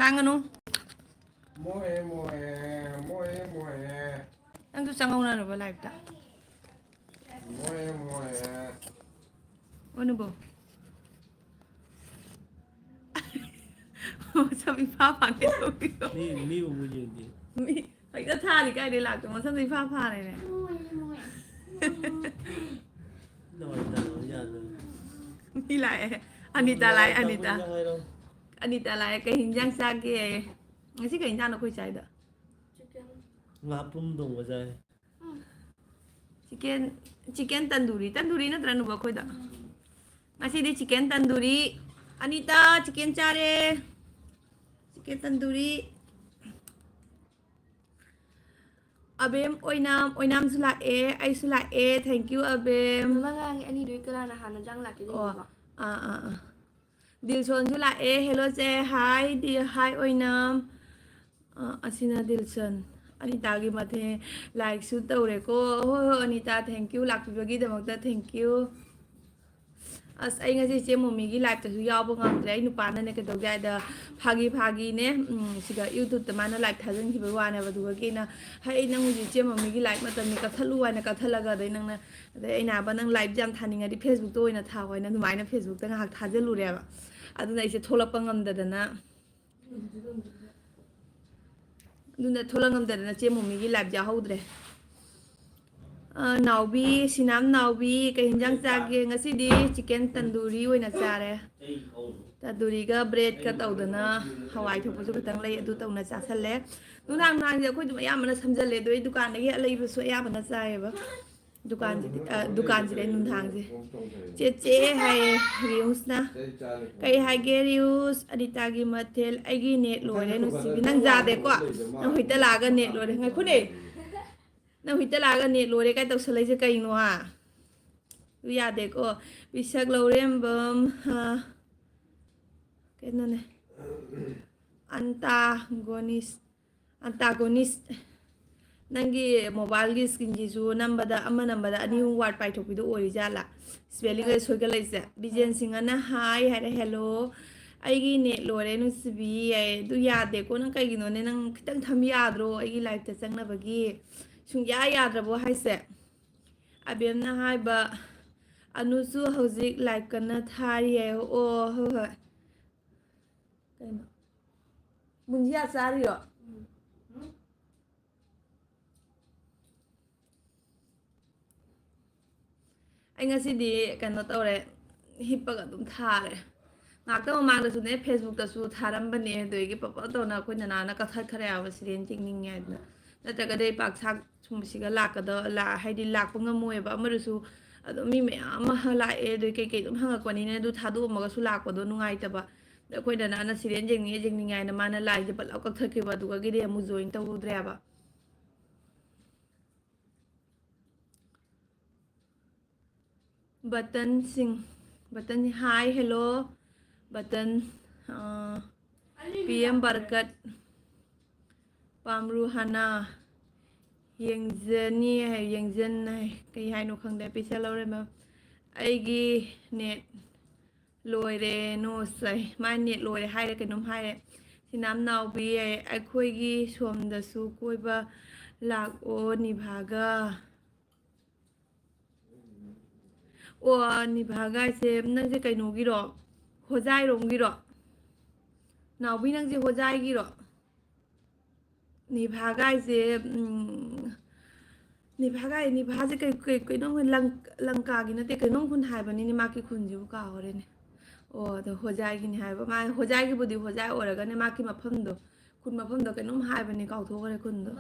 ล้างกันนู้โมเอโมเอโมเอโมเอนั่งดูจังเอาหน้าหนูไปไลฟ์จ้ะโมเอโมเอวันนู้นบ่จะมีผ้าผ่านในตัวพี่นี่ผมยืนดิมีไอ้ก็ท่าดิใกล้ได้หลักแต่มันฉันมีผ้าผ่านเลยเนี่ยหน่อยแต่หน่อยอย่างนึงมีหลายอันนี้ตาอะไรอันนี้ตาอะไรcái hình dáng xa kia ngay cái hình dáng nó khôi chạy được ngáp bung đồng vào đây chicken tandoori nó tràn vào khôi được Ngasidi chicken tandoori Anita chicken chare chicken tandoori Abem oinam sula ai sula thank you Abem Mga ani doi kala na hanan jang laki din Dilson sula hello say hi dear hi oinam asina Dilson Anita gi mathe like su tawre ko ho Anita thank you lak bagi damakta thank you as ai ngasi che mommy gi live ta su yaw ba ngam dre nupa na ne ka dog jai da phagi ne siga YouTube ta mana live thajang ki ba wa ne ba du gi na hai nang ji che mommy gi live matam ni ka thalu wa na ka thalaga dai nang na dai ai na ba nang live jam thaninga di Facebook to ina tha wa na numai na Facebook ta ngak thajalu re ba adu na ise thola pangam da na Nuna thola ngam da na che mommy gi live ja hodre Naubi sinam naubi cái hình dáng cha kia Ngasidi chicken tandoori oi na cha re tandoori ga bread ka tau da na hawai thu su ka tang lai adu tau na cha sal le nu nang je khoi du ya mana samjal le doi dukan de ya lai bu so ya mana cha ye ba dukan ji le nu thang je che hai rius na kai hai ge rius adita gi mathel ai gi net lo le nu si nang ja de ko na hoi ta la ga net lo de ngai khu ne na hoi ta la ga net lo de kai tau salai je kai no ha du ya de ko bisak lo rem bam ha cái này antagonist nangi mobile gi skin ji su number da ani word pai thok bidu ori jala spelling ai soi ga lai se bijen singa na hi hello ai gi ne lore nu sibi ai du ya de ko nang kai gi no ne nang khitang tham ya dro ai gi live ta chang na bagi sung ya dra bo hai se abem na hai ba anu su hozik live kana thari ai o ho cái mừng ra sao đi ạ anh Ngasidi cái nó tao đấy hip bạc cũng thà đấy ngạc tao mang được số này Facebook tao số thà lắm bên này rồi cái bắp tao nó coi nhà nó có thật khare à bác sĩ chính ninh nghe nữa nó tại cái đây bác sắc chúng mình cái lạc cái đó là hay đi lạc cũng ngâm mùi và mà được số mi mẹ mà lại rồi cái cũng hàng cái này này du thà du mà cái số lạc của đó nó ngay tập da koi da na siren jeng ni ngai na mana lai je pal ka thaki ba du ga gi de mu join ta udre ba button hi hello button PM barkat pamru hana yeng zeni hai yeng zen hai kai hai no khang de pisa lo re ma ai gi net lôi re no sai mai net lôi hai cái nôm hai thì nam nào bị ai khôi gi xóm da su khôi ba lạc ô ni bhaga ô ni bhaga xem nang je kai no gi ro ho jai rong gi ro nào bi nang je ho jai gi ro ni bhaga je ni bhaga je cái nó lăng cả gi na te cái nó kun hai ba ni ma ki khun ju ka ho re ne the hojai gi ni hai ba ma hojai gi budi hojai ora ga ne ma ki mafam do kun mafam do kanum hai ba ni ka tho ga kun do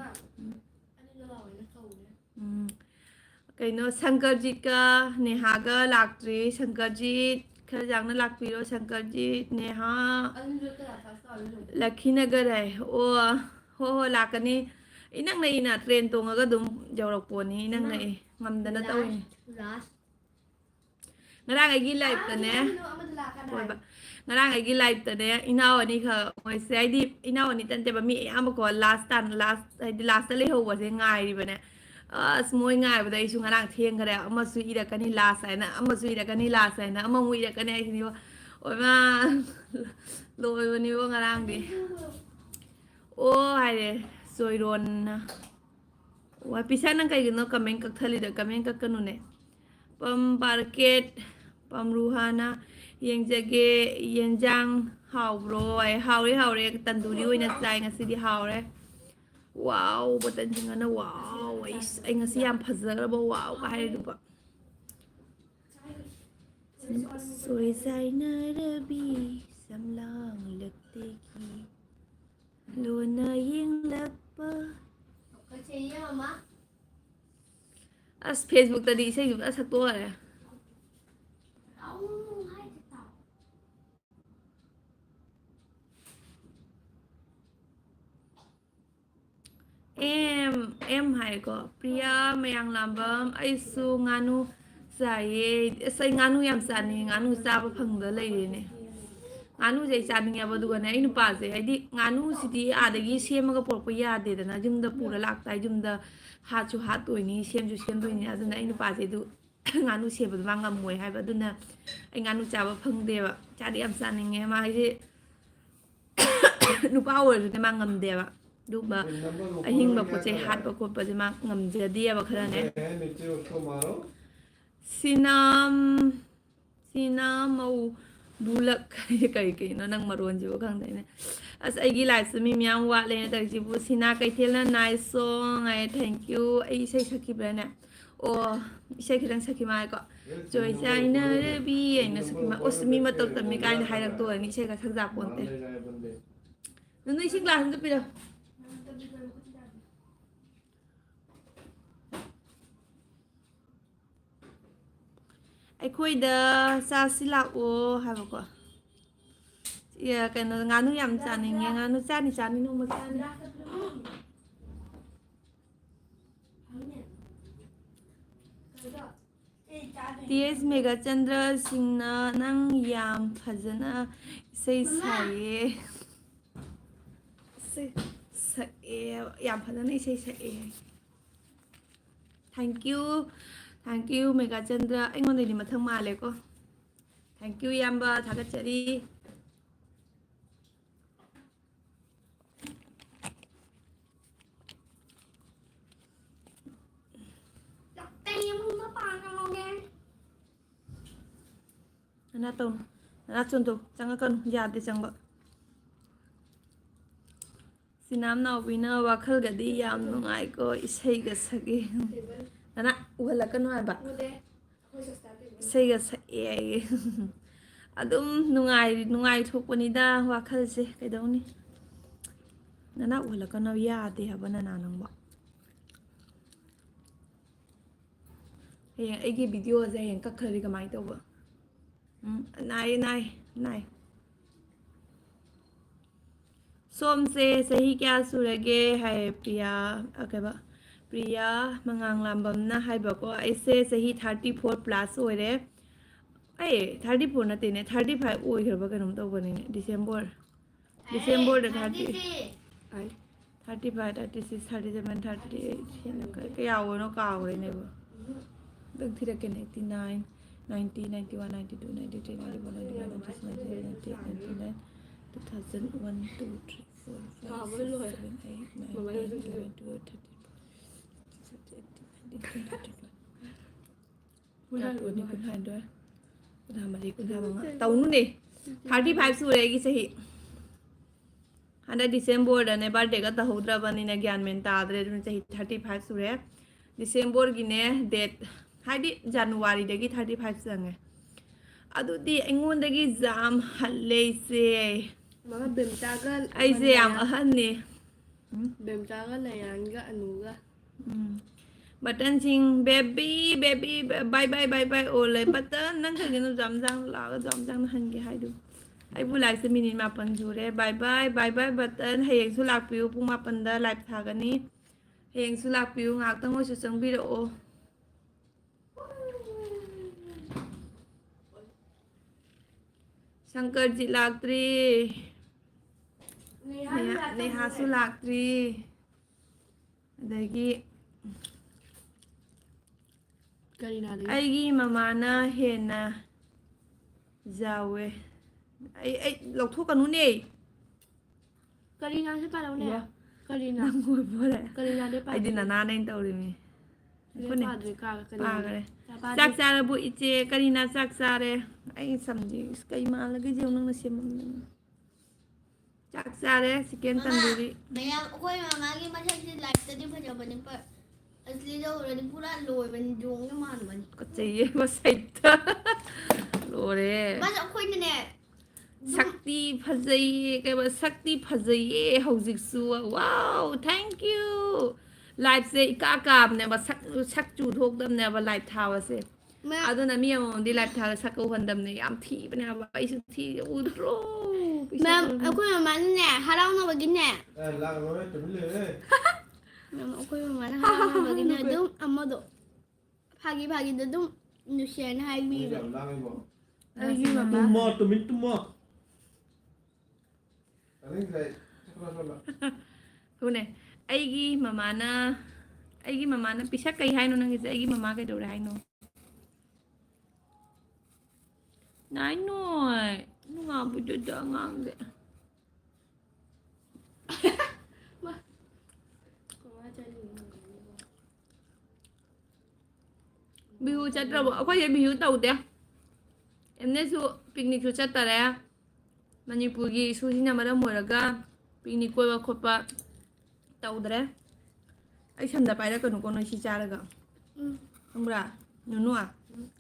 cái nó Shankar ji ka neha ga laktri Shankar ji khar jang na lakpi ro Shankar ji neha Lakhinagar hai ho lakani inang nei na train to nga ga dum jawrak po ni inang nei ngam da na taw ni ngarang ai gi live ta ne ngarang ai gi live ta ne inaw ani kha moi sai di inaw ani tan te ba mi am ko last le ho wa se ngai ri ba ne as moi ngai ba dai su ngarang theng khare ama su ira kani last ai na ama su ira kani last ai na ama mu ira kani ai ni mà lôi vào níu ngang lang đi ô hay đấy rồi đồn Wah, pisah nang kayak gini comment kak thali dah comment kak kanu ne. Pam market, pam ruhana, yang jage, yang jang hau bro, ay hau re tanduri woi na cai ngasidi hau re. Wow, betul jangan na wow, ay ngasi yang phazar ba wow kahai tu ba. Soi sai na rabi, samlang lekte ki, lo na ying lakpa. As Facebook tadi saya juga satu ya. Em hay có Priya mayang lambam ai su nganu sai nganu yam sani nganu sa ba phang da lai ne nganu jai sa ning ya ba du ne ai nu pa je ai di nganu sidi a da gi sem ga por pa ya de da na jum da pura lak tai jum da ha chu ha toi ni sem ju sem toi ni a da na ai nu pa je du nganu se ba ma ngam moi hai ba du na ai nganu cha ba phang de ba cha di yam sa ning ma ai di nu pa wo de ma ngam de baดูบ่ไอ้หิงแบบปัจจัยฮัดแบบคนปัจจัยมากงำเจดีแบบขนาดนี้สีน้ำเอาบุลักไก่ๆนั่งมารวนจิบข้างในเนี่ยasไอ้กีฬาสมีมีอันว่าเลยนะแต่จิบสีน้าไก่เทเลนายซองไอ้ thank you ไอ้ใช่สักกี่แบบเนี่ยโอ้ใช่คือตั้งสักกี่มาก็จอยใจนะเรบีไอ้เนี่ยสักกี่มาโอ้สมีมาตกแต่มีการหายทั้งตัวนี่ใช่กับสักจับปนเต้นั่นนี่ชิงลาถึงจะไปแล้วไอ้คุยเดอซาซิลาโอให้บอกว่ากันงานนู้ยำจานอย่างเงี้ยงานนู้จานนี่จานนี่นู้มาจานทีเอสเมกาจันทร์สิงห์นั่งยำพัฒนาใส่ยำพัฒนาใส่thank youเมกาจันทร์ไอ้คนนี้มาทั้งมาเลยก็ thank you ยำบ่ทักเจรีน่าตุนน่าจนตุจังกันยาดิจังบ่สิน้ำนาววินาว่าขลกดียามนุ่งไอ้ก็อิสัยก็สักนะวันละกันว่าแบบใช่ก็ใช่อะดุมนุ่งไอทุกวันนี้ได้ว่าเขาจะไปตรงนี้นั่นนะวันละกันว่ายาดีครับวันนั้นน้องบอกเฮ้ยไอ้กี่วิดีโอจะเห็นก็เคยกับไม้ตัวบ่นายส้มเซสหิแกสุรเกให้Priyaอะไรบ้างPriya มังงลำบำนะให้บอกว่าไอ้เซหิ34 plus โอ้ยเด้ไอ้34นะตีเนี่ย35โอ้ยเหรอบ้างกันน้องตัววันนี้ December เดือน30ไอ้35 36 37 38เห็นแล้วก็ยาวเนาะกาวเลยเนี่ยบ่เรื่องที่เราเกิน89 90, 91, 92, 93, 94, 95, 96, 97, 98, 99, 2001, 2, 3, 4, 5, 6, 7, 8, 9, 10, 11, 12, 13, 14, 15, 16, 17, 18, 19, 20 ตัวนี้คุณทานด้วยคุณทำอะไรคุณทำบ้างเตานู่นดิ35สู้เลยกี่สิฮันได้ December เดือนในบ้านเด็กก็ตะหูตระบันนี่นะज्ञान में ताद रे तुम चाहिए 35 สู้เลย December กินเนี่ยเดทให้ดิ January เด็กกี่35จังไงอะดูดิไอ้งูเด็กกี่จามฮัลเลยเซ่มันก็เบิ่มจ้าก็ไอ้เสียงฮันนี่เบิ่มจ้าก็เลยอันก็อนุก็บัตรจริงเบบี้บายโอเลยบัตรนั่งกันกันจำจังลาก็จำจังหันกี่ให้ดูไอ้ผู้หลายสมินิมาปันจูเร่บายบัตรให้ยังสุลักปิวพุ่งมาปันดาไลฟ์ทากันนี้ให้ยังสุลักปิวงักตั้งว่าชุดสังวิดีโอชังเกิดจิลากตรีในหาสุลักตรีเด็กกี้ไอ้กี่มานะเห็นนะจาว เราทั่วกันนู้นนี่ กรีนาใช่ป่ะแล้วเนี่ยกรีนา นั่งคุยเพราะอะไร กรีนาได้ป่ะ ไอ้ดินานาในเตาเลยมี คนเนี่ยกรี ปา นา กันเลย ป้า ซักซาเลยบุอิเจกันดินาซักซาเลยไอ้สัมจีสกายมาแล้วก็เจ้านั่งนั่งเสียมันซักซาเลยสแกนตันดูดิ मैं कोई मामा की मजा से light तरी भजा बने पर असली जो ऑलरेडी पूरा लोय बन जोंगे मान बन ก็เจี๊ยบมาใส่เธอโลเลย बस कोई ने สักตีพัซยแกว่าสักตีพัซยเขาจิกซัวว้าว thank you ไลฟ์เซอีกากาบเนี่ยว่าสักจูทกดำเนี่ยว่าไลฟ์ทาวเซ मैं เอาตัวนั้นมีอะไรดีไลฟ์ทาวสักกูคนดำเนี่ยยามทีเป็นอะไรว่าไอ้สุดที่อุดโร मैं कोई मामा ने हराव ना बगिन ने ล้างรถให้จุ่มเลย मैं कोई मामा ने हराव ना बगिन ने दुम अम्मा दो भागी भागी दो दुम नुशेन हाई भी ล้างให้บอก ไอ้ยี่มา ตุ้มหม้อตุ้มมิ้นตุ้มหม้อ อันนี้ใครชักรถละ พูดเนี่ยไอ้ยี่มานะไอ้ยี่มานะพิชักไก่ให้น้องนั่งกินไอ้ยี่มาไก่ดูได้น้องนายหน่อยนุ่งอาบุตรดังงามเลย bihu chatra bo akwai ye bihu taude emne su picnic su chattare manipur gi su hina mara moraga picnic ko ba khopa taudre ai samda paira kanu kono si charaga khambra nunu a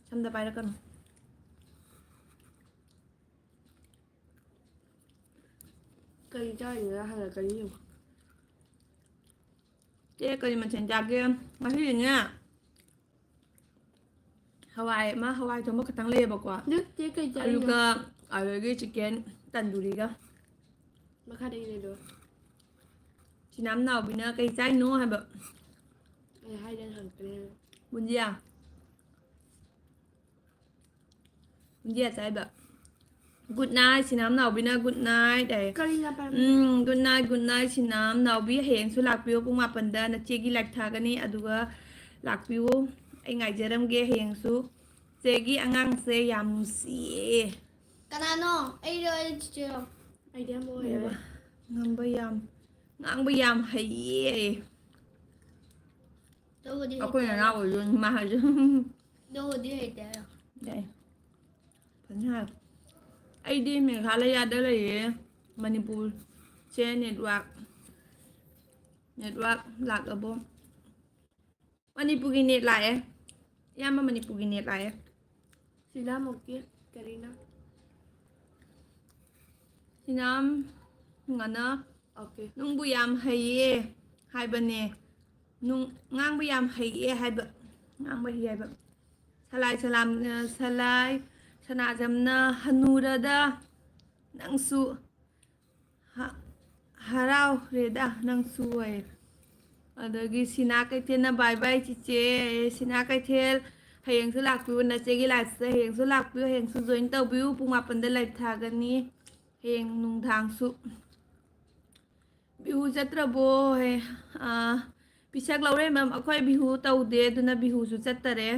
samda paira kanu kari cho người hay là kari nhiều che kari man chen jage ma hi nya Hawaii ma Hawaii to ma katang le ba kwa nước chế cây cho aluga alagi chicken tandoori ga mà khai đi này được chi nam nào bina kai chai no ha ba hay đang thằng kia bunjia chai ba good night chi nam nào bina good night để kari na pa good night chi nam nào bi heng su lak piu pung ma panda na che gi lak tha ga ni aduga lak piu ai ngai jaram ge heng su che gi angang se yam si kana no ai rồi chưa ai đem mua Để vậy bà, ngang bây yam hay đâu đi aku yang nào rồi mà chứ đâu đi hết đấy đây phần hai ai đi mình khá là yad đó là gì Manipur trên network lạc ở bông Manipur cái net lại ấy yam mà Manipur cái net lại ấy chỉ là một cái kari na thì nam ngắn nó ok nung bùi yam hay hai bên nè nung ngang bùi yam hay hai bên ngang bùi hai bên salai sana jamna hanura da nang su harau reda nang su ai adagi sina kai thiên na bye bye chị chế sina kai thiên hayang su lak piu na che gi la se hayang su lak piu hayang su join tau piu pung ma pan de lai tha gan ni hayang nung thang su bihu chatra bo he pisak laure mam akhoi bihu tau de duna bihu su chattare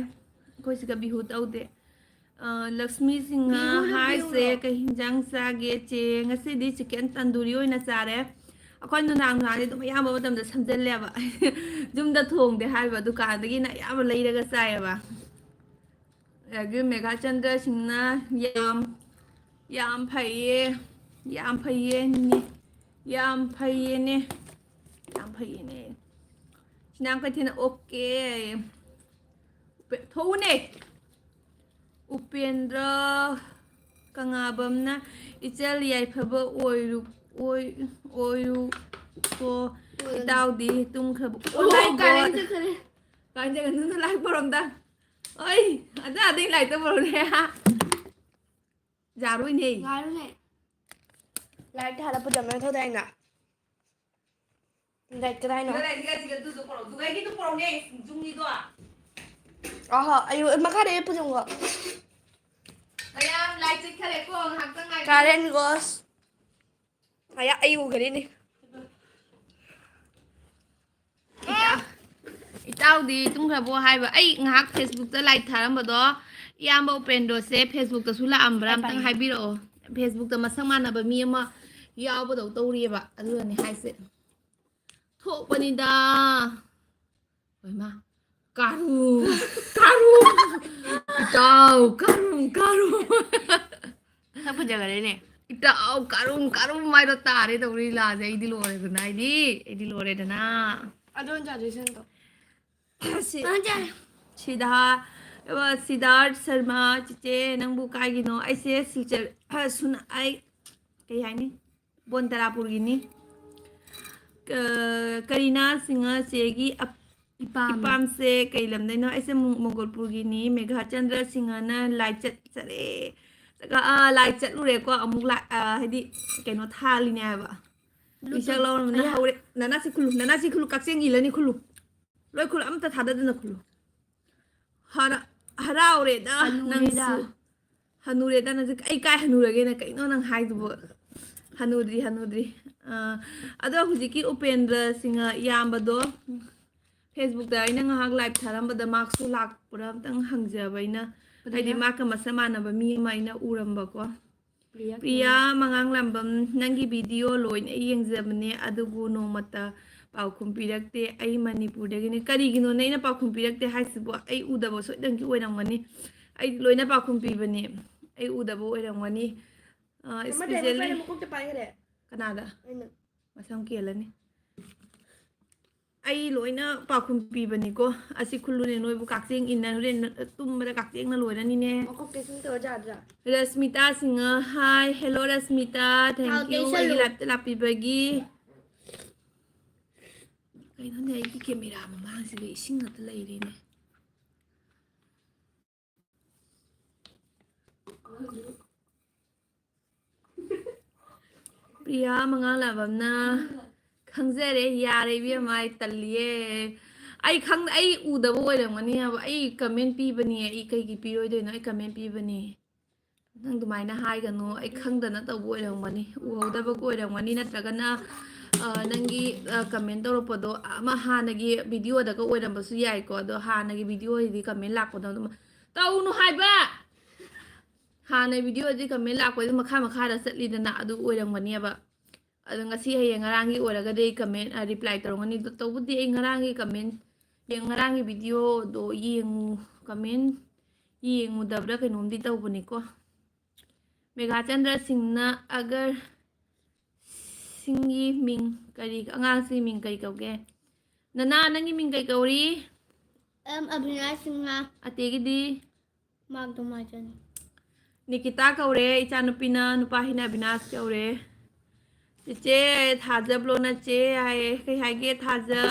khoi sika bihu tau de Lakshmi Singha hai se ka hinjang sa ge che ngasidi chicken tandoori oina chare akhoi nu nang nang de yam ba tam da samjal le ba jum da thong de hai ba dukan da gi na yam lai daga sai ba agi mega chandra singna yam phai ni yam phai ne sinang ka thina okay thou ne Upendra kangabam na ichal yai phaba oiru ko tao di tum khab oh my god kan jangan nu like borom da oi ada ding like ta borom ne ha jaru ni ngay luôn này lại thà là bây giờ mình thôi đây nè đây cái đây nó đây cái tu borom tu cái tu borom ne jung ni do ayo mà khai đi bây giờ ngọ ayam like chik khale ko hak tang ai Karen goes ayo cái đi đi Itao di tum khabo hai ba ai ngak Facebook ta like tharam ba do yam ba open do se Facebook ta sula ambram tang hai bi ro ꯐꯦꯁꯕꯨꯛꯇ ꯃꯁꯛ ꯃꯥꯟꯅꯕ ꯃꯤ ꯑꯃ ꯌꯥꯎꯕꯗꯧ ꯇꯧꯔꯤꯑꯕ ꯑꯗꯨꯒꯅꯤ ꯍꯥꯏꯁꯦ ꯊꯣꯛꯄꯅꯤꯗ ꯃꯥ ꯀꯥꯔꯨ ꯏꯇꯥꯎ ꯀꯥꯔꯨ ꯁꯛ ꯐꯖꯈꯔꯦꯅꯦ ꯏꯇꯥꯎ ꯀꯥꯔꯨꯝ ꯍꯥꯏꯗꯣ ꯇꯥꯔꯦ ꯇꯧꯔꯤ ꯂꯥꯁꯦ ꯑꯩꯗꯤ ꯂꯣꯏꯔꯦꯗꯅ ꯑꯩꯗꯤ ꯂꯣꯏꯔꯦꯗꯅ ꯑꯗꯣ ꯆꯥꯗꯣꯏꯁꯤꯟꯗꯣ ꯁꯤꯗꯥꯔꯠ ꯁꯔꯃ ꯆꯤꯆꯦ ꯅꯪꯕꯨ ꯀꯥꯏꯒꯤꯅꯣ ꯑꯩꯁꯦ ꯁꯤꯜꯆꯔ ꯁꯨꯅ ꯑꯩ ꯀꯩ ꯍꯥꯏꯅꯤ ꯕꯣꯟꯇꯔꯥꯄꯨꯔꯒꯤꯅꯤ ꯀꯔꯤꯅꯥ ꯁꯤꯡꯍ ꯆꯦꯒꯤ ꯏꯄꯥꯝꯁꯦ ꯀꯩ ꯂꯝꯗꯩꯅꯣ ꯑꯩꯁꯦ ꯃꯣꯒꯣꯜꯄꯨꯔꯒꯤꯅꯤ ꯃꯦꯘꯥꯆꯟꯗ꯭ꯔ ꯁꯤꯡꯍꯅ ꯂꯥꯏ ꯆꯠꯂꯦ ꯂꯥꯏ ꯆꯠꯂꯨꯔꯦꯀꯣ ꯑꯃꯨꯛ ꯍꯥꯏꯗꯤ ꯀꯩꯅꯣ ꯊꯥꯜꯂꯤꯅꯦ ꯍꯥꯏꯕ ꯏꯁꯛ ꯂꯧꯔꯃꯤꯅ ꯍꯧꯔꯦ ꯅꯅꯥꯁꯤ ꯈꯨꯜꯂꯨ ꯀꯛꯆꯤꯡ ꯏꯜꯂꯅꯤ ꯈꯨꯜꯂꯨ ꯂꯣꯏ ꯈꯨꯜꯂꯨ ꯑꯝꯇ ꯊꯥꯗꯗꯅ ꯈꯨꯜꯂꯨ ꯍꯔꯥꯎꯔꯦꯗ ꯅꯪꯁꯨ ꯍꯅꯨꯔꯦꯗ ꯅꯪꯁꯨ ꯑꯩ ꯀꯥꯏ ꯍꯅꯨꯔꯒꯦꯅ ꯀꯩꯅꯣ ꯅꯪ ꯍꯥꯏꯗꯨꯕꯨ ꯍꯅꯨꯗ꯭ꯔꯤ ꯑꯗꯣ ꯍꯧꯖꯤꯛꯀꯤ ꯎꯄꯦꯟꯗ꯭ꯔ ꯁꯤꯡꯍ ꯏꯌꯥꯝꯕꯗꯣ ꯐꯦꯁꯕꯨꯛꯇ ꯑꯩꯅ ꯉꯥꯏꯍꯥꯛ ꯂꯥꯏꯚ ꯊꯥꯔꯝꯕꯗ ꯃꯥꯛꯁꯨ ꯂꯥꯛꯄ꯭ꯔꯥ ꯑꯝꯇꯪ ꯍꯪꯖꯕ ꯑꯩꯅ ꯍꯥꯏꯗꯤ ꯃꯥꯛꯀ ꯃꯁꯛ ꯃꯥꯟꯅꯕ ꯃꯤ ꯑꯃ ꯑꯩꯅ ꯎꯔꯝꯕꯀꯣ ꯄ꯭ꯔꯤꯌꯥ ꯃꯉꯥꯡꯂꯥꯝꯕꯝ ꯅꯪꯒꯤ ꯚꯤꯗꯤꯑꯣ ꯂꯣꯏꯅ ꯌꯦꯡꯖꯕꯅꯦ ꯑꯗꯨꯕꯨ ꯅꯣꯡꯃꯇ ꯄꯥꯎꯈꯨꯝ ꯄꯤꯔꯛꯇꯦ ꯑꯩ ꯃꯅꯤꯄꯨꯔꯗꯒꯤꯅꯤ ꯀꯔꯤꯒꯤꯅꯣꯅꯦ ꯑꯩꯅ ꯄꯥꯎꯈꯨꯝ ꯄꯤꯔꯛꯇꯦ ꯍꯥꯏꯁꯤꯕꯨ ꯑꯩ ꯎꯗꯕ ꯁꯣꯏꯗꯅꯒꯤ ꯑꯣꯏꯔꯝꯒꯅꯤ ꯑꯩ ꯂꯣꯏꯅ ꯄꯥꯎꯈꯨꯝ ꯄꯤꯕꯅꯦ ꯑꯩ ꯎꯗꯕ ꯑꯣꯏꯔꯝꯒꯅꯤ ꯏꯁꯄꯤꯁꯦꯜꯂꯤ ꯀꯅꯥꯗ ꯃꯁꯝ ꯀꯦꯜꯂꯅꯤ ꯑꯩ ꯂꯣꯏꯅ ꯄꯥꯎꯈꯨꯝ ꯄꯤꯕꯅꯤꯀꯣ ꯑꯁꯤ ꯈꯨꯜꯂꯨꯅꯦ ꯅꯣꯏꯕꯨ ꯀꯛꯆꯤꯡ ꯏꯟꯅ ꯍꯣꯔꯦꯟ ꯇꯨꯝꯕꯗ ꯀꯛꯆꯤꯡꯅ ꯂꯣꯏꯔꯅꯤꯅꯦ ꯔꯁꯃꯤꯇꯥ ꯁꯤꯡꯍ ꯍꯥꯏ ꯍꯦꯜꯂꯣ ꯔꯁꯃꯤꯇꯥ ꯊꯦꯡꯀ꯭ꯌꯨ ꯑꯩꯒꯤ ꯂꯥꯏꯐꯇ ꯂꯥꯛꯄꯤꯕꯒꯤ ꯀꯩꯅꯣꯅꯦ ꯑꯩꯒꯤ ꯀꯦꯃꯦꯔꯥ ꯃꯃꯥꯡꯁꯤꯗ ꯏꯁꯤꯡ ꯉꯥꯛꯇ ꯂꯩꯔꯦꯅꯦ ꯄ꯭ꯔꯤꯌꯥ ꯃꯉꯥꯡꯂꯥꯝꯕꯝꯅ ꯈꯪꯖꯔꯦ ꯌꯥꯔꯦ ꯏꯕꯦꯝꯃ ꯑꯩ ꯇꯜꯂꯤꯌꯦ ꯑꯩ ꯎꯗꯕ ꯑꯣꯏꯔꯝꯒꯅꯤ ꯍꯥꯏꯕ ꯑꯩ ꯀꯃꯦꯟ ꯄꯤꯕꯅꯦ ꯑꯩ ꯀꯩꯒꯤ ꯄꯤꯔꯣꯏꯗꯣꯏꯅꯣ ꯑꯩ ꯀꯃꯦꯟ ꯄꯤꯕꯅꯦ ꯅꯪ ꯑꯗꯨꯃꯥꯏꯅ ꯍꯥꯏꯒꯅꯨ ꯑꯩ ꯈꯪꯗꯅ ꯇꯧꯕ ꯑꯣꯏꯔꯝꯒꯅꯤ ꯎꯍꯧꯗꯕꯒ ꯑꯣꯏꯔꯝꯒꯅꯤ ꯅꯠꯇ꯭ꯔꯒꯅ ꯅꯪꯒꯤ ꯀꯃꯦꯟ ꯇꯧꯔꯛꯄꯗꯣ ꯑꯃ ꯍꯥꯟꯅꯒꯤ ꯚꯤꯗꯤꯑꯣꯗꯒ ꯑꯣꯏꯔꯝꯕꯁꯨ ꯌꯥꯏꯀꯣ ꯑꯗꯣ ꯍꯥꯟꯅꯒꯤ ꯚꯤꯗꯤꯑꯣꯗꯤ ꯀꯃꯦꯟ ꯂꯥꯛꯄꯗꯣ ꯑꯗꯨꯝ ꯇꯧꯅꯨ ꯍꯥꯏꯕ ꯍꯥꯟꯅ ꯚꯤꯗꯤꯑꯣꯗꯤ ꯀꯃꯦꯟ ꯂꯥꯛꯄꯗꯤ ꯃꯈꯥꯗ ꯆꯠꯂꯤꯗꯅ ꯑꯗꯨ ꯑꯣꯏꯔꯝꯒꯅꯦꯕ ꯑꯗꯣ ꯉꯁꯤ ꯍꯌꯦꯡ ꯉꯔꯥꯡꯒꯤ ꯑꯣꯏꯔꯒꯗꯤ ꯑꯩ ꯀꯃꯦꯟ ꯔꯤꯄ꯭ꯂꯥꯏ ꯇꯧꯔꯝꯒꯅꯤ ꯑꯗꯣ ꯇꯧꯕꯗꯤ ꯑꯩ ꯉꯔꯥꯡꯒꯤ ꯀꯃꯦꯟ ꯉꯔꯥꯡꯒꯤ ꯚꯤꯗꯤꯑꯣꯗꯣ ꯀꯃꯦꯟ ꯌꯦꯡꯉꯨꯗꯕ꯭ꯔꯥ ꯀꯩꯅꯣꯝꯗꯤ ꯇꯧꯕꯅꯤꯀꯣ ꯃꯦꯘꯥꯆꯟꯗ꯭ꯔ ꯁꯤꯡꯍꯅ ꯑꯒꯔ ꯁꯤꯡꯒꯤ ꯃꯤꯡ ꯀꯔꯤ ꯑꯉꯥꯡꯁꯤꯡꯒꯤ ꯃꯤꯡ ꯀꯔꯤ ꯀꯧꯒꯦ ꯅꯅꯥ ꯅꯪꯒꯤ ꯃꯤꯡ ꯀꯩ ꯀꯧꯔꯤ अभिनाश सिंहा ꯑꯇꯦꯒꯤꯗꯤ मागदुमाचन ꯅꯤꯀꯤꯇꯥ ꯀꯧꯔꯦ ꯏꯆꯥꯅꯨꯄꯤꯅ ꯅꯨꯄꯥ ꯍꯤꯅ ꯑꯕꯤꯅꯥꯁ ꯀꯧꯔꯦ ꯆꯦꯆꯦ ꯊꯥꯖꯕ꯭ꯂꯣ ꯅꯆꯦ ꯍꯥꯏꯌꯦ ꯀꯩ ꯍꯥꯏꯒꯦ ꯊꯥꯖ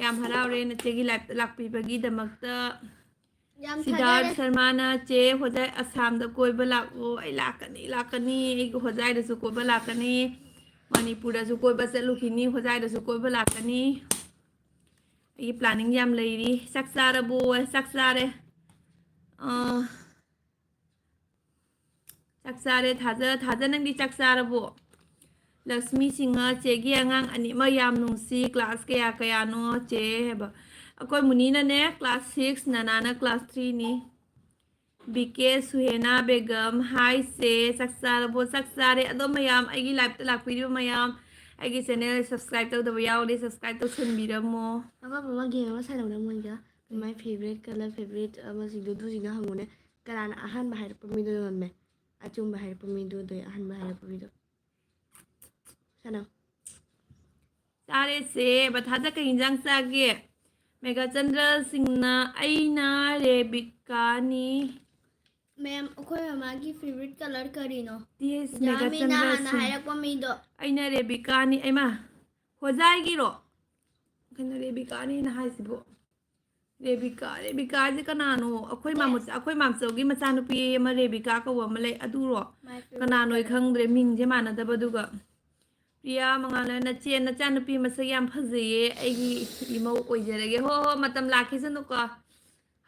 ꯌꯥꯝ ꯍꯔꯥꯎꯔꯦ ꯅꯆꯦꯒꯤ ꯂꯥꯏꯐꯇ ꯂꯥꯛꯄꯤꯕꯒꯤꯗꯃꯛꯇ ꯁꯤꯗꯥꯔꯠ ꯁꯔꯃꯥꯅ ꯆꯦ ꯍꯣꯖꯥꯏ ꯑꯁꯥꯝꯗ ꯀꯣꯏꯕ ꯂꯥꯛꯑꯣ ꯑꯩ ꯂꯥꯛꯀꯅꯤ ꯑꯩꯒꯤ ꯍꯣꯖꯥꯏꯗꯁꯨ ꯀꯣꯏꯕ ꯂꯥꯛꯀꯅꯤ ꯃꯅꯤꯄꯨꯔꯗꯁꯨ ꯀꯣꯏꯕ ꯆꯠꯂꯨꯈꯤꯅꯤ ꯍꯣꯖꯥꯏꯗꯁꯨ ꯀꯣꯏꯕ ꯂꯥꯛꯀꯅꯤ ꯑꯩꯒꯤ ꯄ꯭ꯂꯥꯅꯤꯡ ꯌꯥꯝ ꯂꯩꯔꯤ ꯆꯥꯛ ꯆꯥꯔꯕꯣ ꯆꯥꯛ ꯆꯥꯔꯦ ꯆꯥꯛ ꯆꯥꯔꯦ ꯊꯥꯖ ꯅꯪꯗꯤ ꯆꯥꯛ ꯆꯥꯔꯕꯣ ꯂꯛꯁꯃꯤ ꯁꯤꯡꯍ ꯆꯦꯒꯤ ꯑꯉꯥꯡ ꯑꯅꯤꯃꯛ ꯌꯥꯝ ꯅꯨꯡꯁꯤ ꯀ꯭ꯂꯥꯁ ꯀꯌꯥꯅꯣ ꯆꯦ ꯍꯥꯏꯕ ꯑꯩꯈꯣꯏ ꯃꯨꯅꯤꯅꯅꯦ ꯀ꯭ꯂꯥꯁ 6 ꯅꯅꯥꯅ ꯀ꯭ꯂꯥꯁ 3ꯅꯤ ꯕꯤꯀꯦ ꯁꯨꯍꯦꯅꯥ ꯕꯦꯒꯝ ꯍꯥꯏ ꯆꯦ ꯆꯥꯛ ꯆꯥꯔꯕꯣ ꯆꯥꯛ ꯆꯥꯔꯦ ꯑꯗꯣ ꯃꯌꯥꯝ ꯑꯩꯒꯤ ꯂꯥꯏꯐꯇ ꯂꯥꯛꯄꯤꯔꯤꯕ ꯃꯌꯥꯝ ꯑꯩꯒꯤ ꯆꯦꯅꯦꯜ ꯁꯕꯁꯀ꯭ꯔꯥꯏꯕ ꯇꯧꯗꯕ ꯌꯥꯎꯔꯗꯤ ꯁꯕꯁꯀ꯭ꯔꯥꯏꯕ ꯇꯧꯁꯟꯕꯤꯔꯝꯃꯣ ꯑꯃ ꯒꯦꯝ ꯑꯃ ꯁꯥꯟꯅꯕꯗ ꯃꯣꯏꯒ ꯃꯥꯏ ꯐꯦꯚꯣꯔꯥꯏꯠ ꯀꯂꯔ ꯐꯦꯚꯣꯔꯥꯏꯠ ꯑꯃꯁꯤꯡꯗꯣ ꯑꯗꯨꯁꯤꯡꯗꯣ ꯍꯪꯉꯨꯅꯦ ꯀꯅꯥꯅ ꯑꯍꯥꯟꯕ ꯍꯥꯏꯔꯛꯄ ꯃꯤꯗꯣ ꯉꯝꯃꯦ ꯑꯆꯨꯝꯕ ꯍꯥꯏꯔꯛꯄ ꯃꯤꯗꯨꯗꯣ ꯑꯍꯥꯟꯕ ꯍꯥꯏꯔꯛꯄ ꯃꯤꯗꯣ ꯁꯥꯟꯅꯧ ꯆꯥꯔꯦꯁꯦ ꯕꯊꯥꯗ ꯀꯩ ꯌꯦꯟꯖꯥꯡ ꯆꯥꯒꯦ ꯃꯦꯘꯥꯆꯟꯗ꯭ꯔ ꯁꯤꯡꯍꯅ ꯑꯩꯅ ꯔꯦꯕꯤꯀꯥꯅꯤ मैम अखोई मागी फेवरेट कलर करीनो ꯇꯤꯌꯦꯁ जामीना ꯃꯦꯘꯥꯆꯟꯗ꯭ꯔ हाना ꯁꯤꯡ हायरꯛꯄ ꯃꯤꯗꯣ ꯑꯩꯅ ꯔꯦꯕꯤꯀꯥꯅꯤ ꯑꯩꯃ ꯍꯣꯖꯥꯏꯒꯤꯔꯣ ꯀꯩꯅꯣ ꯔꯦꯕꯤꯀꯥꯅꯤꯅ ꯍꯥꯏꯁꯤꯕꯣ ꯔꯦꯕꯤꯀꯥꯁꯦ ꯀꯅꯥꯅꯣ ꯑꯩꯈꯣꯏ ꯃꯥꯝꯆꯧꯒꯤ ꯃꯆꯥꯅꯨꯄꯤ ꯑꯃ ꯔꯦꯕꯤꯀꯥ ꯀꯧꯕ ꯑꯃ ꯂꯩ ꯑꯗꯨꯔꯣ ꯀꯅꯥꯅꯣꯏ ꯈꯪꯗ꯭ꯔꯦ ꯃꯤꯡꯁꯦ ꯃꯥꯟꯅꯗꯕꯗꯨꯒ ꯄ꯭ꯔꯤꯌꯥ ꯃꯉꯥꯜꯂ ꯅꯆꯥꯅꯨꯄꯤ ꯃꯁꯛ ꯌꯥꯝ ꯐꯖꯩꯌꯦ ꯑꯩꯒꯤ ꯏꯃꯧ ꯑꯣꯏꯖꯔꯒꯦ ꯍꯣꯏ ꯃꯇꯝ ꯂꯥꯛꯈꯤꯁꯅꯨꯀꯣ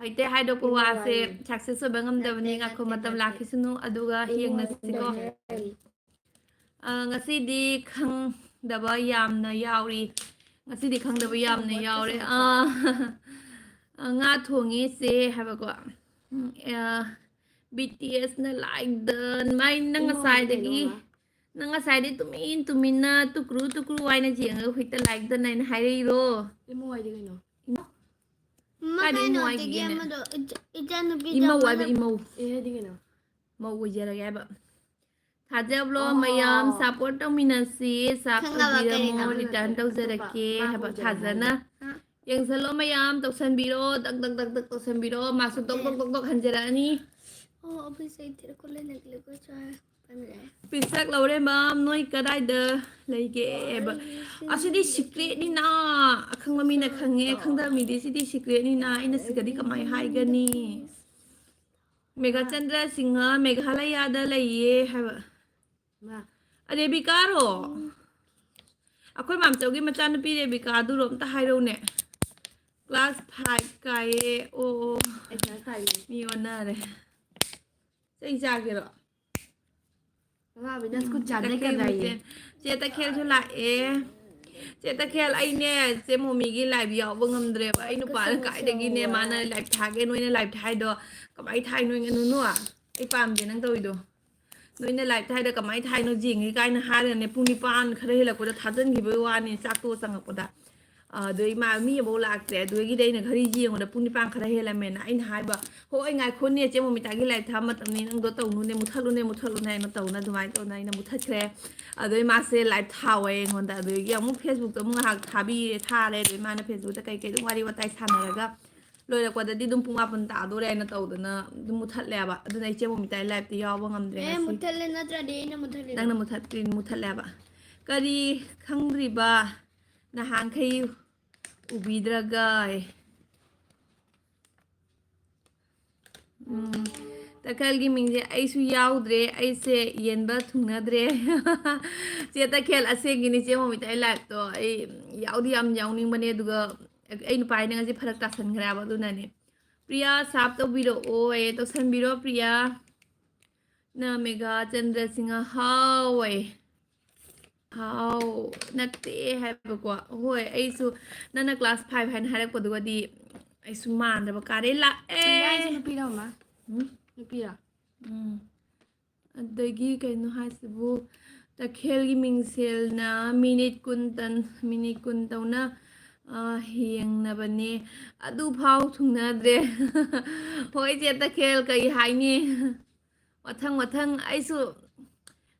ꯍꯩꯇꯦ ꯍꯥꯏꯗꯣꯛꯄ ꯋꯥꯁꯦ ꯁꯛꯁꯦꯁ ꯑꯣꯏꯕ ꯉꯝꯗꯕꯅꯤ ꯉꯥꯛꯈꯣ ꯃꯇꯝ ꯂꯥꯛꯈꯤꯁꯅꯨ ꯑꯗꯨꯒ ꯌꯦꯡꯅꯁꯤꯀꯣ ꯉꯁꯤꯗꯤ ꯈꯪꯗꯕ ꯌꯥꯝꯅ ꯌꯥꯎꯔꯤ ꯉꯁꯤꯗꯤ ꯈꯪꯗꯕ ꯌꯥꯝꯅ ꯌꯥꯎꯔꯦ ꯉꯥ ꯊꯣꯡꯉꯤ ꯆꯦ ꯍꯥꯏꯕꯀꯣ BTS na like the mai nang ngasai nang tumin na tukru waina jenga huita like the nine hairo Imo wai di kaino. Kade Makanya imo ay tige gigina. mo do ijan nubi Imo waiba imo Eh di kaino. mau wajara ba thajablo mayam support tauminasi Khangaba kare sapabiramo kama return taujarake haba thajana yengsalo mayam tausanbiro dak tausanbiro masu tok hanjarani Oh abhi sai tere ko le nagle ko cha pamre pisak laure mam noi kadai de leige ba asidi secret ni na akhangma mina khange khangda mi di sidi secret ni na ina sigadi kamai hai gani mega chandra singha meghalaya da laiye haba Ma. Rebecca ro akhoi mam chawgi macha nupi Rebecca du rom ta hairo ne class 5 kai o Ai sa sai. mi ona re sei ja ge ro Ma bina sku chadai ka dai. che ta khel chu la e che ta khel ai ne che momi gi live yaw ba ngam dre ba ai nu pa kai de gi ne mana live tha ge noi ne live thai do kamai thai noi nganu nu a ai pam de nang toi do noi ne live thai da kamai thai no jing gi kai na ha ne pung ni pan khare hela ko da thajan gi ba wa ni chak to sang ko da doi ma mi bo la tre doi gi dei na khari ji ngo da pung ni pan khare hela me na ai na hai ba ho ai ngai khon ne che momi ta gi live tha ma tam ni nang do tau nu ne mu thalu ne na tau na dumai tau na ina mu that khre doi ma se live tha we ngon da doi gi amu Facebook to mu ha tha bi tha le doi ma na Facebook ta kai kai dum wari wa tai sa na ga loi la kwa da di dum pung ma pan ta do re na tau da na dum mu that le ba du nai che momi tai live ti yaw ba ngam dre eh muthalle na tra de na muthalle nang na mu that le ba kari khangri ba na hang khai ubidraga takalgi mingje aisu yaudre aise yenba thungadre che takhel ase gini che mo mitai live to ai yaudi am yawning bane duga ai nu pai nang ji pharak ta san gra ba du na ne priya sap to biro o e to san biro priya na mega chandra singha hawai how natte hai ba kwa hoi aisu nana class 5 han harak pa duga di aisu man da ba kare la Ai e nu pira ma. Nu pira. ꯑꯗꯒꯤ ꯀꯩꯅꯣ ꯍꯥꯏꯁꯤꯕꯨ ꯇꯈꯦꯜꯒꯤ ꯃꯤꯡꯁꯦꯜꯅ minute ꯀꯨꯟ ꯇꯧꯅ ꯌꯦꯡꯅꯕꯅꯦ ꯑꯗꯨꯐꯥꯎ ꯊꯨꯡꯅꯗ꯭ꯔꯦ ꯍꯣꯏ ꯆꯦ ꯇꯈꯦꯜ ꯀꯩ ꯍꯥꯏꯅꯤ ꯃꯊꯪ ꯑꯩꯁꯨ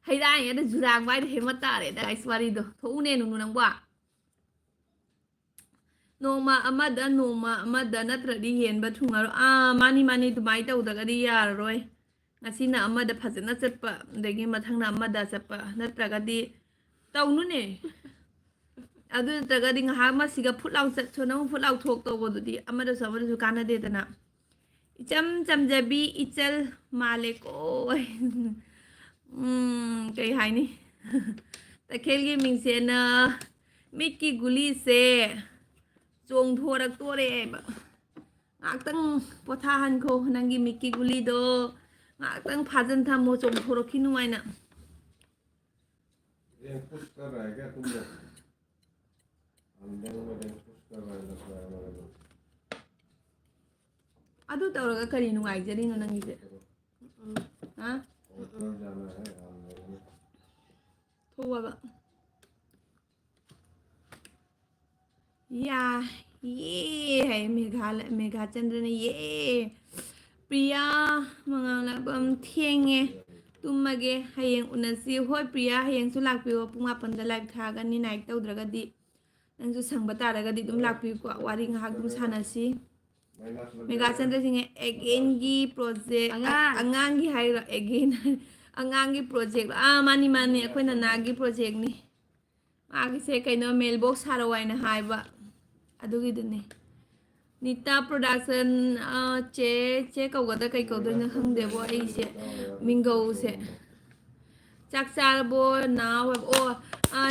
ꯍꯩꯔꯥꯡꯉꯦꯗ ꯖꯨꯔꯥꯡ ꯕꯥꯏꯗ ꯍꯦꯃ ꯇꯥꯔꯦꯗ ꯑꯩꯁꯨ ꯋꯥꯔꯤꯗꯣ ꯊꯣꯛꯎꯅꯦ ꯅꯨꯡꯅꯨ ꯅꯪꯕ ꯅꯣꯡꯃ ꯑꯃꯗ ꯅꯠꯇ꯭ꯔꯗꯤ ꯍꯦꯟꯕ ꯊꯨꯡꯉꯔꯣꯏ ꯃꯥꯅꯤ ꯑꯗꯨꯃꯥꯏꯅ ꯇꯧꯗ꯭ꯔꯒꯗꯤ ꯌꯥꯔꯔꯣই ngасina amada phajana chatpa dagi mathangna amada chappa natragadi taunune adu natragadi ngha ma siga phutlaw chat chona phutlaw thok to bodudi amada su kana de dana icham chamjabi ichal maleko kai haini takhelgi mingse na mikki guli se chong thorak tore ba ngaktang pothahan ko nangi mikki guli do ngakang phajan thamo chong thorokhi nuaina ये push कर रहा है क्या तुम लोग अंदर में push कर रहा है लग रहा है adu tawraga kari nuai jari no nangi je ha ऊपर जाना है अंदर में thowa ba ya ye hai megha chandra ne ye priya mangala bam thienge tumage hayeng unasi hoi priya hayeng su lakpiwa pung 8 da live tha gani night tawdragadi nangsu sangba taragadi dum lakpi ko wari ngahak dum sanasi mega chandra singe again gi project angang gi hai again angang gi project mani akoina nagi project ni agi se kaino mailbox harawai na haiba adugi dune Nita production che kawgada kai kawdona khangdebo ai se mingo se chakchar bo na o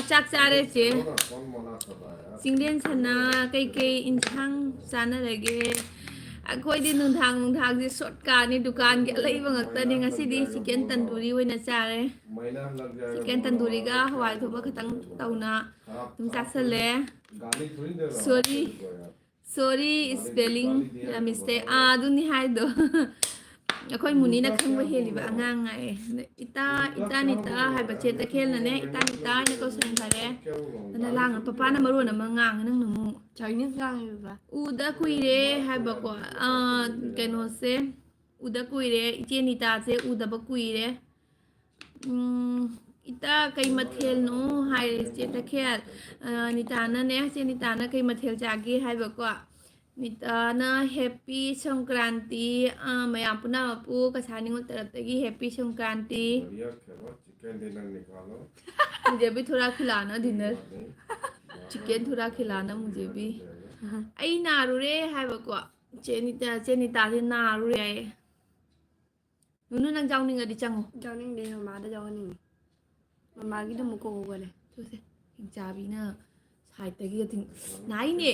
chakchare che कौन मना कर रहा है singlen sana kai insang sana lage akoi di nunthang ji sotka ni dukan ge leiba ngakta ni ngasidi chicken tandoori oina chare महीना लग जाएगा chicken tandoori ga hawai thoba khatang tauna tum chaksale गाली थोड़ी दे रहा sorry spelling mistake aduni haido ꯑꯩꯈꯣꯏ ꯃꯨꯅꯤꯅ ꯈꯪꯕ ꯍꯦꯜꯂꯤꯕ ꯑꯉꯥꯡ ꯉꯥꯏ ꯏꯇꯥ ꯏꯇꯥ ꯍꯥꯏꯕ ꯆꯦ ꯇꯈꯦꯜꯅꯅꯦ ꯏꯇꯥ ꯍꯥꯏꯅ ꯀꯧꯁꯟꯈꯔꯦ ꯑꯗꯨꯅ ꯂꯥꯡꯅ ꯄꯄꯥꯅ ꯃꯔꯣꯟ ꯑꯃ ꯉꯥꯡꯉꯦ ꯅꯪꯅ ꯑꯃꯨꯛ Chinese ꯉꯥꯡꯉꯤꯕ ꯎꯗ ꯀꯨꯏꯔꯦ ꯍꯥꯏꯕꯀꯣ ꯀꯩꯅꯣꯁꯦ ꯎꯗ ꯀꯨꯏꯔꯦ ꯏꯆꯦ ꯅꯤꯇꯥꯁꯦ ꯎꯗꯕ ꯀꯨꯏꯔꯦ ꯏꯇꯥ ꯀꯩ ꯃꯊꯦꯜꯅꯣ ꯍꯥꯏꯔꯦ ꯆꯦ ꯇꯈꯦꯜ ꯅꯤꯇꯥꯅꯅꯦ ꯆꯦ ꯅꯤꯇꯥꯅ ꯀꯩ ꯃꯊꯦꯜ ꯆꯥꯒꯦ ꯍꯥꯏꯕꯀꯣ ꯅꯤꯇꯥꯅ ꯍꯦꯞꯄꯤ ꯁꯪꯀ꯭ꯔꯥꯟꯇꯤ ꯃꯌꯥꯝ ꯄꯨꯝꯅꯃꯛꯄꯨ ꯀꯁꯥꯔ ꯅꯤꯉꯣꯜ ꯇꯔꯞꯇꯒꯤ ꯍꯦꯞꯄꯤ संक्रांति मुझे भी थोड़ा खिलाना डिनर चिकन थोड़ा खिलाना मुझे भी ꯑꯩ ꯅꯥꯔꯨꯔꯦ ꯍꯥꯏꯕꯀꯣ ꯆꯦꯅꯤꯇꯥꯁꯦ ꯅꯥꯔꯨꯔꯦ ꯍꯥꯏꯌꯦ ꯅꯨꯅꯨ ꯅꯪ ꯌꯥꯎꯅꯤꯡꯉꯗꯤ ꯆꯪꯉꯣ ꯌꯥꯎꯅꯤꯡꯗꯦ ꯃꯃꯥꯗ ꯌꯥꯎꯍꯟꯅꯤꯡꯉꯤ ꯃꯃꯥꯒꯤꯗꯨ ꯑꯃꯨꯛ ꯀꯧꯒꯅꯤ ꯊꯨꯁꯦ ꯍꯤꯡꯆꯥꯕꯤꯅ ꯁꯥꯏꯠꯇꯒꯤ ꯅꯥꯏꯅꯦ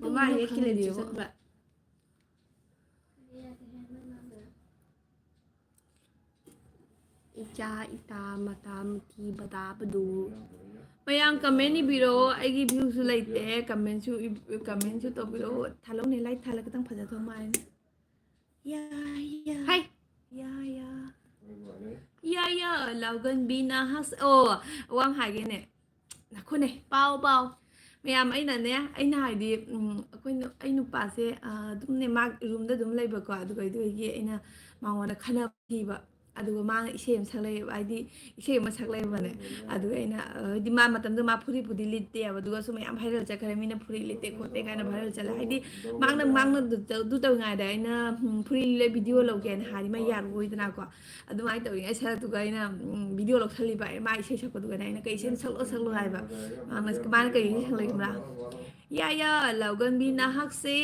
ꯃꯃꯥ ꯍꯦꯛ ꯀꯤꯂꯦꯟ ꯆꯨꯁꯟꯕ ꯏꯆꯥ ꯏꯇꯥ ꯃꯇꯥ ꯃꯊꯤ ꯕꯗꯥ ꯕꯗꯨ ꯃꯌꯥꯝ ꯀꯃꯦꯟ ꯏꯕꯤꯔꯛꯑꯣ ꯑꯩꯒꯤ ꯚ꯭ꯌꯨꯁꯨ ꯂꯩꯇꯦ ꯀꯃꯦꯟꯁꯨ ꯇꯧꯕꯤꯔꯛꯑꯣ ꯊꯥꯜꯂꯧꯅꯦ ꯂꯥꯏꯠ ꯊꯥꯜꯂ ꯈꯤꯇꯪ ꯐꯖꯗꯧ ꯃꯥꯜꯂꯦ ꯍꯥꯏ ꯌꯥ ꯂꯥꯎꯒꯟꯕꯤꯅ ꯑꯣ ꯋꯥꯡ ꯍꯥꯏꯒꯦꯅꯦ ꯅꯈꯣꯅꯦ ꯄꯥꯎ ꯃꯌꯥꯝ ꯑꯩꯅ ꯍꯥꯏꯗꯤ ꯑꯩ ꯅꯨꯄꯥꯁꯦ ꯑꯗꯨꯝꯅꯦ ꯃꯥ ꯔꯨꯝꯗ ꯑꯗꯨꯝ ꯂꯩꯕꯀꯣ ꯑꯗꯨꯒꯤ ꯑꯩꯅ ꯃꯉꯣꯟꯗ ꯈꯟꯅꯕ ꯊꯤꯕ ꯑꯗꯨꯒ ꯃꯥꯅ ꯏꯁꯩ ꯑꯃ ꯁꯛꯂꯛꯑꯦꯕ ꯍꯥꯏꯗꯤ ꯏꯁꯩ ꯑꯃ ꯁꯛꯂꯛꯑꯦꯕꯅꯦ ꯑꯗꯨꯒ ꯑꯩꯅ ꯍꯥꯏꯗꯤ ꯃꯥ ꯃꯇꯝꯗ ꯃꯥ ꯐꯨꯔꯤꯠꯄꯨꯗꯤ ꯂꯤꯠꯇꯦꯕ ꯑꯗꯨꯒꯁꯨ ꯃꯌꯥꯝ ꯚꯥꯏꯔꯦꯜ ꯆꯠꯈ꯭ꯔꯦ ꯃꯤꯅ ꯐꯨꯔꯤꯠ ꯂꯤꯠꯇꯦ ꯈꯣꯠꯇꯦ ꯀꯥꯏꯅ ꯚꯥꯏꯔꯦꯜ ꯆꯠꯂꯦ ꯍꯥꯏꯗꯤ ꯃꯥꯡꯅ ꯑꯗꯨ ꯇꯧꯔꯤꯉꯩꯗ ꯑꯩꯅ ꯐꯨꯔꯤꯠ ꯂꯤꯠꯂ ꯚꯤꯗꯤꯑꯣ ꯂꯧꯒꯦꯅ ꯍꯥꯏꯗꯤ ꯃꯥ ꯌꯥꯔꯣꯏꯗꯅꯀꯣ ꯑꯗꯨꯃꯥꯏꯅ ꯇꯧꯔꯤꯉꯩ ꯁꯔꯛꯇꯨꯒ ꯑꯩꯅ ꯚꯤꯗꯤꯑꯣ ꯂꯧꯁꯜꯂꯤꯕ ꯃꯥ ꯏꯁꯩ ꯁꯛꯄꯗꯨꯒꯅ ꯑꯩꯅ ꯀꯩ ꯏꯁꯩ ꯁꯛꯂꯣ ꯍꯥꯏꯕ ꯃꯥꯅ ꯀꯩ ꯏꯁꯩ ꯁꯛꯂꯛꯏꯕ꯭ꯔꯥ ꯌꯥ ꯂꯥꯎꯒꯟꯕꯤ ꯅꯍꯥꯛꯁꯦ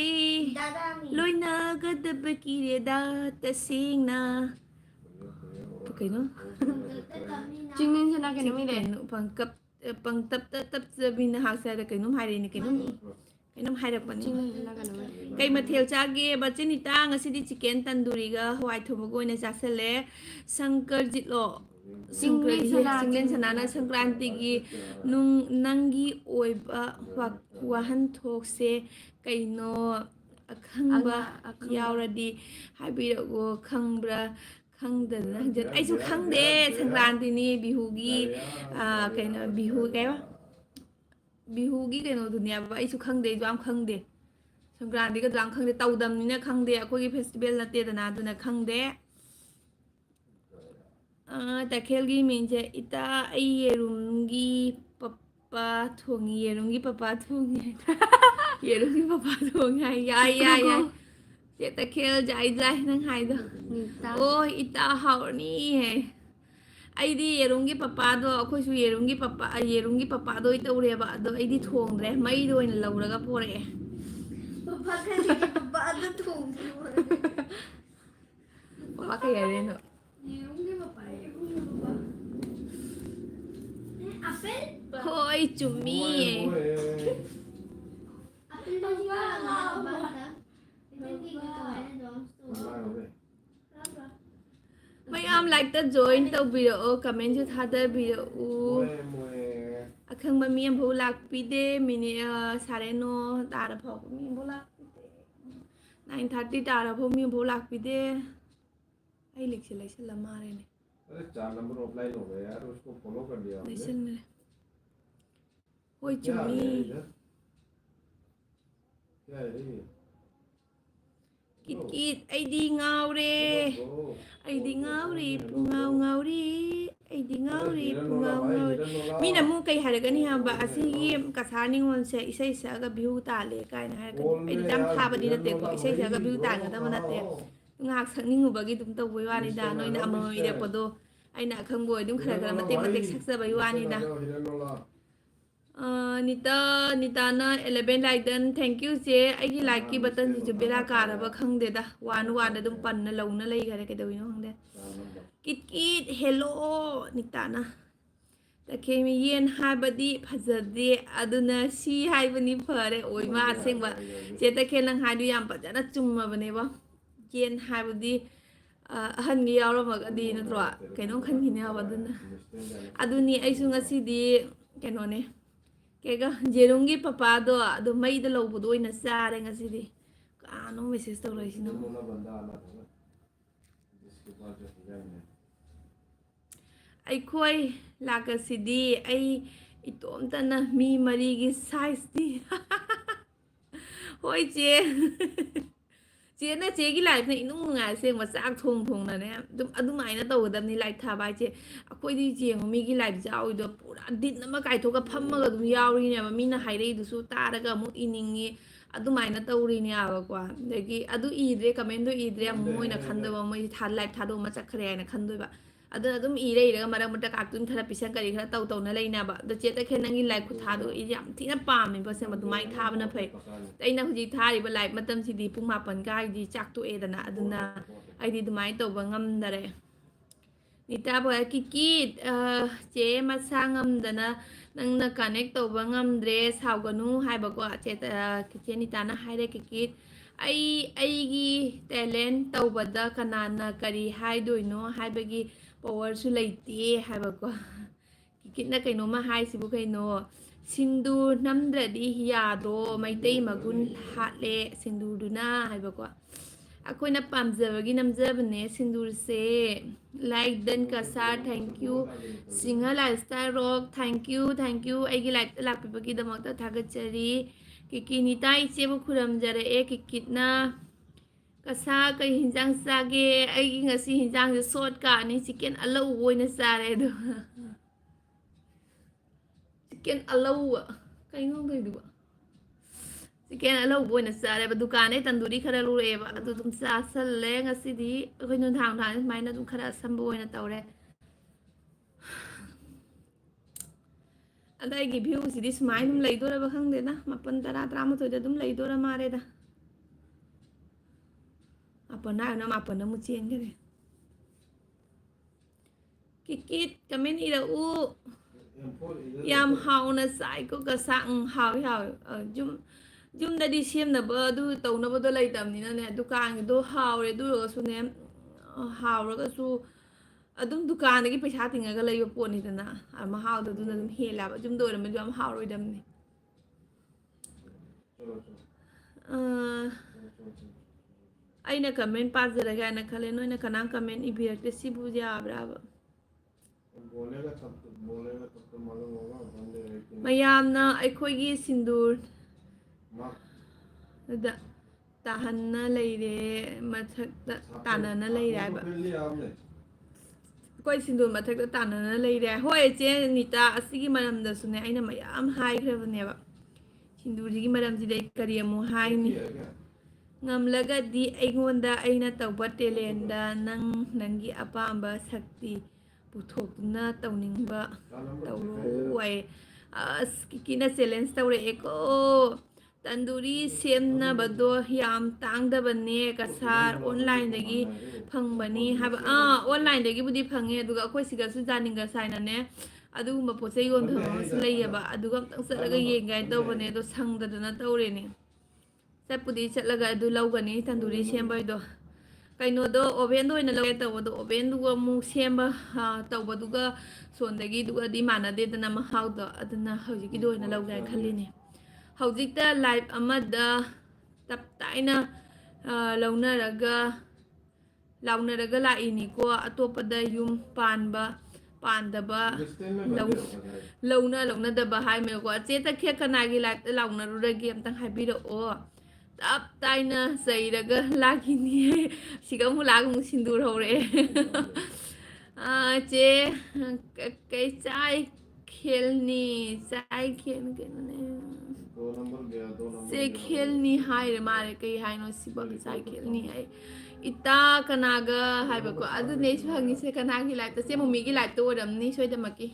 ꯂꯣꯏꯅꯒꯗꯕ ꯀꯤꯔꯦꯗ ꯇꯁꯦꯡꯅ ꯀꯩꯅꯣ ꯆꯤꯡꯅꯤꯡꯁꯤꯅ ꯀꯩꯅꯣꯃꯤꯅꯦ ꯄꯪꯇꯞꯇ ꯇꯞꯆꯕꯤ ꯅꯍꯥꯛꯁꯦ ꯍꯥꯏꯔ ꯀꯩꯅꯣꯝ ꯍꯥꯏꯔꯛꯏꯅꯦ ꯀꯩꯅꯣꯝ ꯍꯥꯏꯔꯛꯄꯅꯤ ꯆꯤꯡꯅꯤꯡꯁꯤꯅ ꯀꯩꯅꯣꯃꯤꯅꯦ ꯀꯩ ꯃꯊꯦꯜ ꯆꯥꯒꯦ ꯕꯆꯤꯅꯤꯇꯥ ꯉꯁꯤꯗꯤ ꯆꯤꯀꯦꯟ ꯇꯟꯗꯨꯔꯤꯒ ꯍꯋꯥꯏ ꯊꯣꯡꯕꯒ ꯑꯣꯏꯅ ꯆꯥꯁꯜꯂꯦ ꯁꯪꯀꯔꯖꯤꯠꯂꯣ ꯆꯤꯡꯂꯦꯟ ꯁꯅꯥꯅ ꯁꯪꯀ꯭ꯔꯥꯟꯇꯤꯒꯤ ꯅꯪꯒꯤ ꯑꯣꯏꯕ ꯋꯥꯍꯟꯊꯣꯛꯁꯦ ꯀꯩꯅꯣ ꯑꯈꯪꯕ ꯌꯥꯎꯔꯗꯤ ꯍꯥꯏꯕꯤꯔꯛꯑꯣ ꯈꯪꯕ꯭ꯔꯥ ꯈꯪꯗꯗꯅ ꯑꯩꯁꯨ ꯈꯪꯗꯦ ꯁꯪꯀ꯭ꯔꯥꯟꯇꯤꯅꯤ ꯕꯤꯍꯨꯒꯤ ꯀꯩꯅꯣ ꯕꯤꯍꯨꯒꯤ ꯀꯩꯅꯣꯗꯨꯅꯦꯕ ꯑꯩꯁꯨ ꯈꯪꯗꯦ ꯑꯩꯁꯨ ꯌꯥꯝ ꯈꯪꯗꯦ ꯁꯪꯀ꯭ꯔꯥꯟꯇꯤꯒ ꯌꯥꯝ ꯈꯪꯗꯦ ꯇꯧꯗꯝꯅꯤꯅ ꯈꯪꯗꯦ ꯑꯩꯈꯣꯏꯒꯤ ꯐꯦꯁꯇꯤꯚꯦꯜ ꯅꯠꯇꯦꯗꯅ ꯑꯗꯨꯅ ꯈꯪꯗꯦ ꯇꯈꯦꯜꯒꯤ ꯃꯤꯡꯁꯦ ꯏꯇꯥ ꯑꯩ ꯌꯦꯔꯨꯝꯒꯤ ꯄꯄꯥ ꯊꯣꯡꯉꯤ ꯌꯦꯔꯨꯝꯒꯤ ꯄꯄꯥ ꯊꯣꯡꯉꯤ ꯍꯥꯏ ꯌꯥꯏ ꯆꯦ ꯇꯈꯦꯜ ꯖꯥꯏ ꯅꯪ ꯍꯥꯏꯗꯣ ꯑꯣ ꯏꯇꯥ ꯍꯥꯎꯔꯅꯤꯍꯦ ꯑꯩꯗꯤ ꯌꯦꯔꯨꯝꯒꯤ ꯄꯄꯥꯗꯣ ꯑꯩꯈꯣꯏꯁꯨ ꯌꯦꯔꯨꯝꯒꯤ ꯄꯄꯥꯗꯣ ꯇꯧꯔꯦꯕ ꯑꯗꯣ ꯑꯩꯗꯤ ꯊꯣꯡꯗ꯭ꯔꯦ ꯃꯩꯗꯣ ꯑꯣꯏꯅ ꯂꯧꯔꯒ ꯄꯣꯔꯛꯑꯦ ꯄꯄꯥ ꯀꯩ ꯍꯥꯏꯔꯦꯅꯣ ꯍꯣꯏ ꯆꯨꯝꯃꯤꯌꯦ ꯃꯌꯥꯝ ꯂꯥꯏꯛꯇ ꯖꯣꯏꯟ ꯇꯧꯕꯤꯔꯛꯑꯣ ꯀꯃꯦꯟꯁꯨ ꯊꯥꯗꯕꯤꯔꯛꯎ ꯑꯈꯪꯕ ꯃꯤ ꯑꯃꯐꯥꯎ ꯂꯥꯛꯄꯤꯗꯦ ꯃꯤꯅꯤꯠ 9:30 ꯇꯥꯔ ꯐꯥꯎꯕ ꯃꯤ ꯑꯃꯐꯥꯎ ꯂꯥꯛꯄꯤꯗꯦ 9:30 ꯇꯥꯔ ꯐꯥꯎ ꯃꯤ ꯑꯃꯐꯥꯎ ꯂꯥꯛꯄꯤꯗꯦ आई लिख से लैसे मारे ने अरे 4 नंबर ऑफलाइन हो गया यार उसको फॉलो कर लिया आपने लैसे ने होई चुम्मी क्या है ये kit ID ngaure ID ngaure ngauri ID ngaure Meena मु कई हारगनी हाबा असि कसानी से इसै सगा भ्यू ताले कायना हारगनी आईडी जाम थाबदि नते को इसै सगा view तागदब नते ngak sakningubagi dum tawboi wanida noina amama irekpado aina akhangbo dum khara matek saksabai wanida Nita ना 11 लाइकन थैंक यू जे आईगी लाइक की बटन से बेरा कारब खंगदेदा वन अदुम पन्न लौना लई गरे केदविनो खंगदे किट हेलो नीता ना तखेमी येन हाबदी फजदे अदुना सी हाइबनी फरे ओइमा असेंबा जे तखे नंग हादु याम फजना चुम्मबनेबा येन हाबदी अहनगी यावरमगदी नत्रो कैनो खनगिने अदुना अदुनी आइसु ngasidi कैनोने केगा जेरुंगी पपादो अदु मईदा लौबदो ओइना चारे ngasidi ꯀꯥꯅꯣ ꯃꯦꯁꯦꯖ ꯇꯧꯔꯛꯏꯁꯤꯅ ꯑꯩꯈꯣꯏ ꯂꯥꯛꯀꯁꯤꯗꯤ ꯑꯩ ꯏꯇꯣꯝꯇꯅ ꯃꯤ 4ꯒꯤ ꯁꯥꯏꯖꯅꯤ ꯍꯣꯏ ꯆꯦ ꯆꯦꯅ ꯆꯦꯒꯤ ꯂꯥꯏꯐꯅ ꯏꯅꯨꯡ ꯅꯨꯡꯉꯥꯏ ꯑꯁꯦꯡꯕ ꯆꯥꯛ ꯊꯣꯡꯅꯅꯦ ꯑꯗꯨꯃꯥꯏꯅ ꯇꯧꯒꯗꯕꯅꯤ ꯂꯥꯏꯐ ꯊꯥꯕ ꯍꯥꯏꯁꯦ ꯑꯩꯈꯣꯏꯗꯤ ꯌꯦꯡꯉꯣ ꯃꯤꯒꯤ ꯂꯥꯏꯐ ꯌꯥꯎꯔꯤꯗꯣ ꯄꯨꯔꯥ ꯗꯤꯟ ꯑꯃ ꯀꯥꯏꯊꯣꯛꯑꯒ ꯐꯝꯃꯒ ꯑꯗꯨꯝ ꯌꯥꯎꯔꯤꯅꯦꯕ ꯃꯤꯅ ꯍꯥꯏꯔꯛꯏꯗꯨꯁꯨ ꯇꯥꯔꯒ ꯑꯃꯨꯛ ꯏꯅꯤꯡꯉꯤ ꯑꯗꯨꯃꯥꯏꯅ ꯇꯧꯔꯤꯅꯦꯕꯀꯣ ꯑꯗꯒꯤ ꯑꯗꯨ ꯏꯗ꯭ꯔꯦ ꯀꯃꯦꯟꯗꯣ ꯏꯗ꯭ꯔꯦ ꯑꯃꯨꯛ ꯃꯣꯏꯅ ꯈꯟꯗꯣꯏꯕ ꯃꯣꯏ ꯂꯥꯏꯐ ꯊꯥꯗꯣꯛꯑ ꯑꯃ ꯆꯠꯈ꯭ꯔꯦ ꯍꯥꯏꯅ ꯈꯟꯗꯣꯏꯕ ꯑꯗꯨꯅ ꯑꯗꯨꯝ ꯏꯔꯒ ꯃꯔꯛ ꯃꯔꯛꯇ ꯀꯥꯔꯇꯨꯟ ꯈꯔ ꯄꯤꯁꯟ ꯀꯔꯤ ꯈꯔ ꯇꯧꯅ ꯂꯩꯅꯕ ꯑꯗꯣ ꯆꯦꯇꯈꯦ ꯅꯪꯒꯤ ꯂꯥꯏꯐ ꯈꯨꯊꯥꯗꯣ ꯑꯩ ꯌꯥꯝ ꯊꯤꯅ ꯄꯥꯝꯃꯦꯕ ꯑꯁꯦꯡꯕ ꯑꯗꯨꯃꯥꯏꯅ ꯊꯥꯕꯅ ꯐꯩ ꯑꯩꯅ ꯍꯧꯖꯤꯛ ꯊꯥꯔꯤꯕ ꯂꯥꯏꯐ ꯃꯇꯝꯁꯤꯗꯤ ꯄꯨꯡ 9 ꯀꯥꯏꯗꯤ ꯆꯥꯛꯇꯣꯛꯑꯦꯗꯅ ꯑꯗꯨꯅ ꯑꯩꯗꯤ ꯑꯗꯨꯃꯥꯏꯅ ꯇꯧꯕ ꯉꯝꯗꯔꯦ ꯅꯤꯇꯥ ꯕꯣꯏ ꯀꯤꯀꯤꯠ ꯆꯦ ꯃꯁꯥ ꯉꯝꯗꯅ ꯅꯪꯅ ꯀꯅꯦꯛ ꯇꯧꯕ ꯉꯝꯗ꯭ꯔꯦ ꯁꯥꯎꯒꯅꯨ ꯍꯥꯏꯕꯀꯣ ꯆꯦ ꯅꯤꯇꯥꯅ ꯍꯥꯏꯔꯦ ꯀꯤꯀꯤꯠ ꯑꯩꯒꯤ ꯇꯦꯂꯦꯟ ꯇꯧꯕꯗ ꯀꯅꯥꯅ ꯀꯔꯤ ꯍꯥꯏꯗꯣꯏꯅꯣ ꯍꯥꯏꯕꯒꯤ ꯄꯋꯥꯔꯁꯨ ꯂꯩꯇꯦ ꯍꯥꯏꯕꯀꯣ ꯀꯤꯀꯤꯠꯅ ꯀꯩꯅꯣꯝꯃ ꯍꯥꯏꯁꯤꯕꯨ ꯀꯩꯅꯣ ꯁꯤꯡꯗꯨꯔ ꯅꯝꯗ꯭ꯔꯗꯤ ꯌꯥꯗ꯭ꯔꯣ ꯃꯩꯇꯩ ꯃꯒꯨꯟ ꯍꯥꯠꯂꯦ ꯁꯤꯡꯗꯨꯔꯗꯨꯅ ꯍꯥꯏꯕꯀꯣ ꯑꯩꯈꯣꯏꯅ ꯄꯥꯝꯖꯕꯒꯤ ꯅꯝꯖꯕꯅꯦ ꯁꯤꯡꯗꯨꯔꯁꯦ ꯂꯥꯏꯛ ꯗꯟ ꯀꯁꯥꯔ ꯊꯦꯡꯀ꯭ꯌꯨ ꯁꯤꯡꯍ ꯂꯥꯏꯐ ꯁ꯭ꯇꯥꯏꯜ ꯔꯣꯛ ꯊꯦꯡꯀ꯭ꯌꯨ ꯑꯩꯒꯤ ꯂꯥꯏꯐꯇ ꯂꯥꯛꯄꯤꯕꯒꯤꯗꯃꯛꯇ ꯊꯥꯒꯠꯆꯔꯤ ꯀꯤꯀꯤ ꯅꯤꯇꯥ ꯏꯆꯦꯕꯨ ꯈꯨꯔꯝꯖꯔꯛꯑꯦ ꯀꯤꯀꯤꯠꯅ ꯀꯁꯥ ꯀꯩ ꯍꯤꯟꯖꯥꯡ ꯆꯥꯒꯦ ꯑꯩꯒꯤ ꯉꯁꯤ ꯍꯤꯟꯖꯥꯡꯁꯦ ꯁꯣꯠ ꯀꯥꯅꯤ ꯆꯤꯛꯀꯦꯟ ꯑꯂꯧꯕ ꯑꯣꯏꯅ ꯆꯥꯔꯦ ꯑꯗꯣ ꯆꯤꯛꯀꯦꯟ ꯑꯂꯧꯕ ꯀꯩꯅꯣ ꯀꯩꯗꯨꯕ ꯆꯤꯛꯀꯦꯟ ꯑꯂꯧꯕ ꯑꯣꯏꯅ ꯆꯥꯔꯦꯕ ꯗꯨꯀꯥꯟꯗꯩ ꯇꯟꯗꯨꯔꯤ ꯈꯔ ꯂꯨꯔꯛꯑꯦꯕ ꯑꯗꯨ ꯑꯗꯨꯝ ꯆꯥꯁꯜꯂꯦ ꯉꯁꯤꯗꯤ ꯑꯩꯈꯣꯏ ꯅꯨꯡꯗꯥꯡ ꯁꯨꯃꯥꯏꯅ ꯑꯗꯨꯝ ꯈꯔ ꯑꯁꯝꯕ ꯑꯣꯏꯅ ꯇꯧꯔꯦ ꯑꯗ ꯑꯩꯒꯤ ꯚ꯭ꯌꯨꯁꯤꯗꯤ ꯁꯨꯃꯥꯏꯅ ꯑꯗꯨꯝ ꯂꯩꯗꯣꯔꯕ ꯈꯪꯗꯦꯗ 9 10 11 ꯑꯗꯨꯝ ꯂꯩꯗꯣꯔ ꯃꯥꯜꯂꯦꯗ 9 ꯍꯥꯏꯅ 9 ꯑꯃꯨꯛ ꯆꯦꯟꯈꯔꯦ ꯀꯤꯀꯤꯠ ꯀꯃꯦꯟ ꯏꯔꯛꯎ ꯌꯥꯝ ꯍꯥꯎꯅ ꯆꯥꯏꯀꯣ ꯀꯁꯥ ꯍꯥꯎꯋꯤ ꯌꯨꯝꯗꯗꯤ ꯁꯦꯝꯅꯕ ꯑꯗꯨ ꯇꯧꯅꯕꯗꯣ ꯂꯩꯇꯕꯅꯤꯅꯅꯦ ꯗꯨꯀꯥꯟꯒꯤꯗꯣ ꯍꯥꯎꯔꯦ ꯑꯗꯨ ꯑꯣꯏꯔꯒꯁꯨꯅꯦ ꯍꯥꯎꯔꯒꯁꯨ ꯑꯗꯨꯝ ꯗꯨꯀꯥꯟꯗꯒꯤ ꯄꯩꯁꯥ ꯇꯤꯡꯉꯒ ꯂꯩꯕ ꯄꯣꯠꯅꯤꯗꯅ ꯃꯍꯥꯎꯗꯣ ꯑꯗꯨꯅ ꯑꯗꯨꯝ ꯍꯦꯜꯂꯦꯕ ꯌꯨꯝꯗ ꯑꯣꯏꯔꯝꯕꯗꯤ ꯌꯥꯝ ꯍꯥꯎꯔꯣꯏꯗꯕꯅꯤ ꯑꯩꯅ ꯀꯃꯦꯟ ꯄꯥꯖꯔꯒꯦ ꯍꯥꯏꯅ ꯈꯜꯂꯦ ꯅꯣꯏꯅ ꯀꯅꯥꯝ ꯀꯃꯦꯟ ꯏꯕꯤꯔꯛꯇꯦ ꯁꯤꯕꯨ ꯌꯥꯕ꯭ꯔꯥꯕ ꯃꯌꯥꯝꯅ ꯑꯩꯈꯣꯏꯒꯤ ꯁꯤꯟꯗꯨꯔꯗ ꯇꯥꯍꯟꯅ ꯂꯩꯔꯦ ꯃꯊꯛꯇ ꯇꯥꯟꯅꯅ ꯂꯩꯔꯦ ꯍꯥꯏꯕ ꯑꯩꯈꯣꯏ ꯁꯤꯟꯗꯨꯔ ꯃꯊꯛꯇ ꯇꯥꯟꯅꯅ ꯂꯩꯔꯦ ꯍꯣꯏ ꯏꯆꯦ ꯅꯤꯇꯥ ꯑꯁꯤꯒꯤ ꯃꯔꯝꯗꯁꯨꯅꯦ ꯑꯩꯅ ꯃꯌꯥꯝ ꯍꯥꯏꯈ꯭ꯔꯕꯅꯦꯕ ꯁꯤꯟꯗꯨꯔꯁꯤꯒꯤ ꯃꯔꯝꯁꯤꯗ ꯑꯩ ꯀꯔꯤ ꯑꯃꯨꯛ ꯍꯥꯏꯅꯤ ꯉꯝꯂꯒꯗꯤ ꯑꯩꯉꯣꯟꯗ ꯑꯩꯅ ꯇꯧꯕ ꯇꯦꯂꯦꯟꯗ ꯅꯪꯒꯤ ꯑꯄꯥꯝꯕ ꯁꯛꯇꯤ ꯄꯨꯊꯣꯛꯇꯨꯅ ꯇꯧꯅꯤꯡꯕ ꯇꯧꯔꯣ ꯍꯥꯏ ꯑꯁ ꯀꯤꯀꯤꯅ ꯆꯦꯂꯦꯟꯖ ꯇꯧꯔꯛꯑꯦꯀꯣ ꯇꯟꯗꯨꯔꯤ ꯁꯦꯝꯅꯕꯗꯣ ꯌꯥꯝ ꯇꯥꯡꯗꯕꯅꯦ ꯀꯁꯥꯔ ꯑꯣꯟꯂꯥꯏꯟꯗꯒꯤ ꯐꯪꯕꯅꯤ ꯍꯥꯏꯕ ꯑꯣꯟꯂꯥꯏꯟꯗꯒꯤꯕꯨꯗꯤ ꯐꯪꯉꯦ ꯑꯗꯨꯒ ꯑꯩꯈꯣꯏ ꯁꯤꯗꯁꯨ ꯖꯥꯅꯤꯡꯒ ꯁꯥꯏꯅꯅꯦ ꯑꯗꯨꯒꯨꯝꯕ ꯄꯣꯠ ꯆꯩ ꯌꯣꯟꯐꯝ ꯑꯃꯁꯨ ꯂꯩꯌꯦꯕ ꯑꯗꯨꯒ ꯑꯝꯇꯪ ꯆꯠꯂꯒ ꯌꯦꯡꯒꯥꯏ ꯇꯧꯕꯅꯦ ꯑꯗꯣ ꯁꯪꯗꯗꯅ ꯇꯧꯔꯦꯅꯦ ꯆꯠꯄꯨꯗꯤ ꯆꯠꯂꯒ ꯑꯗꯨ ꯂꯧꯒꯅꯤ ꯇꯟꯗꯨꯔꯤ ꯁꯦꯝꯕꯩꯗꯣ ꯀꯩꯅꯣꯗꯣ ꯑꯣꯚꯦꯟꯗ ꯑꯣꯏꯅ ꯂꯧꯒꯦ ꯇꯧꯕꯗꯣ ꯑꯣꯚꯦꯟꯗꯨꯒ ꯑꯃꯨꯛ ꯁꯦꯝꯕ ꯇꯧꯕꯗꯨꯒ ꯁꯣꯟꯗꯒꯤꯗꯨꯒꯗꯤ ꯃꯥꯟꯅꯗꯦꯗꯅ ꯃꯍꯥꯎꯗꯣ ꯑꯗꯨꯅ ꯍꯧꯖꯤꯛꯀꯤꯗꯣ ꯑꯣꯏꯅ ꯂꯧꯒꯦ ꯍꯥꯏꯅ ꯈꯜꯂꯤꯅꯦ ꯍꯧꯖꯤꯛꯇ ꯂꯥꯏꯐ ꯑꯃꯗ ꯇꯞ ꯇꯥꯏꯅ ꯂꯥꯎꯅꯔꯒ ꯂꯥꯛꯏꯅꯤꯀꯣ ꯑꯇꯣꯞꯄꯗ ꯌꯨꯝ ꯄꯥꯟꯗꯕ ꯂꯧꯅꯗꯕ ꯍꯥꯏꯃꯦꯀꯣ ꯆꯦ ꯇꯈꯦꯠ ꯀꯅꯥꯒꯤ ꯂꯥꯏꯐꯇ ꯂꯥꯎꯅꯔꯨꯔꯒꯦ ꯑꯝꯇꯪ ꯍꯥꯏꯕꯤꯔꯛꯑꯣ ꯇꯞ ꯇꯥꯏꯅ ꯆꯩꯔꯒ ꯂꯥꯛꯈꯤꯅꯤ ꯁꯤꯒ ꯑꯃꯨꯛ ꯂꯥꯛꯒ ꯑꯃꯨꯛ ꯁꯤꯟꯗꯨꯔ ꯍꯧꯔꯛꯑꯦ ꯆꯦ ꯀꯩ ꯆꯥꯏ ꯈꯦꯜꯅꯤ ꯀꯩꯅꯣꯅꯦ ꯆꯦ ꯈꯦꯜꯅꯤ ꯍꯥꯏꯔꯦ ꯃꯥꯔꯦ ꯀꯩ ꯍꯥꯏꯅꯣ ꯁꯤꯕ ꯆꯥꯏ ꯈꯦꯜꯅꯤ ꯍꯥꯏ ꯏꯇꯥ ꯀꯅꯥꯒ ꯍꯥꯏꯕꯀꯣ ꯑꯗꯨꯅꯦ ꯑꯩꯁꯨ ꯍꯪꯉꯤꯁꯦ ꯀꯅꯥꯒꯤ ꯂꯥꯏꯐꯇ ꯆꯦ ꯃꯨꯃꯤꯒꯤ ꯂꯥꯏꯐꯇ ꯑꯣꯏꯔꯝꯅꯤ ꯁꯣꯏꯗꯃꯛꯀꯤ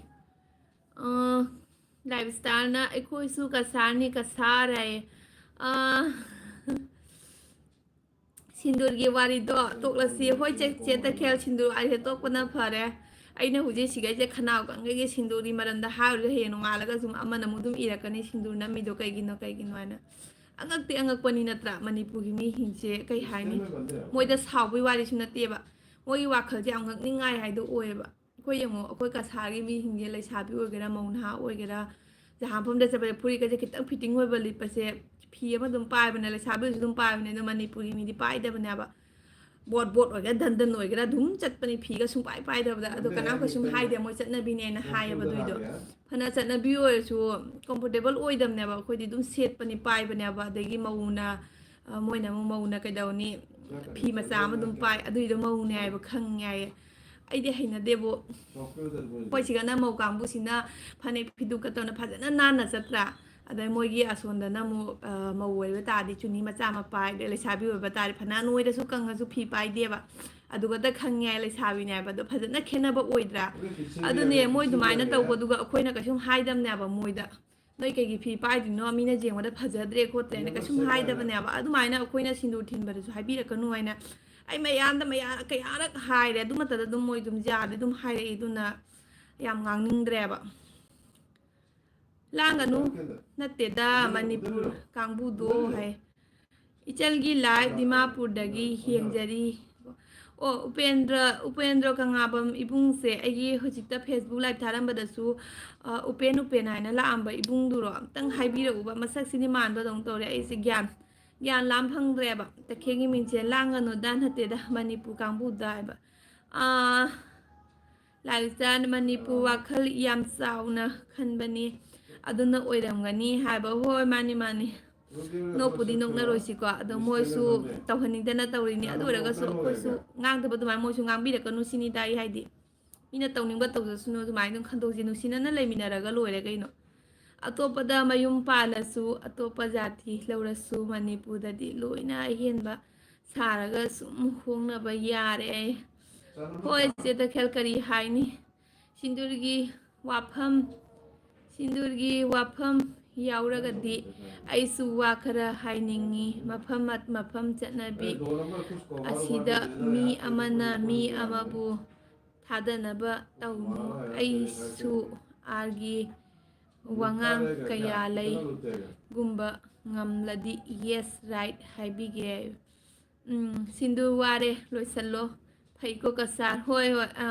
ꯂꯥꯏꯐ ꯁ꯭ꯇꯥꯏꯜꯅ ꯑꯩꯈꯣꯏꯁꯨ ꯀꯁꯥꯔꯅꯤ ꯀꯁꯥꯔ ꯍꯥꯏꯌꯦ ꯁꯤꯟꯗꯨꯔꯒꯤ ꯋꯥꯔꯤꯗꯣ ꯇꯣꯛꯂꯁꯤ ꯍꯣꯏ ꯆꯦ ꯇꯈꯦꯜ ꯁꯤꯟꯗꯨꯔ ꯋꯥꯔꯤꯁꯦ ꯇꯣꯛꯄꯅ ꯐꯔꯦ ꯑꯩꯅ ꯍꯧꯖꯤꯛ ꯁꯤꯒꯩꯁꯦ ꯈꯅꯥꯎ ꯀꯪꯒꯩꯒꯤ ꯁꯤꯟꯗꯨꯔꯒꯤ ꯃꯔꯝꯗ ꯍꯥꯏꯔꯨꯔꯦ ꯍꯌꯦꯡ ꯅꯣꯡꯉꯥꯜꯂꯒ ꯁꯨꯝ ꯑꯃꯅ ꯑꯃꯨꯛ ꯑꯗꯨꯝ ꯏꯔꯛꯀꯅꯤ ꯁꯤꯟꯗꯨꯔ ꯅꯝꯃꯤꯗꯣ ꯀꯩꯒꯤꯅꯣ ꯍꯥꯏꯅ ꯑꯉꯛꯄꯅꯤ ꯅꯠꯇ꯭ꯔꯥ ꯃꯅꯤꯄꯨꯔꯒꯤ ꯃꯤꯁꯤꯡꯁꯦ ꯀꯩ ꯍꯥꯏꯅꯤ ꯃꯣꯏꯗ ꯁꯥꯎꯕꯒꯤ ꯋꯥꯔꯤꯁꯨ ꯅꯠꯇꯦꯕ ꯃꯣꯏꯒꯤ ꯋꯥꯈꯜꯁꯦ ꯌꯥꯝ ꯉꯛꯅꯤꯡꯉꯥꯏ ꯍꯥꯏꯗꯣ ꯑꯣꯏꯌꯦꯕ ꯑꯩꯈꯣꯏ ꯌꯦꯡꯉꯣ ꯑꯩꯈꯣꯏ ꯀꯁꯥꯔꯒꯤ ꯃꯤꯁꯤꯡꯁꯦ ꯂꯩꯁꯥꯕꯤ ꯑꯣꯏꯒꯦꯔꯥ ꯃꯧ ꯅꯍꯥ ꯑꯣꯏꯒꯦꯔꯥ ꯖꯍꯥꯟꯐꯝꯗ ꯆꯠꯄꯁꯦ ꯐꯨꯔꯤꯠꯀꯁꯦ ꯈꯤꯇꯪ ꯐꯤꯠꯇꯤꯡ ꯑꯣꯏꯕ ꯂꯤꯠꯄꯁꯦ ꯐꯤ ꯑꯃ ꯑꯗꯨꯝ ꯄꯥꯏꯕꯅꯦ ꯂꯩꯁꯥꯕꯤꯁꯨ ꯑꯗꯨꯝ ꯄꯥꯏꯕꯅꯦ ꯑꯗꯣ ꯃꯅꯤꯄꯨꯔꯒꯤ ꯃꯤꯗꯤ ꯄꯥꯏꯗꯕꯅꯦꯕ ꯕꯣꯠ ꯑꯣꯏꯒꯦꯔꯥ ꯗꯟꯗꯟ ꯑꯣꯏꯒꯦꯔꯥ ꯑꯗꯨꯝ ꯆꯠꯄꯅꯤ ꯐꯤꯒ ꯁꯨꯡꯄꯥꯏ ꯄꯥꯏꯗꯕꯗ ꯑꯗꯣ ꯀꯅꯥꯝ ꯀꯩꯁꯨꯝ ꯍꯥꯏꯗꯦ ꯃꯣꯏ ꯆꯠꯅꯕꯤꯅꯦꯅ ꯍꯥꯏꯌꯦꯕ ꯑꯗꯨꯏꯗꯣ ꯐꯅ ꯆꯠꯅꯕꯤ ꯑꯣꯏꯔꯁꯨ ꯀꯝꯐꯣꯔꯇꯦꯕꯜ ꯑꯣꯏꯗꯕꯅꯦꯕ ꯑꯩꯈꯣꯏꯗꯤ ꯑꯗꯨꯝ ꯁꯦꯠꯄꯅꯤ ꯄꯥꯏꯕꯅꯦꯕ ꯑꯗꯒꯤ ꯃꯧꯅ ꯃꯣꯏꯅ ꯑꯃꯨꯛ ꯃꯧꯅ ꯀꯩꯗꯧꯅꯤ ꯐꯤ ꯃꯆꯥ ꯑꯃ ꯑꯗꯨꯝ ꯄꯥꯏ ꯑꯗꯨꯏꯗꯣ ꯃꯧꯅꯦ ꯍꯥꯏꯕ ꯈꯪꯉꯦ ꯍꯥꯏꯌꯦ ꯑꯩꯗꯤ ꯍꯩꯅꯗꯦꯕꯣ ꯑꯩꯈꯣꯏ ꯁꯤꯒꯅ ꯃꯧ ꯀꯥꯡꯕꯨꯁꯤꯅ ꯐꯅꯦꯛ ꯐꯤꯗꯨꯛꯀ ꯇꯧꯅ ꯐꯖꯅ ꯅꯥꯟꯅ ꯆꯠꯇ꯭ꯔꯥ ꯑꯗꯩ ꯃꯣꯏꯒꯤ ꯑꯁꯣꯝꯗꯅ ꯑꯃꯨꯛ ꯃꯧ ꯑꯣꯏꯕ ꯇꯥꯔꯗꯤ ꯆꯨꯅꯤ ꯃꯆꯥ ꯑꯃ ꯄꯥꯏ ꯑꯗꯩ ꯂꯩꯁꯥꯕꯤ ꯑꯣꯏꯕ ꯇꯥꯔꯗꯤ ꯐꯅ ꯅꯣꯏꯔꯁꯨ ꯀꯪꯉꯁꯨ ꯐꯤ ꯄꯥꯏꯗꯦꯕ ꯑꯗꯨꯒꯇ ꯈꯪꯉꯦ ꯍꯥꯏ ꯂꯩꯁꯥꯕꯤꯅꯦ ꯍꯥꯏꯕ ꯑꯗꯣ ꯐꯖꯅ ꯈꯦꯠꯅꯕ ꯑꯣꯏꯗ꯭ꯔꯥ ꯑꯗꯨꯅꯦ ꯃꯣꯏ ꯑꯗꯨꯃꯥꯏꯅ ꯇꯧꯕꯗꯨꯒ ꯑꯩꯈꯣꯏꯅ ꯀꯩꯁꯨꯝ ꯍꯥꯏꯗꯕꯅꯦꯕ ꯃꯣꯏꯗ ꯅꯣꯏ ꯀꯩꯒꯤ ꯐꯤ ꯄꯥꯏꯗꯣꯏꯅꯣ ꯃꯤꯅ ꯌꯦꯡꯕꯗ ꯐꯖꯗ꯭ꯔꯦ ꯈꯣꯠꯇ꯭ꯔꯦꯅ ꯀꯩꯁꯨꯝ ꯍꯥꯏꯗꯕꯅꯦꯕ ꯑꯗꯨꯃꯥꯏꯅ ꯑꯩꯈꯣꯏꯅ ꯁꯤꯟꯗꯨꯔ ꯊꯤꯟꯕꯗꯁꯨ ꯍꯥꯏꯕꯤꯔꯛꯀꯅꯨ ꯍꯥꯏꯅ ꯑꯩ ꯃꯌꯥꯝꯗ ꯀꯌꯥꯔꯛ ꯍꯥꯏꯔꯦ ꯑꯗꯨ ꯃꯇꯝꯗ ꯑꯗꯨꯝ ꯃꯣꯏ ꯑꯗꯨꯝ ꯌꯥꯗꯦ ꯑꯗꯨꯝ ꯍꯥꯏꯔꯛꯏ ꯑꯗꯨꯅ ꯌꯥꯝ ꯉꯥꯡꯅꯤꯡꯗ꯭ꯔꯦꯕ ꯂꯥꯡꯒꯅꯨ ꯅꯠꯇꯦꯗ ꯃꯅꯤꯄꯨꯔ ꯀꯥꯡꯕꯨꯗꯣ ꯍꯥꯏ ꯏꯆꯜꯒꯤ ꯂꯥꯏꯚ ꯗꯤꯃꯥꯄꯨꯔꯗꯒꯤ ꯌꯦꯡꯖꯔꯤ ꯑꯣ ꯎꯄꯦꯟꯗ꯭ꯔ ꯀꯪꯂꯥꯕꯝ ꯏꯕꯨꯡꯁꯦ ꯑꯩꯒꯤ ꯍꯧꯖꯤꯛꯇ ꯐꯦꯁꯕꯨꯛ ꯂꯥꯏꯚ ꯊꯥꯔꯝꯕꯗꯁꯨ ꯎꯄꯦꯟ ꯍꯥꯏꯅ ꯂꯥꯛꯑꯝꯕ ꯏꯕꯨꯡꯗꯨꯔꯣ ꯑꯝꯇꯪ ꯍꯥꯏꯕꯤꯔꯛꯎꯕ ꯃꯁꯛꯁꯤꯗꯤ ꯃꯥꯟꯕꯗꯧꯅ ꯇꯧꯔꯦ ꯑꯩꯁꯦ ꯒ꯭ꯌꯥꯟ ꯂꯥꯝ ꯐꯪꯗ꯭ꯔꯦꯕ ꯇꯈꯦꯜꯒꯤ ꯃꯤꯡꯁꯦ ꯂꯥꯡꯒꯅꯨꯗ ꯅꯠꯇꯦꯗ ꯃꯅꯤꯄꯨꯔ ꯀꯥꯡꯕꯨꯗ ꯍꯥꯏꯕ ꯂꯥꯏꯔꯤꯛꯆꯥꯟ ꯃꯅꯤꯄꯨꯔ ꯋꯥꯈꯜ ꯌꯥꯝ ꯆꯥꯎꯅ ꯈꯟꯕꯅꯤ ꯑꯗꯨꯅ ꯑꯣꯏꯔꯝꯒꯅꯤ ꯍꯥꯏꯕ ꯍꯣꯏ ꯃꯥꯅꯤ ꯅꯣꯛꯄꯨꯗꯤ ꯅꯣꯛꯅꯔꯣꯏꯁꯤꯀꯣ ꯑꯗꯣ ꯃꯣꯏꯁꯨ ꯇꯧꯍꯟꯅꯤꯡꯗꯅ ꯇꯧꯔꯤꯅꯤ ꯑꯗꯨ ꯑꯣꯏꯔꯒꯁꯨ ꯑꯩꯈꯣꯏꯁꯨ ꯉꯥꯡꯗꯕ ꯑꯗꯨꯃꯥꯏꯅ ꯃꯣꯏꯁꯨ ꯉꯥꯡꯕꯤꯔꯛꯀꯅꯨ ꯁꯤꯅꯤꯗ ꯑꯩ ꯍꯥꯏꯗꯤ ꯃꯤꯅ ꯇꯧꯅꯤꯡꯕ ꯇꯧꯖꯁꯅꯨ ꯑꯗꯨꯃꯥꯏꯅ ꯑꯗꯨꯝ ꯈꯟꯗꯣꯛꯁꯤ ꯅꯨꯡꯁꯤꯅꯅ ꯂꯩꯃꯤꯟꯅꯔꯒ ꯂꯣꯏꯔꯦ ꯀꯩꯅꯣ ꯑꯇꯣꯞꯄꯗ ꯃꯌꯨꯝ ꯄꯥꯜꯂꯁꯨ ꯑꯇꯣꯞꯄ ꯖꯥꯇꯤ ꯂꯧꯔꯁꯨ ꯃꯅꯤꯄꯨꯔꯗꯗꯤ ꯂꯣꯏꯅ ꯑꯍꯦꯟꯕ ꯁꯥꯔꯒ ꯁꯨꯝ ꯍꯣꯡꯅꯕ ꯌꯥꯔꯦ ꯍꯣꯏ ꯆꯦ ꯇꯈꯦꯜ ꯀꯔꯤ ꯍꯥꯏꯅꯤ ꯁꯤꯟꯗꯨꯔꯒꯤ ꯋꯥꯐꯝ ꯌꯥꯎꯔꯒꯗꯤ ꯑꯩꯁꯨ ꯋꯥ ꯈꯔ ꯍꯥꯏꯅꯤꯡꯉꯤ ꯃꯐꯝ ꯆꯠꯅꯕꯤ ꯑꯁꯤꯗ ꯃꯤ ꯑꯃꯅ ꯃꯤ ꯑꯃꯕꯨ ꯊꯥꯗꯅꯕ ꯇꯧꯅꯨ ꯑꯩꯁꯨ ꯑꯥꯔꯒꯤ ꯋꯥꯉꯥꯡ ꯀꯌꯥ ꯂꯩ ꯒꯨꯝꯕ ꯉꯝꯂꯗꯤ ꯌꯦꯁ ꯔꯥꯏꯠ ꯍꯥꯏꯕꯤꯒꯦ ꯁꯤꯟꯗꯨ ꯋꯥꯔꯦ ꯂꯣꯏꯁꯜꯂꯣ ꯐꯩꯀꯣ ꯀꯁꯥꯔ ꯍꯣꯏ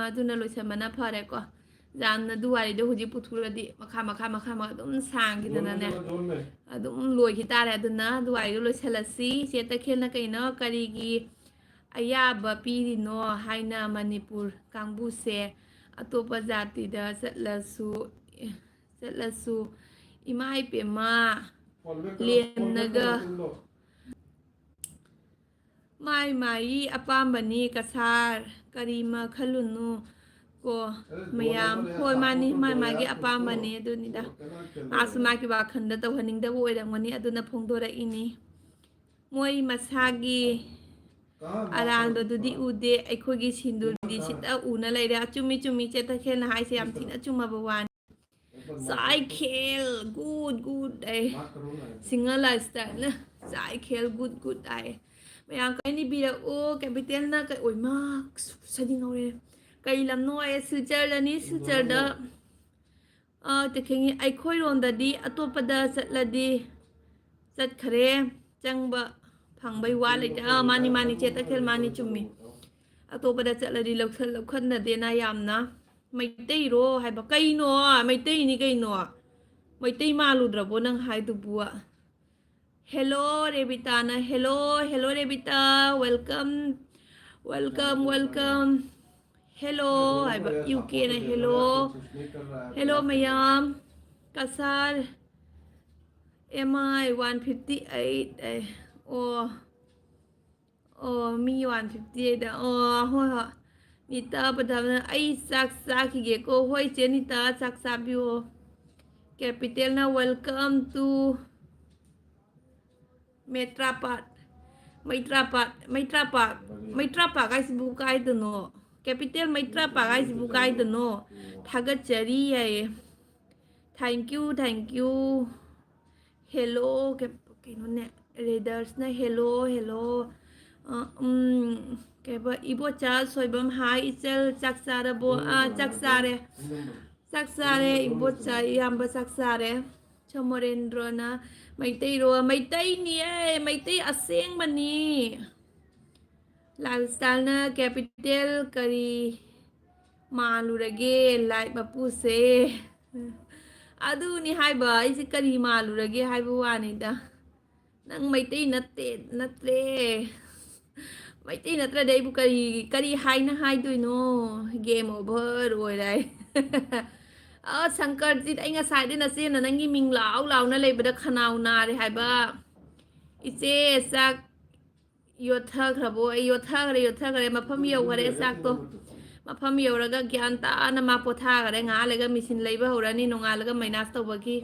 ꯑꯗꯨꯅ ꯂꯣꯏꯁꯟꯕꯅ ꯐꯔꯦꯀꯣ ꯌꯥꯝꯅ ꯑꯗꯨ ꯋꯥꯔꯤꯗꯣ ꯍꯧꯖꯤꯛ ꯄꯨꯊꯨꯔꯗꯤ ꯃꯈꯥ ꯑꯗꯨꯝ ꯁꯥꯡꯈꯤꯗꯅꯅꯦ ꯑꯗꯨꯝ ꯂꯣꯏꯈꯤ ꯇꯥꯔꯦ ꯑꯗꯨꯅ ꯑꯗꯨ ꯋꯥꯔꯤꯗꯣ ꯂꯣꯏꯁꯤꯜꯂꯁꯤ ꯆꯦ ꯇꯈꯦꯜꯅ ꯀꯩꯅꯣ ꯀꯔꯤꯒꯤ ꯑꯌꯥꯕ ꯄꯤꯔꯤꯅꯣ ꯍꯥꯏꯅ ꯃꯅꯤꯄꯨꯔ ꯀꯥꯡꯕꯨꯁꯦ ꯑꯇꯣꯞꯄ ꯖꯥꯇꯤꯗ ꯆꯠꯂꯁꯨ ꯏꯃꯥ ꯏꯄꯦꯝꯃ ꯂꯦꯝꯅꯒ ꯃꯥꯏ ꯑꯄꯥꯝꯕꯅꯤ ꯀꯁꯥꯔ ꯀꯔꯤꯃ ꯈꯜꯂꯨꯅꯨ ꯀꯣ ꯃꯌꯥꯝ ꯍꯣꯏ ꯃꯥꯅꯤ ꯃꯥꯒꯤ ꯑꯄꯥꯝꯕꯅꯤ ꯑꯗꯨꯅꯤꯗ ꯃꯥꯒꯤ ꯋꯥꯈꯜꯗ ꯇꯧꯍꯟꯅꯤꯡꯗꯕ ꯑꯣꯏꯔꯝꯒꯅꯤ ꯑꯗꯨꯅ ꯐꯣꯡꯗꯣꯔꯛꯏꯅꯤ ꯃꯣꯏ ꯃꯁꯥꯒꯤ ꯑꯔꯥꯟꯕꯗꯨꯗꯤ ꯎꯗꯦ ꯑꯩꯈꯣꯏꯒꯤ ꯁꯤꯟꯗꯨꯗꯤ ꯁꯤꯇ ꯎꯅ ꯂꯩꯔꯦ ꯆꯨꯝꯃꯤ ꯆꯦ ꯇꯈꯦꯜꯅ ꯍꯥꯏꯁꯦ ꯌꯥꯝ ꯊꯤꯅ ꯆꯨꯝꯃꯕ ꯋꯥꯅꯤ ꯆꯥꯏꯈꯦꯜ ꯒꯨꯗ ꯑꯩ ꯁꯤꯡꯒꯜ ꯂꯥꯏꯐ ꯁ꯭ꯇꯥꯏꯜꯅ ꯆꯥꯏꯈꯦꯜ ꯒꯨꯗ ꯍꯥꯏ ꯃꯌꯥꯝ ꯀꯩꯅꯤꯕꯤꯔꯛꯎ ꯀꯦꯄꯤꯇꯦꯜꯅ ꯀꯩ ꯑꯣꯏꯃ ꯁꯗꯤꯡꯍꯧꯔꯦ ꯀꯩ ꯂꯝꯅꯣ ꯑꯩ ꯁꯤꯜꯆꯔꯗꯅꯤ ꯁꯤꯜꯆꯔꯗ ꯇꯈꯦꯜꯒꯤ ꯑꯩꯈꯣꯏꯔꯣꯝꯗꯗꯤ ꯑꯇꯣꯞꯄꯗ ꯆꯠꯈ꯭ꯔꯦ ꯆꯪꯕ ꯐꯪꯕꯩ ꯋꯥ ꯂꯩꯇꯦ ꯃꯥꯅꯤ ꯆꯦ ꯇꯈꯦꯜ ꯃꯥꯅꯤ ꯆꯨꯝꯃꯤ ꯑꯇꯣꯞꯄꯗꯆꯠꯂꯗꯤ ꯂꯧꯈꯠꯅꯗꯦꯅ ꯌꯥꯝꯅ ꯃꯩꯇꯩꯔꯣ ꯍꯥꯏꯕ ꯀꯩꯅꯣ ꯃꯩꯇꯩꯅꯤ ꯀꯩꯅꯣ ꯃꯩꯇꯩ ꯃꯥꯜꯂꯨꯗ꯭ꯔꯕꯣ ꯅꯪ ꯍꯥꯏꯗꯨꯕꯨ ꯍꯦꯜꯂꯣ ꯔꯦꯕꯤꯇꯥꯅ ꯍꯦꯜꯂꯣ ꯔꯦꯕꯤꯇꯥ ꯋꯦꯜꯀꯝ ꯍꯦꯜꯂꯣ ꯍꯥꯏꯕ ꯌꯨꯀꯦꯅ ꯍꯦꯜꯂꯣ ꯃꯌꯥꯝ ꯀꯁꯥꯔ MI 158 ꯃꯤ 158 ꯍꯣꯏ ꯅꯤꯇꯥ ꯄꯊꯥꯞꯅ ꯑꯩ ꯆꯥꯛ ꯆꯥꯈꯤꯒꯦꯀꯣ ꯍꯣꯏ ꯆꯦ ꯅꯤꯇꯥ ꯆꯥꯛ ꯆꯥꯕꯤꯌꯣ ꯀꯦꯄꯤꯇꯦꯜꯅ ꯋꯦꯜꯀꯝ ꯇꯨ ꯃꯩꯇ꯭ꯔꯥꯄꯥꯛ ꯍꯥꯏꯁꯤꯕꯨ ꯀꯥꯏꯗꯅꯣ ꯀꯦꯄꯤꯇꯦꯜ ꯃꯩꯇ꯭ꯔꯥꯄꯥꯛ ꯍꯥꯏꯁꯤꯕꯨ ꯀꯥꯏꯗꯅꯣ ꯊꯥꯒꯠꯆꯔꯤ ꯌꯥꯏꯌꯦ ꯊꯦꯡꯛ ꯌꯨ ꯍꯦꯜꯂꯣ ꯀꯩꯅꯣꯅꯦ ꯔꯦꯗꯔꯁꯅ ꯍꯦꯜꯂꯣ ꯀꯩꯕ ꯏꯕꯣꯆꯥ ꯁꯣꯏꯕꯝ ꯍꯥꯏ ꯏꯆꯜ ꯆꯥꯛ ꯆꯥꯔꯕꯣ ꯆꯥꯛ ꯆꯥꯔꯦ ꯏꯕꯣꯆꯥ ꯏꯌꯥꯝꯕ ꯆꯥꯛ ꯆꯥꯔꯦ ꯁꯣꯃꯣꯔꯦꯟꯗ꯭ꯔꯣꯅ ꯃꯩꯇꯩꯔꯣ ꯃꯩꯇꯩꯅꯤꯌꯦ ꯃꯩꯇꯩ ꯑꯁꯦꯡꯕꯅꯤ ꯂꯥꯏꯐ ꯁ꯭ꯇꯥꯏꯜꯅ ꯀꯦꯄꯤꯇꯦꯜ ꯀꯔꯤ ꯃꯥꯜꯂꯨꯔꯒꯦ ꯂꯥꯏꯠ ꯃꯄꯨꯁꯦ ꯑꯗꯨꯅꯤ ꯍꯥꯏꯕ ꯑꯩꯁꯦ ꯀꯔꯤ ꯃꯥꯜꯂꯨꯔꯒꯦ ꯍꯥꯏꯕ ꯋꯥꯅꯤꯗ nang maitai natre maitai natra dai bu kari hai na hai dui no game over rồi đấy Sankarjit anh ngasai de na se na nangi ming lao na lei bada khanau na re hai ba iche sak yotha khrabo yotha kare mafam yo kare sak to mafam yo raga gyan ta na ma potha kare nga lega machine leiba horani nonga lega minus to baki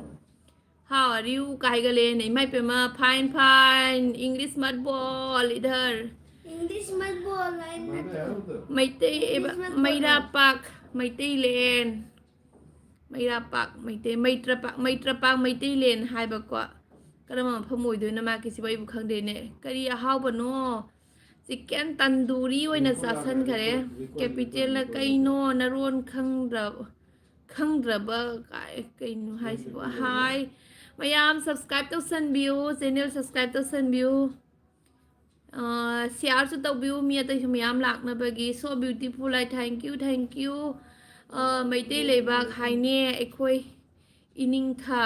how are you kai gale nei mai pe ma fine english mat ball idhar English mat bol line maitai maira pak maitai len maira pak maitai maitra pak maitai len hai ba ko karama phamoi do na ma ki sibai bu khang de ne kari a how ba no chicken tandoori oina sasan khare capital la kaino naron khangdra ba kai no hai si hai mayam subscribe to san view channel subscribe to san view share to view mi ta mayam lakna bagi so beautiful I thank you maitai leibak haine ekhoi ining tha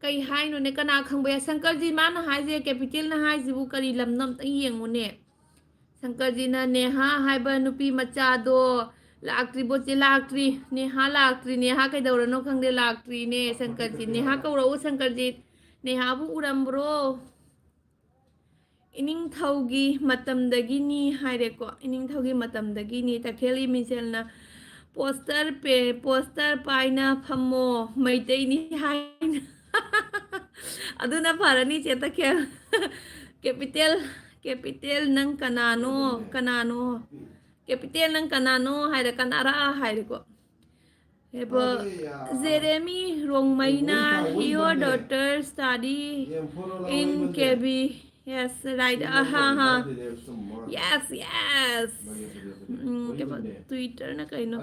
kai hai no ne kana khangba Sankarji man hai je capital na hai jibu kari lamnam ta yengu ne Sankarji na ne ha hai ba nupi macha do laktri bo che laktri ne ha kai daura no khangde laktri ne Sankarji ne ha kaura u Sankarji ne ha bu uram bro ining thaugi matamdagi ni haire ko ining thaugi matamdagi ni takheli misel na poster paina phammo maitai ni haina aduna parani cheta khel capital nang kanano capital nang kanano haire kanara haire ko ebo Jeremy Rongmaina your daughter study in KB. Yes, right. Yes. Twitter na kayo no.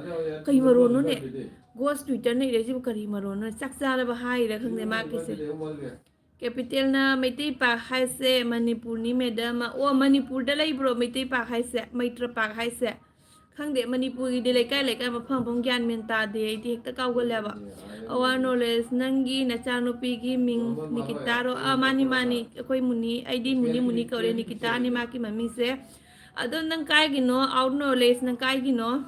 Kayo maroon ne. Ghost Twitter na ire siya kari maroon. Saksa na bahay ra kang demakise. Capital na maitai pa hai se Manipur ni madam. O Manipur dalay bro maitai pa hai se maitra pa hai se. Kang de Manipur di lekay mapang pangyan menta de iti hekta kau galaba. Awan knowledge nangi na chano pigi ming nikitaro mani koi muni ID muni kaure nikita ni maki mami se adon nang kai gino out knowledge nang kai gino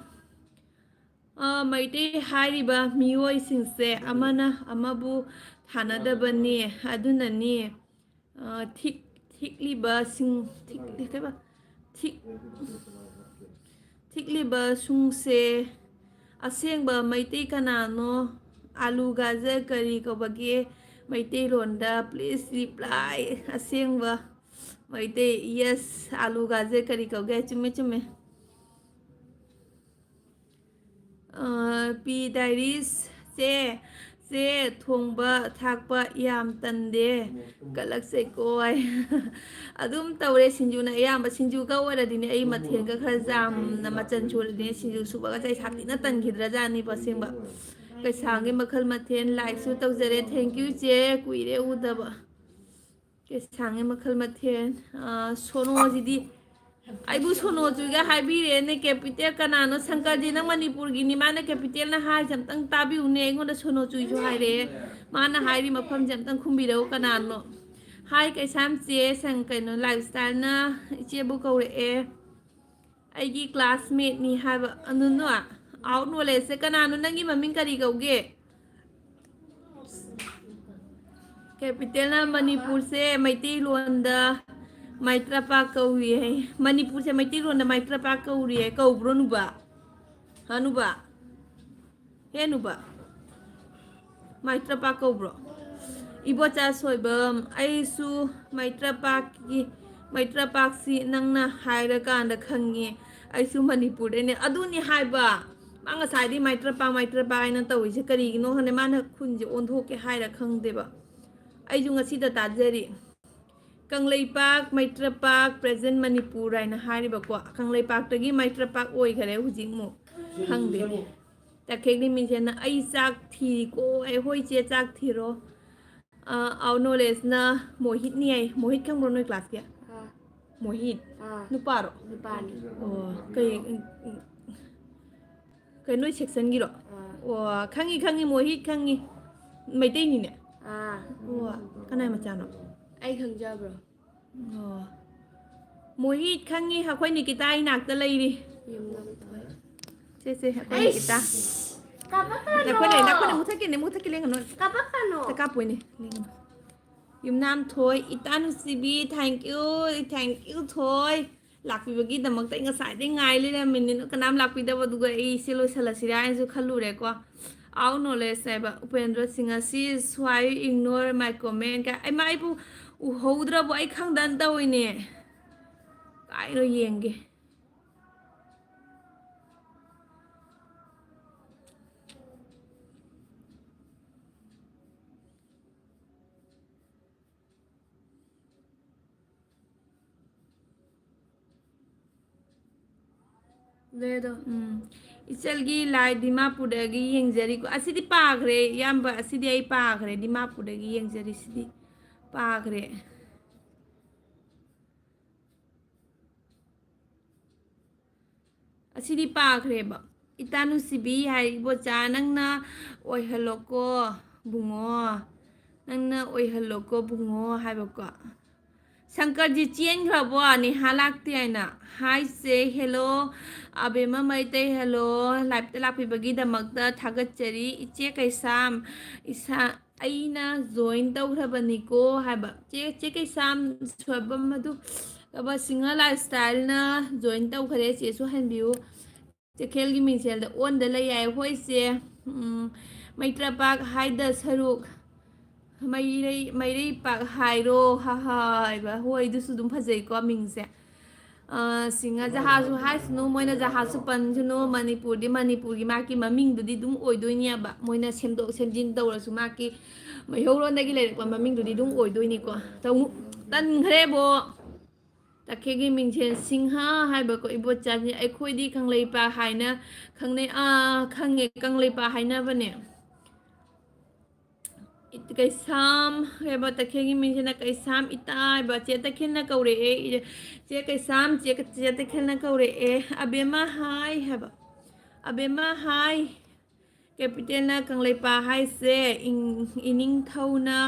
maite hariba mioi singse amana amabu thanada bani aduna ni thikliba sing thikliba sungse asengba maite kanano alu gajar kari ko bagi maitai ronda please reply asengba maitai yes alu gajar kari ko ge chume pi diaries se thongba thakpa yam tande kalak se koi adum tawre sinju na yam sinju ka wara dine ai mathen ka khar jam na machan chul dine sinju suba ka chai thakti na tan khidra jani pasengba kai sange makhal mathen like su tawjare thank you che kuire udaba kai sange makhal mathen sono jidi aibu sono chuga haibire ne capital kanano Sankarji na Manipur gi ni mana capital na hai jamtang tabi une ngonda sono chui chu haire mana hairi mafam jamtang khumbiro kanano hai kai sam che sang kai no lifestyle na che bu kaure aigi classmate ni haba anuno out no le se kanano nangi maming kari kauge capital na Manipur se maitai londa maitra pa kauri hai Manipur se maitai londa maitra pa kauri hai kaubro nuba hanuba he nuba maitra pa kaubro ibocha soibam aisu maitra pa si nangna haira kanda khangi aisu Manipur ne aduni haiba manga saidi maitra pa aina tawise kari no hane mana khunje onthoke haira khangdeba aiju ngasi da tajari Kanglei Park Maitra Park present Manipur aina hariba ko Kanglei Park tagi Maitra Park oi khare hujing mo khangde ta khekni minjena ai chak thi ko ai hoi che chak thiro our knowledge na mohit ni ai mohit khang bronoi class kya mohit nuparo nupani kai noi section giro o khangi mohit khangi maitai ni ne ꯎꯋꯥ ꯀꯅꯥꯏ ꯃꯆꯥꯅꯣ ꯑꯩ ꯈꯪꯖꯕ꯭ꯔꯣ ꯑꯣ ꯃꯣꯍꯤꯠ ꯈꯪꯉꯤ ꯑꯩꯈꯣꯏ ꯅꯤꯀꯤꯇꯥ ꯏꯅꯥꯛꯇ ꯂꯩꯔꯤ ꯌꯨꯝꯅꯝ ꯊꯣꯏ ꯁꯦ ꯑꯩꯈꯣꯏ Nikita Kapakano? ꯅꯈꯣꯏꯅ ꯃꯨꯊꯛꯀꯤ ꯂꯦꯡꯒꯅꯨ Kapakano? ꯀꯥꯞꯄꯣꯏꯅꯦ ꯂꯦꯡꯒꯅꯨ ꯌꯨꯝꯅꯥꯝ ꯊꯣꯏ ꯏꯇꯥ ꯅꯨꯡꯁꯤꯕꯤ ꯊꯦꯡꯛ ꯌꯨ ꯊꯣꯏ ꯂꯥꯛꯄꯤꯕꯒꯤꯗꯃꯛꯇ ꯑꯩ ꯉꯁꯥꯏꯗꯩ ꯉꯥꯏ ꯂꯩꯔꯝꯃꯤꯅꯤ ꯀꯅꯥꯝ ꯂꯥꯛꯄꯤꯗꯕ ꯑꯗꯨꯒ ꯑꯩꯁꯦ ꯂꯣꯏꯁꯤꯜꯂꯁꯤꯔꯥ ꯍꯥꯏꯅꯁꯨ ꯈꯜꯂꯨꯔꯦꯀꯣ ꯑꯥꯎ ꯅꯣꯂꯦꯖ ꯍꯥꯏꯕ ꯎꯄꯦꯟꯗ꯭ꯔ ꯁꯤꯡ ꯑꯁꯤ ꯁ꯭ꯋꯥꯏ ꯏꯒꯅꯣꯔ ꯃꯥꯏ ꯀꯣꯃꯦꯟ ꯑꯩꯕꯨ ꯎꯍꯧꯗ꯭ꯔꯕꯣ ꯑꯩ ꯈꯪꯗꯅ ꯇꯧꯏꯅꯦ ꯀꯥꯏꯅꯣ ꯌꯦꯡꯒꯦ ꯂꯩꯗꯣ ꯏꯆꯜꯒꯤ ꯂꯥꯏ ꯗꯤꯃꯥꯄꯨꯔꯗꯒꯤ ꯌꯦꯡꯖꯔꯤꯀꯣ ꯑꯁꯤꯗꯤ ꯄꯥꯈ꯭ꯔꯦ ꯏꯌꯥꯝꯕ ꯑꯁꯤꯗꯤ ꯑꯩ ꯄꯥꯈ꯭ꯔꯦ ꯗꯤꯃꯥꯄꯨꯔꯗꯒꯤ ꯌꯦꯡꯖꯔꯤꯁꯤꯗꯤ ꯄꯥꯈ꯭ꯔꯦ ꯑꯁꯤꯗꯤ ꯄꯥꯈ꯭ꯔꯦꯕ ꯏꯇꯥ ꯅꯨꯡꯁꯤꯕꯤ ꯍꯥꯏꯔꯤꯕꯣꯆꯥ ꯅꯪꯅ ꯑꯣꯏꯍꯜꯂꯣꯀꯣ ꯕꯨꯡꯉꯣ ꯅꯪꯅ ꯑꯣꯏꯍꯜꯂꯣꯀꯣ ꯕꯨꯡꯉꯣ ꯍꯥꯏꯕꯀꯣ ꯁꯪꯀꯔꯖꯤ ꯆꯦꯟꯈ꯭ꯔꯕꯣ ꯅꯦꯍꯥ ꯂꯥꯛꯇꯦ ꯍꯥꯏꯅ ꯍꯥꯏꯁꯦ ꯍꯦꯜꯂꯣ ꯑꯕꯦꯝꯃ ꯃꯩꯇꯩ ꯍꯦꯜꯂꯣ ꯂꯥꯏꯞꯇ ꯂꯥꯛꯄꯤꯕꯒꯤꯗꯃꯛꯇ ꯊꯥꯒꯠꯆꯔꯤ ꯏꯆꯦ ꯀꯩꯁꯥꯝ ꯑꯩꯅ ꯖꯣꯏꯟ ꯇꯧꯈ꯭ꯔꯕꯅꯤꯀꯣ ꯍꯥꯏꯕ ꯆꯦ ꯀꯩꯁꯥꯝ ꯁꯣꯏꯕꯝ ꯑꯗꯨ ꯁꯤꯡꯍ ꯂꯥꯏꯐ ꯁ꯭ꯇꯥꯏꯜꯅ ꯖꯣꯏꯟ ꯇꯧꯈ꯭ꯔꯦ ꯆꯦꯁꯨ ꯍꯟꯕꯤꯌꯨ ꯆꯩꯈꯦꯜꯒꯤ ꯃꯤꯡꯁꯦꯜꯗ ꯑꯣꯟꯗ ꯂꯩ ꯌꯥꯏ ꯍꯣꯏꯁꯦ ꯃꯩꯇ꯭ꯔꯄꯥꯛ ꯍꯥꯏꯗ ꯁꯔꯨꯛ ꯃꯩꯔꯩ ꯄꯥꯛ ꯍꯥꯏꯔꯣ ꯍꯥꯏꯕ ꯍꯣꯏ ꯑꯗꯨꯁꯨ ꯑꯗꯨꯝ ꯐꯖꯩꯀꯣ ꯃꯤꯡꯁꯦ ꯁꯤꯡꯍ ꯖꯍꯥꯖꯁꯨ ꯍꯥꯏꯁꯅꯨ ꯃꯣꯏꯅ ꯖꯍꯥꯖꯁꯨ ꯄꯟꯁꯅꯨ ꯃꯅꯤꯄꯨꯔꯒꯤ ꯃꯥꯒꯤ ꯃꯃꯤꯡꯗꯨꯗꯤ ꯑꯗꯨꯝ ꯑꯣꯏꯗꯣꯏꯅꯦꯕ ꯃꯣꯏꯅ ꯁꯦꯝꯗꯣꯛ ꯁꯦꯝꯖꯤꯟ ꯇꯧꯔꯁꯨ ꯃꯥꯒꯤ ꯃꯩꯍꯧꯔꯣꯟꯗꯒꯤ ꯂꯩꯔꯛꯄ ꯃꯃꯤꯡꯗꯨꯗꯤ ꯑꯗꯨꯝ ꯑꯣꯏꯗꯣꯏꯅꯤꯀꯣ ꯇꯟꯈ꯭ꯔꯦꯕꯣ ꯇꯈꯦꯜꯒꯤ ꯃꯤꯡꯁꯦꯜ ꯁꯤꯡꯍ ꯍꯥꯏꯕꯀꯣ ꯏꯕꯣꯆꯥꯁꯦ ꯑꯩꯈꯣꯏꯗꯤ ꯀꯪꯂꯩꯄꯥꯛ ꯍꯥꯏꯅ ꯈꯪꯅꯩ ꯈꯪꯉꯦ ꯀꯪꯂꯩꯄꯥꯛ ꯍꯥꯏꯅꯕꯅꯦ ꯀꯩꯁꯥꯝ ꯍꯥꯏꯕ ꯇꯈꯦꯜꯒꯤ ꯃꯤꯡꯁꯤꯅ ꯀꯩꯁꯥꯝ ꯏꯇꯥ ꯍꯥꯏꯕ ꯆꯦ ꯇꯈꯦꯜꯅ ꯀꯧꯔꯛꯑꯦ ꯆꯦ ꯀꯩꯁꯥꯝ ꯆꯦ ꯇꯈꯦꯜꯅ ꯀꯧꯔꯛꯑꯦ ꯑꯕꯦꯝꯃ ꯍꯥꯏ ꯍꯥꯏꯕ ꯑꯕꯦꯝꯃ ꯍꯥꯏ ꯀꯦꯄꯤꯇꯦꯜꯅ ꯀꯪꯂꯩꯄꯥꯛ ꯍꯥꯏꯁꯦ ꯏꯅꯤꯡꯊꯧꯅ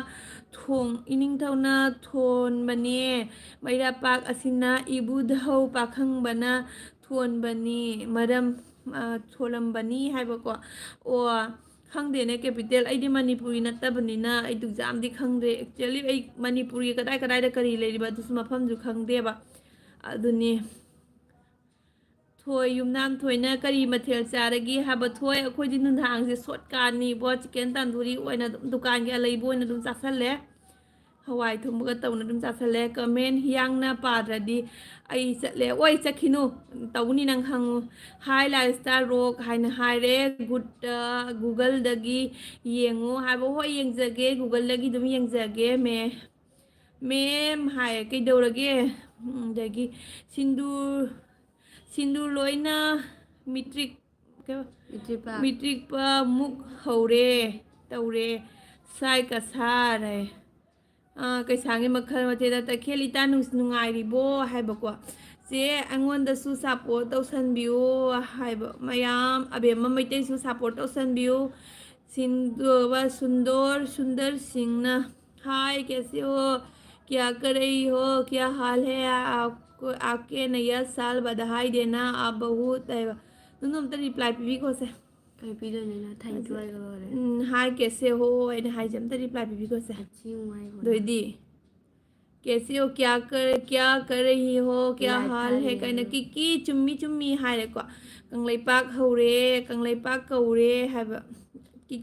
ꯊꯣꯟꯕꯅꯦ ꯃꯩꯔꯥꯄꯥꯛ ꯑꯁꯤꯅ ꯏꯕꯨꯙꯧ ꯄꯥꯈꯪꯕꯅ ꯊꯣꯟꯕꯅꯤ ꯊꯣꯜꯂꯝꯕꯅꯤ ꯍꯥꯏꯕꯀꯣ ꯑꯣ ꯈꯪꯗꯦꯅꯦ ꯀꯦꯄꯤꯇꯦꯜ ꯑꯩꯗꯤ ꯃꯅꯤꯄꯨꯔꯤ ꯅꯠꯇꯕꯅꯤꯅ ꯑꯩ ꯑꯦꯛꯖꯥꯝꯗꯤ ꯈꯪꯗ꯭ꯔꯦ ꯑꯦꯛꯆꯨꯌꯦꯂꯤ ꯑꯩ ꯃꯅꯤꯄꯨꯔꯒꯤ ꯀꯗꯥꯏꯗ ꯀꯔꯤ ꯂꯩꯔꯤꯕ ꯑꯗꯨꯁꯨ ꯃꯐꯝꯁꯨ ꯈꯪꯗꯦꯕ ꯑꯗꯨꯅꯤ ꯊꯣꯏ ꯌꯨꯝꯅꯥꯝ ꯊꯣꯏꯅ ꯀꯔꯤ ꯃꯊꯦꯜ ꯆꯥꯔꯒꯦ ꯍꯥꯏꯕ ꯊꯣꯏ ꯑꯩꯈꯣꯏꯗꯤ ꯅꯨꯡꯗꯥꯡꯁꯦ ꯁꯣꯠꯀꯥꯅꯤꯕꯣ ꯆꯤꯛꯀꯟ ꯇꯥꯟꯗꯨꯔꯤ ꯑꯣꯏꯅ ꯑꯗꯨꯝ ꯗꯨꯀꯥꯟꯒꯤ ꯑꯂꯩꯕ ꯑꯣꯏꯅ ꯑꯗꯨꯝ ꯆꯥꯁꯜꯂꯦ ꯍꯋꯥꯏ ꯊꯣꯡꯕꯒ ꯇꯧꯅ ꯑꯗꯨꯝ ꯆꯥꯁꯜꯂꯦ ꯀꯃꯦꯟ ꯍꯤꯌꯥꯡꯅ ꯄꯥꯗ꯭ꯔꯗꯤ ꯑꯩ ꯆꯠꯂꯦ ꯑꯣꯏ ꯆꯠꯈꯤꯅꯨ ꯇꯧꯅꯤ ꯅꯪ ꯍꯪꯉꯨ ꯍꯥꯏ ꯂꯥꯏꯐ ꯏꯁꯇꯥꯏꯜ ꯔꯣꯛ ꯍꯥꯏꯅ ꯍꯥꯏꯔꯦ ꯒꯨꯒꯜꯗꯒꯤ ꯌꯦꯡꯉꯨ ꯍꯥꯏꯕ ꯍꯣꯏ ꯌꯦꯡꯖꯒꯦ ꯒꯨꯒꯜꯗꯒꯤ ꯑꯗꯨꯝ ꯌꯦꯡꯖꯒꯦ ꯃꯦꯝ ꯍꯥꯏ ꯀꯩꯗꯧꯔꯒꯦ ꯑꯗꯒꯤ ꯁꯤꯟꯗꯨꯔ ꯂꯣꯏꯅ ꯃꯤꯇ꯭ꯔꯤꯛꯄ ꯃꯨꯛ ꯍꯧꯔꯦ ꯇꯧꯔꯦ ꯁꯥꯏ ꯀꯁꯥꯔ ꯀꯩꯁꯥꯡꯒꯤ ꯃꯈꯜ ꯃꯊꯦꯜꯗ ꯇꯈꯦꯜ ꯏꯇꯥ ꯅꯨꯡꯉꯥꯏꯔꯤꯕꯣ ꯍꯥꯏꯕꯀꯣ ꯆꯦ ꯑꯩꯉꯣꯟꯗꯁꯨ ꯁꯞꯄꯣꯔꯠ ꯇꯧꯁꯟꯕꯤꯌꯨ ꯍꯥꯏꯕ ꯃꯌꯥꯝ ꯑꯕꯦꯝꯃ ꯃꯩꯇꯩꯁꯨ ꯁꯞꯄꯣꯔꯠ ꯇꯧꯁꯟꯕꯤꯌू सुंदर सिंह हाय कैसे हो क्या कर रही हो क्या हाल है आपके नया साल बधाई देना आप बहुत है रिप्लाई पीबीको से ꯀꯩ ꯄꯤꯗꯣꯏꯅꯣ ꯊꯦꯡꯛ ꯌꯨ ꯍꯥꯏꯒ ꯂꯣꯏꯔꯦ हाय कैसे हो ꯑꯩꯅ ꯍꯥꯏꯁꯦ ꯑꯝꯇ रिप्लाई पीबीको से ꯑꯆꯤ ꯍꯥꯏꯒ दोइदी कैसे हो क्या कर रही हो क्या हाल है कहना की चुम्मी हायरेको कंगलैपाक हौरे कंगलैपाक कौरे हायबा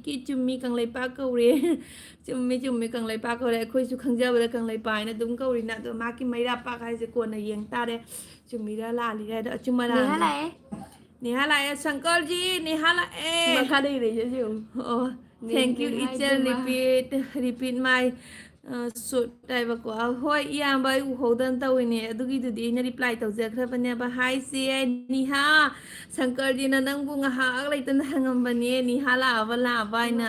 की चुम्मी कंगलैपाक कौरे चुम्मी कंगलैपाक कौरे अखोइसु खंगजबदा कंगलैपाक हायना दुम कौरिना अदो माकी मैरापाक हायसे कोना येंग तारे चुम्मीरा लालीरा अदो अचुमरा नेहा लाए शंकर जी नेहा लाए ꯃꯈꯥꯗ ꯏꯔꯩꯁꯦ ꯌꯦꯡꯉꯨ थैंक यू इचल रिपीट माय ꯁꯨꯠ ꯍꯥꯏꯕꯀꯣ ꯍꯣꯏ ꯏꯌꯥꯝꯕ ꯑꯩ ꯎꯍꯧꯗꯅ ꯇꯧꯋꯤꯅꯦ ꯑꯗꯨꯒꯤꯗꯨꯗꯤ ꯑꯩꯅ ꯔꯤꯄ꯭ꯂꯥꯏ ꯇꯧꯖꯈ꯭ꯔꯕꯅꯦꯕ ꯍꯥꯏꯁꯦ ꯅꯤꯍꯥ ꯁꯪꯀꯔꯖꯤꯅ ꯅꯪꯕꯨ ꯉꯥꯏꯍꯥꯛ ꯂꯩꯇꯅ ꯍꯪꯉꯝꯕꯅꯦ ꯅꯤꯍꯥ ꯂꯥꯛꯑꯕ ꯍꯥꯏꯅ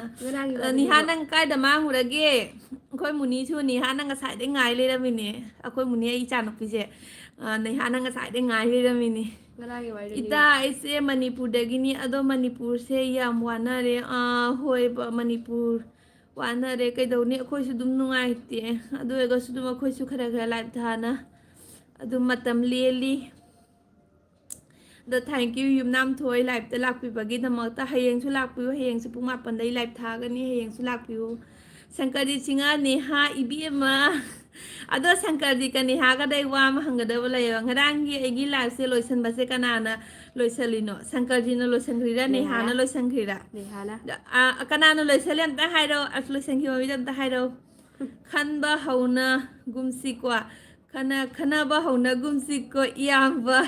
ꯅꯤꯍꯥ ꯅꯪ ꯀꯥꯏꯗ ꯃꯥꯡꯉꯨꯔꯒꯦ ꯑꯩꯈꯣꯏ ꯃꯨꯅꯤꯁꯨ ꯅꯤꯍꯥꯅ ꯉꯁꯥꯏꯗꯩ ꯉꯥꯏ ꯂꯩꯔꯝꯃꯤꯅꯦ ꯑꯩꯈꯣꯏ ꯃꯨꯅꯤ ꯑꯩ ꯏꯆꯥꯅꯨꯄꯤꯁꯦ ꯅꯤꯍꯥꯅ ꯉꯁꯥꯏꯗꯩ ꯉꯥꯏ ꯂꯩꯔꯝꯃꯤꯅꯦ ꯏꯇꯥ ꯑꯩꯁꯦ ꯃꯅꯤꯄꯨꯔꯗꯒꯤꯅꯤ ꯑꯗꯣ ꯃꯅꯤꯄꯨꯔꯁꯦ ꯌꯥꯝ ꯋꯥꯅꯔꯦ ꯍꯣꯏ ꯃꯅꯤꯄꯨꯔ ꯋꯥꯅꯔꯦ ꯀꯩꯗꯧꯅꯤ ꯑꯩꯈꯣꯏꯁꯨ ꯑꯗꯨꯝ ꯅꯨꯡꯉꯥꯏꯇꯦ ꯑꯗꯨ ꯑꯣꯏꯔꯒꯁꯨ ꯑꯗꯨꯝ ꯑꯩꯈꯣꯏꯁꯨ ꯈꯔ ꯈꯔ ꯂꯥꯏꯞ ꯊꯥꯅ ꯑꯗꯨꯝ ꯃꯇꯝ ꯂꯦꯜꯂꯤ ꯑꯗꯣ ꯊꯦꯡꯛ ꯌꯨ ꯌꯨꯝꯅꯥꯝ ꯊꯣꯏ ꯂꯥꯏꯞꯇ ꯂꯥꯛꯄꯤꯕꯒꯤꯗꯃꯛꯇ ꯍꯌꯦꯡꯁꯨ ꯂꯥꯛꯄꯤꯌꯨ ꯍꯌꯦꯡꯁꯨ ꯄꯨꯡ 7ꯗꯩ ꯂꯥꯏꯞ ꯊꯥꯒꯅꯤ ꯍꯌꯦꯡꯁꯨ ꯂꯥꯛꯄꯤꯌꯨ ꯁꯪꯀꯔꯖꯤ ꯆꯤꯡꯉꯥ ꯅꯦꯍꯥ ꯏꯕꯦꯝꯃ ꯑꯗꯣ ꯁꯪꯀꯔꯖꯤꯒ ꯅꯦꯍꯥꯒꯗ ꯑꯩ ꯋꯥ ꯑꯃ ꯍꯪꯒꯗꯕ ꯂꯩꯌꯦꯕ ꯉꯔꯥꯡꯒꯤ ꯑꯩꯒꯤ ꯂꯥꯏꯐꯁꯦ ꯂꯣꯏꯁꯤꯟꯕꯁꯦ ꯀꯅꯥꯅ ꯂꯣꯏꯁꯤꯜꯂꯤꯅꯣ ꯁꯪꯀꯔꯖꯤꯅ ꯂꯣꯏꯁꯤꯟꯈ꯭ꯔꯤꯔꯥ ꯅꯦꯍꯥꯅ ꯂꯣꯏꯁꯤꯟꯈ꯭ꯔꯤꯔꯥ Nehana. ꯀꯅꯥꯅ ꯂꯣꯏꯁꯤꯜꯂꯦ ꯑꯝꯇ ꯍꯥꯏꯔꯣ ꯑꯁ ꯂꯣꯏꯁꯤꯟꯈꯤꯕ ꯃꯤꯗꯣ ꯑꯝꯇ ꯍꯥꯏꯔꯣ ꯈꯟꯕ ꯍꯧꯅꯒꯨꯝꯁꯤꯀꯣ ꯈꯟꯅꯕ ꯍꯧꯅꯒꯨꯝꯁꯤꯀꯣ ꯏꯌꯥꯝꯕ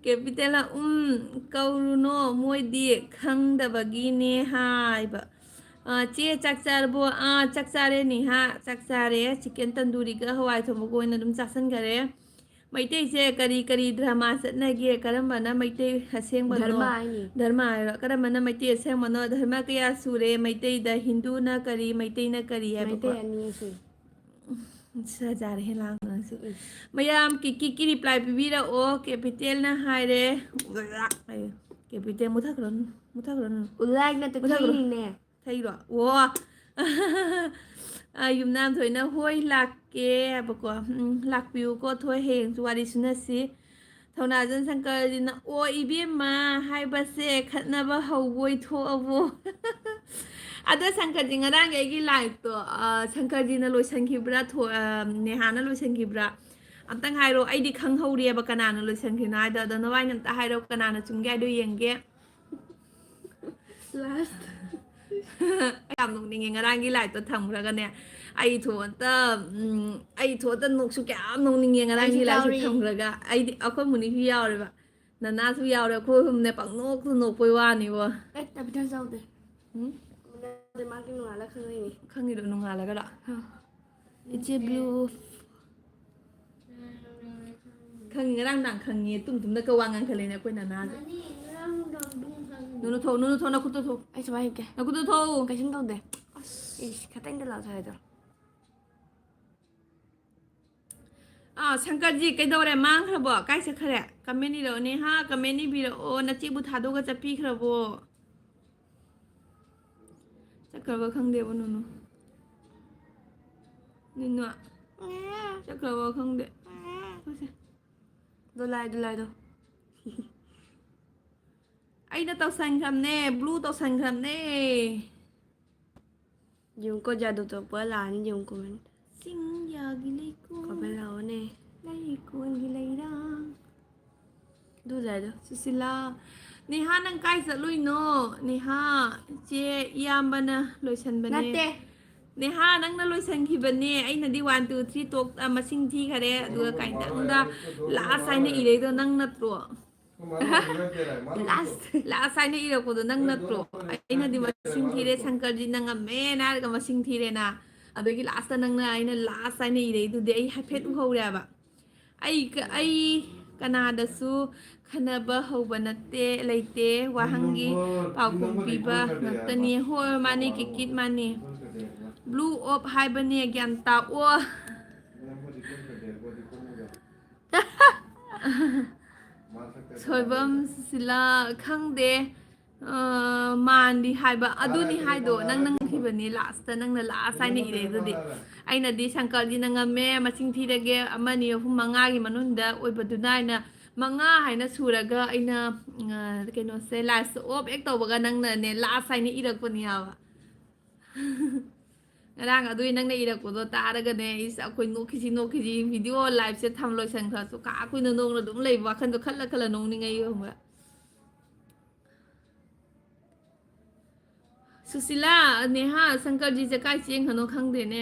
ꯀꯦꯄꯤꯇꯦꯜꯅ ꯀꯧꯔꯨꯅꯣ ꯃꯣꯏꯗꯤ ꯈꯪꯗꯕꯒꯤꯅꯦ ꯍꯥꯏꯕ ꯆꯦ ꯆꯥꯛ ꯆꯥꯔꯕꯣ ꯆꯥꯛ ꯆꯥꯔꯦ ꯅꯤꯍꯥ ꯆꯥꯛ ꯆꯥꯔꯦ ꯆꯤꯛꯀꯟ ꯇꯟꯗꯨꯔꯤꯒ ꯍꯋꯥꯏ ꯊꯣꯡꯕꯒ ꯑꯣꯏꯅ ꯑꯗꯨꯝ ꯆꯥꯁꯤꯟꯈꯔꯦ ꯃꯩꯇꯩꯁꯦ ꯀꯔꯤ ꯗ꯭ꯔꯃꯥ ꯆꯠꯅꯒꯦ ꯀꯔꯝꯕꯅ ꯃꯩꯇꯩ ꯑꯁꯦꯡꯕꯅꯣ Dharma ini. ꯙꯔꯃ ꯍꯥꯏꯔꯣ ꯀꯔꯝꯕꯅ ꯃꯩꯇꯩ ꯑꯁꯦꯡꯕꯅꯣ ꯙꯔꯃ ꯀꯌꯥ ꯁꯨꯔꯦ ꯃꯩꯇꯩꯗ ꯍꯤꯟꯗꯨꯅ kari ꯃꯩꯇꯩꯅ kari ꯍꯥꯏꯕꯀꯣ Maite ani si. ꯁꯖꯥꯔꯦ ꯂꯥꯡꯅꯁꯨ Is. ꯃꯌꯥꯝ ꯀꯤꯀꯤ ꯔꯤꯄ꯭ꯂꯥꯏ ꯄꯤꯕꯤꯔꯛꯑꯣ ꯀꯦꯄꯤꯇꯦꯜꯅ ꯍꯥꯏꯔꯦ ꯀꯦꯄꯤꯇꯦꯜ ꯃꯨꯊꯈ꯭ꯔꯅꯨ Ulag na ꯃꯨꯊꯈ꯭ꯔꯣ tukini ne. ꯊꯩꯔꯣ ꯌꯨꯝꯅꯥꯝ ꯊꯣꯏꯅ ꯍꯣꯏ ꯂꯥꯛꯀꯦ ꯍꯥꯏꯕꯀꯣ ꯂꯥꯛꯄꯤꯌꯨꯀꯣ ꯊꯣꯏ ꯍꯌꯦꯡꯁꯨ ꯋꯥꯔꯤ ꯁꯨꯅꯁꯤ ꯊꯧꯅꯥꯖꯟ ꯁꯪꯀꯔꯖꯤꯅ ꯑꯣ ꯏꯕꯦꯝꯃ ꯍꯥꯏꯕꯁꯦ ꯈꯠꯅꯕ ꯍꯧꯕꯣꯏ ꯊꯣꯛꯑꯕꯣ ꯑꯗꯣ ꯁꯪꯀꯔꯖꯤ ꯉꯔꯥꯡꯒꯤ ꯑꯩꯒꯤ ꯂꯥꯏꯐꯇꯣ ꯁꯪꯀꯔꯖꯤꯅ ꯂꯣꯏꯁꯤꯟꯈꯤꯕ꯭ꯔꯥ ꯅꯦꯍꯥꯅ ꯂꯣꯏꯁꯤꯟꯈꯤꯕ꯭ꯔꯥ ꯑꯝꯇꯪ ꯍꯥꯏꯔꯣ ꯑꯩꯗꯤ ꯈꯪꯍꯧꯔꯦꯕ ꯀꯅꯥꯅ ꯂꯣꯏꯁꯤꯟꯈꯤꯅꯣ ꯍꯥꯏꯗꯣ ꯑꯗꯣ ꯅꯋꯥꯏꯅ ꯑꯝꯇ ꯍꯥꯏꯔꯣ ꯀꯅꯥꯅ ꯆꯨꯝꯒꯦ ꯍꯥꯏꯗꯣ ꯌꯦꯡꯒꯦ Last. ꯌꯥꯝ ꯅꯣꯛꯅꯤꯡꯉꯦ ꯉꯔꯥꯡꯒꯤ ꯂꯥꯏꯐꯇꯣ ꯊꯝꯈ꯭ꯔꯒꯅꯦ ꯑꯩ ꯊꯣꯛꯇ ꯅꯣꯛꯁꯨ ꯀꯌꯥꯝ ꯅꯣꯛꯅꯤꯡꯉꯦ ꯉꯔꯥꯡꯒꯤ ꯑꯩꯁꯨ ꯂꯥꯏꯐꯁꯨ ꯌꯥꯎꯔꯤ. ꯊꯝꯈ꯭ꯔꯒ ꯑꯩꯗꯤ ꯑꯩꯈꯣꯏ ꯃꯨꯅꯤꯁꯨ ꯌꯥꯎꯔꯦꯕ ꯅꯅꯥꯁꯨ ꯌꯥꯎꯔꯦ ꯑꯩꯈꯣꯏ ꯍꯨꯝꯅꯦ ꯄꯪꯅꯣꯛꯇ ꯅꯣꯛꯄꯩ ꯋꯥꯅꯤꯕꯣ Eh, tapi dah jauh deh. ꯎꯝ Udah makin ngalak sama ini. ꯈꯪꯉꯤꯗꯣ ꯅꯣꯡꯉꯥꯜꯂꯒꯔ ꯏꯆꯦ ꯕ꯭ꯂꯨ ꯈꯪꯉꯤ ꯉꯔꯥꯡ ꯈꯪꯉꯤ ꯇꯨꯝꯗ ꯀꯋꯥ ꯉꯥꯡꯈꯠꯂꯦꯅꯦ ꯑꯩꯈꯣꯏ ꯅꯅꯥꯁꯦ ꯅꯨꯅꯨ ꯊꯣꯛ ꯅꯈꯨꯠꯇꯣ ꯊꯣꯛ Ay, coba ke. ꯅꯈꯨꯠꯇꯣ ꯊꯣꯛ Kasih tahu deh. Ih, katanya udah langsung aja. ꯁꯪꯀꯔꯖꯤ ꯀꯩꯗꯧꯔꯦ ꯃꯥꯡꯈ꯭ꯔꯕꯣ ꯀꯥꯏ ꯆꯠꯈ꯭ꯔꯦ ꯀꯃꯦꯟ ꯏꯔꯛꯑꯣꯅꯦ ꯀꯃꯦꯟ ꯏꯕꯤꯔꯛꯑꯣ ꯅꯆꯦꯕꯨ ꯊꯥꯗꯣꯛꯑꯒ ꯆꯠꯄꯤꯈ꯭ꯔꯕꯣ ꯆꯠꯈ꯭ꯔꯕ ꯈꯪꯗꯦꯕ ꯅꯨꯅꯨ ꯆꯠꯈ꯭ꯔꯕ ꯈꯪꯗꯦ Dulai tuh. ꯑꯩꯅ ꯇꯧꯁꯟꯈ꯭ꯔꯕꯅꯦ ꯕ꯭ꯂꯨ ꯇꯧꯁꯟꯈ꯭ꯔꯕꯅꯦ Jungko jatuh tuh, pelan jungko men. ꯆꯤꯡꯌꯥꯒꯤ ꯂꯩꯀꯣꯜ Kabel lawan nih. ꯂꯩꯀꯣꯜꯒꯤ ꯂꯩꯔꯥꯡ Dulai tuh. Sushila ꯅꯦꯍꯥ ꯅꯪ ꯀꯥꯏ ꯆꯠꯂꯨꯏꯅꯣ ꯅꯦꯍꯥ ꯏꯆꯦ ꯏꯌꯥꯝꯕꯅ ꯂꯣꯏꯁꯟꯕꯅꯦ Nate. ꯅꯦꯍꯥ ꯅꯪꯅ lꯣꯏꯁꯟꯈꯤꯕꯅꯦ ꯑꯩꯅꯗꯤ 1 2 3 ꯇꯣꯛ ꯃꯁꯤꯡ ꯊꯤꯈꯔꯦ ꯑꯗꯨꯒ ꯀꯥꯏꯗꯪꯗ ꯂꯥꯁ ꯍꯥꯏꯅ ꯏꯔꯩꯗꯣ ꯅꯪ ꯅꯠꯇ꯭ꯔꯣ ꯂꯥꯁ ꯍꯥꯏꯅ ꯏꯔꯛꯄꯗꯣ ꯅꯪ ꯅꯠꯇ꯭ꯔꯣ ꯑꯩꯅꯗꯤ ꯃꯁꯤꯡ ꯊꯤꯔꯦ ꯁꯪꯀꯔꯖꯤꯅ ꯉꯝꯃꯦꯅ ꯍꯥꯏꯔꯒ ꯃꯁꯤꯡ ꯊꯤꯔꯦꯅ ꯑꯗꯒꯤ ꯂꯥꯁꯇ ꯅꯪꯅ ꯑꯩꯅ ꯂꯥꯁ ꯍꯥꯏꯅ ꯏꯔꯛꯏꯗꯨꯗꯤ ꯑꯩ ꯍꯥꯏꯐꯦꯠ ꯎꯍꯧꯔꯦꯕ ꯑꯩ ꯀꯅꯥꯗꯁꯨ ꯈꯟꯅꯕ ꯍꯧꯕ ꯅꯠꯇꯦ ꯂꯩꯇꯦ ꯋꯥꯍꯪꯒꯤ ꯄꯥꯎꯈꯨꯝ ꯄꯤꯕ ꯉꯥꯛꯇꯅꯤ ꯍꯣꯏ ꯃꯥꯅꯤ ꯀꯤꯀꯤꯠ ꯃꯥꯅꯤ ꯕ꯭ꯂꯨ ꯑꯣꯞ ꯍꯥꯏꯕꯅꯦ ꯒ꯭ꯌꯥꯟ ꯇꯥꯑꯣ ꯁꯣꯏꯕꯝ ꯁꯤꯂꯥ ꯈꯪꯗꯦ ꯃꯥꯟꯗꯤ ꯍꯥꯏꯕ ꯑꯗꯨꯅꯤ ꯍꯥꯏꯗꯣ ꯅꯪ ꯅꯪꯈꯤꯕꯅꯤ ꯂꯥꯁꯇ ꯅꯪꯅ ꯂꯥꯁ ꯍꯥꯏꯅ ꯏꯔꯦ ꯑꯗꯨꯗꯤ ꯑꯩꯅꯗꯤ ꯁꯪꯀꯔꯖꯤꯅꯉꯝꯃꯦ ꯃꯁꯤꯡ ꯊꯤꯔꯒꯦ 1 2 3 4 ꯃꯅꯨꯡꯗ ꯑꯣꯏꯕꯗꯨꯅ ꯑꯩꯅ 5 ꯍꯥꯏꯅ ꯁꯨꯔꯒ ꯑꯩꯅ ꯀꯩꯅꯣꯁꯦ ꯂꯥꯏꯐꯁꯦ ꯑꯣꯐ ꯍꯦꯛ ꯇꯧꯕꯒ ꯅꯪꯅꯅꯦ ꯂꯥꯁ ꯍꯥꯏꯅ ꯏꯔꯛꯄꯅꯤ ꯍꯥꯏꯕ ꯉꯔꯥꯡ ꯑꯗꯨꯏ ꯅꯪꯅ ꯏꯔꯛꯄꯗꯣ ꯇꯥꯔꯒꯅꯦ ꯑꯩꯈꯣꯏ ꯅꯣꯛꯈꯤꯁꯤ ꯚꯤꯗꯤꯑꯣ ꯂꯥꯏꯐꯁꯦ ꯂꯣꯏꯁꯟꯈ꯭ꯔꯁꯨ ꯀꯨꯏꯅ ꯅꯣꯡꯅ ꯑꯗꯨꯝ ꯂꯩꯕ ꯋꯥꯈꯟꯗꯣ ꯈꯜꯂ ꯅꯣꯡꯅꯤꯡꯉꯩ ꯈꯪꯕ꯭ꯔꯥ ꯁꯨꯁꯤꯂꯥ ꯅꯦꯍꯥ ꯁꯪꯀꯔꯖꯤꯁꯦ ꯀꯥꯏ ꯆꯦꯟꯈꯅꯣ ꯈꯪꯗꯦꯅꯦ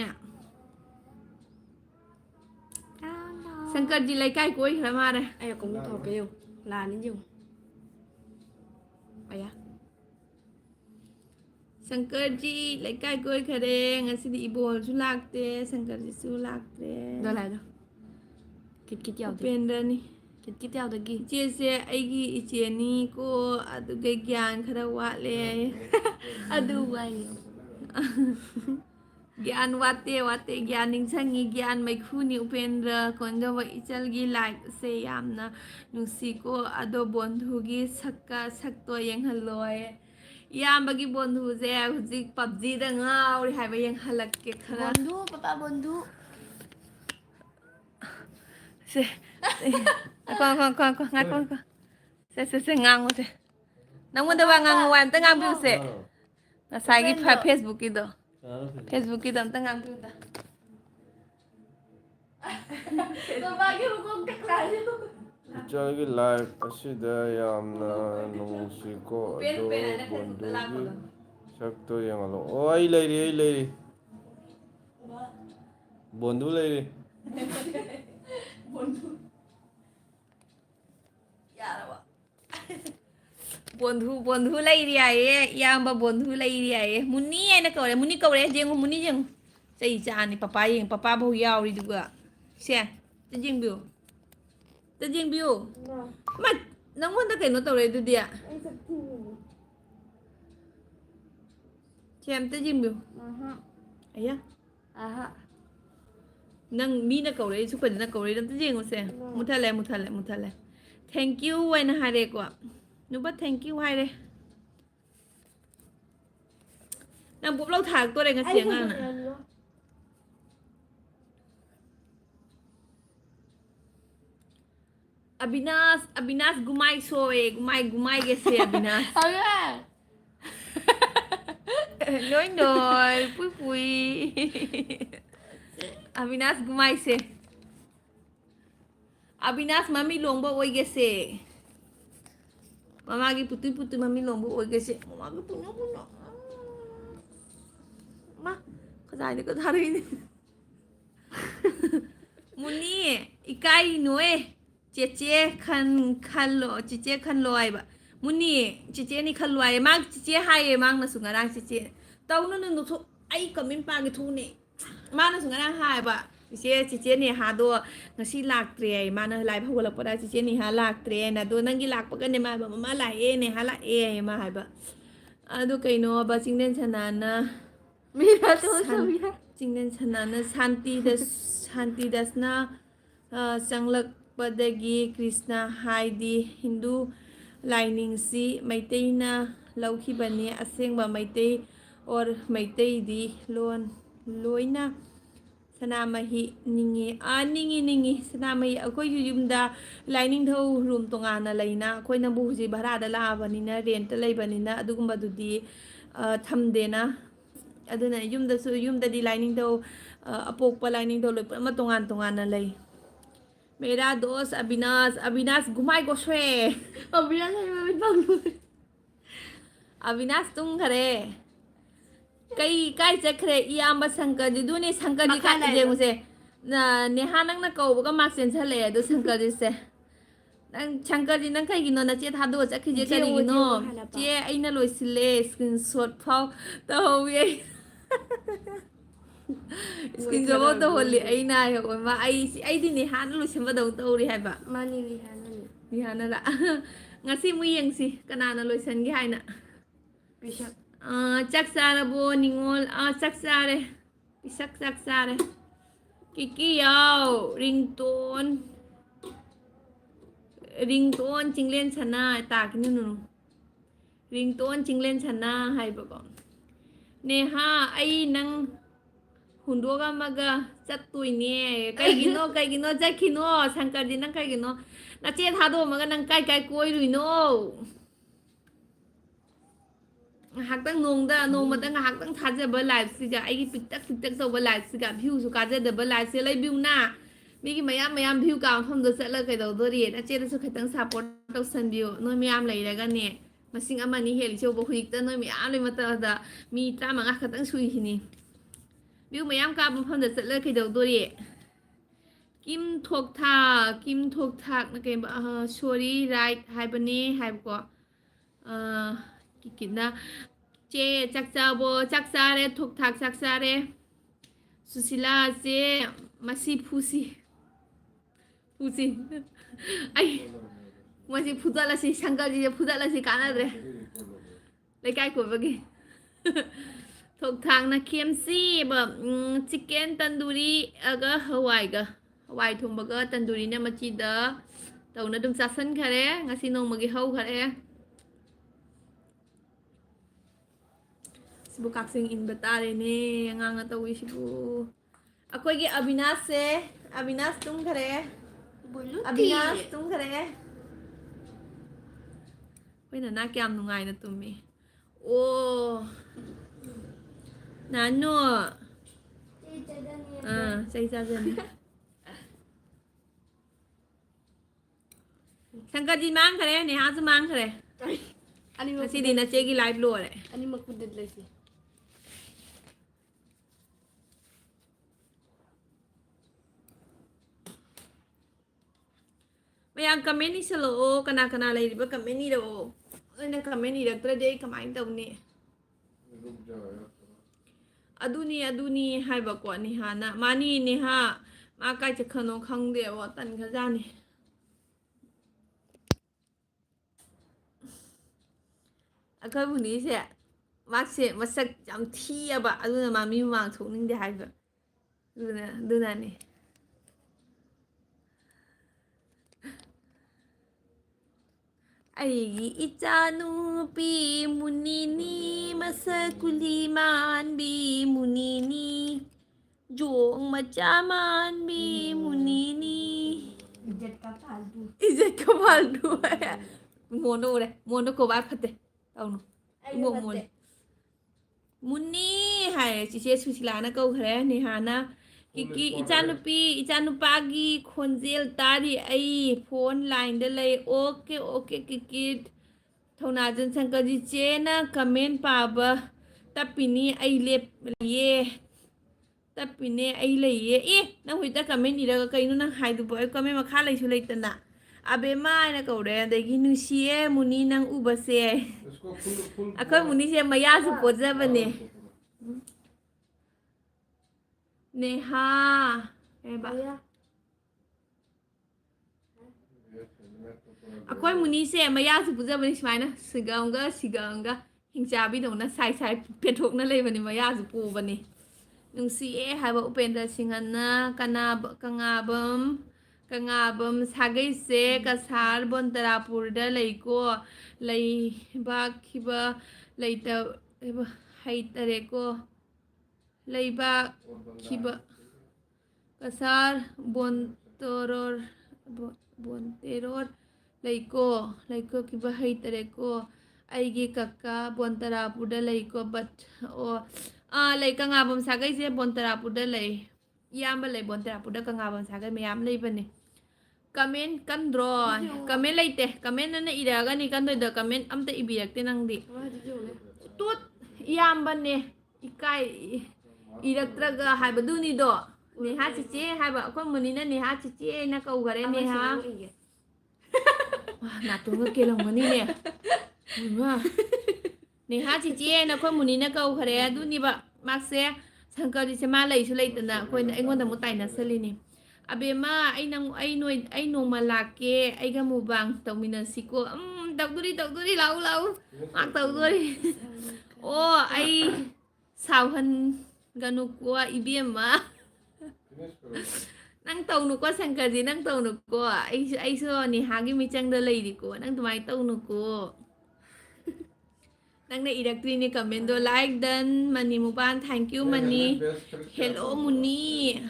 ꯁꯪꯀꯔꯖꯤ ꯂꯩꯀꯥꯏ ꯀꯣꯏꯈ꯭ꯔ ꯃꯥꯜꯂꯦ Ayo kamu tahu ke yuk. Lani jung. Ayah. ꯁꯪꯀꯔꯖꯤ ꯂꯩꯀꯥꯏ ꯀꯣꯏꯈꯔꯦ ꯉꯁꯤꯗꯤ 이보ꯜꯁꯨ ꯂꯥꯛꯇꯦ ꯁꯪꯀꯔꯖꯤꯁꯨ ꯂꯥꯛꯇ꯭ꯔꯦ Dulai tuh. Kit jauh deh. ꯎꯄꯦꯟꯗ꯭ꯔꯅꯤ Kit jauh deh gi. ꯏꯆꯦꯁꯦ ꯑꯩꯒꯤ ꯏꯆꯦꯅꯤꯀꯣ ꯑꯗꯨꯒ ꯒ꯭ꯌꯥꯟ ꯈꯔ ꯋꯥꯠꯂꯦ Aduh, bayi. ꯒ꯭ꯌꯥꯟ ꯋꯥꯠꯇꯦ ꯒ꯭ꯌꯥꯟ ꯅꯤꯡꯁꯤꯡꯉꯤ ꯒ꯭ꯌꯥꯟ ꯃꯩꯈꯨꯅꯤ ꯎꯄꯦꯟꯗ꯭ꯔ ꯀꯣꯟꯖꯕ ꯏꯆꯜꯒꯤ ꯂꯥꯏꯐꯁꯦ ꯌꯥꯝꯅ ꯅꯨꯡꯁꯤꯀꯣ ꯑꯗꯣ ꯕꯣꯟꯙꯨꯒꯤ ꯁꯛꯇꯣ ꯌꯦꯡꯍꯜꯂꯣꯏ ꯏꯌꯥꯝꯕꯒꯤ ꯕꯣꯟꯙꯨꯁꯦ ꯍꯧꯖꯤꯛ ꯄꯞꯖꯤꯗ ꯉꯥꯎꯔꯤ ꯍꯥꯏꯕ ꯌꯦꯡꯍꯜꯂꯛꯀꯦ ꯈꯔ বন্ধু পাপা বন্ধু 세. ꯉꯥꯏꯈꯣ. 세 ꯉꯥꯡꯉꯣꯁꯦ. ꯅꯪꯉꯣꯟꯗ ꯋꯥ ꯉꯥꯡꯉꯣ ꯋꯥ ꯑꯝꯇ ꯉꯥꯡꯕꯤꯌꯨꯁꯦ. ꯉꯁꯥꯏꯒꯤ ꯐꯦꯁꯕꯨꯛꯀꯤꯗꯣ. ꯐꯦꯁꯕꯨꯛꯀꯤꯗꯣ ꯑꯝꯇ ꯉꯥꯡꯕꯤꯌꯨꯗ. ꯄꯥꯄꯥꯒꯤ ꯃꯀꯣꯛ ꯇꯦꯛꯂꯥꯁꯦ ꯏꯆꯥꯒꯤ ꯂꯥꯏꯐ ꯑꯁꯤꯗ ꯌꯥꯝꯅ ꯅꯨꯡꯁꯤꯀꯣ ꯑꯗꯣ ꯕꯣꯟꯗꯨꯒꯤ ꯁꯛꯇꯣ ꯌꯦꯡꯍꯜꯂꯣ ꯑꯣ ꯑꯩ ꯂꯩꯔꯤ ꯕꯣꯟꯗꯨ ꯂꯩꯔꯤ ꯌꯥꯔꯕ. ꯕꯣꯟꯙꯨ ꯂꯩꯔꯤ ꯍꯥꯏꯌꯦ ꯏꯌꯥꯝꯕ ꯕꯣꯟꯙꯨ ꯂꯩꯔꯤ ꯍꯥꯏꯌꯦ ꯃꯨꯅꯤ ꯍꯥꯏꯅ ꯀꯧꯔꯦ ꯃꯨꯅꯤ ꯀꯧꯔꯦ ꯌꯦꯡꯉꯨ ꯃꯨꯅꯤ ꯌꯦꯡꯉꯨ ꯆꯩ ꯆꯥꯅꯤ ꯄꯄꯥ ꯌꯦꯡ ꯄꯄꯥ ꯐꯥꯎ ꯌꯥꯎꯔꯤꯗꯨꯒ ꯁꯦ ꯌꯦꯡꯕꯤꯌꯨ ꯌꯦꯡꯕꯤꯌꯨ ꯃꯥ ꯅꯪꯉꯣꯟꯗ ꯀꯩꯅꯣ ꯇꯧꯔꯦ ꯑꯗꯨꯗꯤ ꯁꯦ ꯑꯝꯇ ꯌꯦꯡꯕꯤꯌꯨ ꯑꯌꯥ ꯅꯪ ꯃꯤꯅ ꯀꯧꯔꯛꯏꯁꯨ ꯐꯖꯅ ꯀꯧꯔꯛꯏ ꯑꯝꯇ ꯌꯦꯡꯉꯨꯁꯦ ꯃꯨꯊꯠꯂꯦ ꯊꯦꯡꯛ ꯌꯨ ꯍꯥꯏꯅ ꯍꯥꯏꯔꯦꯀꯣ ꯅꯨꯄꯥ ꯊꯦꯡꯛ ꯌꯨ ꯍꯥꯏꯔꯦ ꯅꯪ ꯄꯣꯞꯂꯧ ꯊꯥꯔꯛꯇꯣꯔꯦ ꯉꯁꯤ ꯑꯉꯥꯡꯅ अविनाश गुमाई सोए गुमाई के से अविनाश नोई पुई अविनाश गुमाई से अविनाश मम्मी लोंबो ओई के से ममा की पुतु मम्मी लोंबो ओई के से ममा की पुनो मा कदाई को धारी मुनी इकाई नोए चेचे खन लो आइबा मुनी चेचे नि खन लो आइ माग चेचे हाये माग न सुंगरा चेचे तौनो न थो आई कमिन पागे थुने माना सुंगरा हायबा चेचे ने हादो ngasi लाक्त्रे माना लाइ भगलपदा चेचे नि हा लाक्त्रे ना दो नंगी लाक्पगा ने मा ममा लाए ने हा लाए मा हायबा अदो कइनो बा चिंगनेन सनाना मेरा तो सबिया चिंगनेन सनाना शांति दसना चंगलकपदगी कृष्णा हाइदी हिंदू लाइनिंगसी मैतेना लौखिबने असेंबा मैते और मैतेदी लोन लोइना सनामही निंगी सनामही अखोई युमदा लाइनिंग थौ रूम तोंगाना लेना अखोई नबु हुजि भारादा लाबनिना रेंट लेबनिना अदुगुंबदुदी थमदेना अदुना युमददी लाइनिंग थौ अपोकपा लाइनिंग थौ लोप अमा तोंगाना लई मेरा दोस्त अविनाश घुमाई को स्वे अविनाश तुम खरे कई चखरे इयाम शंकर जी दुने शंकर जी का जेमुसे नेहा नंग न कौबगा मा चेंसले अदु शंकर जी से नंग शंकर जी नंग कइगिनो न चे थादो चखिजे करिगिनो चे अइना लोइसिले स्क्रीनशॉट फाउ तौये स्क्रीन जबो तो होली अइना हो मा आई दि नेहा न लोइसिमबा दौ तौरी हाइबा मानी रिहाना ला ngasi mu yengsi kanana loisangi haina पिशक चक चारबो निngोल चक चारे पिसक चक चारे किकी याओ रिंगटोन चिंगलेन सना ताकनी नुनु रिंगटोन चिंगलेन सना हाइबको नेहा आई नंग हुंदोगा मगा चत्तुइने कइगिनो जखिनो शंकर जी नंग कइगिनो नचे थादो मगा नंग काय कोइरुइनो ngahakdang nongmadang ngahakdang thajaba live siga aigi piktak toba live siga view su kajadaba live se lai view na migi mayam view ka phom do chatla kai do dori na che su khatang support to san view no miyam lai raga ne masing amani heli cho bo huik ta no miyam lai mata da mi ta manga khatang sui hini view mayam ka phom do chatla kai do dori kim thok thak na kai sorry right haibani haibko कितना चे चकचारे थोक थाक चकचारे सुशीला चे मसी फूसी आई मसी फुदलसी शंकर जी फुदलसी कानद्रे लेकाय को बगे थोक थाक ना केमसी ब चिकन तंदूरी अगा हवाई थोंबगा तंदूरी ने मची द तौना दुम चासन खरे ngasi nongmagi hau khare sibu kaksing inba tare ne ngang tawi sibu akoy gi Avinash se Avinash tumkhare Avinash tumkhare hoy na kyam nungai na tumi oh nano say jani Sangkaji mang khare ne ha su mang khare Ngasidi na chegi live lo re Ani makudad lang siya. mayang comment ni salo kana kana lai ba comment ni do na comment ni dak trade kamai taw ni रुक जाओ यार aduni hai ba ko ni ha na mani ni ha ma kai che khano khang de wa tan kha ja ni akai bu ni se mak se masak jam thi ba aduna ma mi mang thuk ning de hai ba duna ni Eigi Nupasu munini masakuliman bi munini jong macaman bi munini Ijat ka paldu. Ijat kapal dua mono ko ba phate tau no mo mon muni hai chi che susila na ko khare ni hana Kiki Icanupagi khonjel tari ai phone line da lay okay Kiki thona jan Sangkaji che na comment pa ba tapini ai lep ye tapine ai le ye na hui ta comment ni da kai nu na hai du boy comment ma kha lai su lai tana abe mai na ko re da gi nu si e muni nang u ba se इसको full full akai muni se maya su po ja ba ne Neha ba akwai muni se maya su puja bani smaina siganga hingchabi dona sai petrok na lei bani maya su pu bani nungsi e haba upendra singana kangabam sagai se kasar bontarapur da leiko lei ba khiba leita haitare ko leiba khiba kasar bonteror leiko khiba haitare ko aigi kaka bontarapur da leiko but o lei kangabam sagai se bontarapur da lei yamba lei bontarapur da kangabam sagai mayam lei bane comment kan draw comment leite comment na iraga ni kan da comment amta ibirakte nangdi tot yamba ne ikai iraktraga haibadu ni do Neha cici haiba ko munina Neha cici na kau gare Neha na tu ke long mani ne Neha cici na ko munina kau gare adu ni ba makse Sangkaji se ma lai su lai tana ko aingon da mutai na salini abema ai no malake ai ga mubang tawmina siko tawduri lau mak tawduri oh ai sauhan ganu ko ibema nang tau nu ko Sangkaji nang tau nu ko ai so ni hagi mi chang da lai di ko nang tumai tau nu ko nang na idaktri ni comment do like dan mani muban thank you mani hello muni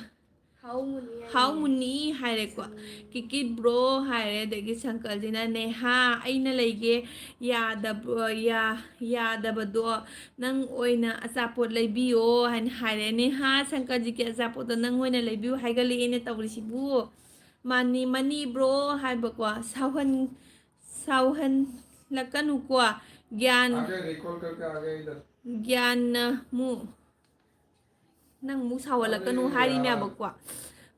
how muni haire ko kiki bro haire degi Sangkaji na Neha aina leige yada bado nang oina asapot leibiyo han haire Neha Sangkaji ke asapot nang oina leibiyo haigali ene tawrisi bu mani bro haiba ko sauhan lakanu ko gyan आगे recall करके आगे इधर gyan mu nang mu sawala kanu hari mya bakwa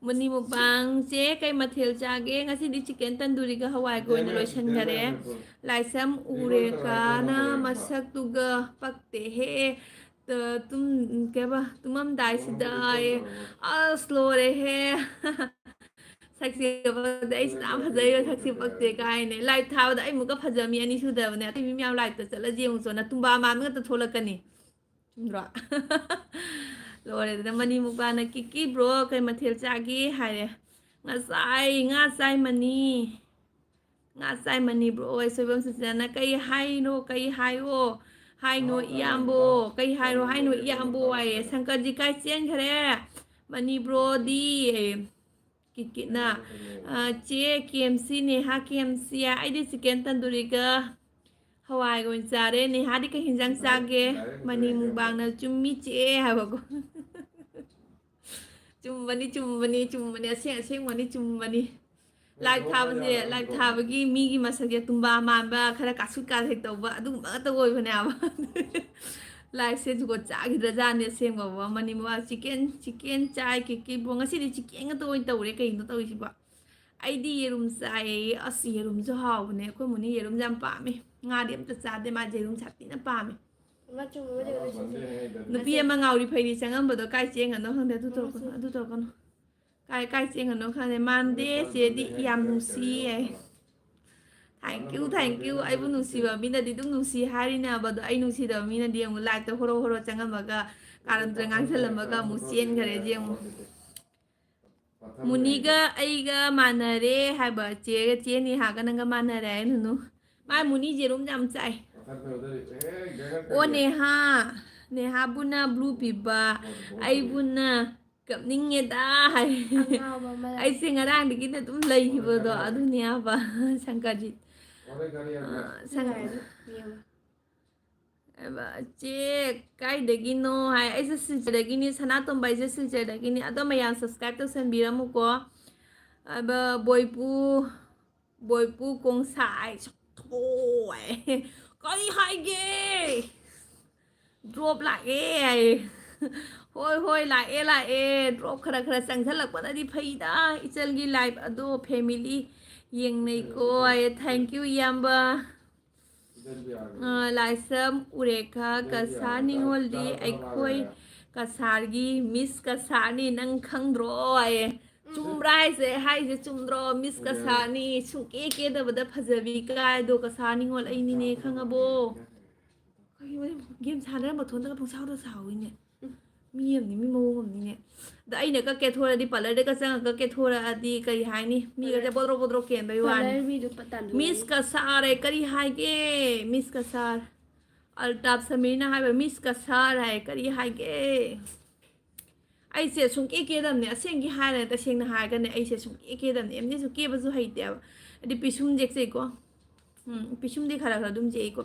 mani mo bang che kai mathel chage ngasi di chicken tandoori ga hawai ko na loisan gare laisam ure ka na masak tuga pakte he tum ke ba tumam dai sidai aslore he saksi ba dai islam hazai saksi pakte kai ne lai thaw da ai muka phajami ani su da ne mi myam lai ta chala jeng so na tumba ma mi ta tholakani chumra lore da mani muka na kiki bro kai mathel chagi hare ngasai mani bro ai sobam sisana kai hai no ꯍꯥꯏꯅꯣ ꯏꯌꯥꯝꯕꯣ ꯀꯩ ꯍꯥꯏꯔꯣ ꯍꯥꯏꯅꯣ ꯏꯌꯥꯝꯕꯣ ꯍꯥꯏꯌꯦ ꯁꯪꯀꯔꯖꯤ ꯀꯥꯏ ꯆꯦꯟꯈ꯭ꯔꯦ ꯃꯅꯤꯕ꯭ꯔꯣꯗꯤ ꯀꯤꯠꯀꯤꯠꯅ ꯆꯦ ꯀꯦꯝꯁꯤ ꯅꯦꯍꯥ ꯀꯦꯝꯁꯤ ꯑꯩꯗꯤ chicken ꯇꯟꯗꯨꯔꯤꯒ ꯍꯋꯥꯏꯒ ꯑꯣꯏꯅ ꯆꯥꯔꯦ ꯅꯦꯍꯥꯗꯤ ꯀꯩ ꯍꯦꯟꯖꯥꯡ ꯆꯥꯒꯦ ꯃꯅꯤ ꯃꯨꯛꯕꯥꯡꯅ ꯆꯨꯝꯃꯤ ꯆꯦ ꯍꯥꯏꯕꯀꯣ ꯆꯨꯝꯕꯅꯤ ꯑꯁꯦꯡꯕꯅꯤ ꯆꯨꯝꯕꯅꯤ ꯂꯥꯏꯚ ꯊꯥꯕꯁꯦ ꯂꯥꯏꯚ ꯊꯥꯕꯒꯤ ꯃꯤꯒꯤ ꯃꯁꯛꯁꯦ ꯇꯨꯝꯕꯥ ꯃꯥꯟꯕ ꯈꯔ ꯀꯥꯁꯨꯠ ꯀꯥꯁꯦꯛ ꯇꯧꯕ ꯑꯗꯨꯒꯨꯝꯕ ꯉꯥꯛꯇ ꯑꯣꯏꯕꯅꯦꯕ ꯂꯥꯏꯚꯁꯦ ꯖꯨꯒꯣꯠ ꯆꯥꯈꯤꯗ꯭ꯔꯖꯥꯠꯅꯦ ꯑꯁꯦꯡꯕ ꯃꯅꯤ ꯃꯨꯛꯕꯥꯡ ꯆꯤꯛꯀꯦꯟ ꯆꯥꯏ ꯀꯤꯛꯀꯤꯕꯣ ꯉꯁꯤꯗꯤ ꯆꯤꯛꯀꯦꯟ ꯉꯥꯛꯇ ꯑꯣꯏꯅ ꯇꯧꯔꯦ ꯀꯩꯅꯣ ꯇꯧꯔꯤꯁꯤꯕꯣ ꯑꯩꯗꯤ ꯌꯦꯔꯨꯝ ꯆꯥꯏꯌꯦ ꯑꯁ ꯌꯦꯔꯨꯝꯁꯨ ꯍꯥꯎꯕꯅꯦ ꯑꯩꯈꯣꯏ ꯃꯨꯅꯤ ꯌꯦꯔꯨꯝꯁꯨ ꯌꯥꯝ ꯄꯥꯝꯃꯦ ꯉꯥꯗꯤ ꯑꯝꯇ ꯆꯥꯗꯦ ꯃꯥꯁꯦ ꯌꯦꯔꯨꯝ ꯁꯥꯊꯤꯅ ꯄꯥꯝꯃꯦ ꯃꯆꯨꯝ ꯑꯃꯗꯤ ꯁꯤꯁꯦ ꯅꯨꯄꯤ ꯑꯃ ꯉꯥꯎꯔꯤ ꯐꯩꯔꯤ ꯆꯪꯉꯝꯕꯗꯣ ꯀꯥꯏ ꯆꯦꯡꯒꯅꯣ ꯈꯪꯗꯦ ꯑꯗꯨ ꯇꯧꯔꯛꯀꯅꯣ ꯀꯥꯏ ꯆꯦꯡꯒꯅꯣ ꯈꯪꯗꯦ ꯃꯥꯟꯗꯦ ꯆꯦꯗꯤ ꯌꯥꯝ ꯅꯨꯡꯁꯤꯌꯦ ꯊꯦꯡꯀ꯭ꯌꯨ ꯑꯩꯕꯨ ꯅꯨꯡꯁꯤꯕ ꯃꯤꯅꯗꯤ ꯑꯗꯨꯝ ꯅꯨꯡꯁꯤ ꯍꯥꯏꯔꯤꯅꯦꯕ ꯑꯗꯣ ꯑꯩ ꯅꯨꯡꯁꯤꯗꯕ ꯃꯤꯅꯗꯤ ꯑꯃꯨꯛ ꯂꯥꯏꯛꯇ ꯍꯣꯔꯣ ꯆꯪꯉꯝꯃꯒ ꯀꯥꯔꯟꯇ ꯉꯥꯡꯁꯜꯂꯝꯃꯒ ꯑꯃꯨꯛ ꯆꯦꯟꯈꯔꯦ ꯌꯦꯡꯉꯨ ꯃꯨꯅꯤꯒ ꯑꯩꯒ ꯃꯥꯟꯅꯔꯦ ꯍꯥꯏꯕ ꯆꯦ ꯅꯤꯍꯥꯒ ꯅꯪꯒ ꯃꯥꯟꯅꯔꯦ ꯍꯥꯏ ꯅꯨꯅꯨ ꯃꯥ ꯃꯨꯅꯤ ꯖꯦꯔꯨꯝ ꯌꯥꯝ ꯆꯥꯏ ꯑꯣ ꯅꯦꯍꯥꯕꯨꯅ ꯕ꯭ꯂꯨ ꯄꯤꯕ ꯑꯩꯕꯨꯅ ꯀꯞꯅꯤꯡꯉꯦꯗ ꯍꯥꯏ ꯑꯉꯥꯎꯕ ꯑꯃ ꯂꯥꯛꯑꯦ ꯑꯩꯁꯦ ꯉꯔꯥꯡꯗꯒꯤꯅ ꯑꯗꯨꯝ ꯂꯩꯈꯤꯕꯗꯣ ꯑꯗꯨꯅꯦꯕ ꯁꯪꯀꯔꯖꯤꯠ ꯅꯨꯡꯉꯥꯏꯔꯅꯤ ꯌꯦꯡꯉꯣ ꯆꯦ ꯀꯥꯏꯗꯒꯤꯅꯣ ꯍꯥꯏ ꯑꯩꯁꯦ ꯁꯤꯜꯆꯔꯗꯒꯤꯅꯤ ꯁꯅꯥꯇꯣꯝꯕ ꯑꯩꯁꯦ ꯁꯤꯜꯆꯔꯗꯒꯤꯅꯤ ꯑꯗꯣ ꯃꯌꯥꯝ ꯁꯕꯁꯀ꯭ꯔꯥꯏꯕ ꯇꯧꯁꯟꯕꯤꯔꯝꯃꯨꯀꯣ ꯕꯣꯏꯄꯨ ꯀꯣꯡꯁꯥꯏ ꯁꯛꯊꯣꯏ ꯀꯔꯤ ꯍꯥꯏꯒꯦ ꯗ꯭ꯔꯣꯞ ꯂꯥꯛꯑꯦ ꯍꯥꯏꯌꯦ ꯍꯣꯏ ꯂꯥꯛꯑꯦ ꯗ꯭ꯔꯣꯞ ꯈꯔ ꯆꯪꯁꯜꯂꯛꯄꯅꯗꯤ ꯐꯩꯗ ꯏꯆꯜꯒꯤ ꯂꯥꯏꯐ ꯑꯗꯣ ꯐꯦꯃꯤꯂꯤ ꯌꯦꯡꯅꯩꯀꯣ ꯍꯥꯏꯌꯦ ꯊꯦꯡꯀ꯭ꯌꯨ ꯏꯌꯥꯝꯕ ꯂꯥꯏꯁ꯭ꯔꯝ ꯎꯔꯦꯈꯥ ꯀꯁꯥꯔ ꯅꯤꯉꯣꯜꯗꯤ ꯑꯩꯈꯣꯏ ꯀꯁꯥꯔꯒꯤ ꯃꯤꯁ ꯀꯁꯥꯔꯅꯤ ꯅꯪ ꯈꯪꯗ꯭ꯔꯣ ꯍꯥꯏꯌꯦ ꯆꯨꯝꯕ꯭ꯔꯥ ꯍꯥꯏꯁꯦ ꯆꯨꯝꯗ꯭ꯔో ꯃꯤꯁ ꯀꯁꯥꯔꯅꯤ ꯁꯨꯡꯀꯦ ꯀꯦꯗꯕꯗ ꯐꯖꯕꯤ ꯀꯥꯏꯗꯣ ꯀꯁꯥꯔ ꯅꯤꯉꯣꯜ ꯑꯩꯅꯤꯅꯦ ꯈꯪꯉꯕꯣ ꯒꯦꯝ ꯁꯥꯟꯅꯔ ꯃꯊꯣꯟꯗꯒ ꯄꯪꯁꯥꯎꯗ ꯁꯥꯎꯏꯅꯦ ꯃꯤ ꯑꯃꯅꯤ ꯃꯤ ꯃꯑꯣꯡ ꯑꯃꯅꯤꯅꯦ ꯑꯗ ꯑꯩꯅ ꯀꯛꯀꯦ ꯊꯣꯔꯛꯑꯗꯤ ꯄꯥꯔꯂꯔꯗꯒ ꯆꯪꯉꯒ ꯀꯛꯀꯦ ꯊꯣꯔꯛꯑꯗꯤ ꯀꯔꯤ ꯍꯥꯏꯅꯤ ꯃꯤꯒꯁꯦ ꯕꯣꯗ꯭ꯔꯣ ꯀꯦꯟꯕꯩ ꯋꯥꯅꯤ ꯀꯂꯔ ꯃꯤꯗꯨ ꯇꯥꯟꯗꯣꯛꯑꯅꯤ ꯃꯤꯁ ꯀꯁꯥꯔ ꯀꯔꯤ ꯍꯥꯏꯒꯦ ꯃꯤꯁ ꯀꯁꯥꯔ ꯑꯜꯇꯥꯞ ꯁꯃꯤꯔꯅ ꯍꯥꯏꯕ ꯃꯤꯁ ꯀꯁꯥꯔ ꯍꯥꯏ ꯀꯔꯤ ꯍꯥꯏꯒꯦ ꯑꯩꯁꯦ ꯁꯨꯡꯀꯦ ꯀꯦꯗꯕꯅꯦ ꯑꯁꯦꯡꯒꯤ ꯍꯥꯏꯔꯒ ꯇꯁꯦꯡꯅ ꯍꯥꯏꯔꯒꯅꯦ ꯑꯩꯁꯦ ꯁꯨꯡꯀꯦ ꯀꯦꯗꯕꯅꯦ ꯑꯦꯝꯅꯤꯁꯨ ꯀꯦꯕꯁꯨ ꯍꯩꯇꯦꯕ ꯍꯥꯏꯗꯤ ꯄꯤꯁꯨꯝ ꯖꯦꯛꯆꯩꯀꯣ ꯄꯤꯁꯨꯝꯗꯤ ꯈꯔ ꯑꯗꯨꯝ ꯖꯦꯛꯏꯀꯣ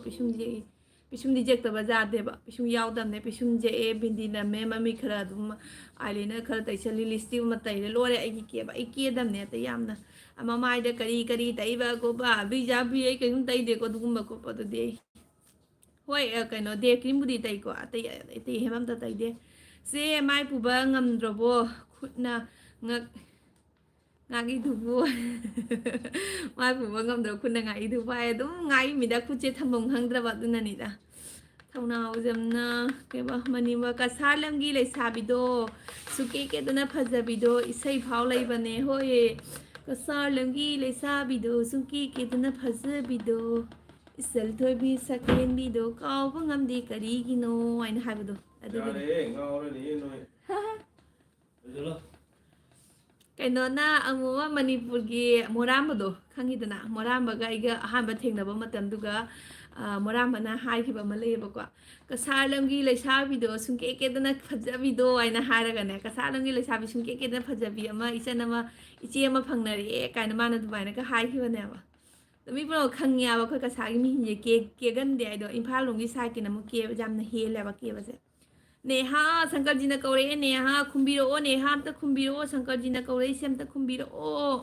ꯄꯤꯁꯨꯝꯗꯤ ꯖꯦꯛꯇꯕ ꯌꯥꯗꯦꯕ ꯄꯤꯁꯨꯝ ꯌꯥꯎꯗꯕꯅꯦ ꯄꯤꯁꯨꯝ ꯖꯦꯛꯑꯦ ꯕꯤꯟꯗꯤ ꯅꯝꯃꯦ ꯃꯃꯤ ꯈꯔ ꯑꯗꯨꯝ ꯑꯥꯏꯂꯤꯅꯔ ꯈꯔ ꯇꯩꯁꯜꯂꯤ ꯂꯤꯁꯇꯤꯛ ꯑꯃ ꯇꯩꯔꯦ ꯂꯣꯏꯔꯦ ꯑꯩꯒꯤ ꯀꯦꯕ ꯑꯩ ꯀꯦꯗꯕꯅꯦ ꯑꯇꯩ ꯌꯥꯝꯅ ꯃꯃꯥꯏꯗ ꯀꯔꯤ ꯇꯩꯕ ꯈꯣꯠꯄ ꯕꯤꯖꯥꯕꯤ ꯑꯩ ꯀꯩꯝ ꯇꯩꯗꯦꯀꯣ ꯑꯗꯨꯒꯨꯝꯕ ꯈꯣꯠꯄ ꯑꯗꯨꯗꯤ ꯑꯩ ꯍꯣꯏ ꯀꯩꯅꯣ ꯗꯦ ꯀ꯭रीमꯕꯨꯗꯤ ꯇꯩꯀꯣ ꯑꯇꯩ ꯍꯦꯝ ꯑꯝꯇ ꯇꯩꯗꯦ ꯆꯦ ꯃꯥꯏ ꯄꯨꯕ ꯉꯝꯗ꯭ꯔꯕꯣ ꯈꯨꯠꯅ ꯉꯥꯒꯤꯗꯨꯕꯨ ꯃꯥꯏ ꯄꯨꯕ ꯉꯝꯗ꯭ꯔꯕ ꯈꯨꯠꯅ ꯉꯥꯒꯤꯗꯨꯕꯨ ꯍꯥꯏ ꯑꯗꯨꯝ ꯉꯥꯒꯤꯃꯤꯗ ꯈꯨꯠꯁꯦ ꯊꯝꯐꯝ ꯈꯪꯗ꯭ꯔꯕ ꯑꯗꯨꯅꯅꯤꯗ ꯊꯧꯅꯥꯎꯖꯝꯅ ꯀꯩꯕ ꯃꯅꯤꯡꯕ ꯀꯁꯥꯔ ꯂꯝꯒꯤ ꯂꯩꯁꯥꯕꯤꯗꯣ ꯁꯨꯀꯦ ꯀꯦꯗꯅ ꯐꯖꯕꯤꯗꯣ ꯏꯁꯩ ꯐꯥꯎ ꯂꯩꯕꯅꯦ ꯍꯣꯏ ꯀꯁꯥꯔ ꯂꯝꯒꯤ ꯂꯩꯁꯥꯕꯤꯗꯣ ꯁꯨꯀꯦ ꯀꯦꯗꯅ ꯐꯖꯕꯤꯗꯣ ꯏꯆꯜ ꯊꯣꯏꯕꯤ ꯁꯛꯂꯦꯟꯕꯤꯗꯣ ꯀꯥꯎꯕ ꯉꯝꯗꯦ ꯀꯔꯤꯒꯤꯅꯣ ꯍꯥꯏꯅ ꯍꯥꯏꯕꯗꯣ ꯑꯗꯨꯒꯤꯅꯤ ꯀꯩꯅꯣꯅ ꯑꯃꯨꯛ ꯃꯅꯤꯄꯨꯔꯒꯤ ꯃꯣꯔꯥꯝꯕꯗꯣ ꯈꯪꯉꯤꯗꯅ ꯃꯣꯔꯥꯝꯕꯒ ꯑꯩꯒ ꯑꯍꯥꯟꯕ ꯊꯦꯡꯅꯕ ꯃꯇꯝꯗꯨꯒ ꯃꯣꯔꯥꯝꯕꯅ ꯍꯥꯏꯈꯤꯕ ꯑꯃ ꯂꯩꯌꯦꯕꯀꯣ ꯀꯁꯥꯔ ꯂꯝꯒꯤ ꯂꯩꯁꯥꯕꯤꯗꯣ ꯁꯨꯡꯀꯦ ꯀꯦꯗꯅ ꯐꯖꯕꯤꯗꯣ ꯍꯥꯏꯅ ꯍꯥꯏꯔꯒꯅꯦ ꯀꯁꯥꯔ ꯂꯝꯒꯤ ꯂꯩꯁꯥꯕꯤ ꯁꯨꯡꯀꯦ ꯀꯦꯗꯅ ꯐꯖꯕꯤ ꯑꯃ ꯏꯆꯦ ꯑꯃ ꯐꯪꯅꯔꯛꯑꯦ ꯀꯥꯏꯅ ꯃꯥꯅ ꯑꯗꯨꯃꯥꯏꯅꯒ ꯍꯥꯏꯈꯤꯕꯅꯦꯕ ꯃꯤ ꯄꯨꯝꯅꯃꯛ ꯈꯪꯉꯦꯕ ꯑꯩꯈꯣꯏ ꯀꯁꯥꯔꯒꯤ ꯃꯤꯁꯤꯡꯁꯦ ꯀꯦꯒꯟꯗꯦ ꯍꯥꯏꯗꯣ ꯏꯝꯐꯥꯜ ꯂꯣꯝꯒꯤ ꯁꯥꯏꯠꯀꯤꯅ ꯑꯃꯨꯛ ꯀꯦꯕ ꯌꯥꯝꯅ ꯍꯦꯜꯂꯦꯕ ꯀꯦꯕꯁꯦ ꯅꯦꯍꯥ ꯁꯪꯀꯔꯖꯤꯅ ꯀꯧꯔꯛꯑꯦ ꯅꯦꯍꯥ ꯈꯨꯝꯕꯤꯔꯛꯑꯣ ꯅꯦꯍꯥ ꯑꯝꯇ ꯈꯨꯝꯕꯤꯔꯛꯑꯣ ꯁꯪꯀꯔꯖꯤꯅ ꯀꯧꯔꯛꯏꯁꯦ ꯑꯝꯇ ꯈꯨꯝꯕꯤꯔꯛꯑꯣ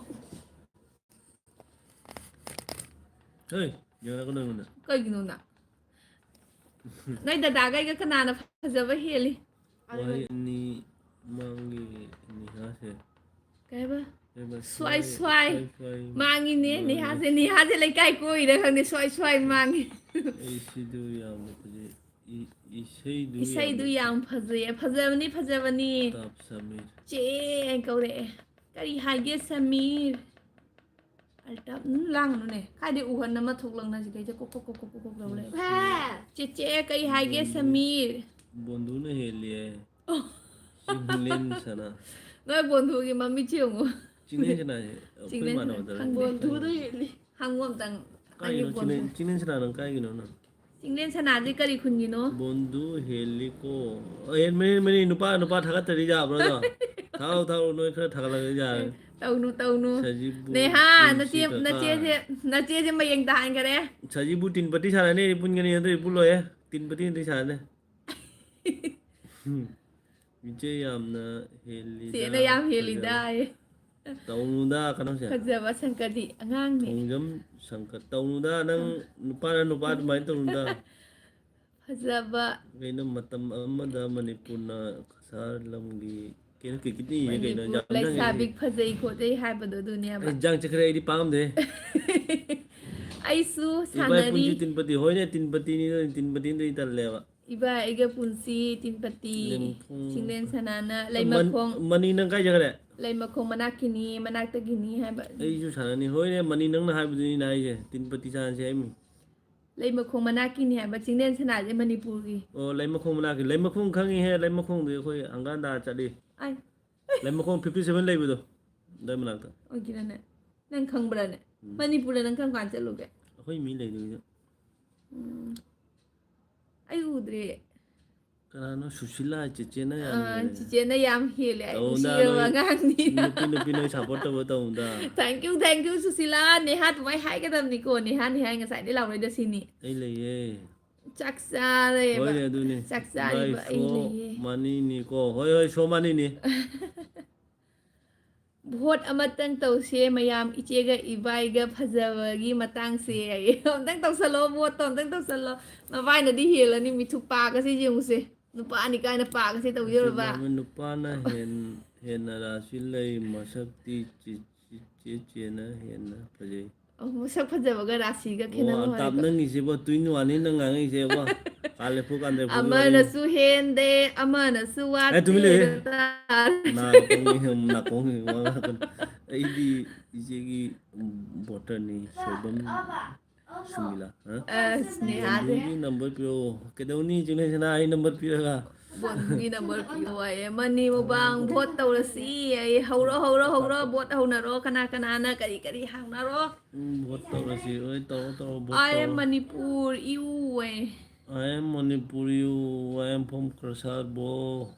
ꯀꯩꯒꯤꯅꯣꯅ ꯅꯣꯏ ꯗꯗꯥꯒꯩꯒ ꯀꯅꯥꯅ ꯐꯖꯕ ꯍꯦꯜꯂꯤ ꯋꯥꯍꯩ ꯑꯅꯤ ꯃꯥꯡꯒꯤ ꯅꯤꯍꯥꯁꯦ ꯀꯩꯕ ꯁ꯭ꯋꯥꯏ ꯁ꯭ꯋꯥꯏ ꯃꯥꯡꯉꯤꯅꯦ ꯃꯥꯡꯉꯤ ꯅꯦꯍꯥꯁꯦ ꯂꯩꯀꯥꯏ ꯀꯣꯏꯔ ꯈꯪꯗꯦ ꯁ꯭ꯋꯥꯏ ꯃꯥꯡꯉꯤ ꯏꯁꯩꯗꯨ ꯌꯥꯝꯅ ꯐꯖꯩ ꯏꯁꯩꯗꯨ ꯌꯥꯝ ꯐꯖꯕꯅꯤ ꯇꯥꯞ ꯁꯃꯤꯔ ꯆꯦ ꯀꯧꯔꯛꯑꯦ ꯀꯔꯤ ꯍꯥꯏꯒꯦ ꯁꯃꯤꯔ ꯑꯜꯇꯥꯞ ꯂꯥꯡꯒꯅꯨꯅꯦ ꯀꯥꯏꯗꯩ ꯎꯍꯟ ꯑꯃ ꯊꯣꯛꯂꯛꯅꯁꯤ ꯀꯩꯁꯦ ꯀꯣꯛ ꯂꯧ ꯂꯩ ꯆꯦꯆꯦ ꯀꯩ ꯍꯥꯏꯒꯦ ꯁꯃꯤꯔ ꯕꯣꯟꯗꯨꯅ ꯍꯦꯜꯂꯤꯌꯦ ꯆꯤꯡꯂꯦꯟ ꯁꯅꯥ ꯅꯣꯏ ꯕꯣꯟꯙꯨꯒꯤ ꯃꯃꯤꯠ ꯌꯦꯡꯉꯨ ꯆꯤꯡꯂꯦꯟ ꯁꯅꯥꯁꯦ ꯑꯩꯈꯣꯏ ꯆꯤꯡꯅꯦ ꯃꯥꯟꯅꯕꯗꯔ ꯕꯣꯟꯙꯨꯗ ꯍꯦꯜꯂꯤ ꯍꯪꯉꯨ ꯑꯝꯇꯪ ꯅꯪꯒꯤ ꯀꯥꯏꯒꯤꯅꯣ ꯕꯣꯟꯙꯨ ꯆꯤꯡꯂꯦꯟ ꯁꯅꯥ ꯅꯪ ꯀꯥꯏꯒꯤꯅꯣ ꯅꯪ ꯆꯤꯡꯂꯦꯟ ꯁꯅꯥꯗꯤ ꯀꯔꯤ ꯈꯨꯟꯒꯤꯅꯣ ꯕꯣꯟꯗꯨ ꯍꯦꯜꯂꯤꯀꯣ ꯍꯦꯟ ꯃꯅꯤ ꯅꯨꯄꯥ ꯊꯥꯒꯠꯇꯔꯤ ꯌꯥꯕ꯭ꯔꯣꯗꯣ ꯊꯥꯎ ꯅꯣꯏ ꯈꯔ ꯊꯥꯒꯠꯂꯒ ꯌꯥꯔꯦ ꯇꯧꯅꯨ ꯁꯖꯤꯕꯨ ꯅꯦꯍꯥ ꯄꯨꯟꯁꯤ ꯀꯀꯥ ꯅꯆꯦꯁꯦ ꯃꯌꯦꯡ ꯇꯥꯍꯟꯈꯔꯦ ꯁꯖꯤꯕꯨ ꯇꯤꯟꯄꯇꯤ ꯁꯥꯟꯅꯅꯤ ꯄꯨꯟꯒꯅꯤ ꯑꯗꯨ ꯄꯨꯜꯂꯣꯏꯌꯦ ꯇꯤꯟꯄꯇꯤ ꯁꯥꯟꯅꯅꯤ ꯏꯆꯦ ꯌꯥꯝꯅ ꯍꯦꯜꯂꯤꯗ ꯆꯦꯅ ꯌꯥꯝ ꯍꯦꯜꯂꯤꯗ ꯐꯖꯕ ꯑꯌꯦ. ꯇꯧꯅꯨꯗ ꯀꯩꯅꯣꯁꯦ ꯐꯖꯕ ꯁꯪꯀꯔꯗꯤ ꯑꯉꯥꯡꯅꯦ ꯊꯣꯡꯖꯝ ꯁꯪꯀꯠ ꯇꯧꯅꯨꯗ ꯅꯪ ꯅꯨꯄꯥꯅ ꯅꯨꯄꯥ ꯑꯗꯨꯃꯥꯏꯅ ꯇꯧꯅꯨꯗ ꯐꯖꯕ ꯀꯩꯅꯣ ꯃꯇꯝ ꯑꯃꯗ ꯃꯅꯤꯄꯨꯔꯅ ꯀꯁꯥꯔ ꯂꯝꯒꯤ ꯀꯩꯅꯣ ꯀꯤꯀꯤꯅꯤꯌꯦ ꯀꯩꯅꯣ ꯃꯅꯤꯄꯨꯔ ꯌꯥꯝ ꯆꯪꯉꯦ ꯂꯩꯁꯥꯕꯤ ꯐꯖꯩ ꯈꯣꯠꯆꯩ ꯍꯥꯏꯕꯗꯣ ꯑꯗꯨꯅꯦꯕ ꯑꯩ ꯖꯥꯡ ꯆꯠꯈ꯭ꯔꯦ ꯑꯩꯗꯤ ꯄꯥꯝꯗꯦ ꯑꯩꯁꯨ ꯏꯕꯥꯏ ꯁꯥꯟꯅꯔꯤ ꯄꯨꯟꯁꯤ ꯇꯤꯟꯄꯇꯤ ꯍꯣꯏꯅꯦ ꯇꯤꯟꯄꯇꯤꯅꯤ ꯇꯤꯟꯄꯇꯤꯅꯤ ꯇꯜꯂꯦꯕ ꯏꯕꯥ ꯑꯩꯒ ꯄꯨꯟꯁꯤ ꯇꯤꯟꯄꯇꯤ ꯂꯦꯡꯐꯨꯡ ꯆꯤꯡꯂꯦꯟ ꯁꯅꯥꯅ ꯂꯩꯃꯈꯣꯡ ꯃꯅꯤ ꯅꯪ ꯀꯥꯏ ꯆꯠꯈ꯭ꯔꯦ ꯂꯩꯃꯈꯣꯡ ꯃꯅꯥꯛꯀꯤꯅꯤ ꯃꯅꯥꯛꯇꯒꯤꯅꯤ ꯍꯥꯏꯕ ꯑꯩꯁꯨ ꯁꯥꯟꯅꯅꯤ ꯍꯣꯏꯅꯦ ꯃꯅꯤ ꯅꯪꯅ ꯍꯥꯏꯕꯗꯨꯅꯤꯅ ꯑꯩꯁꯦ ꯇꯤꯟꯄꯇꯤ ꯁꯥꯟꯅꯁꯦ ꯍꯥꯏꯃꯤ ꯂꯩꯃꯈꯣꯡ ꯃꯅꯥꯛꯀꯤꯅꯤ ꯍꯥꯏꯕ ꯆꯤꯡꯂꯦꯟ ꯁꯅꯥꯁꯦ ꯃꯅꯤꯄꯨꯔꯒꯤ ꯑꯣ ꯂꯩꯃꯈꯣꯡ ꯃꯅꯥꯛꯀꯤ ꯂꯩꯃꯈꯣꯡ ꯈꯪꯉꯤꯍꯦ ꯂꯩꯃꯈꯣꯡꯗꯤ ꯑꯩꯈꯣꯏ ꯍꯪꯒꯥꯟꯗ ꯆꯠꯂꯤ ꯑꯩ ꯂꯩꯃꯈꯣꯡ 57 ꯂꯩꯕꯗꯣ ꯑꯗꯨꯏ ꯃꯅꯥꯛꯇ ꯑꯣꯏꯒꯤꯔꯅꯦ ꯅꯪ ꯈꯪꯕ꯭ꯔꯅꯦ ꯃꯅꯤꯄꯨꯔꯗ ꯅꯪ ꯀꯔꯝ ꯀꯥꯟ ꯆꯠꯂꯨꯒꯦ ꯑꯩꯈꯣꯏ ꯃꯤ ꯂꯩꯗꯣꯏꯗꯣ ꯑꯩ ꯎꯗ꯭ꯔꯦ ꯀꯅꯥꯅꯣ ꯁꯨꯁꯤꯂꯥ ꯆꯦꯆꯦꯅ ꯌꯥꯝ ꯍꯦꯜꯂꯦ ꯆꯤꯆꯦꯅ ꯌꯥꯝ ꯍꯦꯜꯂꯦ ꯑꯩ ꯇꯧꯅꯨꯗ ꯅꯨꯡꯁꯤꯔꯕ ꯅꯣꯏ ꯑꯉꯥꯡꯅꯤ ꯅꯨꯄꯤ ꯅꯣꯏ ꯁꯞꯄꯣꯔꯠ ꯇꯧꯕ ꯇꯧꯅꯨꯗ ꯊꯦꯡꯛ ꯌꯨ ꯁꯨꯁꯤꯂꯥ ꯅꯦꯍꯥ ꯑꯗꯨꯃꯥꯏꯅ ꯍꯥꯏꯒꯗꯕꯅꯤꯀꯣ ꯅꯦꯍꯥ ꯉꯁꯥꯏꯗꯩ ꯂꯥꯎꯔꯩꯗꯣ ꯁꯤꯅꯤ ꯑꯩ ꯂꯩꯌꯦ ꯆꯥꯛ ꯆꯥꯔꯦꯕ ꯍꯣꯏꯅꯦ ꯑꯗꯨꯅꯤ ꯆꯥꯛ ꯏꯕꯥꯏ ꯆꯥꯔꯤꯕ ꯁꯣ ꯑꯩ ꯂꯩꯌꯦ ꯃꯅꯤꯅꯤꯀꯣ ꯍꯣꯏ ꯁꯣ ꯃꯅꯤꯅꯤ ꯚꯣꯠ ꯑꯃꯇꯪ ꯇꯧꯁꯦ ꯃꯌꯥꯝ ꯏꯆꯦꯒ ꯏꯕꯥꯏꯒ ꯐꯖꯕꯒꯤ ꯃꯇꯥꯡꯁꯦ ꯑꯩ ꯑꯝꯇꯪ ꯇꯧꯁꯜꯂꯣ ꯚꯣꯠꯇꯣ ꯑꯝꯇꯪ ꯇꯧꯁꯜꯂꯣ ꯃꯕꯥꯏꯅꯗꯤ ꯍꯦꯜꯂꯅꯤ ꯃꯤꯊꯨꯞ ꯄꯥꯒꯁꯦ ꯌꯦꯡꯉꯨꯁꯦ ꯅꯨꯄꯥꯅꯤ ꯀꯥꯏꯅ ꯄꯥꯒꯁꯦ ꯇꯧꯖꯔꯕ ꯅꯨꯄꯥꯅ ꯍꯦꯟꯅ ꯔꯥꯁꯤ ꯂꯩ ꯃꯁꯛꯇꯤ ꯆꯦꯆꯦꯅ ꯍꯦꯟꯅ ꯐꯖꯩ ꯃꯁꯛ ꯐꯖꯕꯒ ꯔꯥꯁꯤꯒ ꯑꯣ ꯈꯦꯠꯅꯕ ꯑꯜꯇꯥꯞ ꯃꯥꯜꯂꯦꯀꯣ ꯅꯪꯒꯤꯁꯤꯕꯣ ꯇꯨꯏꯟ ꯋꯥꯟꯅꯤ ꯅꯪ ꯉꯥꯡꯉꯤꯁꯦꯕꯣ ꯀꯥꯂꯦꯐꯨ ꯀꯥꯟꯗꯦꯐꯨꯒꯤ ꯋꯥꯔꯤ ꯑꯃꯅꯁꯨ ꯍꯦꯟꯗꯦ ꯑꯃꯅꯁꯨ ꯇꯨꯃꯤꯟ ꯋꯥꯠꯇꯦ ꯂꯩꯌꯨꯍꯦ ꯑꯗꯨ ꯇꯥꯔꯦ ꯅꯥꯀꯣꯡꯒꯤ ꯋꯥ ꯉꯥꯡꯉꯛꯀꯅꯨ ꯑꯩꯗꯤ ꯏꯆꯦꯒꯤ ꯚꯣꯇꯔꯅꯤ ꯁꯣꯏꯕꯝ ꯁꯨꯃꯤꯂꯥ ꯑꯁ ꯅꯦꯍꯥꯁꯦ ꯕꯣꯟꯗꯨꯒꯤ ꯅꯝꯕꯔ ꯄꯤꯔꯛꯑꯣ ꯀꯩꯗꯧꯅꯤ ꯆꯤꯡꯂꯦꯟꯁꯅꯥ ꯑꯩ ꯅꯝꯕꯔ ꯄꯤꯔꯒ ꯕꯣꯟꯗꯨꯒꯤ ꯅꯝꯕꯔ ꯄꯤꯌꯨ ꯍꯥꯏꯌꯦ ꯃꯅꯤ ꯃꯨꯛꯕꯥꯡ ꯚꯣꯠ ꯇꯧꯔꯁꯤ ꯑꯩ ꯍꯧꯔꯣ ꯚꯣꯠ ꯍꯧꯅꯔꯣ ꯀꯅꯥꯅ ꯀꯔꯤ ꯍꯪꯅꯔꯣ ꯚꯣꯠ ꯇꯧꯔꯁꯤ ꯍꯣꯏ ꯇꯧꯔꯣ ꯚꯣꯠ ꯑꯥꯏ ꯑꯦꯝ ꯇꯧꯔꯣ ꯃꯅꯤꯄꯨꯔ ꯏꯌꯨ ꯑꯦ I am Manipuri, I am from Kasarbo.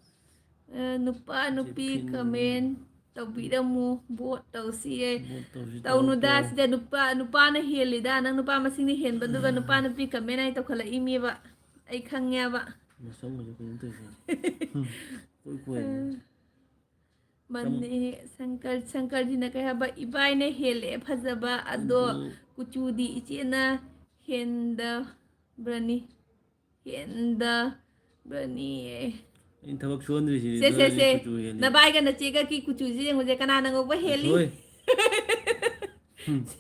ꯅꯨꯄꯥ ꯅꯨꯄꯤ Jeffin, ꯀꯃꯦꯟ ꯇꯧꯕꯤꯔꯝꯃꯨ ꯚꯣꯠ ꯇꯧꯁꯤꯌꯦ vote tꯧꯁꯤ ꯇꯧꯅꯨꯗ ꯇꯧꯔꯣꯀꯣ ꯁꯤꯗ ꯅꯨꯄꯥꯅ ꯍꯦꯜꯂꯤꯗ ꯅꯪ ꯅꯨꯄꯥ ꯃꯁꯤꯡꯅ ꯍꯦꯟꯕꯗꯨꯒ ꯅꯨꯄꯥ ꯅꯨꯄꯤ ꯀꯃꯦꯟ ꯍꯥꯏ ꯇꯧꯈꯠꯂꯛꯏꯃꯦꯕ ꯑꯩ ꯈꯪꯉꯦꯕ ꯃꯁꯝꯒꯁꯦ ꯀꯩꯅꯣ ꯇꯧꯏꯁꯦ ꯀꯣꯏ ꯃꯅꯤ ꯁꯪꯀꯔꯖꯤꯅ ꯀꯩ ꯍꯥꯏꯕ ꯏꯕꯥꯏꯅ ꯍꯦꯜꯂꯦ ꯐꯖꯕ ꯑꯗꯣ ꯀꯨꯆꯨꯗꯤ ꯏꯆꯦꯅ ꯍꯦꯟꯗꯕ꯭ꯔꯅꯤ ꯑꯩꯅ ꯊꯕꯛ ꯁꯨꯍꯟꯗ꯭ꯔꯤꯁꯤꯗꯤ ꯅꯣꯏꯅꯗꯤ ꯁꯦ ꯀꯨꯆꯨ ꯍꯦꯜꯂꯤ ꯅꯕꯥꯏꯒ ꯅꯆꯦꯒꯒꯤ ꯀꯨꯆꯨꯁꯤ ꯌꯦꯡꯉꯨꯁꯦ ꯀꯅꯥꯅ ꯉꯧꯕ ꯍꯦꯜꯂꯤ ꯊꯣꯏ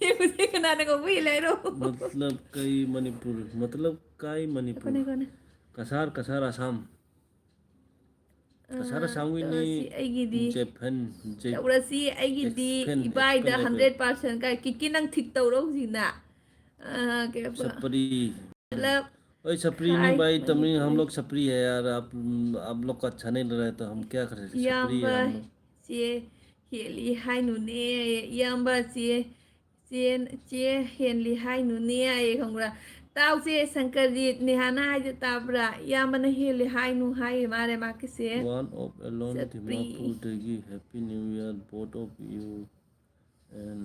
ꯌꯦꯡꯉꯨꯁꯦ ꯀꯅꯥꯅ ꯉꯧꯕ ꯍꯦꯜꯂꯤ ꯍꯥꯏꯔꯣ मतलब कई मणिपुर मतलब काई मणिपुर कसार असम कसार असमगिनी ꯇꯧꯔꯁꯤ ꯑꯩꯒꯤꯗꯤ जेफन ꯇꯧꯔꯁꯤ ꯑꯩꯒꯤꯗꯤ ꯏꯕꯥꯏꯗ एक्सपेन 100% ꯀꯥꯏ ꯀꯤꯛꯀꯤ ꯅꯪ ꯊꯤꯛ ꯇꯧꯔꯣ ꯍꯧꯖꯤꯛꯅ सपरी मतलब ओए सपरी नहीं हाय भाई तमिल हम मणिपुरी लोग सपरी है यार आप लोग का अच्छा नहीं लग रहा है तो हम क्या करें सपरी है ꯏꯌꯥꯝꯕ हम लोग ꯆꯦ ꯍꯦꯜꯂꯤ ꯍꯥꯏꯅꯨꯅꯦ ꯏꯌꯥꯝꯕ ꯆꯦ ꯍꯦꯜꯂꯤ ꯍꯥꯏꯅꯨꯅꯦ ꯑꯩ ꯈꯪꯕ꯭ꯔꯥ ꯇꯥꯎꯁꯦ ꯁꯪꯀꯔꯖꯤꯠ ꯅꯦꯍꯥꯅ ꯍꯥꯏꯁꯦ ꯇꯥꯕ꯭ꯔꯥ ꯏꯌꯥꯝꯕꯅ ꯍꯦꯜꯂꯤ ꯍꯥꯏꯅꯨ ꯍꯥꯏ ꯃꯥꯅꯦ ꯃꯥꯀꯤꯁꯦ one of alone ꯆꯠꯄ꯭ꯔꯤ dimapur happy new year both of you and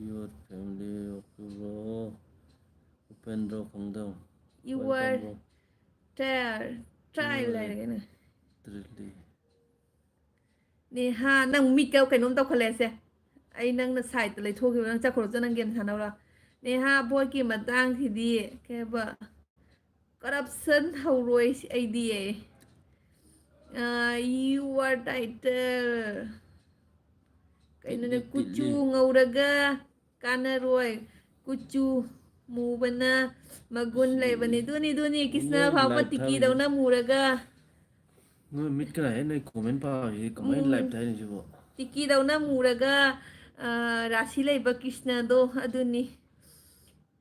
your family of you upendro khangdam You welcome were bro try ꯂꯩꯔꯒꯅꯦ Trilly ꯅꯦꯍꯥ ꯅꯪ ꯃꯤꯠꯀ ꯀꯩꯅꯣꯝ ꯇꯧꯈꯠꯂꯦꯁꯦ ꯑꯩ ꯅꯪꯅ ꯁꯥꯏꯠꯇ ꯂꯩꯊꯣꯛꯈꯤꯕ ꯅꯪ ꯆꯠꯈ꯭ꯔꯣ ꯅꯪ ꯒꯦꯝ ꯁꯥꯟꯅꯧꯔꯣ ꯅꯦꯍꯥ ꯚꯣꯠꯀꯤ ꯃꯇꯥꯡꯁꯤꯗꯤ ꯀꯩꯕ ꯀꯔꯞꯁꯟ ꯍꯧꯔꯣꯏ ꯑꯩꯗꯤ ꯌꯨ ꯑꯥꯔ ꯇꯥꯏꯇꯜ ꯀꯩꯅꯣꯅꯦ ꯀꯨꯆꯨ ꯉꯧꯔꯒ ꯀꯥꯟꯅꯔꯣꯏ ꯀꯨꯆꯨ ꯃꯨꯕꯅ ꯃꯒꯨꯟ ꯂꯩꯕꯅꯤ ꯑꯗꯨꯅꯤ ꯀ꯭ꯔꯤꯁꯅ ꯅꯣꯏ ꯐꯥꯎꯕ ꯂꯥꯏꯚ ꯊꯥꯕꯩꯁꯦ ꯇꯤꯀꯤꯗꯧꯅ ꯃꯨꯔꯒ ꯅꯣꯏ ꯃꯤꯠꯀꯅ ꯅꯣꯏ ꯀꯣꯃꯦꯟ ꯄꯥꯕꯁꯤ ꯀꯃꯥꯏꯅ ꯂꯥꯏꯚ ꯊꯥꯏꯅꯤꯁꯤꯕꯣ ꯇꯤꯀꯤꯗꯧꯅ ꯃꯨꯔꯒ ꯔꯥꯁꯤ ꯂꯩꯕ ꯀ꯭ꯔꯤꯁꯅꯗꯣ ꯑꯗꯨꯅꯤ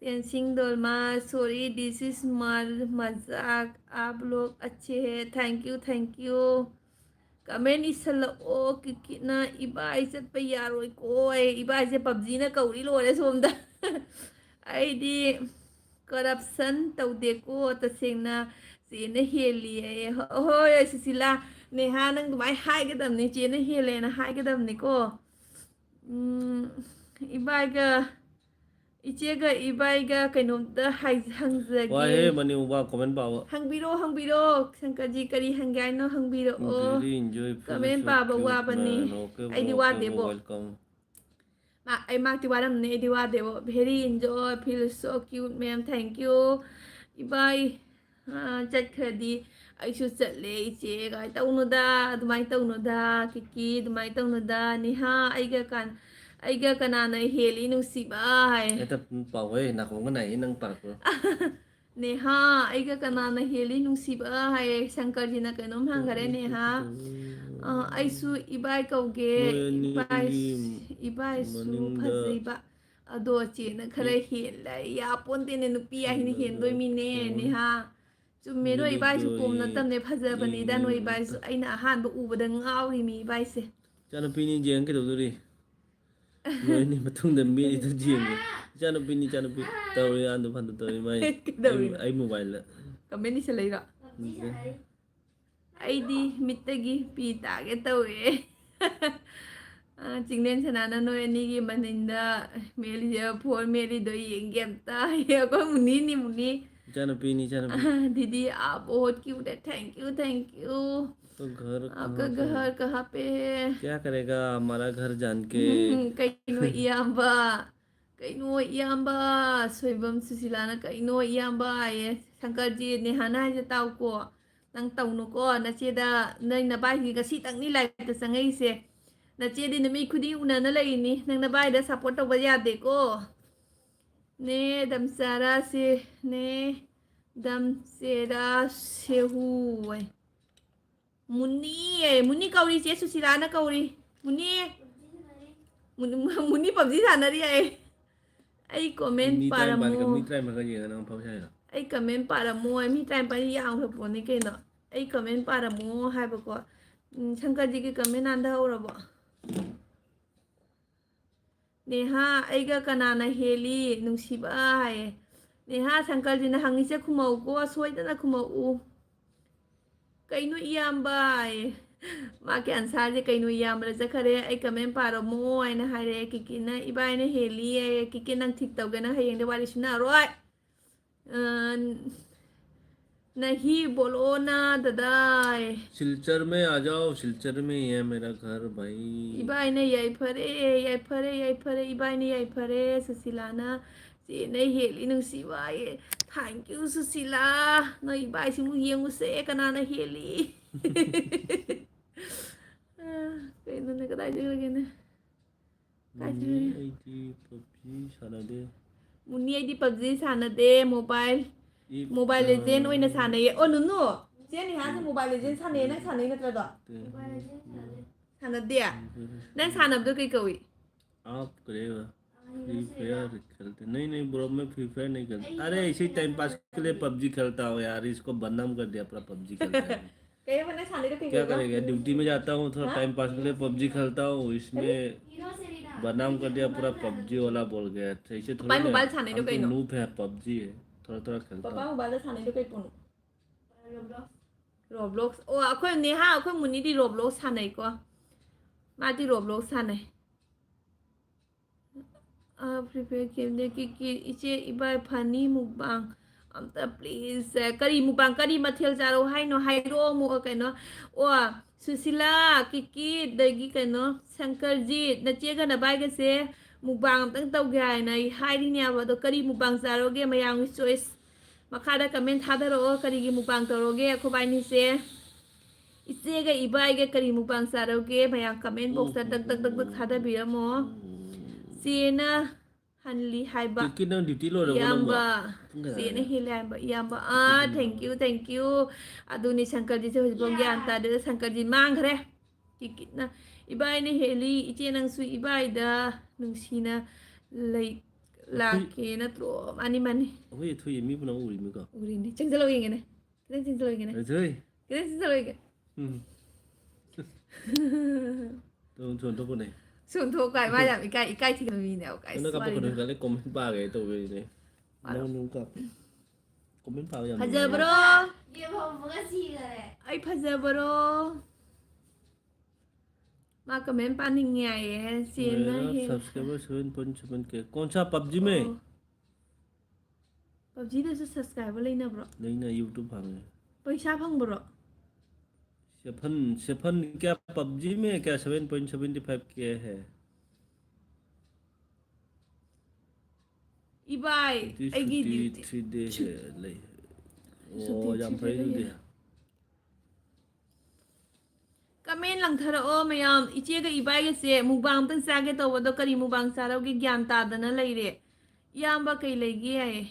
tensing Dolma sorry this is मजाक आप लोग अच्छे हैं थैंक यू कमेंट इसल कितना इबाई चटप यारोई को इबाई से पबजी ना कौरी लोरे सोमदा ID corruption ตาวเด็กกูแต่เสียงนะเสียนเฮลีโอ้ยสุศิลาเนี่ยฮะนั่งตัวไม้ให้กันดำนี่เจนเฮลีนะให้กันดำนี่ก็อีบายก็อีเจก็อีบายก็ขนมเตอให้หังเจ Wah, กี mani ubah komen bawa. หังบิโรสังกัดจีกรีหังไงเนาะหังบิโร Very enjoy. ก็เป็นป่าบัวปันนี้ Okay, ไอ้ดีว่าเดี๋ยวบอก welcome. มาไอ้มากที่ว่าดำนี่ไอ้ดีว่าเดี๋ยว very enjoy feel so cute ma'am thank you อีบายจัดเครดิตไอ้ชุดจัดเลยเจ๊ก็ไอ้เต้าหนูดาทำไมเต้าหนูดากิกิทำไมเต้าหนูดานี่ฮะไอ้ก็กันนาในเฮลินุสิบาย Eta pawai nak ko nganai nang park ko. นี่ฮะไอ้ก็กันนาในเฮลินุสิบายสังกัดจีน่ะกันน้องห่างกันได้นี่ฮะไอ้สูอีบายเก่าเกอีบายสูพัศอีบะโดเจน่ะเคยเห็นเลยยาปนเตนนุปียหินเห็นโดยมีเน่นี่ฮะจุเมโดอีบายสุกุมนั่นตั้มในพัศบันนี้ด้านอีบายสุไอ้น่ะอาหารบ่อูบ่ดังเอาอีมีอีบายเส Chana pini jeng ke dulu Mai ni betung dan mi itu jeng. Chana pini tahu ya andu pandu tahu mai. Ai mobile la. ก็ไม่นี่เฉลยละไอ้ดีมิตรกีปีตาแกตัวเอจริงเด่นชนะนั่นโน้ยนี่กีมันนินดาเมลีเจ้าพูดเมลีโดยยิงเกมตาเฮียก็มุนี่ Chana pini. ดีอาโบดคิวเด็ด thank you तो घर आपका घर कहाँ पे है क्या करेगा हमारा घर जान के ไก่นัวเอียมบ้าสวยบัมสุศิลานะไก่นัวเอียมบ้าสังกัดจีเนี่ยหาหน้าจะเต้ากัวตั้งเต้าหนูก็นะเจดาในนาบายที่กสิตั้งนี่แหละแต่สังไงเสียนะเจดินมีคุดีอุนันอะไรนี่นังนาบายเดซัพพอร์ตตัวบยาเด็กก็เนี่ยดัมซาราเซเนี่ยดัมเซราเซฮูไว้มุนี่เกาหลีเจสุศิลานะเกาหลีมุนี่ปับจีฐานอะไรไอ้คอมเมนต์ปาราโม มีไตรมันก็ยังนะพ่อใช่หรอ ไอ้คอมเมนต์ปาราโมมีไตรไปยาวเถอะปนนี่กันเนาะไอ้คอมเมนต์ปาราโมให้บอกว่าฉันก็จีก็คอมเมนต์นั่นเท่าหรอบ่เนี่ยฮะไอ้ก็กันนาเฮลีนุ่งชิบะเนี่ยฮะฉันก็จีนะหังนี้จะคุมาอุก็สวยแต่นะคุมาอุKainu iyambay. Maki ansari kainu iyambay sa kare ay kamen para mo ay na hare kikin na iba ay na heli ay kikin ng tiktok na hayang diwali siya na roy. नहीं बोलो ना दादा सिलचर में आ जाओ सिलचर में ही है मेरा घर भाई इबाई ने यही फरे इबाई ने यही फरे सुशीलाना जी ने हेली नुसीवाई थैंक यू सुशीला न इबाई सिमु येंगु से कना न हेली कहीं न कदाई जगह लगे ने आईडी पबजी साना दे मुन्नी आईडी पबजी साना दे मोबाइल लेजेंड ओइ न साने ओ नुनु जे नि हा मोबाइल लेजेंड साने न साने न त्र दो साना दे न सानब दो कई कई आप करेगा फ्री फायर खेलते नहीं ब्रो मैं फ्री फायर नहीं खेलता अरे ऐसे टाइम पास के लिए पबजी खेलता हूँ यार इसको बदनाम कर दिया पूरा पबजी खेलता है कई बने साने तो क्या करेगा ड्यूटी में जाता हूँ थोड़ा टाइम पास के लिए पबजी खेलता हूँ इसमें बदनाम कर दिया पूरा पबजी वाला बोल गया ऐसे थोड़ा मोबाइल साने तो कई नूब है पबजी है थोड़ा खेलता पापा मोबाइल साने तो कई पुनु रोब्लॉक्स ओ अखोय नेहा अखोय मुनि दी रोब्लॉक्स साने को मा दी रोब्लॉक्स साने प्रिपेयर गेम दे कि इचे इबाय फानी मुकबांग अमता प्लीज करी मुकबांग करी मथेल जारो हाइनो हाइरो मु कइनो ओ सुशीला किकी दगी कइनो शंकरजीत नचे गना बाय गसे मुकबांग तंग तौ गाय नै हाइरि ने अब करी मुकबांग जारोगे मयांग चॉइस मखादा कमेंट थादरो करीगी मुकबांग तरोगे खोबाइनी से इचेगा इबायगे करी मुकबांग जारोगे मयांग कमेंट बॉक्स तक थादा बिरमो Sina Hanli Haiba Yamba Sina Hilan Yamba thank you Aduni Sankarji se hojbong yan ta de Sankarji mang khare kikit na ibai ne heli iche nang su ibai da nung sina lai la ke na tro ani mani oi thui mi puna uri mi ko uri ni chang jalo yeng ne chang jalo yeng ne chơi chang jalo yeng chọn top nàyส่วนทั่วไปมาจากอีกใกล้ที่มันมีแนวไกล nó gặp con người lấy comment ba cái tôi về này 너누가 고민 바로 야. 파자브로 예뻐보가 지그래. ai 파자브로 마 comment पानिंगे आए हैं सीना मेरा है subscriber 7.7 के कौन सा PUBG में PUBG से सब्सक्राइबर लेना ब्रो नहीं ना यूट्यूब भांगे पैसा फंग ब्रो सेफन क्या पबजी में क्या 7.75 के है इबाई एगी ड्यूटी 3 डे है ले ओ जाम फ्राई दे कमेंट लंथरओ मयाम इचेगा इबाई से मुबांग तंग सागे तवदो करी मुबांग सारोगे ज्ञान तादना लैरे याम्बा कई लेगे आए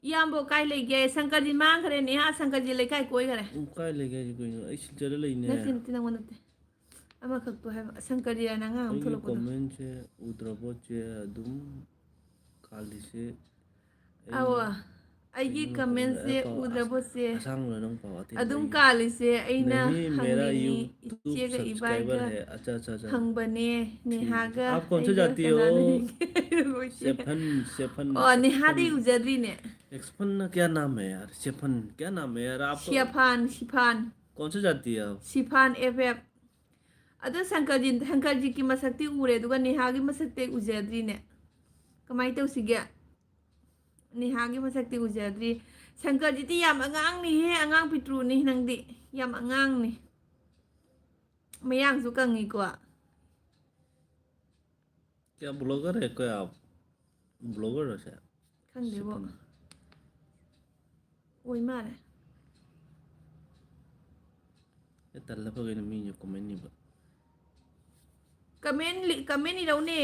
याम्बो काय लेगे शंकर जी मांग करे नेहा शंकर जी लेकाय कोई करे काय लेगे कोई ऐ सिलचर लेने नथिन नथिन नते अमा खक्तो है शंकर जी ना ngang आई थोलो कमेंट से उद्रबो चे अदुम काली से awa aigi comment se udrabo se असंग नंग पावाती adum kali se aina नहीं मेरा hangni YouTube ichega subscriber ibaiga है अच्छा अच्छा अच्छा hangbane nehaga आप कौन से जाती हो सेफन सेफन और नेहादी उजदरी ने एक्सपन क्या नाम है यार सेफन क्या नाम है यार आप शिफान कौन से जाती है आप शिफान एफएफ अदो शंकर जी की मसक्ति उरे दुगा नेहागी मसक्ति उजदरी ने कमाई तो सिगे नेहागी मसक्ति उजदरी शंकर जी ती याम अंगांग नि हे अंगांग पितृ नि नंगदी याम अंगांग नि मयांग सु कंगी को क्या ब्लॉगर है क्या आप ब्लॉगर हो शायद खंदेबो ओई मारे ये तल्ला पगे न मीन्यो कमेंट नहीं बा comment ni raw ne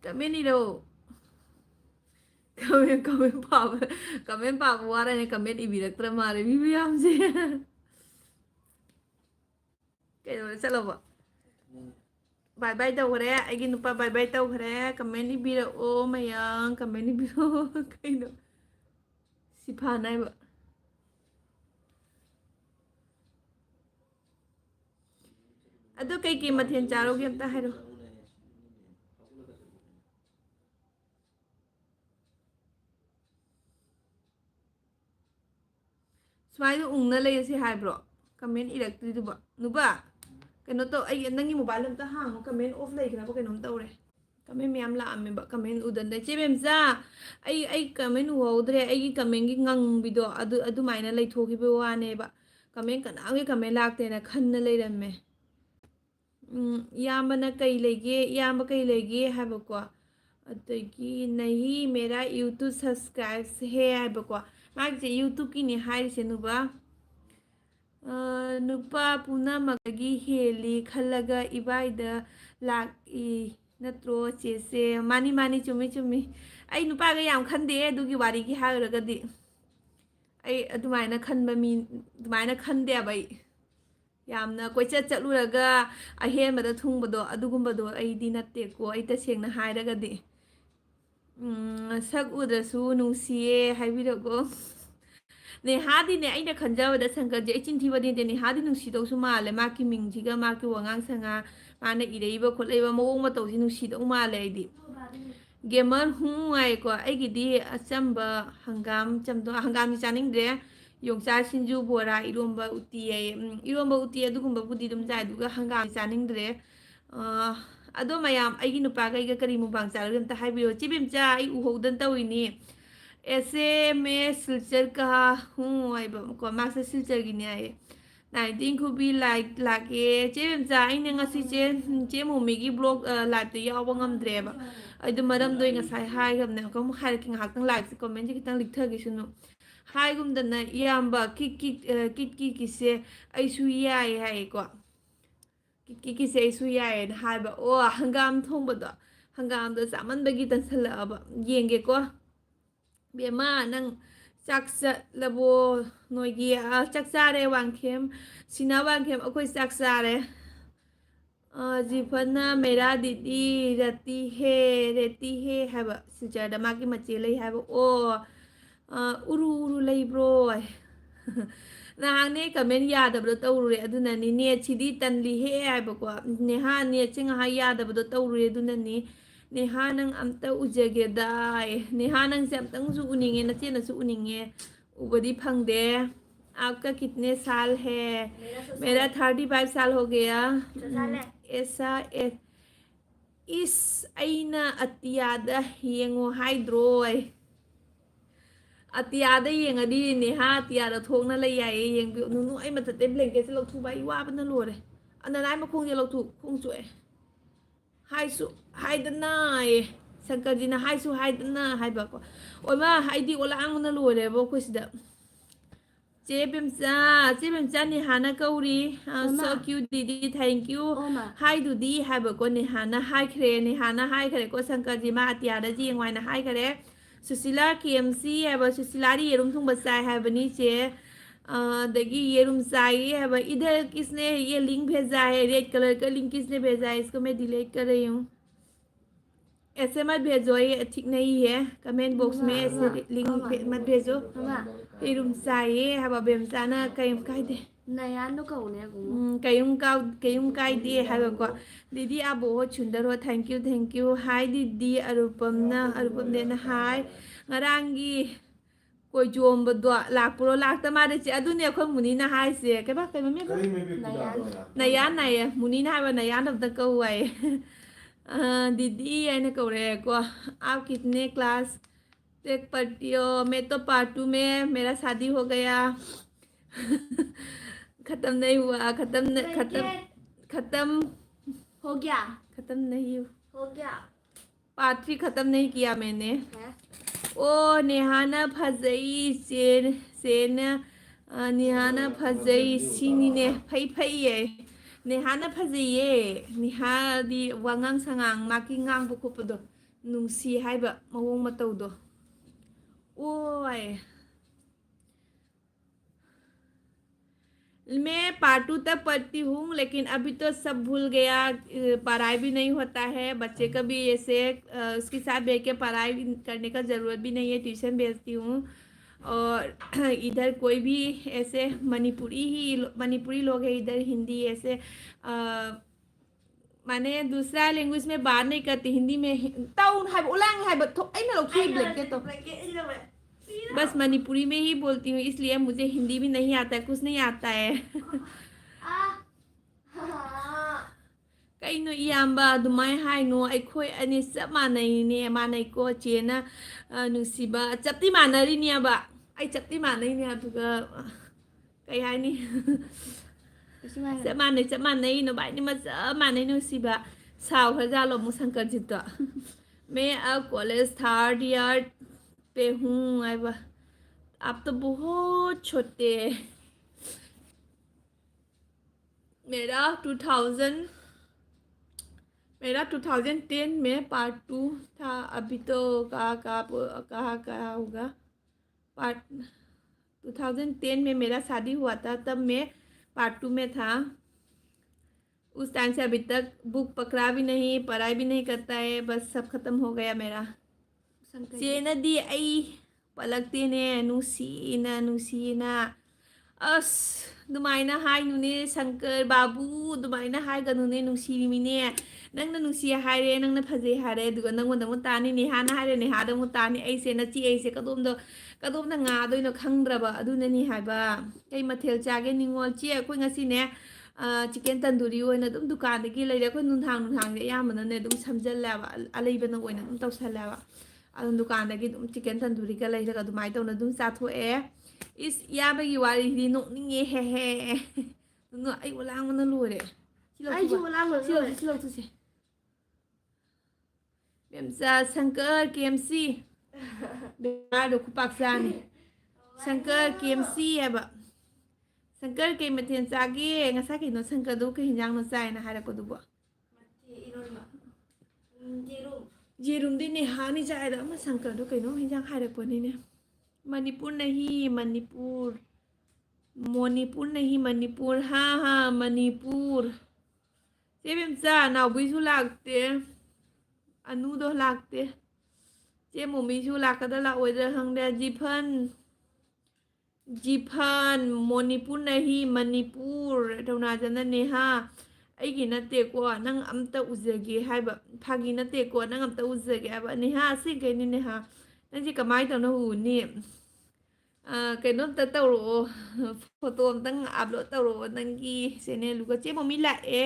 comment ni raw comment pa wara ne comment ibiraktra mare mi miyam se cái rồi sẽ là vợ bài bay tàu khỏe Eigi Nupa bài bay tàu khỏe comment đi bira ô mày comment đi bira cái nó si pha này vợ अदो कई कीमत है चारों की हमता है रो स्वाइदो उंगना ले से hi bro comment electric दुबा नुबा कनो तो आई नंगी मोबाइल हमता हांग कमेंट ऑफ ले खना कनो तौरे कमेंट मैम लामे बा कमेंट उदन दे चेबेमजा आई कमेंट उहोद्रे आई कमेंट की ngang बिदो अदु माइना ले थोखिबे वाने बा कमेंट कनागे कमेंट लागते ना खन्न लेरमे यामना कई लेगे याम कई लेगे है बको अतगी नहीं मेरा यूट्यूब सब्सक्राइब है बको मागे यूट्यूब की ने हाय से नुबा नुपा पुना मगी हेली खलगा इबाइदा लाकी नत्रो चेसे मानी मानी चुमी चुमी आई नुपा गा याम खंदे दुगी वारी की हागरगदी आई अदुमाइना खनबा मी दुमाइना खंदे बाई यामना कोइचत चलुरगा अहेमदा थुंगबदो अदुगुंबदो आइदी नत्तेको आई तसेंगना हायरगदी सक उद्रसु नुसिए हाइबिरगो नेहादी ने आइना खंजाबदा शंकर जे चिंथीबदी ने नेहादी नुसिदौसु माले माकी मिंगजिगा माकी वंगांग संगा माने इरेइबा खोलेइबा मवोंग मतौसि नुसिदौ माले आइदी गेमर हूं आइको आइगिदी अचंबा हंगाम चमदो हंगाम चानिंगद्रे योंचा सिंजू बोरा इरोंबा उती अदुगुंबा बुदी दुम जाय दुगा हंगाम चानिंगद्रे अदो मयाम आइगी नुपा गैगा करी मुबांग चालु हमता हाइबियो चिबिमचा आई उहोदन तविनी ऐसे मैं सिलचर का हूं आइबा को माक्स सिलचर गिने आए 19 खुबी लाइक लाके चिबिमचा आई ने ngasi चे मोमीगी ब्लॉग लाइव तो यावबा ngamdreba aidu maram doi ngasai hai gamne ko mu khai king hakang live comment ji kitang likthagi sunu hai gumdana iyamba ki se ai su yai hai ko ki se ai su yai hai ba o hangam thongba do hangam do saman bagi tan sala ba yenge ko bema nang chaksa labo noigi chaksa re wangkhem sina wangkhem akoi chaksa re जीफना मेरा दीदी रहती है हैबा सिचर मा की मचे ले हैबा ओ उरु ले bro नाने कमेंट यादबदो तौरुरे नेट सिदी तनली हे हैबा को नेहा नेट चिंग हा यादबदो तौरुरे नेहा नंग अमता उजगे दाय नेहा नंग से अमतंगसु उनिंगे नचेनसु उनिंगे उबदी फंगदे आपका कितने साल है मेरा 35 साल हो गया ऐसा इस अइना अतियादा येंगो हाइड्रोय अतियादा येंगदी नेहा अतियादा थोंगना लay याय येंग नुनु अइ मथते ब्लैंकेट से लौथु बाई वाबना लोरे अननाय मखोंगे लौथु खोंगचुए हाइसु हाइदनाय शंकरजीना हाइसु हाइदना हाइबाको ओमा हाइदी ओलांगना लोरेबो कोसिदा चेबेमचा नेहाना कौरी सो क्यूट दीदी थैंक यू हाय दुदी हाइबाको नेहाना हाइखरे को शंकरजी मा अतियादा जेंगवाइना हाइखरे सुशीला केएमसी हाइबा सुशीलारी येरुम थुंबा चाय हाइबनी चे दगी येरुम चाय हाइबा इधर किसने ये लिंक भेजा है रेड कलर का लिंक किसने भेजा है इसको मैं डिलीट कर रही हूँ ऐसे मत भेजो ये ठीक नहीं है कमेंट बॉक्स में ऐसे लिंक मत भेजो येरुम चाय हाइबा बेमचाना कयम कायदे नयानो कौने कयुम कायदे हाइबाको दीदी आप बहुत सुंदर हो थैंक यू हाय दीदी अरुपमने हाय ngarangi कोई जोमबदो लाकपुरो लाकता मारे चे अदुने अखो मुनीना हाइसे केबा केबा नयान मुनीना हाइबा नयान अब तक कौवाय दीदी आने कौरे को आप कितने क्लास तक पढ़ती हो मैं तो पार्ट 2 में मेरा शादी हो गया खत्म नहीं हुआ खत्म हो गया नहीं हो गया पार्ट 3 खत्म नहीं किया मैंने ओ नेहाना फजई सेन नेहाना फजई सिनीने फैये नेहाना फजइये नेहादी वांगांग संगांग माकी ngang बुखुपदो नुंसी हाइबा मवोंग मतौदो ओय मैं पार्ट 2 तक पढ़ती हूँ लेकिन अभी तो सब भूल गया पढ़ाई भी नहीं होता है बच्चे का भी ऐसे उसके साथ बैठ के पढ़ाई करने का ज़रूरत भी नहीं है ट्यूशन भेजती हूँ और इधर कोई भी ऐसे मणिपुरी लोग हैं इधर हिंदी ऐसे माने दूसरा लैंग्वेज में बात नहीं करती हिंदी में टाउन है उलांग है बस मणिपुरी में ही बोलती हूँ इसलिए मुझे हिंदी भी नहीं आता है कुछ नहीं आता है कहीं इयाम्बा दुमाय हाइनो अखोय अने सब मानैने मानैको चेना नुसिबा चप्ती मानरिनियाबा आई चप्ती मानैने अदुगा कई हाइनी सब मानै नो बाइनी मजा मानै नुसिबा साव हजालो मुसंकर मैं अब कॉलेज 3rd ईयर पे हूँ आप तो बहुत छोटे हैं मेरा 2010 में पार्ट 2 था अभी तो कहाँ होगा पार्ट 2010 में मेरा शादी हुआ था तब मैं पार्ट 2 में था उस टाइम से अभी तक बुक पकड़ा भी नहीं पढ़ाई भी नहीं करता है बस सब खत्म हो गया मेरा चेनदी आई पलकतेने नुसीना अस दुमाइना हाय नुने शंकर बाबू दुमाइना हाय गनुने नुसीमिने नंगना नुसी हायरे नंगना फजे हायरे दुगा नंगोंदमु तानी नेहाना हायरे नेहादमु तानी ऐसे नची ऐसे कदोमना ngadoino खंगद्रबा अदुननी हायबा कई मथेल चागे निंगोल चे अखोय ngasiने चिकन तंदूरी ओइना दुम दुकानदगी लेरे अखोय नुंथांग यामनने दुम समजल्लाबा अलेबना ओइना दुम तौसल्लाबा अदुम दुकानदगी दुम चिकन तंदूरी का लेरे दुमाय तौना दुम चाथोए इस याबगी वारी नोकनिंगे हे नु आई ओलांगना लोरे सिलो तुसे बेमसा शंकर केएमसी बेमार खुपाकसानी शंकर केएमसी हैबा शंकर के मथेन चागे ngasa kino शंकर दो के हिंजांग नो चाय ना हारा को दुबो जेरुम दिने हानी चाय दा म शंकर दो कइनो हिंजांग हारा को ने मणिपुर नहीं मणिपुर हाँ मणिपुर से बेमसा नावबीसु लागते अनु दो लागते चे मोमीसु लाकदा लाओइदर हंगदे जिफन मणिपुर नहीं मणिपुर दौना जन नेहा ꯑꯩꯒꯤ ꯅꯠꯇꯦꯀꯣ ꯅꯪ ꯑꯝꯇ ꯎꯖꯒꯦ ꯍꯥꯏꯕ ꯐꯥꯒꯤ ꯅꯠꯇꯦꯀꯣ ꯅꯪ ꯑꯝꯇ ꯎꯖꯒꯦ ꯍꯥꯏꯕ ꯅꯦꯍꯥ ꯑꯁꯦꯡꯀꯩꯅꯤ ꯅꯦꯍꯥ ꯅꯪꯁꯤ ꯀꯃꯥꯏꯅ ꯇꯧꯅ ꯎꯅꯤ ꯀꯩꯅꯣꯝꯇ ꯇꯧꯔꯛꯑꯣ ꯐꯣꯇꯣ ꯑꯝꯇꯪ ꯑꯞꯂꯣꯗ ꯇꯧꯔꯛꯑꯣ ꯅꯪꯒꯤ ꯆꯦꯅꯦꯜꯗꯨꯒ ꯆꯦ ꯃꯣꯃꯤ ꯂꯥꯛꯑꯦ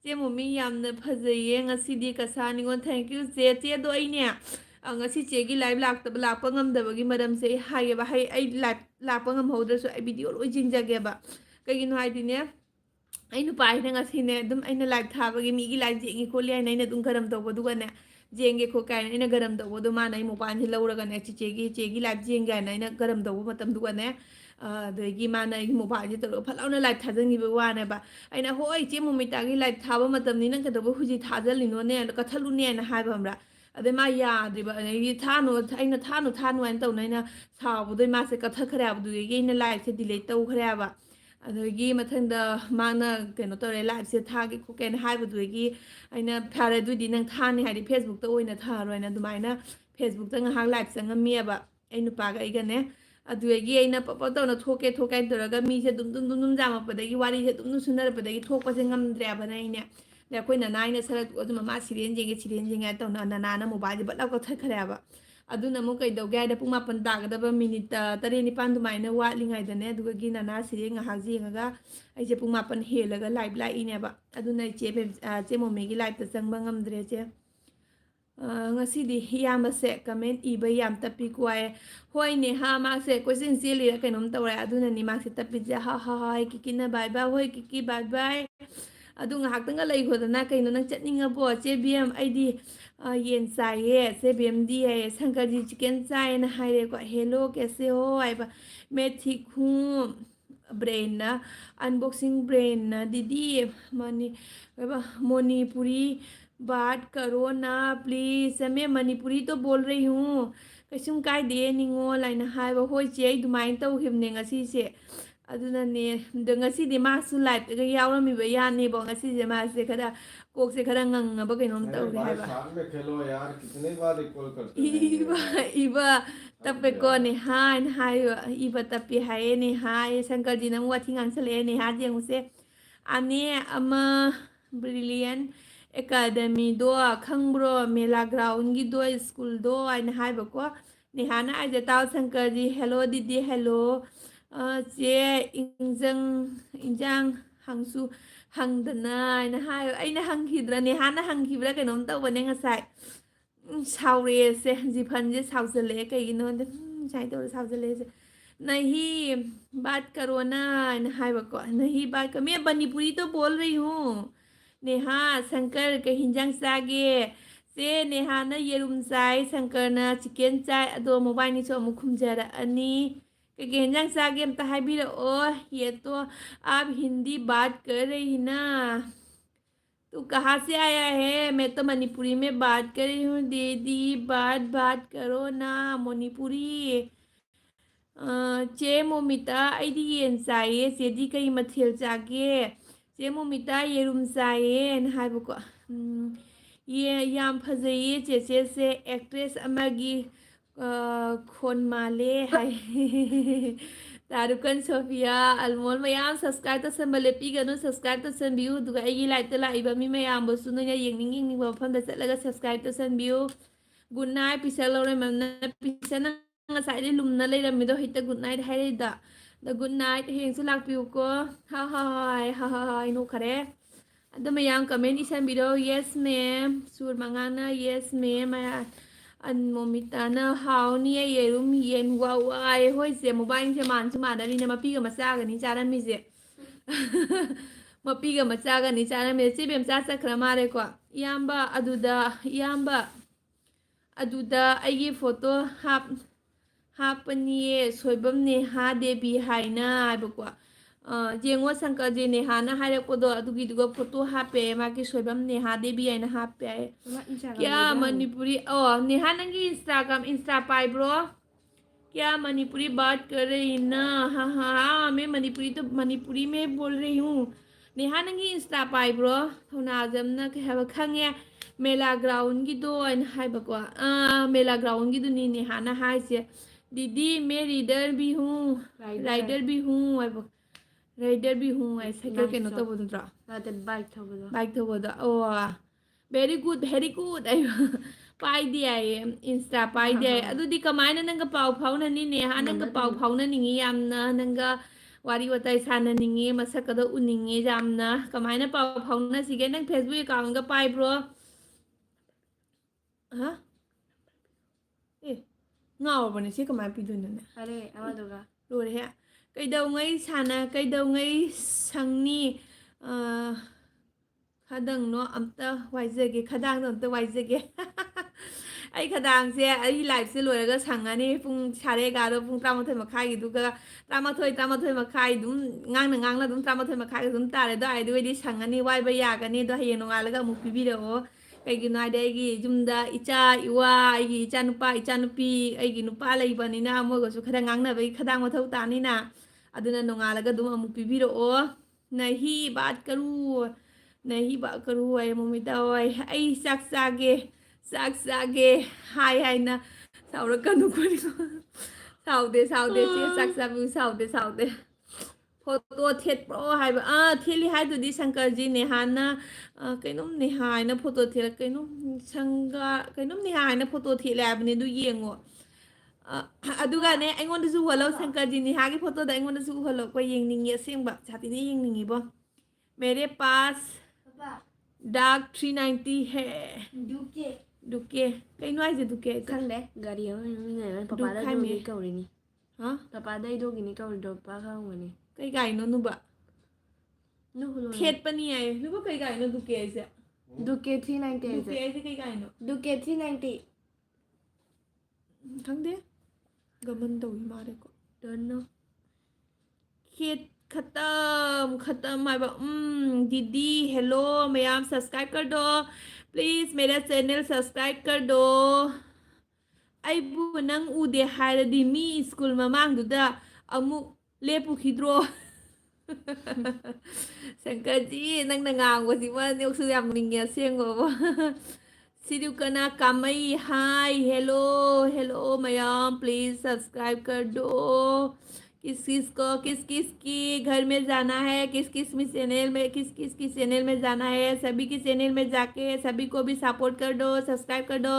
ꯆꯦ ꯃꯣꯃꯤ ꯌꯥꯝꯅ ꯐꯖꯩꯌꯦ ꯉꯁꯤꯗꯤ ꯀꯁꯥꯅꯤꯉꯣꯟ ꯊꯦꯡꯀ꯭ꯌꯨ ꯆꯦꯗꯣ ꯑꯩꯅꯦ ꯉꯁꯤ ꯆꯦꯒꯤ ꯂꯥꯏꯚ ꯂꯥꯛꯄ ꯉꯝꯗꯕꯒꯤ ꯃꯔꯝꯁꯦ ꯑꯩ ꯍꯥꯏꯒꯦꯕ ꯑꯩ ꯂꯥꯏꯚ ꯂꯥꯛꯄ ꯉꯝꯍꯧꯗ꯭ꯔꯁꯨ ꯑꯩ ꯚꯤꯗꯤꯑꯣ ꯂꯣꯏ ꯌꯦꯡꯖꯒꯦꯕ ꯀꯩꯒꯤꯅꯣ ꯍꯥꯏꯗꯤꯅꯦ ꯑꯩ ꯅꯨꯄꯥꯁꯤꯅ ꯉꯁꯤꯅꯦ ꯑꯗꯨꯝ ꯑꯩꯅ ꯂꯥꯏꯚ ꯊꯥꯕꯒꯤ ꯃꯤꯒꯤ ꯂꯥꯏꯚ ꯌꯦꯡꯉꯤ ꯈꯣꯠꯂꯤ ꯍꯥꯏꯅ ꯑꯩꯅ ꯑꯗꯨꯝ ꯒꯔꯝ ꯇꯧꯕꯗꯨꯒꯅꯦ ꯌꯦꯡꯒꯦ ꯈꯣꯠꯀꯦ ꯍꯥꯏꯅ ꯑꯩꯅ ꯒꯔꯝ ꯇꯧꯕꯗꯣ ꯃꯥꯅ ꯑꯩ ꯃꯣꯕꯥꯏꯜꯁꯦ ꯂꯧꯔꯒꯅꯦ ꯆꯦꯒꯤ ꯂꯥꯏꯚ ꯌꯦꯡꯒꯦ ꯍꯥꯏꯅ ꯑꯩꯅ ꯒꯔꯝ ꯇꯧꯕ ꯃꯇꯝꯗꯨꯒꯅꯦ ꯑꯗꯒꯤ ꯃꯥꯅ ꯑꯩꯒꯤ ꯃꯣꯕꯥꯏꯜꯁꯦ ꯇꯧꯔꯒ ꯐꯠ ꯂꯥꯎꯅ ꯂꯥꯏꯚ ꯊꯥꯖꯤꯟꯈꯤꯕ ꯋꯥꯅꯦꯕ ꯑꯩꯅ ꯍꯣꯏ ꯏꯆꯦ ꯃꯣꯃꯤꯇꯥꯒꯤ ꯂꯥꯏꯚ ꯊꯥꯕ ꯃꯇꯝꯅꯤ ꯅꯪ ꯀꯩꯗꯧꯕ ꯍꯧꯖꯤꯛ ꯊꯥꯖꯤꯜꯂꯤꯅꯣꯅꯦ ꯀꯠꯊꯠꯂꯨꯅꯦꯅ ꯍꯥꯏꯕ ꯑꯃꯔꯥ ꯑꯗꯩ ꯃꯥ ꯌꯥꯗ꯭ꯔꯤꯕ ꯑꯗꯒꯤ ꯑꯩꯅ ꯊꯥꯅꯨ ꯍꯥꯏꯅ ꯇꯧꯅ ꯑꯩꯅ ꯁꯥꯎꯕꯗꯩ ꯃꯥꯁꯦ ꯀꯠꯊꯠꯈ꯭ꯔꯦ ꯍꯥꯏꯕꯗꯨꯗꯒꯤ ꯑꯩꯅ ꯂꯥꯏꯚꯁꯦ ꯗꯤꯂꯦꯠ ꯇꯧꯈ꯭ꯔꯦ ꯍꯥꯏꯕ ꯑꯗꯒꯤ ꯃꯊꯪꯗ ꯃꯥꯅ ꯀꯩꯅꯣ ꯇꯧꯔꯦ ꯂꯥꯏꯚꯁꯦ ꯊꯥꯒꯦ ꯈꯣꯠꯀꯦꯅ ꯍꯥꯏꯕꯗꯨꯗꯒꯤ ꯑꯩꯅ ꯐꯔꯦ ꯑꯗꯨꯏꯗꯤ ꯅꯪ ꯊꯥꯅꯤ ꯍꯥꯏꯗꯤ ꯐꯦꯁꯕꯨꯛꯇ ꯑꯣꯏꯅ ꯊꯥꯔꯣꯏꯅ ꯑꯗꯨꯃꯥꯏꯅ ꯐꯦꯁꯕꯨꯛꯇ ꯉꯥꯏꯍꯥꯛ ꯂꯥꯏꯚ ꯆꯪꯉꯝꯃꯤꯑꯕ ꯑꯩ ꯅꯨꯄꯥꯒ ꯑꯩꯒꯅꯦ ꯑꯗꯨꯗꯒꯤ ꯑꯩꯅ ꯄꯞ ꯇꯧꯅ ꯊꯣꯛꯀꯦ ꯍꯥꯏꯅ ꯇꯧꯔꯒ ꯃꯤꯁꯦ ꯑꯗꯨꯝ ꯖꯥꯝꯃꯛꯄꯗꯒꯤ ꯋꯥꯔꯤꯁꯦ ꯑꯗꯨꯝ ꯁꯨꯅꯔꯛꯄꯗꯒꯤ ꯊꯣꯛꯄꯁꯦ ꯉꯝꯗ꯭ꯔꯦꯕꯅ ꯑꯩꯅꯦ ꯑꯗꯩ ꯑꯩꯈꯣꯏ ꯅꯅꯥꯏꯅ ꯁꯔꯛꯇꯨ ꯑꯗꯨꯝ ꯃꯥ ꯁꯤꯔꯦꯟ ꯌꯦꯡꯉꯦ ꯍꯥꯏꯅ ꯇꯧꯅ ꯅꯅꯥꯅ ꯃꯣꯕꯥꯏꯜꯁꯦ ꯕꯠ ꯂꯥꯎ ꯀꯛꯊꯠꯈ꯭ꯔꯦꯕ ꯑꯗꯨꯅ ꯑꯃꯨꯛ ꯀꯩꯗꯧꯒꯦ ꯍꯥꯏꯗ ꯄꯨꯡ 9 ꯇꯥꯒꯗꯕ ꯃꯤꯅꯤꯠ 3-4 ꯑꯗꯨꯃꯥꯏꯅ ꯋꯥꯠꯂꯤꯉꯩꯗꯅꯦ ꯑꯗꯨꯒꯤ ꯅꯅꯥ ꯁꯤꯔꯦꯟ ꯉꯥꯏꯍꯥꯛ ꯌꯦꯡꯉꯒ ꯑꯩꯁꯦ ꯄꯨꯡ 9 ꯍꯦꯜꯂꯒ ꯂꯥꯏꯚ ꯂꯥꯛꯏꯅꯦꯕ ꯑꯗꯨꯅ ꯆꯦ ꯃꯣꯃꯤꯒꯤ ꯂꯥꯏꯚꯇ ꯆꯪꯕ ꯉꯝꯗ꯭ꯔꯦ ꯆꯦ ꯉꯁꯤꯗꯤ ꯏꯌꯥꯝꯕꯁꯦ ꯀꯃꯦꯟ ꯏꯕ ꯌꯥꯝ ꯇꯞꯄꯤ ꯀ꯭ꯋꯥꯏ ꯍꯣꯏꯅꯦ ꯃꯥꯁꯦ ꯀꯣꯏꯆꯦꯟ ꯆꯦꯜꯂꯤꯔ ꯀꯩꯅꯣꯝ ꯇꯧꯔꯦ ꯑꯗꯨꯅꯅꯤ ꯃꯥꯁꯦ ꯇꯞꯄꯤꯁꯦ ꯍꯥꯏ ꯀꯤꯀꯤꯅ ꯕꯥꯏ ꯕꯥꯏ ꯍꯣꯏ ꯀꯤꯀꯤ ꯕꯥꯏ ꯕꯥꯏ ꯑꯗꯨ ꯉꯥꯏꯍꯥꯛꯇꯪꯒ ꯂꯩꯈꯣꯗꯅ ꯀꯩꯅꯣ ꯅꯪ ꯆꯠꯅꯤꯡꯉꯕꯣ ꯆꯦ ꯕꯤꯑꯦꯝ ꯑꯩꯗꯤ ꯌꯦꯟ ꯆꯥꯏꯌꯦ ꯆꯦ ꯕꯤꯑꯦꯝꯗꯤ ꯍꯥꯏꯌꯦ ꯁꯪꯀꯔꯖꯤ ꯆꯤꯛꯀꯟ ꯆꯥꯏꯌꯦꯅ ꯍꯥꯏꯔꯦꯀꯣ ꯍꯦꯜꯂꯣ ꯀꯦꯁꯦ ꯍꯣ ꯍꯥꯏꯕ ꯃꯦꯊꯤꯈꯨ ब्रेन अनबॉक्सिंग ब्रेन दीदी मणिपुरी बात करो ना प्लीज़ मैं मणिपुरी तो बोल रही हूँ कैसुम कायदे निंगोल लाइना हाइबा होय चे दुमाइन तौखिबने ngasiसे adunane ngasi masu live ga yauramiba yaneebo ngasi मासे खरा कोक से खरा ngangaba kainom tawre haiba साथ में खेलो यार कितने बार कॉल करते इबा तपे को ने हाय इबा तपे हाय ने हाय शंकर जी नम वाथी ngang ने हा जेंगुसे अने अमा ब्रिलियन एकेडमी दो खंग्रो मेला ग्राउंड की दो स्कूल दो आइन हाइबको नेहाना आइजे ताव शंकर जी हेलो दीदी हेलो चे इंजंग हंगसु हंगदना आइना हाय आइना हंगखिद्रा नेहाना हंगखिब्रा कइनोम तौबने ngасai सावरे से जिफन जे सावजले कइगिनो साइ तौर सावजले से नहीं बात करो ना हाइबको नहीं बात कर मैं मणिपुरी तो बोल रही हूँ नेहा शंकर के हिंजंग चागे से नेहा ना येरुम चाय शंकर ना चिकन चाय अदो मोबाइल नि सो खुमजरा अनि के हिंजंग चागे अमता हाइबिरओ ये तो आप हिंदी बात कर रही ना तू कहाँ से आया है मैं तो मणिपुरी में बात कर रही हूँ दीदी बात करो ना मणिपुरी चे मोमिता आइदी येन चाइए चेदी कई मथेल चागे चे मोमिता येरुम चाइए न हाइबको ये याम फजइए चेचे से एक्ट्रेस अमगी खोन माले हाय तारुकन सोफिया अलमोल मयाम सब्सक्राइब तो संबले पीगनु सब्सक्राइब तो संबियु दुगा एगी लाइट तो लाइबा मी मयाम बसु नया येंगिंग मफम द चलगा सब्सक्राइब तो संबियु गुड नाइट पिसल लौरे ममना पिसन ngasai lumna leiramido hita good night haida the good night hengsu lakpiuko ha no khare adama yang comment isan bido yes ma'am sur mangana yes ma'am an momitana how ni yerum yen wai hoi se mobile se man su madani na mapi ga macha ga ni chara mi je mapi ga macha ga ni chara mi se bem cha sakra mare ko iyamba aduda aigi photo हापनिए सोइबम नेहा देवी हाइना हाइबको जेंगो शंकर जी नेहाना हाइरकोदो अदुगी दुगो photo हापे माकी सोइबम नेहा देवी हाइना हापे क्या मणिपुरी नेहा नंगी इंस्टा पाइब्रो क्या मणिपुरी बात कर रही ना हाँ मैं मणिपुरी में बोल रही हूँ नेहा नंगी इंस्टा पाइब्रो थोना जमना कहबा खंगे मेला ग्राउंड की दो हाइबको मेला ग्राउंड की दुनी नेहाना हाइसे दीदी मैं रीडर भी हूँ राइडर भी हूँ राइडर भी हूँ ऐ साइकिल कनो Nice तब नत्रो Nate bike thobado. बाइक थोबदो ओ very good आई पाइदे आई इंस्टा पाइदे आई अदुदि कमायना नंगा पाउ फाउननी नेहा नंगा पाउ फाउननिंगी यामना नंगा वारी वताई साननिंगी मसकदो उनिंगी यामना कमायना पाउ फाउनसिगे नंग फेसबुक अकाउंट गा पाइब्रो हा ए ngawbane si kamay pidunne Are amaduga. lore he kaidawngai sana kaidawngai sangni khadang no amta waizage khadang no amta waizage ai khadang se ai live se loraga sangani pung sare ga do pung 13 makhai gi du ga 13 makhai dum ngang na dum 13 makhai dum tare do ai du di sangani wai ba ya ga ni do hayeng no ngalaga mu pibi ro kaigino aigi jumda icha iwa aigi icha nupi aigi nupa leibanina mogosu khada ngangna bai khadang mathau tanina aduna nongalaga dum amu pibiro o nahi baat karu ai momita oi ai sak sage hai na saura kanu koni saude si saude photo थेट्रो हाइब थेली हाइदुदी शंकर जी नेहाना कइनोम नेहायना photo थेला कइनोम संगा कइनोम नेहायना फोटो थेले हाइबने दु येंगो अदुगाने अइंगोंदसु हलो शंकर जी नेहागी फोटो दा अइंगोंदसु हलो को येंगनिंगी असेंबा छातीने येंगनिंगीबो मेरे पास डार्क 390 है दुके कइनो आइजे दुके Khangde gari ne papa da do ni kawrini. हा Papa da do gini kawri do pa khangwani. कई गाइनो नुबा Nu hulo. खेत पनी आए नुबा कई गाइनो दुके ऐसे Duke 390 दुके is. ऐसे कई गाइनो Duke 390. खंदे गमन तो मारे को Don't know. खेत खत्म आए बा दीदी हेलो मैम सब्सक्राइब कर दो प्लीज मेरा चैनल सब्सक्राइब कर दो अबू नंग उदे हायरदी मी स्कूल ममांगदुदा अमुक लेपुखिद्रो शंकर जी नंग नंगांगोसी वा नेक्सु याम निंगे सेंगो सिरुकना कामई hi hello ma'am please subscribe कर दो किस किस की घर में जाना है किस किस की चैनल में जाना है सभी की चैनल में जाके सभी को भी सपोर्ट कर दो सब्सक्राइब कर दो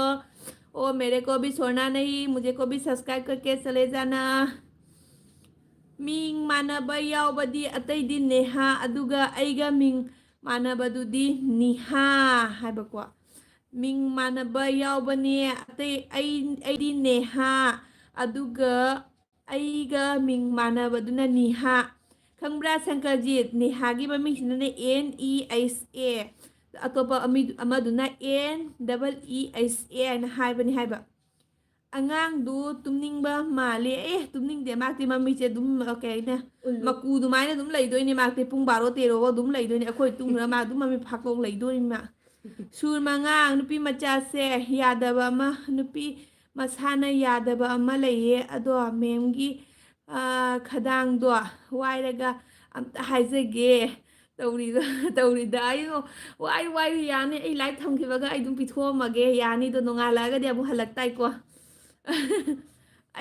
ओ मेरे को भी छोड़ना नहीं मुझे को भी सब्सक्राइब करके चले जाना मिंग मानबा यावबदी अतैदी नेहा अदुगा अइगा मिंग मानबदुदी निहा हाइबको मिंग मानबा यावबने अतै अइदी नेहा अदुगा अइगा मिंग मानबदुना निहा खंब्रा शंकरजीत नेहागी ममिंगसिने NEHA अतोपा अमदुना NEEHA ना हाइबनी हाइबा अगांगदु तुमनिंगबा माले तुमनिंगदे माक्ति मम्मीचे दुम ओकेने मकू दुमाइने दुम लैदोइने माक्ति पुंग 12 13 दुम लैदोइने अखोय तुंगना मा दुम मम्मी फाकोंग लैदोइने मा सुर मंगांग नुपी मचासे यादबा अमा नुपी मसाना यादबा अमा लैये अदो मेमगी खदांगदो वाइरगा अमता हाइजेगे तौरीदा आइनो वाइ यानी आई लाइव थमखिबगा आई दुम पिथोमगे यानी दो नोंगालागा दे अमु हलक्ताइको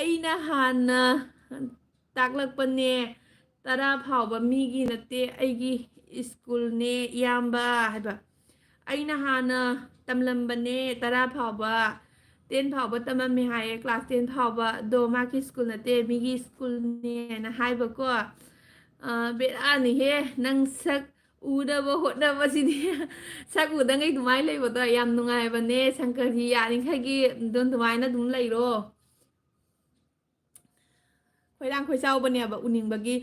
अइना हाना ताकलकपने तरा फावबा मीगी नते अइगी स्कूल ने याम्बा हाइबा अइना हाना तमलंबने तरा फावबा 10 फावबा तममे हाय क्लास 10 फावबा दो माकी स्कूल नते मीगी स्कूल ने ना हाइबको बेरानी हे नंग सक उदबो होदबसिनी सक उदंगै दुमाइ लैबोदो याम नुंगाइबने शंकरजी यानिखगी दोन दुमाइना दुम लैरो खोइरांग खोइचाउबनेबा उनिंगबगी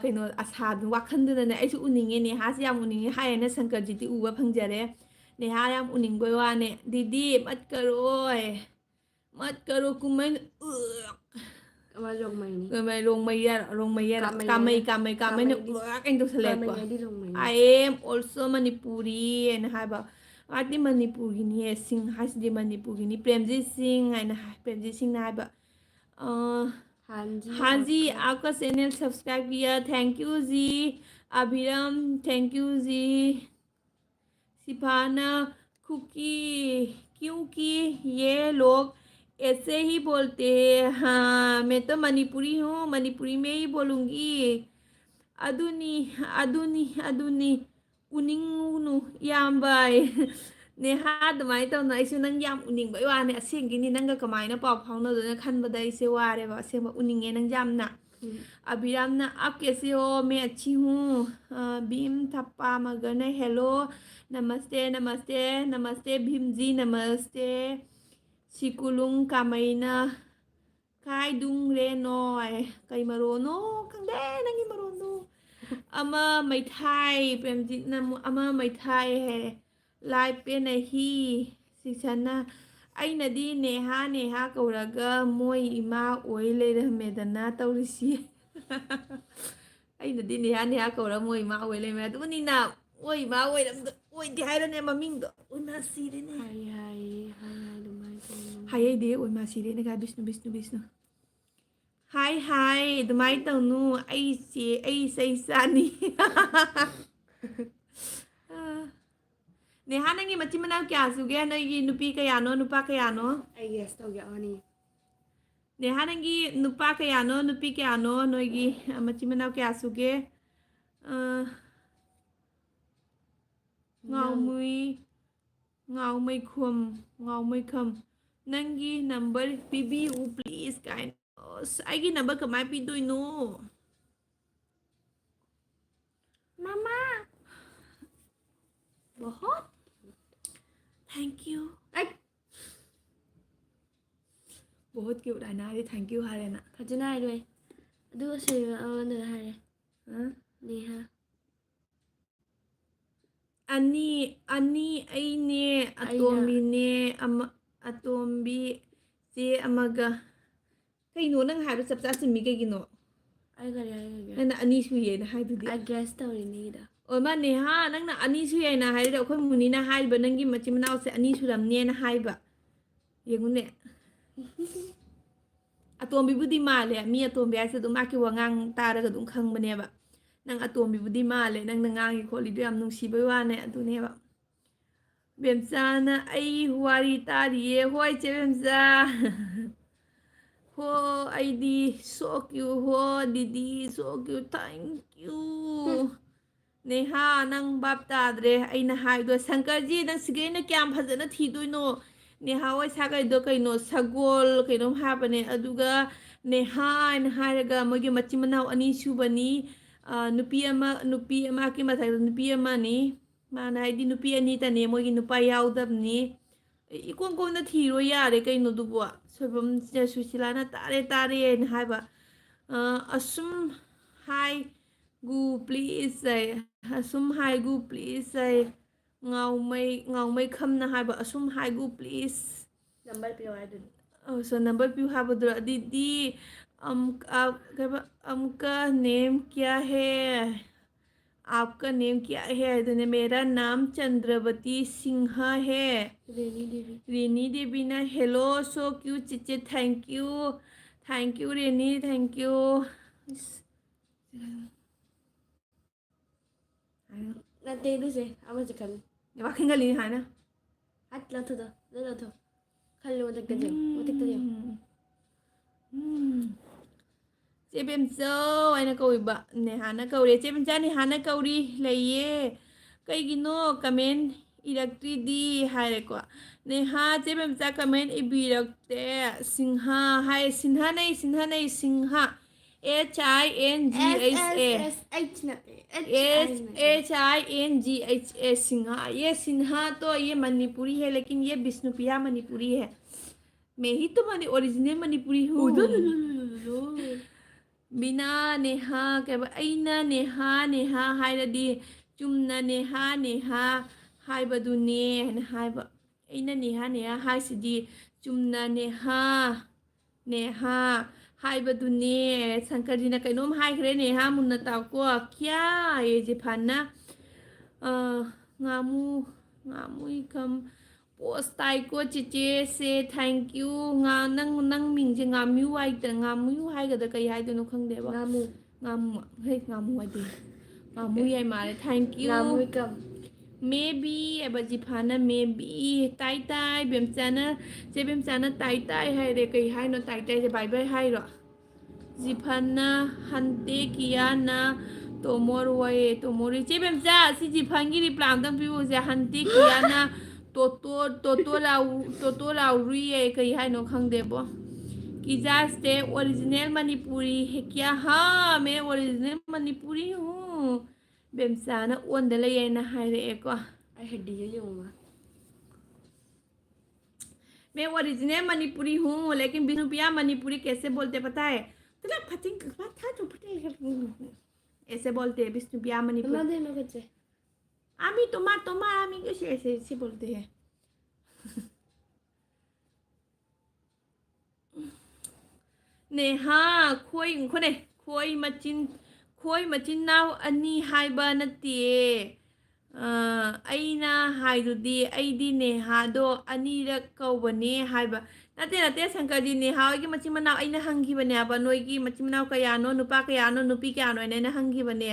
कइनो आशा वाखंदुनने आइसु उनिंगे ने हास याम उनिंगे हायना शंकरजीती उबा फंगजरे नेहा याम उनिंगबय वाने दीदी मत करो Koeman Ama long mai ni. कामई ने कइंदो सलेको I am also Manipuri and haba आदि मणिपुरी नि सिंह हासदि मणिपुरी नि प्रेमजी सिंह and प्रेमजी सिंह ना हबा हाँ जी आपका चैनल सब्सक्राइब किया थैंक यू जी अभिराम थैंक यू जी सिफाना कुकी क्योंकि ये लोग ऐसे ही बोलते हैं हाँ मैं तो मणिपुरी हूँ मणिपुरी में ही बोलूँगी ꯑꯗꯨꯅꯤ ꯎꯅꯤꯡꯉꯨꯅꯨ ꯏꯌꯥꯝꯕ ꯅꯦꯍꯥ ꯑꯗꯨꯃꯥꯏꯅ ꯇꯧꯅ ꯑꯩꯁꯨ ꯅꯪ ꯌꯥꯝ ꯎꯅꯤꯡꯕꯩ ꯋꯥꯅꯤ ꯑꯁꯦꯡꯒꯤꯅꯤ ꯅꯪꯒ ꯀꯃꯥꯏꯅ ꯄꯥꯎ ꯐꯥꯎꯅꯗꯣꯏꯅꯣ ꯈꯟꯕꯗ ꯑꯩꯁꯦ वारेबा असेंबा उनिंगे नंग जामना अभिराम ना आप कैसे हो मैं अच्छी हूँ भीम थप्पा मगर हेलो नमस्ते नमस्ते नमस्ते भीम जी नमस्ते सिकुलुंग कामैना काय dung re noi kai marono kangde nangi marono ama mai thai premjit na ama mai thai hai lai pe na hi siksana ꯑꯩꯅꯗꯤ ꯅꯦꯍꯥ ꯀꯧꯔꯒ ꯃꯣꯏ ꯏꯃꯥ ꯑꯣꯏ ꯂꯩꯔꯝꯃꯦꯗꯅ ꯇꯧꯔꯤꯁꯤ ꯑꯩꯅꯗꯤ ꯅꯦꯍꯥ ꯀꯧꯔꯒ ꯃꯣꯏ ꯏꯃꯥ ꯑꯣꯏ ꯂꯩꯔꯝꯃꯦ ꯑꯗꯨꯅꯤꯅ ꯃꯣꯏ ꯏꯃꯥ ꯑꯣꯏꯗꯦ ꯍꯥꯏꯔꯅꯦ ꯃꯃꯤꯡꯗꯣ ꯎꯏꯃꯥ ꯁꯤꯔꯦꯅꯦ ꯍꯥꯏꯗꯤ ꯎꯏꯃꯥ ꯁꯤꯔꯦꯅꯦ ꯀꯥꯏ ꯕꯤꯁꯅꯨ ꯍꯥꯏ ꯑꯗꯨꯃꯥꯏꯅ ꯇꯧꯅꯨ ꯑꯩ ꯆꯩ ꯆꯥꯅꯤ नेहा नंगी मच्ची मनाव क्या सुगे नोगी नुपी कयानो नुपा कयानो आई गेस तौगे अनी नेहा नंगी नुपा कयानो नुपी कयानो नोगी मच्ची मनाव क्या सुगे ngau khum नंगी नंबर पीबी उ प्लीज काइन आईगी नंबर कमाय पी दोइनो मामा बहुत थैंक यू बहुत क्यूट है ना ये थैंक यू हारे ना फजना हाइरोय अदु से अवन हारे नेहा अनि अईने अतोम्बी चे अमगा कईनो नंग हाइबो चपचा सिमी कईगिनो आई गरे नंना अनि सुये ना हाइदुदी आई गेस तौरिनीदा ओमा नेहा नंगना अनि सुये ना हाइदो अखोय मुनीना हाइबा नंगी मची मनाव से अनि सुरमने ना हाइबा येगुने अतोम्बीबुदी माले मी अतोम्बी हाइसे दुम माकी वांगांग तारगा दुम खंगबनेबा नंग अतोम्बीबुदी माले नंग नंगांगी खोलिदो याम नुंसीबै वाने अदुनेबा बेमचाना आई हुवारी तारिये होय चे बेमचा हो आईदी सो क्यू हो दीदी सो क्यू थैंक यू नेहा नंग बाप ताद्रे अइना हाइदो शंकर जी नंग सिगेना क्याम फजना थीदोइनो नेहा होय सागैदो कइनो सगोल कइनो हाबने अदुगा नेहा इन हाइरगा मोगे मच्ची मनाव अनि सुबनी नुपी अमा की मथाइ नुपी अमानी माना हाइदी नुपी अनि तने मोगे नुपा याउदबनी इकोन कोन थीरो यारे कइनो दुबो सोबम सुशीलाना तारे न हाइबा असुम हाय गु please say asum hai gu please say ngau mai kham na hai ba asum hai gu please number पे वाइड oh so number पे ha badra didi आपका नेम क्या है आपका नेम क्या है तो मेरा नाम चंद्रवती सिंह है रेनी देवी ना हेलो सो क्यू चिचे thank you Reni thank you नते दुसे अमा जकन वाकिंग गली है ना हट लथो खल्लो तक दे चेबेमचो आइना कौइबा नेहाना कौरे चेबेमचा नेहाना कौरी लइये कईगिनो कमेंट इरक्ट्रीदी हाइरेको नेहा चेबेमचा कमेंट इबिरक्ते सिंहा हाय सिन्हा नहीं सिंहा HINGHA सिन्हा ये सिन्हा तो ये मणिपुरी है लेकिन ये विष्णुप्रिया मणिपुरी है मैं ही तो ओरिजिनल मणिपुरी हूँ बिना नेहा क्या अना नेहा हाइरदी चुमना नेहा हाइबदुने हाइबा अना नेहा हाइसिदी चुमना नेहा हाइबदुने शंकर जी ना कइनोम हाइख्रे नेहा मुन्ना ताको क्या ये जेफाना ngamu ikam post taiko चिचे से थैंक यू नंग मिंजे ngamu हाइदा ngamu हाइगदा कई हाइदनो खंगदेबा ngamu हे ngamu हाइदे ngamu याय मारे थैंक यू ngamu कम मे बी एबजिफाना मे बी ताई बेमचाना जे बेमचाना ताई हाय रे कई हाइनो ताई जे बाय बाय हाइरो जिफाना हंते किया ना Tomori che bem cha si ji phangi ri plan dam piu ja hanti kiana toto la ri e kai hai no khang de bo Kija stay original Manipuri है क्या हाँ मैं original Manipuri हूँ बेमसाना own दले ये ना हाय रे एको ai hedi yo yo ma मैं original Manipuri हूँ लेकिन बिनुपिया Manipuri कैसे बोलते पता है तो ना फटिंग बात था तो पता ऐसे बोलते हैं बिनुपिया na Manipuri de no kache आमी तोमा आमी कैसे ऐसे ऐसे बोलते हैं नेहा खोई खोने खोई मचिन नाव अनि हाइबा नते अइना हाइदुदी अइदी नेहादो अनिरक कौबने हाइबा नते शंकरजी नेहागी मचिन मनाव अइना हंगिबने आबा नोइगी मचिन मनाव कयानो नुपा कयानो नुपी कयानो अइना हंगिबने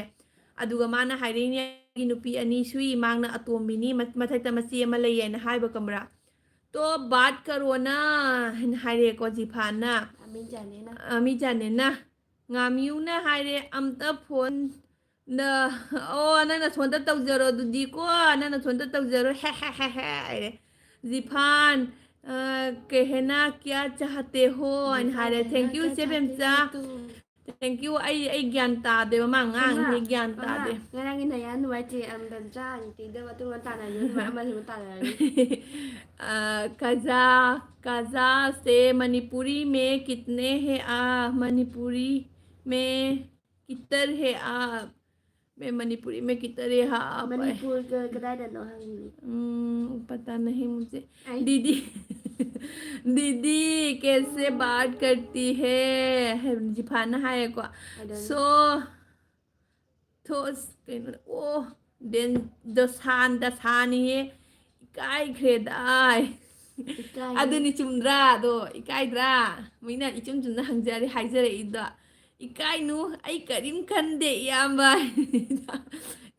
अदुगा माना हाइरेनी नुपी अनि सुई मांगना अतोमिनी मथक्ता मची अमा लैयेना हाइबा कमरा तो बात करो ना हाइरे को जिफाना amin jane na mi जाने ना ngamiu na haire amta phone na o na na thonda tawjaro dudi ko na na thonda tawjaro he zifan कहना क्या चाहते हो and हारे thank you sebemcha thank you ai gyan ta de ma ngang he gyan ta de ngarang ina ya nu ai ti am dan cha ni ti de wa tu ngan ta na yo ma ma lu ta na Kaza से मणिपुरी में कितने हैं आप मणिपुरी में कितर है आप मैं मणिपुरी में कितर है आप manipur ke kedai dan no hang ni पता नहीं मुझे दीदी दीदी कैसे बात करती है जिफाना है को सो थोस ओ देन दसान ये काय creday aduni chumdra do ikai dra mina ichum chumna hangjari haijare ida ikai nu ai karim khande yamba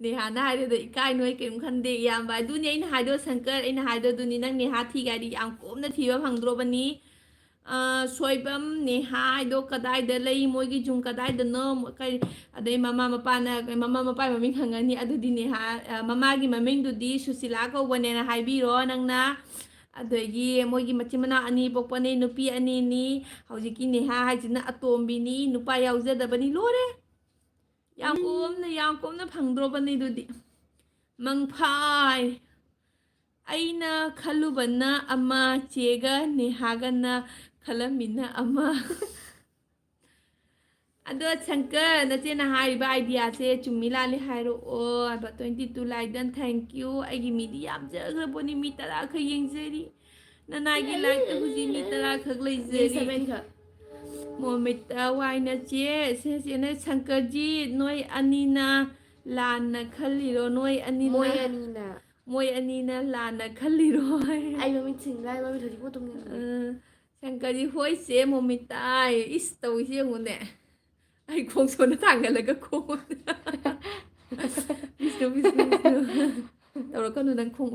neha na haido do ikai nu ai karim khande yamba duni aina haido shankar aina haido duni nang neha thi gari am komna thiba phangdro bani soibam neha haido kadai da lei moigi jung kadai da no kai adai mama mapa maming hangani adudi neha mama gi maming dudi susila ko bone na haibiro nangna अदगी मोगी मचिमना अनि पोपने नुपी अनि नि हौजिकी नेहा हाइजिना अतोम्बिनी नुपा याउजदबनी लोरे याम कोमना फंगद्रोबनी दुदी मंगफाय अइना खलुबना अमा चेगा नेहागना खलमिना अमा अदो Shankar नचेना हाइबा idea से चुम्मिलाले हाइरो ओ अब 22 लाइदन थैंक यू आइगी मीडी याम जगरबोनी मी तरा ख येंगजेरी ननागी लाइक त हुजी मी तरा ख लेजेरी 7 ka मोमित वाइना चे से ने शंकर जी नोय अनीना लाना खलिरो नोय अनीना मोय अनीना लाना खलिरो ai ma min sing lai ma min thodi ko tum ni Shankar ji होय से मोमिताय इस तो से हुने ai khong so na thang la ga khong bisu tawra kanu nang khong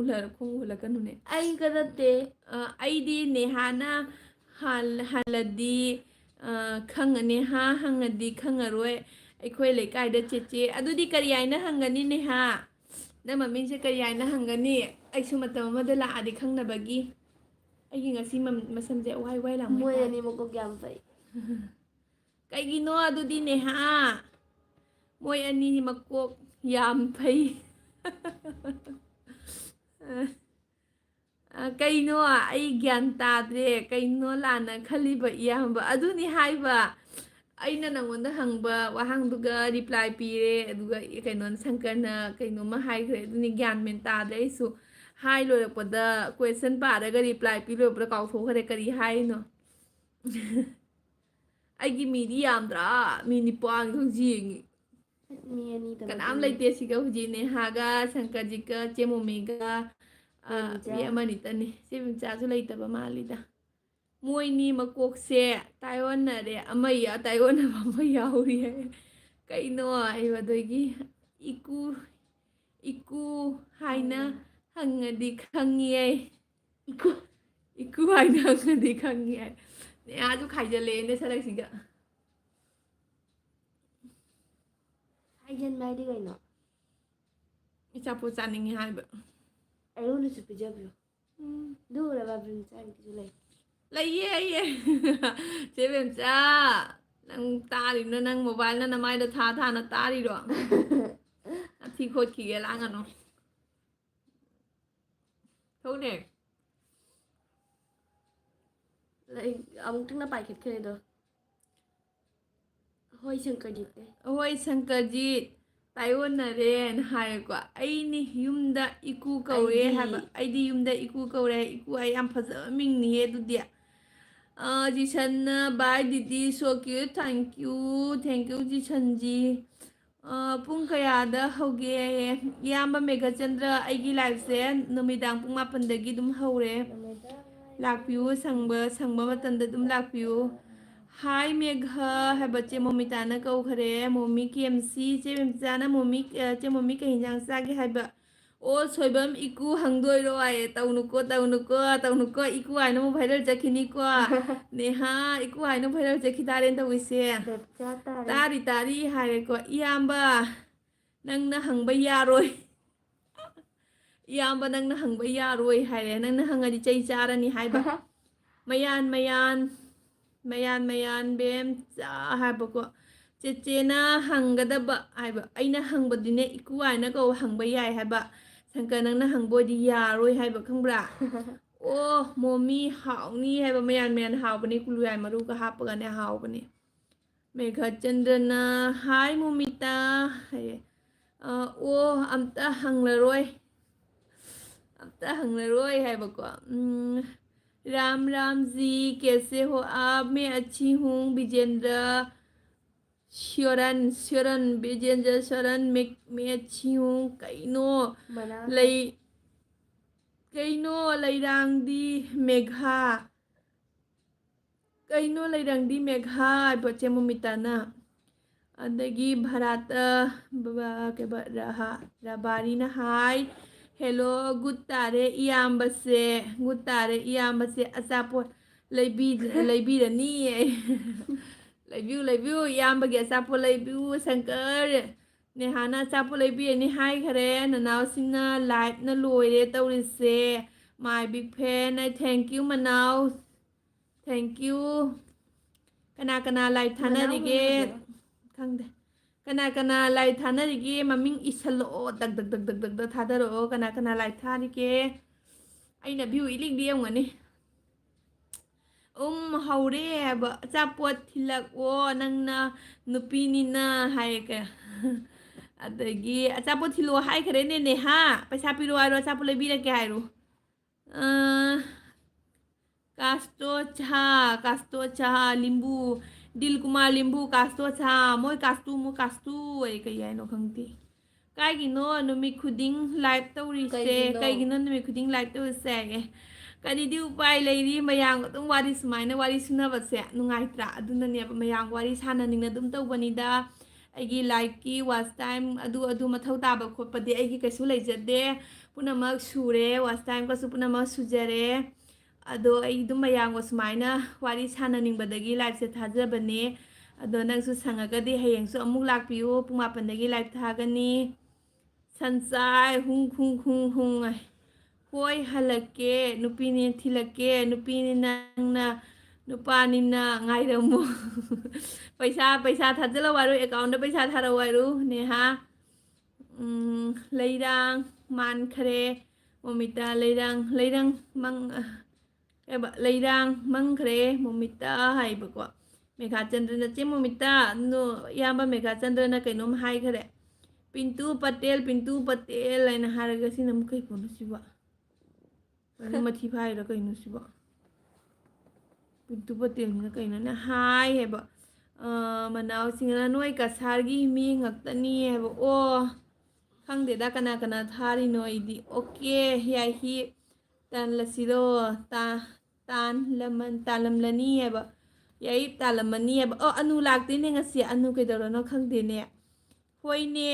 ula kanu ne ai ka da te ai di ne hana haladi khang ne ha hangadi khangaroi aikhoi lekai da cheche adudi kariyai na hangani ne ha na mamin se kariyai na hangani ai su matam ma da la adi khangna bagi ai ngasi masam je wai lang mo ya ni mo ko gyam pai Kaigino adudi neha moy ani makok yam pai kaino ai gyan tadre kaino lana khaliba yamba aduni haiba aina nangonda hangba wahangduga reply pire aduga kaino sankarna kaino ma haigre aduni gyan men tadre su hai lo pada question paraga reply pire pra kaw thokare kari hai no aigi midi yamdra mini pang thongji mi ani ta kanam laite siga huji ne haga shankar ji ka chemomega mi amani tani sibim cha su laita ba malida moi ni makok se taiwan na re amaya taiwan na ba yauri hai kaino ai wadagi iku haina hangadi khangie iku haina hangadi khangie ne aju khaijale ne sarak siga ꯑꯩꯖꯟ ꯃꯥꯏꯗꯤ ꯀꯩꯅꯣ ꯑꯆꯥꯄꯣꯠ ꯆꯥꯅꯤꯡꯉꯤ ꯍꯥꯏꯕ ꯑꯩꯉꯣꯟꯗꯁꯨ ꯄꯤꯖꯕꯤꯌꯨ ꯑꯗꯨ ꯎꯔꯕ ꯕ꯭ꯔꯤꯟꯆꯥꯒꯤꯗꯨꯁꯨ ꯂꯩ ꯂꯩꯌꯦ ꯑꯩꯌꯦ ꯆꯦ ꯕꯦꯝꯆꯥ ꯅꯪ ꯇꯥꯔꯤꯕꯅ ꯅꯪ ꯃꯣꯕꯥꯏꯜꯅ ꯅꯃꯥꯏꯗ ꯊꯥꯅ ꯇꯥꯔꯤꯔꯣ ꯊꯤ ꯈꯣꯠꯈꯤꯒꯦ ꯂꯥꯡꯒꯅꯨ ꯊꯧꯅꯦ ꯂꯩ ꯑꯃꯨꯛꯇꯪꯅ ꯄꯥꯏꯈꯠꯈ꯭ꯔꯦꯗꯣ ꯍꯣꯏ ꯁꯪꯀꯔꯖꯤꯠꯅꯦ ꯍꯣꯏ ꯁꯪꯀꯔꯖꯤꯠ ꯇꯥꯏꯌꯣꯟꯅꯔꯦꯅ ꯍꯥꯏꯔꯦꯀꯣ ꯑꯩꯅꯤ ꯌꯨꯝꯗ ꯏꯀꯨ ꯀꯧꯔꯦ ꯍꯥꯏꯕ ꯑꯩꯗꯤ ꯌꯨꯝꯗ ꯏꯀꯨ ꯀꯧꯔꯦ ꯏꯀꯨ ꯑꯩ ꯌꯥꯝ ꯐꯖꯕ ꯃꯤꯡꯅꯤꯍꯦ ꯑꯗꯨꯗꯤ ꯖꯤꯁꯟꯅ ꯕꯥꯏ ꯗꯤꯗꯤ ꯁꯣ ꯀ꯭ꯌꯨꯠ ꯊꯦꯡꯀ꯭ꯌꯨ ꯖꯤꯁꯟꯖꯤ ꯄꯨꯡ ꯀꯌꯥꯗ ꯍꯧꯒꯦ ꯏꯌꯥꯝꯕ ꯃꯦꯘꯆꯟꯗ꯭ꯔ ꯑꯩꯒꯤ ꯂꯥꯏꯐꯁꯦ ꯅꯨꯃꯤꯗꯥꯡ ꯄꯨꯡ 9ꯗꯒꯤ ꯑꯗꯨꯝ ꯍꯧꯔꯦ ꯂꯥꯛꯄꯤꯌꯨ ꯁꯪꯕ ꯃꯇꯝꯗ ꯑꯗꯨꯝ ꯂꯥꯛꯄꯤꯌꯨ ꯍꯥꯏ ꯃꯦꯘ ꯍꯥꯏꯕ ꯆꯦ ꯃꯣꯃꯤꯇꯥꯅ ꯀꯧꯈ꯭ꯔꯦ ꯃꯣꯃꯤ ꯀꯦꯝꯁꯤ ꯆꯦ ꯃꯦꯝꯆꯥꯅ ꯆꯦ ꯃꯣꯃꯤ ꯀꯩ ꯌꯦꯟꯖꯥꯡ ꯆꯥꯒꯦ ꯍꯥꯏꯕ ꯑꯣ ꯁꯣꯏꯕꯝ ꯏꯀꯨ ꯍꯪꯗꯣꯏꯔꯣ ꯍꯥꯏꯌꯦ ꯇꯧꯅꯨꯀꯣ ꯏꯀꯨ ꯍꯥꯏꯅ ꯑꯃꯨꯛ ꯚꯥꯏꯔꯦꯜ ꯆꯠꯈꯤꯅꯤꯀꯣ ꯅꯦꯍꯥ ꯏꯀꯨ ꯍꯥꯏꯅ ꯚꯥꯏꯔꯦꯜ ꯆꯠꯈꯤ ꯇꯥꯔꯦꯅ ꯇꯧꯔꯤꯁꯦ ꯕꯦꯞꯆꯥ ꯇꯥꯔꯦ ꯇꯥꯔꯤ ꯍꯥꯏꯔꯦꯀꯣ ꯏꯌꯥꯝꯕ ꯅꯪꯅ ꯍꯪꯕ ꯌꯥꯔꯣꯏ ꯏꯌꯥꯝꯕ ꯅꯪꯅ ꯍꯪꯕ ꯌꯥꯔꯣꯏ ꯍꯥꯏꯔꯦ ꯅꯪꯅ ꯍꯪꯉꯗꯤ ꯆꯩ ꯆꯥꯔꯅꯤ ꯍꯥꯏꯕ ꯃꯌꯥꯟ ꯕꯦꯝꯆꯥ ꯍꯥꯏꯕꯀꯣ ꯆꯦꯆꯦꯅ ꯍꯪꯒꯗꯕ ꯍꯥꯏꯕ ꯑꯩꯅ ꯍꯪꯕꯗꯤꯅꯦ ꯏꯀꯨ ꯍꯥꯏꯅ ꯍꯪꯕ ꯌꯥꯏ ꯍꯥꯏꯕ ꯁꯪꯀꯔ ꯅꯪꯅ ꯍꯪꯕ ꯑꯣꯏꯗꯤ ꯌꯥꯔꯣꯏ ꯍꯥꯏꯕ ꯈꯪꯕ꯭ꯔꯥ ꯑꯣ ꯃꯣꯃꯤ ꯍꯥꯎꯅꯤ ꯍꯥꯏꯕ ꯃꯌꯥꯟ ꯍꯥꯎꯕꯅꯤ ꯀꯨꯂꯨꯌꯥꯏ ꯃꯔꯨꯒ ꯍꯥꯞꯄꯒꯅꯦ ꯍꯥꯎꯕꯅꯤ ꯃꯦꯘꯆꯟꯗ꯭ꯔꯅ ꯍꯥꯏ ꯃꯣꯃꯤꯇꯥ ꯍꯥꯏꯌꯦ ꯑꯣ ꯑꯝꯇ ꯍꯪꯂꯔꯣꯏ ꯍꯥꯏꯕꯀꯣ राम जी कैसे हो आप मैं अच्छी हूँ विजेंद्र श्योरन विजेंद्र श्योरन मैं अच्छी हूँ कईनो लैरांगदी मेघा बच्चे मुमिताना अदगी भराता रबारीना हाय हेलो गुड तारे इयाम्बसे अचापोट लेबीरनी लेबियू इयाम्बगे अचापोट लेबियू शंकर नेहाना अचापोट लेबीरनी हाय खरे ननावसिंगना लाइव न लोइरे तौरिसे my big fan thank you मनाव थैंक यू कना लाइव थानरिगे खंदे कना लाइव थानरिगे ममिंग इसलो दग थादरो कना लाइव थारिगे अइना व्यू इलिंग दियंगनी हौरे हैब अचापोट थिलको नंगना नुपीनिना हायके अदगी अचापोट थिलो हायखरेने नेहा पैसा पिरो आरो अचापोट लेबिरके हायरो कास्टो चा लिंबू दिल कुमार लिंबू कास्टो चा मोय कास्तू ए कई हायनो खंगते काइगिनो नुमित खुदिंग लाइव तौरिसे कईगिनो नुमित खुदिंग लाइव तौरिसे कदीदी उपाय लेरी मयांग अदुम वारी सुमाइना वारी सुनाबसे नुंगाइत्रा अदुनने मयांग वारी साननिंगना अदुम तौबनिदा अꯩꯒꯤ लाइककी वाच टाइम अदु मथौ ताबा खोपदि अꯩꯒꯤ कैसु लेजदे पुनमक सुरे वाच टाइम कसु पुनमक सुजरे अदो अꯩ दुम मयांग सुमाइना वारी साननिंगबदगी लाइव से थाजबने अदो नंगसु संगगदि हयेंसु अमुक लाक्पियो पुंग 8दगी लाइव थागनी संसाय हुं होय हलके नुपीनी थिलके नुपीनी नंगना नुपानिना ngairamo पैसा थाजलो वारू अकाउंट पैसा थारो वारू नेहा लेरांग मानखरे मोमिता लेरांग मंगखरे मोमिता हाइबको मेघाचंद्रन चे मोमिता नो याबा मेघाचंद्रन कैनोम हाइखरे पिंटू पटेल लाइन हारगा सिनम कै कोन सिबा मथि फाइरा कैनो सिबा पिंटू पटेल ने कैनो ने हाय हेबा मनाव सिंगना नोय कसारगी मी ngक्तनी हेबा ओ खंगदेदा कना थारिनो इदी ओके याई ही तानलसिरो तालमलनी हेबा याई तालमनी हेबा ओ अनु लागतेने ngasi अनु कैदरनो खंगदेने होइने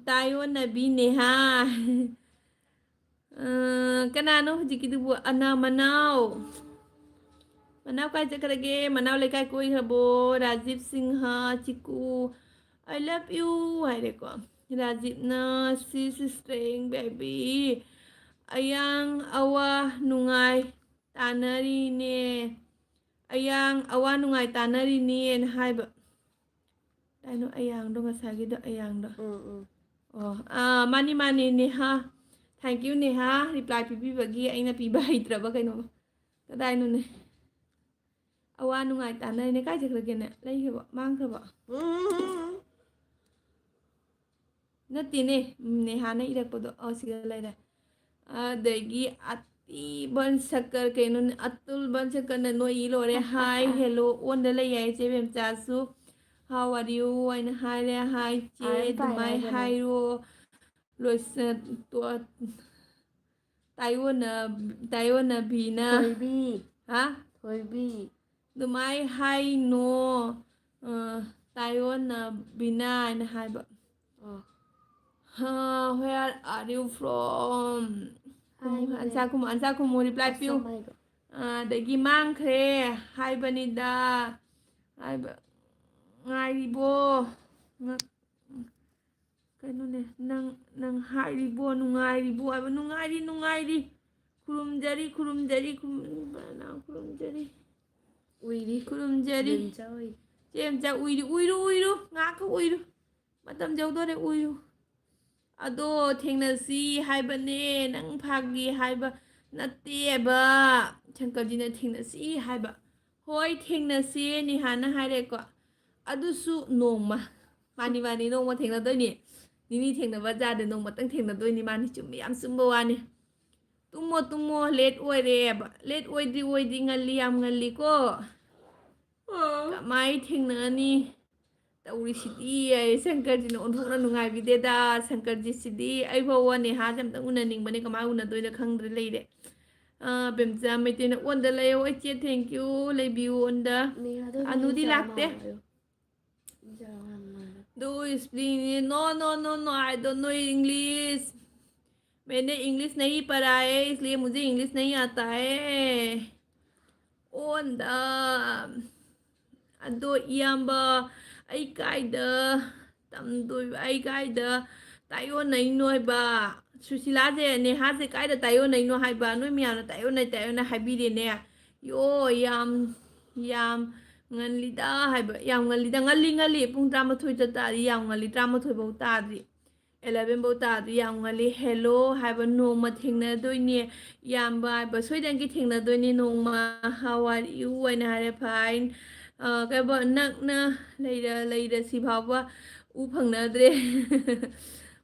तायो नबीने हा कनानो हुजिकिदुबु अना मनाव काय चकरगे मनाव लेकाय कोई हबो Rajiv Singh chikoo I love you haireko Rajipna sis staying baby ayang awa nungai tanari ne ayang awa nungai tanari ni en haiba ano ayang do ngasagi do ayang do oh mani ne ha thank you ne ha reply pipi bagi aina piba hitraba kaino kadai no ne awa nungai tanari ne kai jakrage ne lai khaba mang khaba ꯅꯠꯇꯦꯅꯦ ꯅꯦꯍꯥꯅ ꯏꯔꯛꯄꯗꯣ ꯁꯤꯗ ꯂꯩꯔꯦ ꯑꯗꯒꯤ ꯑꯇꯤꯕꯟ ꯁꯀꯔ ꯀꯩꯅꯣ ꯑꯇꯨꯜ ꯕꯟ ꯁꯀꯔꯅ ꯅꯣꯏ E ꯂꯣꯏꯔꯦ hi hello ꯑꯣꯟꯗ ꯂꯩ ꯌꯥꯏ ꯆꯦ ꯕꯦꯝꯆꯥꯁꯨ ꯍꯥꯎ ꯑꯥꯔ ꯌꯨ ꯍꯥꯏꯅ ꯍꯥꯏꯔꯦ ꯍꯥꯏ ꯆꯦ ꯑꯗꯨꯃꯥꯏ ꯍꯥꯏꯔꯣ ꯇꯥꯏꯌꯣꯟꯅꯕꯤꯅ ꯍꯥ ꯊꯣꯏꯕꯤ ꯑꯗꯨꯃꯥꯏ ꯍꯥꯏꯅꯣ ꯇꯥꯏꯌꯣꯟꯅꯕꯤꯅ ꯍꯥꯏꯅ ꯍꯥꯏꯕ where are you from ansa kumu reply piu adagi mangkhre haibanida haiba ngairibo kainone nang hairibo nungairibo haiba nungairi kurumjari chemcha uiru ngaka uiru matam jawdore uiru ꯑꯗꯣ ꯊꯦꯡꯅꯁꯤ ꯍꯥꯏꯕꯅꯦ ꯅꯪ ꯐꯥꯒꯤ ꯍꯥꯏꯕ ꯅꯠꯇꯦꯕ ꯁꯪꯀꯔꯖꯤꯅ ꯊꯦꯡꯅꯁꯤ ꯍꯥꯏꯕ ꯍꯣꯏ ꯊꯦꯡꯅꯁꯤ ꯅꯤꯍꯥꯅ ꯍꯥꯏꯔꯦꯀꯣ ꯑꯗꯨꯁꯨ ꯅꯣꯡꯃ ꯃꯥꯅꯤ ꯅꯣꯡꯃ ꯊꯦꯡꯅꯗꯣꯏꯅꯤ ꯅꯤꯅꯤ ꯊꯦꯡꯅꯕ ꯖꯥꯗ ꯅꯣꯡꯃꯇꯪ ꯊꯦꯡꯅꯗꯣꯏꯅꯤ ꯃꯥꯅꯤ ꯆꯨꯝꯕ ꯌꯥꯝ ꯆꯨꯝꯕ ꯋꯥꯅꯤ ꯇꯨꯝꯃꯣ ꯂꯦꯠ ꯑꯣꯏꯔꯦꯕ ꯂꯦꯠ ꯑꯣꯏꯗꯤ ꯉꯜꯂꯤ ꯌꯥꯝ ꯉꯜꯂꯤꯀꯣ ꯀꯃꯥꯏ ꯊꯦꯡꯅꯅꯤ ꯇꯧꯔꯤꯁꯤꯗꯤ ꯁꯪꯀꯔꯖꯤꯅ ꯑꯣꯟꯊꯣꯛꯅ ꯅꯨꯡꯉꯥꯏꯕꯤꯗꯦꯗ ꯁꯪꯀꯔꯖꯤꯠꯁꯤꯗꯤ ꯑꯩ ꯐꯥꯎꯕ ꯅꯦꯍꯥꯁꯦ ꯑꯝꯇꯪ ꯎꯅꯅꯤꯡꯕꯅꯦ ꯀꯃꯥꯏꯅ ꯎꯅꯗꯣꯏꯅꯣ ꯈꯪꯗ꯭ꯔꯦ ꯂꯩꯔꯦ ꯕꯦꯝꯆꯥ ꯃꯩꯇꯩꯅ ꯑꯣꯟꯗ ꯂꯩꯌꯣ ꯏꯆꯦ ꯊꯦꯡꯛ ꯌꯨ ꯂꯩꯕꯤꯌꯨ ꯑꯣꯟꯗ ꯑꯅꯨꯗꯤ ꯂꯥꯛꯇꯦ Do you speak no I don't know English मैंने इंग्लिश नहीं पढ़ा है इसलिए मुझे इंग्लिश नहीं आता है ओंदा ꯑꯗꯣ ꯏꯌꯥꯝꯕ ꯑꯩ ꯀꯥꯏꯗ ꯇꯝꯗꯣꯏꯕ ꯑꯩ ꯀꯥꯏꯗ ꯇꯥꯏꯌꯣꯟꯅꯩꯅꯣ ꯍꯥꯏꯕ ꯁꯨꯁꯤꯂꯥꯁꯦ ꯅꯦꯍꯥꯁꯦ ꯀꯥꯏꯗ ꯇꯥꯏꯌꯣꯟꯅꯩꯅꯣ ꯍꯥꯏꯕ ꯅꯣꯏ ꯃꯌꯥꯝꯅ ꯇꯥꯏꯌꯣꯟꯅꯩ ꯍꯥꯏꯕꯤꯔꯦꯅꯦ ꯌꯣ ꯌꯥꯝ ꯉꯜꯂꯤꯗ ꯍꯥꯏꯕ ꯌꯥꯝ ꯉꯜꯂꯤꯗ ꯉꯜꯂꯤ ꯄꯨꯡ 12 ꯇꯥꯔꯤ ꯌꯥꯝ ꯉꯜꯂꯤ 13 ꯐꯥꯎ ꯇꯥꯗ꯭ꯔꯤ 11 ꯐꯥꯎ ꯇꯥꯗ꯭ꯔꯤ ꯌꯥꯝ ꯉꯜꯂꯤ ꯍꯦꯜꯂꯣ ꯍꯥꯏꯕ ꯅꯣꯡꯃ ꯊꯦꯡꯅꯗꯣꯏꯅꯦ ꯏꯌꯥꯝꯕ ꯍꯥꯏꯕ ꯁꯣꯏꯗꯅꯒꯤ ꯊꯦꯡꯅꯗꯣꯏꯅꯤ ꯅꯣꯡꯃ ꯍꯥꯎ ꯑꯥꯔ ꯌꯨ ꯍꯥꯏꯅ ꯍꯥꯏꯔꯦ ꯐꯥꯏꯟ ꯀꯩꯕ नकना ꯂꯩꯔꯁꯤ ꯐꯥꯎꯕ ꯎ ꯐꯪꯅꯗ꯭ꯔꯦ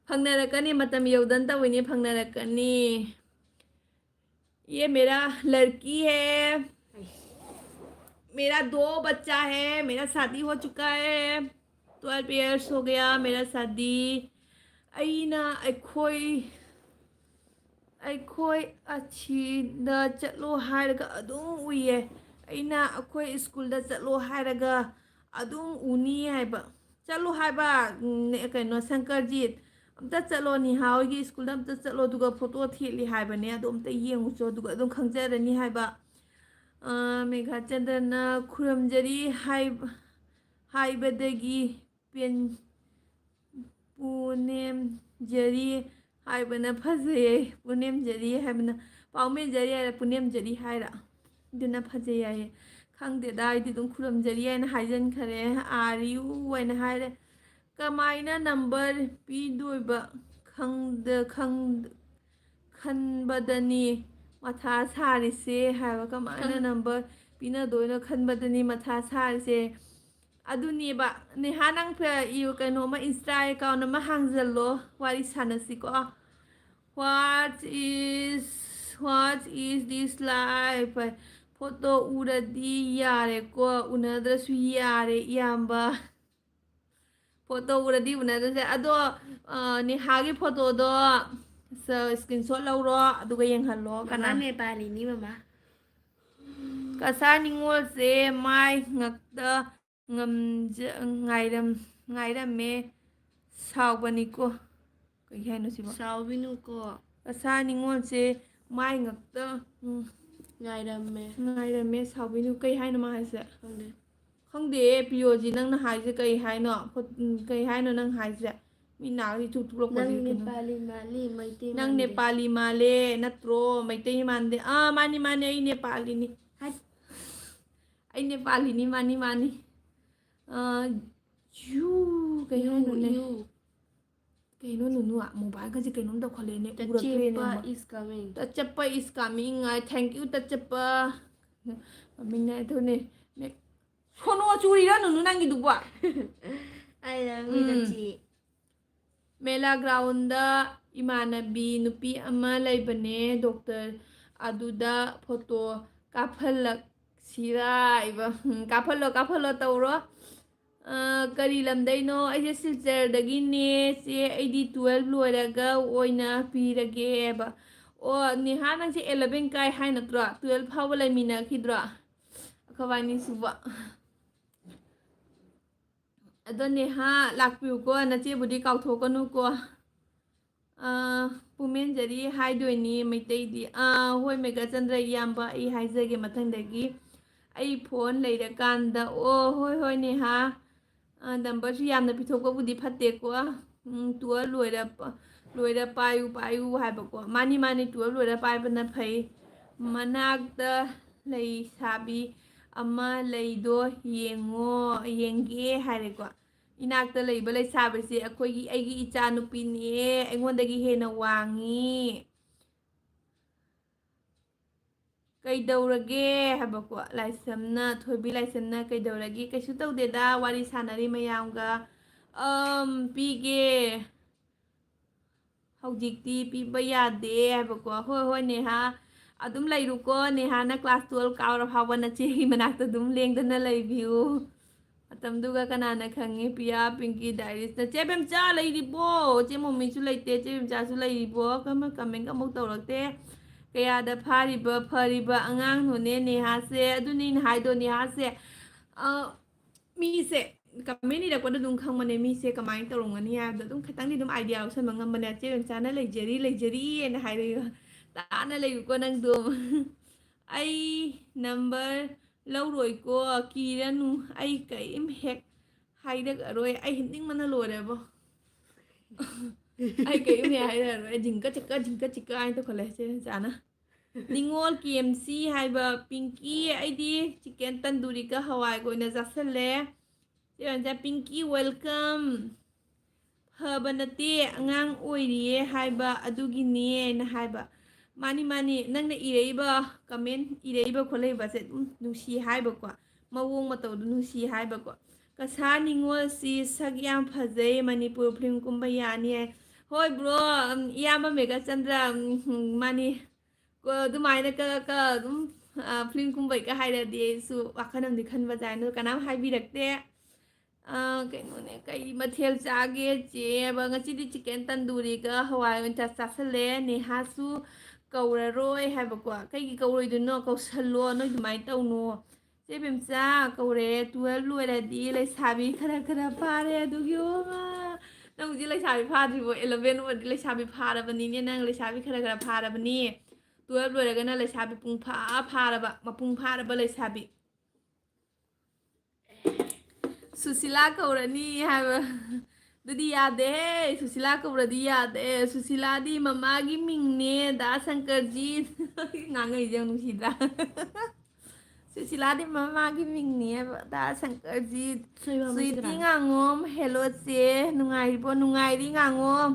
ꯐꯪꯅꯔꯛꯀꯅꯤ मतम यौदन तवनी फंगनरकनी ये मेरा लड़की है मेरा 2 बच्चा है मेरा शादी हो चुका है 12 years हो गया मेरा शादी अना अखोई अछीदा चलो हारगा अदुम उये अना अखोई स्कूल चलो हारगा अदुम उनी हाइबा चलो हाइबा कनो शंकरजीत अमता चलो निहा होगी स्कूल अमता चलो दुगा फोटो थेली हाइबने अदो अमता येंगुचो दुगा अदुम खंगजरनी हाइबा मेघा चंद्रना खुरमजरी हाइबदगी पेन पुनेम जरी हाइबना फजे पुनेम जरी हाइबना पाउमे जरी हाइरा पुनेम जरी हाइरा दुना फजे याय खंगदेदा आइदि दुम खुरम जरी हाइना हाइजन खरे आर यू हाइना हाइरे कमाइना नंबर पीदोइबा खनबदनी मथा सारिसे हाइबा कमाइना नंबर पीना दोइना खनबदनी मथा सारिसे अदुनीबा नेहा नंग फे इयो कनोमा इंस्टा अकाउंट मा हांगजलो वारी सानसिको what is this life photo उरदी यारे को उनद्रसु यारे इयाम्बा फोटो उरदी उनद्रसे अदो नेहागी फोटो दो स्क्रीनशॉट लौरो अदुगा येंहल्लो कना नेपाली नि ममा कसा निंगोल से माय ngakta ngairame सावबनिको कई हाइनो सिबो सावबिनु को कसा निंगोल से माय ngakta ngairame सावबिनु कई हाइनो मा हाइसे ꯈꯪꯗꯦ ꯄꯤꯌꯣꯖꯤ ꯅꯪꯅ ꯍꯥꯏꯁꯦ ꯀꯩ ꯍꯥꯏꯅꯣ ꯀꯩ ꯍꯥꯏꯅꯣ ꯅꯪ ꯍꯥꯏꯁꯦ ꯃꯤ ꯅꯥꯒꯤ ꯅꯪ ꯊꯣꯛꯂꯛꯄꯁꯤ ꯀꯩꯅꯣ ꯅꯦꯄꯥꯂꯤ ꯃꯥꯜꯂꯤ ꯃꯩꯇꯩ ꯅꯪ ꯃꯥꯟꯗꯦ ꯅꯦꯄꯥꯂꯤ ꯃꯥꯜꯂꯦ ꯅꯠꯇ꯭ꯔꯣ ꯃꯩꯇꯩ ꯃꯥꯟꯗꯦ ꯃꯥꯅꯤ ꯃꯥꯅꯤ ꯑꯩ ꯅꯦꯄꯥꯂꯤꯅꯤ ꯑꯩ ꯅꯦꯄꯥꯂꯤꯅꯤ ꯃꯥꯅꯤ ꯌꯨ ꯀꯩ ꯍꯥꯏꯅꯣꯅꯦ ꯌꯨ ꯀꯩꯅꯣ ꯅꯨꯅꯨ ꯃꯣꯕꯥꯏꯜꯒꯁꯦ ꯀꯩꯅꯣꯝ ꯇꯧꯈꯠꯂꯦꯅꯦ ꯎꯔꯛꯇ꯭ꯔꯦꯅꯦ ꯇꯆꯦꯞꯄ ꯑꯃ is coming ꯇꯆꯞꯄ ꯏꯁ ꯀꯥꯃꯤꯡ ꯊꯦꯡꯛ ꯌꯨ ꯇꯆꯞꯄ ꯃꯃꯤꯡ ꯑꯗꯨꯅꯦ ꯁꯣꯅꯣ ꯆꯨꯔꯤꯔ ꯅꯨꯅꯨ ꯅꯪꯒꯤꯗꯨꯕꯣ I love you ꯇꯆꯤ ꯃꯦꯂꯥ ꯒ꯭ꯔꯥꯎꯟꯗ ꯏꯃꯥꯟꯅꯕꯤ ꯅꯨꯄꯤ ꯑꯃ ꯂꯩꯕꯅꯦ ꯗꯣꯛꯇꯔ ꯑꯗꯨꯗ ꯐꯣꯇꯣ ꯀꯥꯞꯍꯜꯂꯛꯁꯤꯔꯥ ꯏꯕ ꯀꯥꯞꯍꯜꯂꯣ ꯇꯧꯔꯣ ꯀꯔꯤ ꯂꯝꯗꯩꯅꯣ ꯑꯩꯁꯦ ꯁꯤꯜꯆꯔꯗꯒꯤꯅꯦ ꯆꯦ ꯑꯩꯗꯤ 12 ꯂꯣꯏꯔꯒ ꯑꯣꯏꯅ ꯄꯤꯔꯒꯦꯕ ꯑꯣ ꯅꯦꯍꯥ ꯅꯪꯁꯦ 11 ꯀꯥꯏ ꯍꯥꯏ ꯅꯠꯇ꯭ꯔꯣ 12 ꯐꯥꯎꯕ ꯂꯩꯃꯤꯟꯅꯈꯤꯗ꯭ꯔꯣ ꯑꯩꯈꯣꯏꯕꯥꯅꯤꯁꯨꯕ ꯑꯗꯣ ꯅꯦꯍꯥ ꯂꯥꯛꯄꯤꯌꯨꯀꯣ ꯅꯆꯦꯕꯨꯗꯤ ꯀꯥꯎꯊꯣꯛꯀꯅꯨꯀꯣ ꯄꯨꯃꯦꯟꯖꯔꯤ ꯍꯥꯏꯗꯣꯏꯅꯤ ꯃꯩꯇꯩꯗꯤ ꯍꯣꯏ ꯃꯦꯒꯥꯆꯟꯗ꯭ꯔ ꯏꯌꯥꯝꯕ ꯑꯩ ꯍꯥꯏꯖꯒꯦ ꯃꯊꯪꯗꯒꯤ ꯑꯩ ꯐꯣꯟ ꯂꯩꯔꯀꯥꯟꯗ ꯍꯣꯏ ꯅꯦꯍꯥ ꯅꯝꯕꯔꯁꯨ ꯌꯥꯝꯅ ꯄꯤꯊꯣꯛꯄꯕꯨꯗꯤ ꯐꯠꯇꯦꯀꯣ 12 ꯂꯣꯏꯔ ꯄꯥꯏꯌꯨ ꯍꯥꯏꯕꯀꯣ ꯃꯥꯅꯤ 12 ꯂꯣꯏꯔ ꯄꯥꯏꯕꯅ ꯐꯩ ꯃꯅꯥꯛꯇ ꯂꯩꯁꯥꯕꯤ ꯑꯃ ꯂꯩꯗꯣ ꯌꯦꯡꯒꯦ ꯍꯥꯏꯔꯦꯀꯣ ꯏꯅꯥꯛꯇ ꯂꯩꯕ ꯂꯩꯁꯥꯕꯤꯁꯦ ꯑꯩꯒꯤ ꯏꯆꯥ ꯅꯨꯄꯤꯅꯦ ꯑꯩꯉꯣꯟꯗꯒꯤ ꯍꯦꯟꯅ ꯋꯥꯡꯉꯤ ꯀꯩꯗꯧꯔꯒꯦ ꯍꯥꯏꯕꯀꯣ ꯂꯥꯏꯁ꯭ꯔꯝꯅ ꯊꯣꯏꯕꯤ ꯂꯥꯏꯁ꯭ꯔꯝꯅ ꯀꯩꯗꯧꯔꯒꯦ ꯀꯩꯁꯨ ꯇꯧꯗꯦꯗ ꯋꯥꯔꯤ ꯁꯥꯟꯅꯔꯤ ꯃꯌꯥꯝꯒ ꯄꯤꯒꯦ ꯍꯧꯖꯤꯛꯇꯤ ꯄꯤꯕ ꯌꯥꯗꯦ ꯍꯥꯏꯕꯀꯣ ꯍꯣꯏ ꯅꯦꯍꯥ ꯑꯗꯨꯝ ꯂꯩꯔꯨꯀꯣ ꯅꯦꯍꯥꯅ ꯀ꯭ꯂꯥꯁ 12 ꯀꯥꯎꯔ ꯐꯥꯎꯕ ꯅꯆꯦꯒꯤ ꯃꯅꯥꯛꯇ ꯑꯗꯨꯝ ꯂꯦꯡꯗꯅ ꯂꯩꯕꯤꯌꯨ ꯃꯇꯝꯗꯨꯒ ꯀꯅꯥꯅ ꯈꯪꯉꯤ ꯄꯤꯌꯥ ꯄꯤꯡꯀꯤ ꯗꯥꯏꯔꯤꯁꯅ ꯆꯦ ꯕꯦꯝꯆꯥ ꯂꯩꯔꯤꯕꯣ ꯆꯦ ꯃꯣꯃꯤꯁꯨ ꯂꯩꯇꯦ ꯆꯦ ꯕꯦꯝꯆꯥꯁꯨ ꯂꯩꯔꯤꯕꯣ ꯀꯃꯦꯟ ꯑꯃꯨꯛ ꯇꯧꯔꯛꯇꯦ ꯀꯌꯥꯗ ꯐꯔꯤꯕ ꯑꯉꯥꯡꯅꯣꯅꯦ ꯅꯦꯍꯥꯁꯦ ꯑꯗꯨꯅꯤꯅ ꯍꯥꯏꯗꯣ ꯅꯦꯍꯥꯁꯦ ꯃꯤꯁꯦ ꯀꯃꯦꯟꯏꯔꯛꯄꯗ ꯑꯗꯨꯝ ꯈꯪꯕꯅꯦ ꯃꯤꯁꯦ ꯀꯃꯥꯏꯅ ꯇꯧꯔꯝꯒꯅꯤ ꯍꯥꯏꯕꯗꯣ ꯑꯗꯨꯝ ꯈꯤꯇꯪꯗꯤ ꯑꯗꯨꯝ ꯑꯥꯏꯗꯤꯌꯥ ꯂꯧꯁꯟꯕ ꯉꯝꯕꯅꯦ ꯆꯦ ꯕꯦꯝꯆꯥꯅ ꯂꯩꯖꯔꯤꯅ ꯍꯥꯏꯔꯛꯏꯕ ꯇꯥꯅ ꯂꯩꯌꯨꯀꯣ ꯅꯪꯗꯣ ꯑꯩ ꯅꯝꯕꯔ ꯂꯧꯔꯣꯏꯀꯣ ꯀꯤꯔꯅꯨ ꯑꯩ ꯀꯔꯤꯝ ꯍꯦꯛ ꯍꯥꯏꯔꯛꯑꯔꯣꯏ ꯑꯩ ꯍꯤꯞꯅꯤꯡꯕꯅ ꯂꯣꯏꯔꯦꯕꯣ ꯑꯩ ꯀꯔꯤꯝ ꯍꯦꯛ ꯍꯥꯏꯔꯛꯑꯔꯣꯏ ꯖꯤꯡꯀ ꯆꯤꯛꯀ ꯍꯥꯏꯅ ꯇꯧꯈꯠꯂꯦ ꯆꯦ ꯕꯦꯝꯆꯥꯅ ꯅꯤꯉꯣꯜ KMC ꯍꯥꯏꯕ ꯄꯤꯡꯀꯤ ꯑꯩꯗꯤ ꯆꯤꯛꯀꯟ ꯇꯟꯗꯨꯔꯤꯒ ꯍꯋꯥꯏꯒ ꯑꯣꯏꯅ ꯆꯥꯁꯤꯜꯂꯦ ꯆꯦ ꯕꯦꯝꯆꯥ ꯄꯤꯡꯀꯤ ꯋꯦꯜꯀꯝ ꯐꯕ ꯅꯠꯇꯦ ꯑꯉꯥꯡ ꯑꯣꯏꯔꯤꯌꯦ ꯍꯥꯏꯕ ꯑꯗꯨꯒꯤꯅꯦꯅ ꯍꯥꯏꯕ ꯃꯥꯅꯤ ꯅꯪꯅ ꯏꯔꯛꯏꯕ ꯀꯃꯦꯟ ꯏꯔꯛꯏꯕ ꯈꯣꯠꯂꯛꯏꯕꯁꯦ ꯑꯗꯨꯝ ꯅꯨꯡꯁꯤ ꯍꯥꯏꯕꯀꯣ ꯃꯑꯣꯡ ꯃꯇꯧꯗꯣ ꯅꯨꯡꯁꯤ ꯍꯥꯏꯕꯀꯣ ꯀꯁꯥꯔ ꯅꯤꯉꯣꯜꯁꯤ ꯁꯛ ꯌꯥꯝ ꯐꯖꯩ ꯃꯅꯤꯄꯨꯔ ꯐꯤꯂꯝ ꯀꯨꯝꯕ ꯌꯥꯅꯤ ꯍꯥꯏ ꯍꯣꯏ ꯕ꯭ꯔꯣ ꯏꯌꯥꯝꯕ ꯃꯦꯒꯥꯆꯟꯗ꯭ꯔ ꯃꯥꯅꯤ ꯑꯗꯨꯃꯥꯏꯅ ꯑꯗꯨꯝ ꯐꯤꯂꯝ ꯀꯨꯝꯕꯩꯒ ꯍꯥꯏꯔꯗꯤ ꯑꯩꯁꯨ ꯋꯥꯈꯜ ꯑꯃꯗꯤ ꯈꯟꯕ ꯇꯥꯏ ꯑꯗꯨ ꯀꯅꯥꯝ ꯍꯥꯏꯕꯤꯔꯛꯇꯦ ꯀꯩꯅꯣꯅꯦ ꯀꯩ ꯃꯊꯦꯜ ꯆꯥꯒꯦ ꯆꯦꯕ ꯉꯁꯤꯗꯤ ꯆꯤꯛꯀꯟ ꯇꯟꯗꯨꯔꯤꯒ ꯍꯋꯥꯏ ꯑꯣꯏꯅ ꯆꯥꯁꯜꯂꯦ ꯅꯦꯍꯥꯁꯨ ꯀꯧꯔꯔꯣꯏ ꯍꯥꯏꯕꯀꯣ ꯀꯩꯒꯤ ꯀꯧꯔꯣꯏꯗꯣꯏꯅꯣ ꯀꯧꯁꯜꯂꯣ ꯅꯣꯏ ꯑꯗꯨꯃꯥꯏꯅ ꯇꯧꯅꯣ ꯆꯦ ꯕꯦꯝꯆꯥ ꯀꯧꯔꯦ 12 ꯂꯣꯏꯔꯗꯤ ꯂꯩꯁꯥꯕꯤ ꯈꯔ ꯐꯥꯔꯦ ꯑꯗꯨꯒꯤ ꯅꯪ ꯍꯧꯖꯤꯛ ꯂꯩꯁꯥꯕꯤ ꯐꯥꯗ꯭ꯔꯤꯕꯣ 11 ꯑꯣꯏꯔꯗꯤ ꯂꯩꯁꯥꯕꯤ ꯐꯥꯔꯕꯅꯤꯅꯦ ꯅꯪ ꯂꯩꯁꯥꯕꯤ ꯈꯔ ꯐꯥꯔꯕꯅꯤ 12 ꯂꯣꯏꯔꯒꯅ ꯂꯩꯁꯥꯕꯤ ꯃꯄꯨꯡ ꯐꯥꯔꯕ ꯂꯩꯁꯥꯕꯤ ꯁꯨꯁꯤꯂꯥ ꯀꯧꯔꯅꯤ ꯍꯥꯏꯕ ꯑꯗꯨꯗꯤ ꯌꯥꯗꯦꯍꯦ ꯁꯨꯁꯤꯂꯥ ꯀꯧꯔꯗꯤ ꯌꯥꯗꯦ ꯁꯨꯁꯤꯂꯥꯗꯤ ꯃꯃꯥꯒꯤ ꯃꯤꯡꯅꯦ ꯗꯥ ꯁꯪꯀꯔꯖꯤ ꯉꯥꯡꯉꯩꯁꯦ ꯌꯥꯝ ꯅꯨꯡꯁꯤꯗ꯭ꯔꯥ ꯁꯨꯁꯤꯂꯥꯗꯤ ꯃꯃꯥꯒꯤ ꯃꯤꯡꯅꯦ ꯍꯥꯏꯕ ꯗꯥ ꯁꯪꯀꯔꯖꯤꯠ ꯁꯣꯏꯕꯝꯁꯤ ꯁ꯭ꯋꯤꯇꯤ ꯀꯅꯥꯅꯣ ꯉꯥꯉꯣꯝ ꯍꯦꯜꯂꯣ ꯆꯦ ꯅꯨꯡꯉꯥꯏꯔꯤꯕꯣ ꯅꯨꯡꯉꯥꯏꯔꯤ ꯉꯥꯉꯣꯝ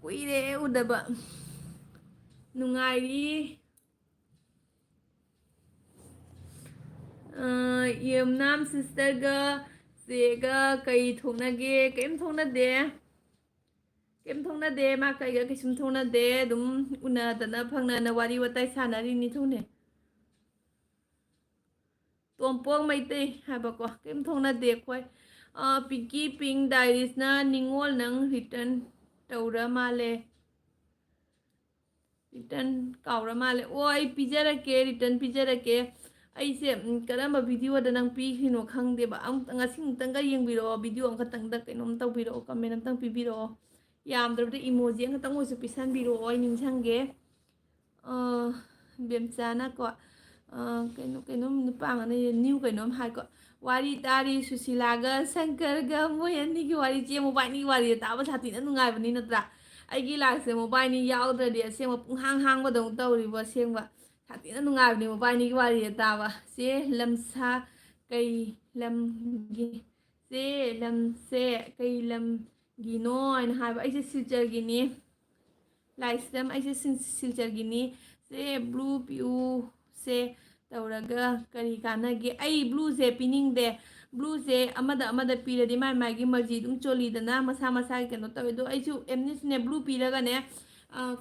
ꯀꯨꯏꯔꯦ ꯎꯗꯕ ꯅꯨꯡꯉꯥꯏꯔꯤ ꯌꯦꯝꯅꯥꯝ ꯁꯤꯁꯇꯔꯒ ꯆꯦꯒ ꯀꯩ ꯊꯣꯛꯅꯒꯦ ꯀꯩꯝ ꯊꯣꯛꯅꯗꯦ ꯃꯥ ꯀꯩꯒ ꯀꯩꯁꯨꯝ ꯊꯣꯛꯅꯗꯦ ꯑꯗꯨꯝ ꯎꯅꯗꯅ ꯐꯪꯅꯅ ꯋꯥꯔꯤ ꯋꯥꯇꯥꯏ ꯁꯥꯟꯅꯔꯤꯅꯤ ꯊꯧꯅꯦ ꯇꯣꯝꯄꯣꯛ ꯃꯩꯇꯩ ꯍꯥꯏꯕꯀꯣ ꯀꯩꯝ ꯊꯣꯛꯅꯗꯦ ꯑꯩꯈꯣꯏ ꯄꯤꯡꯀꯤ ꯄꯤꯡ ꯗꯥꯏꯔꯤꯁꯅ ꯅꯤꯉꯣꯜ ꯅꯪ ꯔꯤꯇꯔꯟ ꯇꯧꯔ ꯃꯥꯜꯂꯦ ꯔꯤꯇꯔꯟ ꯀꯥꯎꯔ ꯃꯥꯜꯂꯦ ꯑꯩ ꯄꯤꯖꯔꯛꯀꯦ ꯔꯤꯇꯔꯟ ꯄꯤꯖꯔꯛꯀꯦ ꯑꯩꯁꯦ ꯀꯔꯝꯕ ꯚꯤꯗꯤꯑꯣꯗ ꯅꯪ ꯄꯤꯈ꯭ꯔꯤꯅꯣ ꯈꯪꯗꯦꯕ ꯉꯁꯤ ꯑꯃꯨꯛꯇꯪꯒ ꯌꯦꯡꯕꯤꯔꯛꯑꯣ ꯚꯤꯗꯤꯑꯣ ꯑꯃꯈꯛꯇꯪꯗ ꯀꯩꯅꯣꯝ ꯇꯧꯕꯤꯔꯛꯑꯣ ꯀꯃꯦꯟ ꯑꯃꯇꯪ ꯄꯤꯕꯤꯔꯛꯑෝ ꯌꯥꯝꯗ꯭ꯔꯕꯗ ꯏꯃꯣꯖꯤ ꯑꯃꯈꯛꯇꯪ ꯑꯣꯏꯁꯨ ꯄꯤꯁꯟꯕꯤꯔꯛꯑꯣ ꯑꯩ ꯅꯤꯡꯁꯪꯒꯦ ꯕꯦꯝꯆꯥꯅꯀꯣ kainom nupa ngana new kainom hai ko wari tari susilaga sankarga moi anigi wari che mobile ni wari ta ba thati na nungai bani natra aigi laise mobile ni yaudra de asema pung hang hang ba dong tawri ba sengba thati na nungai bani mobile ni wari ta ba se lamsa kai lam gi se lam se kai lam gi no ain hai ba aise silchar gi ni Laisam ऐसे सिलचर गिनी से blue पियू से तौरगा करी कानगे आई blue से पीनिंग दे blue से अमदा पीरदी my मागी मर्जी दुम चोलीदना मसा मसा कनो तवे दो आइसु एमनिसने ब्लू पीरगाने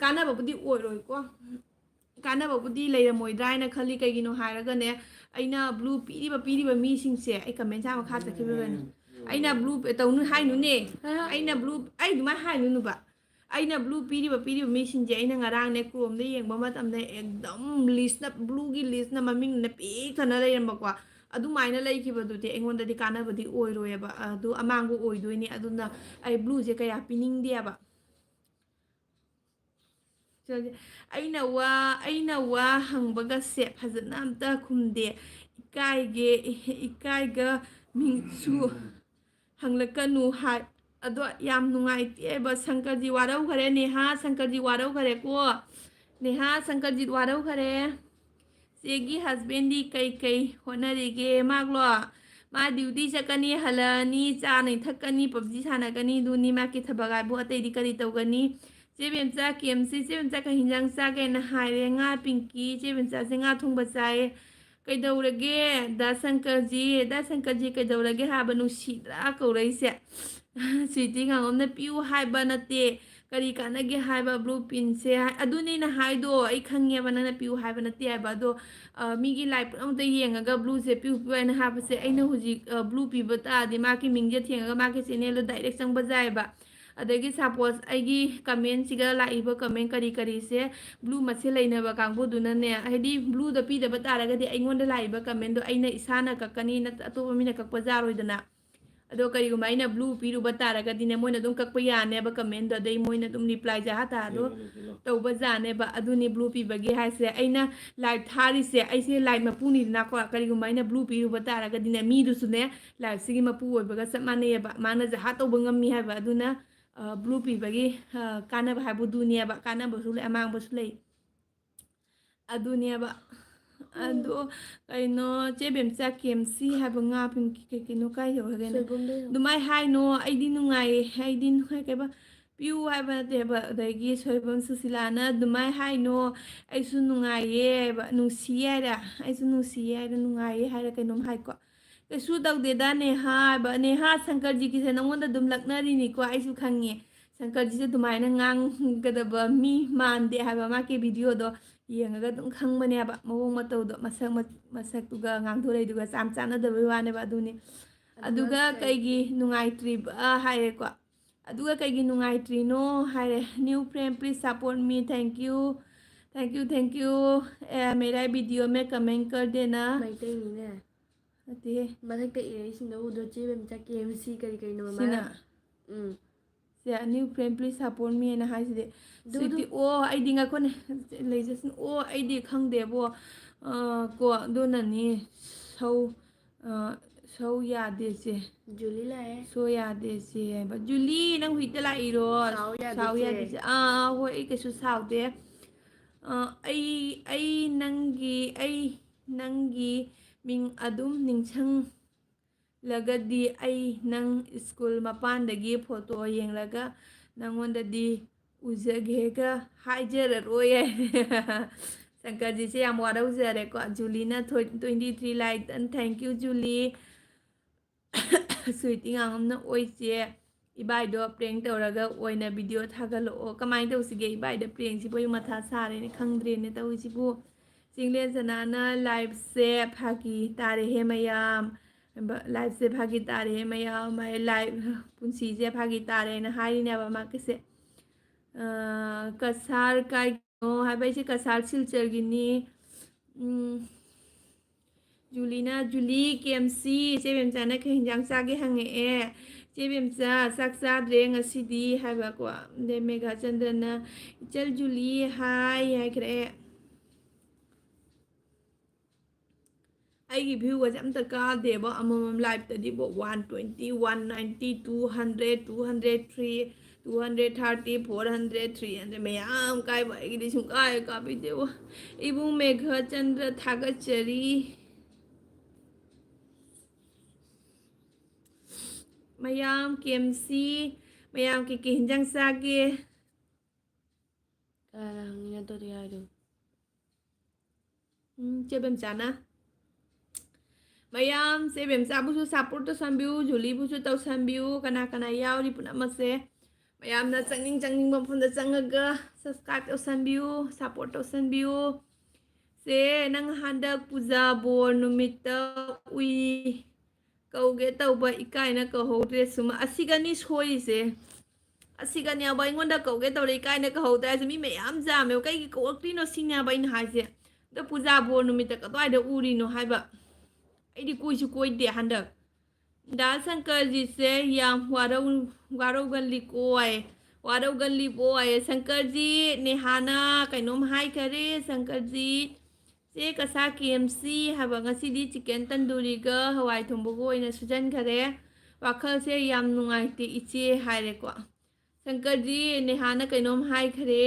कानाबबुदी ओइरोइको कानाबबुदी लेरमोइद्रा हाइना खली कइगिनो हाइरगाने अइना ब्लू पीरिबा मीसिंगसे आई कमेंट सा मखा चखिबगन अइना ब्लू तौनु हाइनुने अइना ब्लू आई दुमा हाइनुनुबा अइना blue पीरिबा मीसिंजे अइना ngarang ne chrome de yengba matamda ekdam list na blue gi list na maming na pik thana leiramba kwa adu maina leikibadu de engonda di kana badi oiroyaba adu amangu oidoini aduna ai blue je kaya pining de aba aina wa hangbaga se phajana amta khumde ikaiga mingsu hanglakanu hai अदो याम नुंगाइते बस शंकर जी वारौ खरे नेहा शंकर जी वारौ खरे को नेहा शंकर जी वारौ खरे सेगी husband दी कई होनरिगे मागलो मा duty चकनी हलनी चा नहीं थकनी PUBG सानगनी दुनी मा की थबगाबो अतैदी करी तौगनी चेबेमचा केमसी चेबेमचा का हिंजांग चा के न हाइरे nga पिंकी चेबेमचा से nga थुंगबा चाए कईदौरगे दा शंकर जी कईदौरगे हाबा नुसीद्रा कौरैसे स्वीटी गांगोमना पियू हाइबा नते करी कानगे हाइबा ब्लू पिन से अदुने ना हाइदो आई खंगेबा ना पियू हाइबा नते हाइबा दो मीगी लाइफ अमते येंगागा ब्लू से पियू पियू हाइबा से अइना हुजी ब्लू पिबा तादि माकी मिंगे थेंगागा माकी चैनल डायरेक्ट चंगबा जायबा अदगी सपोज आइगी कमेंट सिगा लाइबा कमेंट करी से ब्लू मसे लेनबा कांगबो दुनने हाइदी ब्लू द पिदबा तारगदि अइंगोंदा लाइबा कमेंट दो अइना इसाना ककनी न अतोबा मिना ककबा जारोइदना अदो करीगुमा अइना ब्लू पिरुबा तारगदिने मोइना दुम ककबा यानेबा कमेंट दो दei मोइना दुम रिप्लाई जा तादो तौबा जानेबा अदुनी ब्लू पिबगी हाइसे अइना लाइव थारिसे अइसे लाइव मपुनी ना को करीगुमा अइना ब्लू पिरुबा तारगदिने मीदुसुने लाइव सिगी मपु ओइबगा चमानेबा माना जा तौबा ngami हाइबा अदुना ब्लू पिबगी कानाबा हाइबु दुनियाबा कानाबसु ले अमांगबसु ले अदुनियाबा अदो कइनो चेबेमचा केमसी हाइबा nga पिंकी केनो काय होगेन दुमाय हाइनो आइदी नुंगाई केबा पियू हाइबा देबा दगी सोइबम सुसिलाना दुमाय हाइनो आइसु नुंगाइये बा नुसियारा आइसु नुसियारा नुंगाइये हाइरा कइनोम हाइको कैसु तौदेदा नेहा शंकर जी की से नंगोंदा दुम लक्नरिनिको आइसु खंगे शंकर जी से दुमाइना ngang मी मानदे हाइबा माके वीडियो दो येंगागा दुम खंगबने हाबा मवोंग मतौदो मसक ngang चाम चानदबे वानेबा अदुनी अदुगा कईगी नुंगाइत्रिबा हाइरेको अदुगा कईगी नुंगाइत्रिनो हाइरे new friend please support me thank you मेरा वीडियो में कमेंट कर देना अते मधक इरेसिंदो उदो चेबेमचा केमसी करी नो सिना से न्यू फ्रेंड प्लीज सपोर्ट मी ना हाइसिदे स्वीटी ओ आइदी ngakone लेजसन ओ आइदी खंगदेबो को दोननी सौ यादे से जुली लाए सो यादे से जुली नंग हुइते लाइरो साउ यादे से हो आई कैसु साउदे आई नंगी मिंग अदुम निंगछंग लगदी आई नंग स्कूल मपानदगी फोटो येंगलगा नंगोंददी उजगेगा हाइजररोय शंकर जी से याम वारौजरे को जुलीना 23 like thank you Julie sweety गांगमना ओइचे इबाइदो प्रेंग तौरगा ओइना वीडियो थागलो कमाइन तौसिगे इबाइदो प्रेंग सिबो मथा सारेने खंगद्रेने तौसिबो चिंगले जनाना लाइव से फागी तारे हे मयाम लाइव से फागी तारे हे मयाम माय लाइव पुंसी से फागी तारे न हारिनेबा माकेसे कसार काइनो हाइबाइसे कसार सिलचरगिनी जुली केमसी चेबेमचाना के हिंजांग चागे हंगे चेबेमचा चाक चाद्रे ngasidi हाइबा को दे मेगा चंद्रना इचल जुली हाय हाइखरे ꯑꯩꯒꯤ ꯚ꯭ꯌꯨꯒꯁꯦ ꯑꯝꯇ ꯀꯥꯗꯦꯕ ꯑꯃꯃꯝ ꯂꯥꯏꯞꯇꯗꯤꯕꯣ 120 190 200 203 230 400 300 ꯃꯌꯥꯝ ꯀꯥꯏꯕ ꯑꯩꯒꯤꯗꯤ ꯁꯨꯡꯀꯥꯏ ꯀꯥꯕꯤꯗꯦꯕ ꯏꯕꯨꯡ ꯃꯦꯘꯆꯟꯗ꯭ꯔ ꯊꯥꯒꯠꯆꯔꯤ ꯃꯌꯥꯝ ꯀꯦꯝꯁꯤ ꯃꯌꯥꯝ ꯀꯩꯀꯩ ꯍꯤꯟꯖꯥꯡ ꯆꯥꯒꯦ ꯀꯅꯥꯅ ꯍꯪꯅꯤꯡꯉꯗꯣꯔꯤ ꯍꯥꯏꯗꯣ ꯆꯦꯕꯦꯝꯆꯥꯅ ꯃꯌꯥꯝ ꯆꯦꯕꯦꯝꯆꯥꯕꯨꯁꯨ ꯁꯞꯄꯣꯔꯠ ꯇꯧꯁꯟꯕꯤꯌꯨ ꯖꯨꯂꯤꯕꯨꯁꯨ ꯇꯧꯁꯟꯕꯤꯌꯨ ꯀꯅꯥ ꯀꯅꯥ ꯌꯥꯎꯔꯤ ꯄꯨꯝꯅꯃꯛꯁꯦ ꯃꯌꯥꯝꯅ ꯆꯪꯅꯤꯡꯕ ꯃꯐꯝꯗ ꯆꯪꯉꯒ ꯁꯕꯁꯀ꯭ꯔꯥꯏꯕ ꯇꯧꯁꯟꯕꯤꯌꯨ ꯁꯞꯄꯣꯔꯠ ꯇꯧꯁꯟꯕꯤꯌꯨ ꯁꯦ ꯅꯪ ꯍꯟꯗꯛ ꯄꯨꯖꯥ ꯕꯣꯔ ꯅꯨꯃꯤꯠꯇ ꯎꯏ ꯀꯧꯒꯦ ꯇꯧꯕ ꯏꯀꯥꯏꯅ ꯀꯧꯍꯧꯗ꯭ꯔꯦ ꯁꯨꯝ ꯑꯁꯤꯒꯅꯤ ꯁꯣꯏꯔꯤꯁꯦ ꯑꯁꯤꯒꯅꯦꯕ ꯑꯩꯉꯣꯟꯗ ꯀꯧꯒꯦ ꯇꯧꯔꯦ ꯏꯀꯥꯏꯅ ꯀꯧꯍꯧꯗ꯭ꯔꯦ ꯍꯥꯏꯁꯦ ꯃꯤ ꯃꯌꯥꯝ ꯖꯥꯝꯃꯦꯕ ꯀꯩꯒꯤ ꯀꯧꯔꯛꯇ꯭ꯔꯤꯅꯣ ꯁꯤꯅꯦꯕ ꯑꯩꯅ ꯍꯥꯏꯁꯦ ꯑꯗꯣ ꯄꯨꯖꯥ ꯕꯣꯔ ꯅꯨꯃꯤꯠꯇ ꯀꯗꯥꯏꯗ ꯎꯔꯤꯅꯣ ꯍꯥꯏꯕ ꯑꯩꯗꯤ ꯀꯣꯏꯁꯨ ꯀꯣꯏꯗꯦ ꯍꯟꯗꯛ ꯗꯥ ꯁꯪꯀꯔꯖꯤꯁꯦ ꯌꯥꯝ ꯋꯥꯔꯧꯒꯜꯂꯤꯀꯣ ꯋꯥꯔꯧꯒꯜꯂꯤꯕꯣ ꯁꯪꯀꯔꯖꯤ ꯅꯦꯍꯥꯅ ꯀꯩꯅꯣꯝ ꯍꯥꯏꯈꯔꯦ ꯁꯪꯀꯔꯖꯤ ꯆꯦ ꯀꯁꯥ KMC ꯍꯥꯏꯕ ꯉꯁꯤꯗꯤ ꯆꯤꯛꯀꯟ ꯇꯟꯗꯨꯔꯤꯒ ꯍꯋꯥꯏ ꯊꯣꯡꯕꯒ ꯑꯣꯏꯅ ꯁꯨꯖꯟꯈꯔꯦ ꯋꯥꯈꯜꯁꯦ ꯌꯥꯝ ꯅꯨꯡꯉꯥꯏꯇꯦ ꯏꯆꯦ ꯍꯥꯏꯔꯦꯀꯣ ꯁꯪꯀꯔꯖꯤ ꯅꯦꯍꯥꯅ ꯀꯩꯅꯣꯝ ꯍꯥꯏꯈꯔꯦ